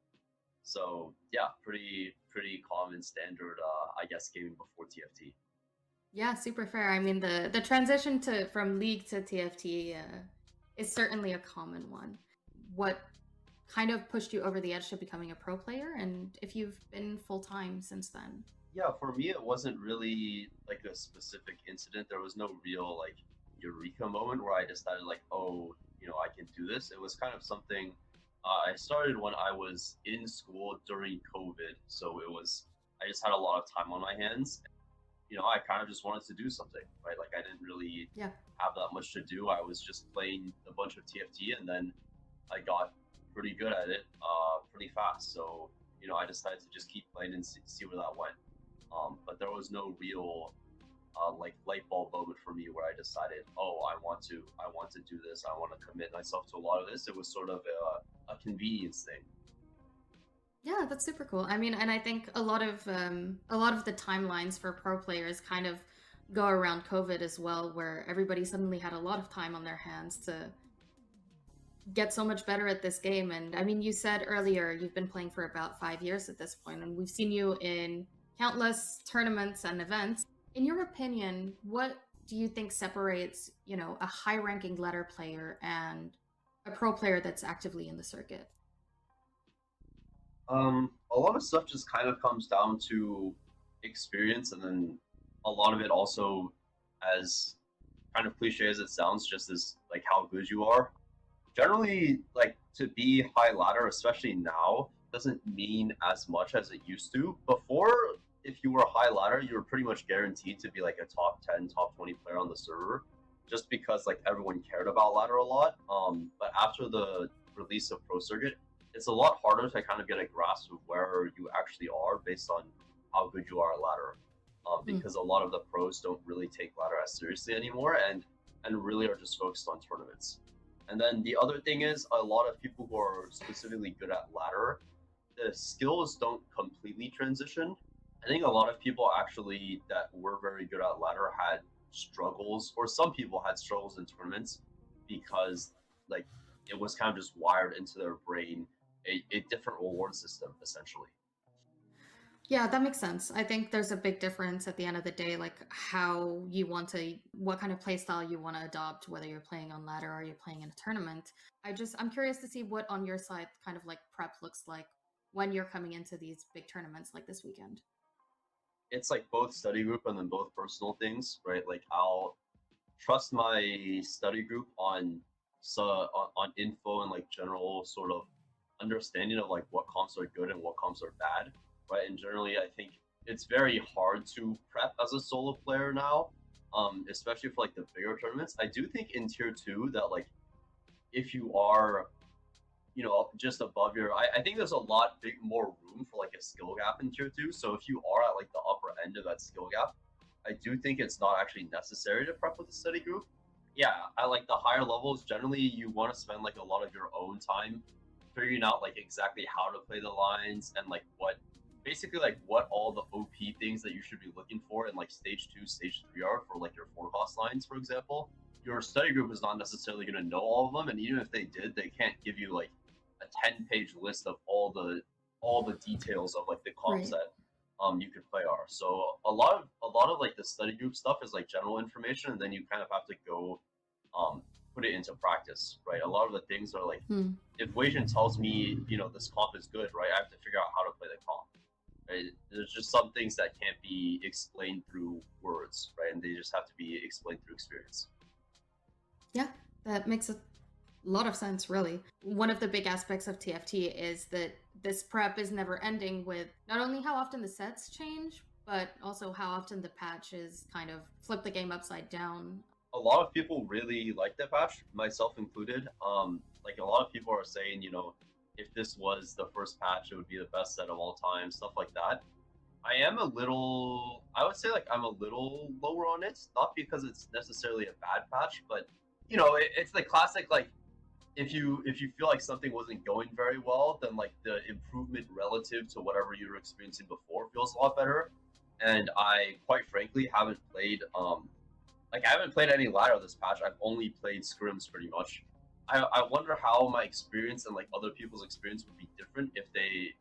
So yeah, pretty common standard, I guess, gaming before TFT. Yeah, super fair. I mean, the transition to from League to TFT is certainly a common one. What kind of pushed you over the edge to becoming a pro player, and if you've been full time since then? Yeah, for me, it wasn't really like a specific incident. There was no real like eureka moment where I decided like, oh, I can do this. It was kind of something I started when I was in school during COVID, so I just had a lot of time on my hands. I kind of just wanted to do something, right? Like I didn't really Yeah. have that much to do. I was just playing a bunch of TFT, and then I got pretty good at it pretty fast. So I decided to just keep playing and see where that went. But there was no real like light bulb moment for me where I decided, oh, I want to do this. I want to commit myself to a lot of this. It was sort of a convenience thing. Yeah, that's super cool. I mean, and I think a lot of the timelines for pro players kind of go around COVID as well, where everybody suddenly had a lot of time on their hands to get so much better at this game. And I mean, you said earlier you've been playing for about 5 years at this point, and we've seen you in countless tournaments and events. In your opinion, what do you think separates, a high-ranking ladder player and a pro player that's actively in the circuit? A lot of stuff just kind of comes down to experience, and then a lot of it also, as kind of cliche as it sounds, just is like how good you are. Generally, like to be high ladder, especially now, doesn't mean as much as it used to. Before, if you were high ladder, you were pretty much guaranteed to be like a top 10, top 20 player on the server, just because like everyone cared about ladder a lot. But after the release of Pro Circuit, it's a lot harder to kind of get a grasp of where you actually are based on how good you are at ladder. Because a lot of the pros don't really take ladder as seriously anymore, and really are just focused on tournaments. And then the other thing is, a lot of people who are specifically good at ladder, the skills don't completely transition. I think a lot of people actually that were very good at ladder had struggles, or some people had struggles in tournaments because like it was kind of just wired into their brain a different reward system essentially. Yeah, that makes sense. I think there's a big difference at the end of the day, like what kind of play style you want to adopt, whether you're playing on ladder or you're playing in a tournament. I'm curious to see what on your side kind of like prep looks like when you're coming into these big tournaments like this weekend. It's like both study group and then both personal things, right? Like I'll trust my study group on info and like general sort of understanding of like what comps are good and what comps are bad, right? And generally, I think it's very hard to prep as a solo player now, especially for like the bigger tournaments. I do think in tier 2 that like if you are just above I think there's a lot more room for like a skill gap in tier 2. So if you are at like the upper end of that skill gap, I do think it's not actually necessary to prep with a study group. Yeah, I like the higher levels. Generally, you want to spend like a lot of your own time figuring out like exactly how to play the lines and like what all the OP things that you should be looking for in like stage 2, stage 3 are for like your 4-cost lines, for example. Your study group is not necessarily going to know all of them, and even if they did, they can't give you like a 10-page list of all the details of like the comps Right. that you could play are. So a lot of like the study group stuff is like general information, and then you kind of have to go put it into practice, right? A lot of the things are like if Wasian tells me this comp is good, right, I have to figure out how to play the comp. Right? There's just some things that can't be explained through words, right, and they just have to be explained through experience. Yeah, that makes a lot of sense, really. One of the big aspects of TFT is that this prep is never ending with not only how often the sets change, but also how often the patches kind of flip the game upside down. A lot of people really like that patch, myself included. Like a lot of people are saying, if this was the first patch, it would be the best set of all time, stuff like that. I would say like I'm a little lower on it, not because it's necessarily a bad patch, but it's the classic like if you feel like something wasn't going very well, then like the improvement relative to whatever you were experiencing before feels a lot better. And I quite frankly haven't played I haven't played any ladder this patch. I've only played scrims pretty much. I wonder how my experience and like other people's experience would be different if they,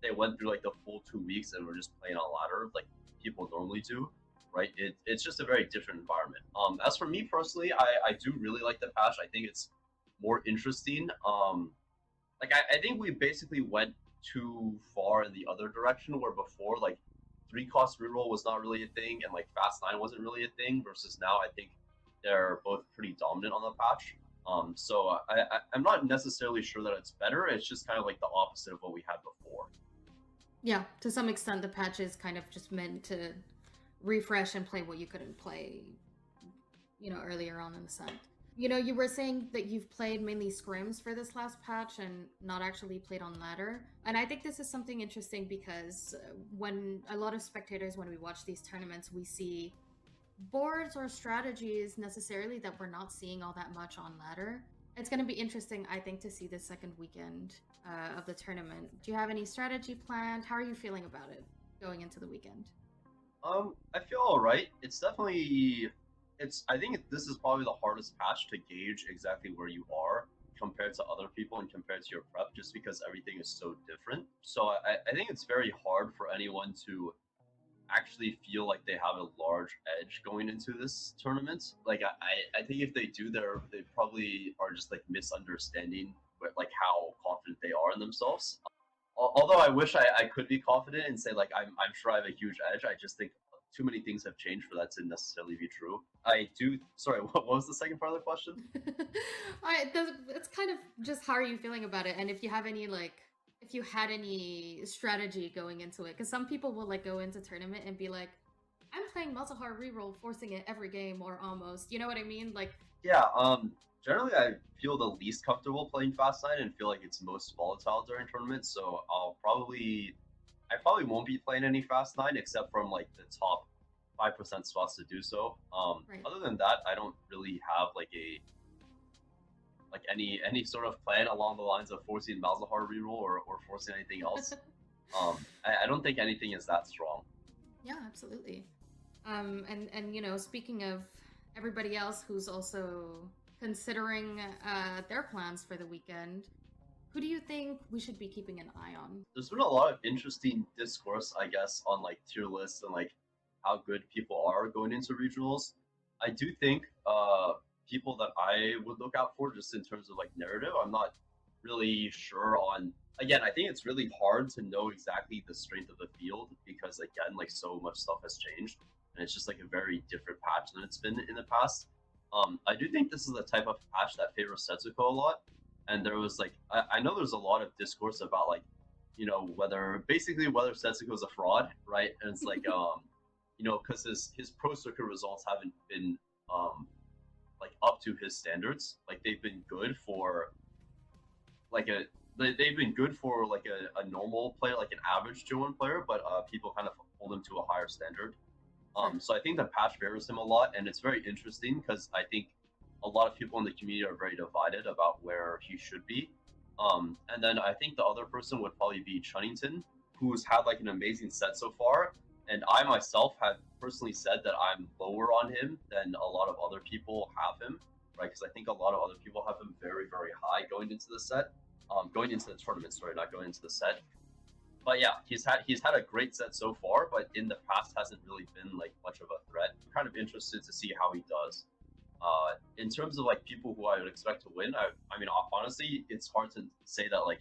they went through like the full 2 weeks and were just playing on ladder like people normally do, right? It's just a very different environment. As for me personally, I do really like the patch. I think it's more interesting. Like I think we basically went too far in the other direction where before like 3 cost reroll was not really a thing and like fast 9 wasn't really a thing versus now I think they're both pretty dominant on the patch. So I'm not necessarily sure that it's better. It's just kind of like the opposite of what we had before. Yeah, to some extent, the patch is kind of just meant to refresh and play what you couldn't play, earlier on in the set. You were saying that you've played mainly scrims for this last patch and not actually played on ladder. And I think this is something interesting because when a lot of spectators, when we watch these tournaments, we see boards or strategies necessarily that we're not seeing all that much on ladder. It's going to be interesting, I think, to see the second weekend of the tournament. Do you have any strategy planned? How are you feeling about it going into the weekend? I feel all right. It's definitely, I think this is probably the hardest patch to gauge exactly where you are compared to other people and compared to your prep, just because everything is so different. So I think it's very hard for anyone to actually feel like they have a large edge going into this tournament. Like I think if they do, they probably are just like misunderstanding like how confident they are in themselves. Although I wish I could be confident and say like I'm sure I have a huge edge. I just think too many things have changed for that to necessarily be true. I do. Sorry, what was the second part of the question? It's kind of just how are you feeling about it, and if you have any if you had any strategy going into it, because some people will like go into tournament and be like, I'm playing multi-hard reroll, forcing it every game or almost. You know what I mean? Like, Yeah. Generally, I feel the least comfortable playing Fast 9 and feel like it's most volatile during tournaments. So I probably won't be playing any Fast 9 except from like the top 5% spots to do so. Right. Other than that, I don't really have any sort of plan along the lines of forcing Malzahar reroll or forcing anything else. I don't think anything is that strong. Yeah, absolutely. And speaking of everybody else who's also considering their plans for the weekend, who do you think we should be keeping an eye on? There's been a lot of interesting discourse, I guess, on like tier lists and like how good people are going into regionals. I do think people that I would look out for just in terms of like narrative, I'm not really sure on. Again, I think it's really hard to know exactly the strength of the field because again, like so much stuff has changed and it's just like a very different patch than it's been in the past. I do think this is the type of patch that favors Setsuko a lot, and there was like I know there's a lot of discourse about like whether Setsuko is a fraud, right? And it's like because his pro circuit results haven't been like up to his standards. Like they've been good for like they've been good for like a normal player, like an average J1 player, but people kind of hold him to a higher standard. So I think the patch favors him a lot, and it's very interesting because I think a lot of people in the community are very divided about where he should be. And then I think the other person would probably be Chunnington, who's had like an amazing set so far. And I myself have personally said that I'm lower on him than a lot of other people have him, right? Because I think a lot of other people have him very, very high going into the set, going into the tournament. Sorry, not going into the set. But yeah, he's had a great set so far, but in the past hasn't really been like much of a threat. I'm kind of interested to see how he does. In terms of like people who I would expect to win, I mean honestly, it's hard to say that like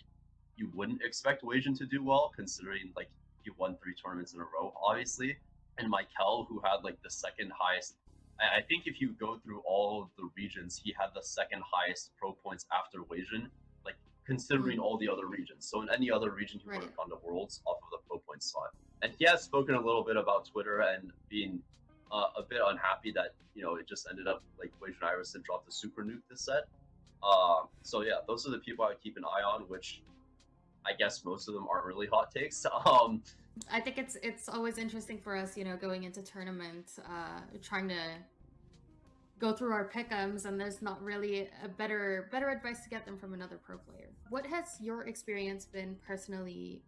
you wouldn't expect Weijin to do well, considering like he won 3 tournaments in a row, obviously. And Michael, who had like the second highest, I think if you go through all of the regions, he had the second highest pro points after Weijin, like considering all the other regions. So in any other region, he would have gone to Worlds off of the pro point spot. And he has spoken a little bit about Twitter and being a bit unhappy that it just ended up like Weijin Iverson dropped a super nuke this set. So yeah, those are the people I would keep an eye on, which I guess most of them aren't really hot takes. I think it's always interesting for us, going into tournament, trying to go through our pick'ems, and there's not really a better advice to get them from another pro player. What has your experience been personally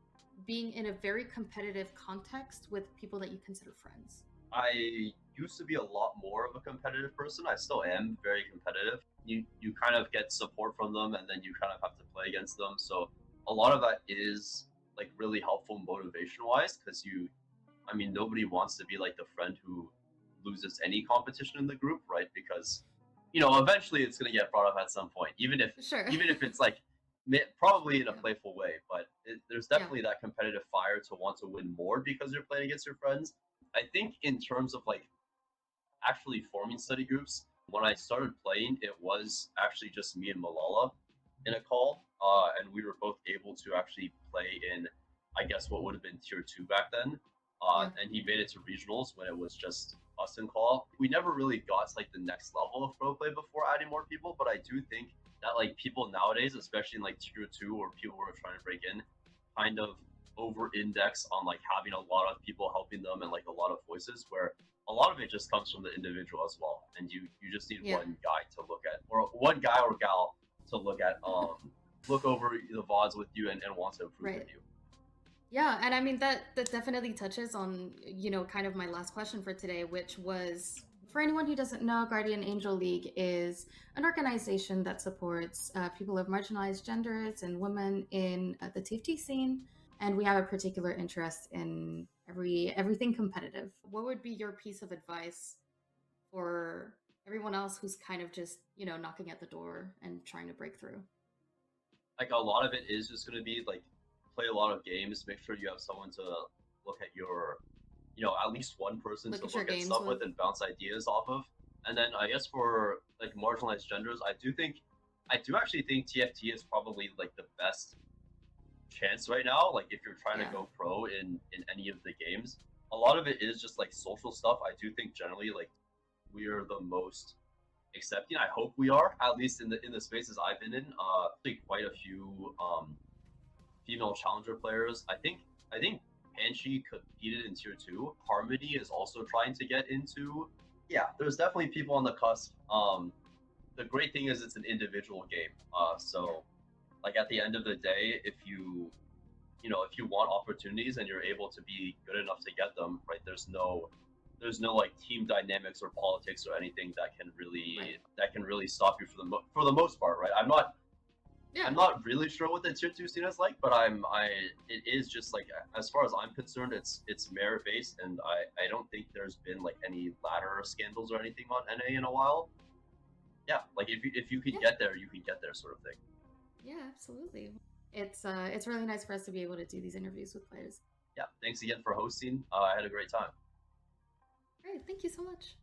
being in a very competitive context with people that you consider friends? I used to be a lot more of a competitive person. I still am very competitive. You kind of get support from them, and then you kind of have to play against them. So a lot of that is like really helpful motivation wise, because I mean, nobody wants to be like the friend who loses any competition in the group, right? Because eventually it's gonna get brought up at some point, Sure. even if it's like probably in a playful way, but there's Yeah. definitely that competitive fire to want to win more because you're playing against your friends. I think in terms of like actually forming study groups, when I started playing, it was actually just me and Malala in a call, and we were both able to actually play in, I guess, what would have been tier 2 back then. Yeah. And he made it to regionals when it was just us in call. We never really got to like the next level of pro play before adding more people, but I do think that like people nowadays, especially in like tier 2 or people who are trying to break in, kind of over index on like having a lot of people helping them and like a lot of voices, where a lot of it just comes from the individual as well, and you just need Yeah. one guy to look at, or one guy or gal to look at, look over the VODs with you and want to improve Right. with you. Yeah, and I mean that definitely touches on, kind of my last question for today, which was, for anyone who doesn't know, Guardian Angel League is an organization that supports people of marginalized genders and women in the TFT scene, and we have a particular interest in everything competitive. What would be your piece of advice for everyone else who's kind of just, knocking at the door and trying to break through? Like a lot of it is just going to be like play a lot of games, make sure you have someone to look at your, at least one person Look to at your look at games stuff with. with and bounce ideas off of. And then I guess for like marginalized genders, I do actually think TFT is probably like the best chance right now. Like if you're trying Yeah. to go pro in any of the games, a lot of it is just like social stuff. I do think generally like we are the most accepting. I hope we are, at least in the spaces I've been in. Like quite a few female challenger players. I think Panchi competed in tier 2. Harmony is also trying to get into. Yeah, there's definitely people on the cusp. The great thing is it's an individual game. So like at the end of the day, if you want opportunities and you're able to be good enough to get them, right? There's no like team dynamics or politics or anything that can really stop you for the most part, right? Yeah. I'm not really sure what the tier 2 scene is like, but it is just like, as far as I'm concerned, it's merit based, and I don't think there's been like any ladder scandals or anything on NA in a while. Yeah, like if you can get there, you can get there, sort of thing. Yeah, absolutely. It's really nice for us to be able to do these interviews with players. Yeah, thanks again for hosting. I had a great time. Great, thank you so much.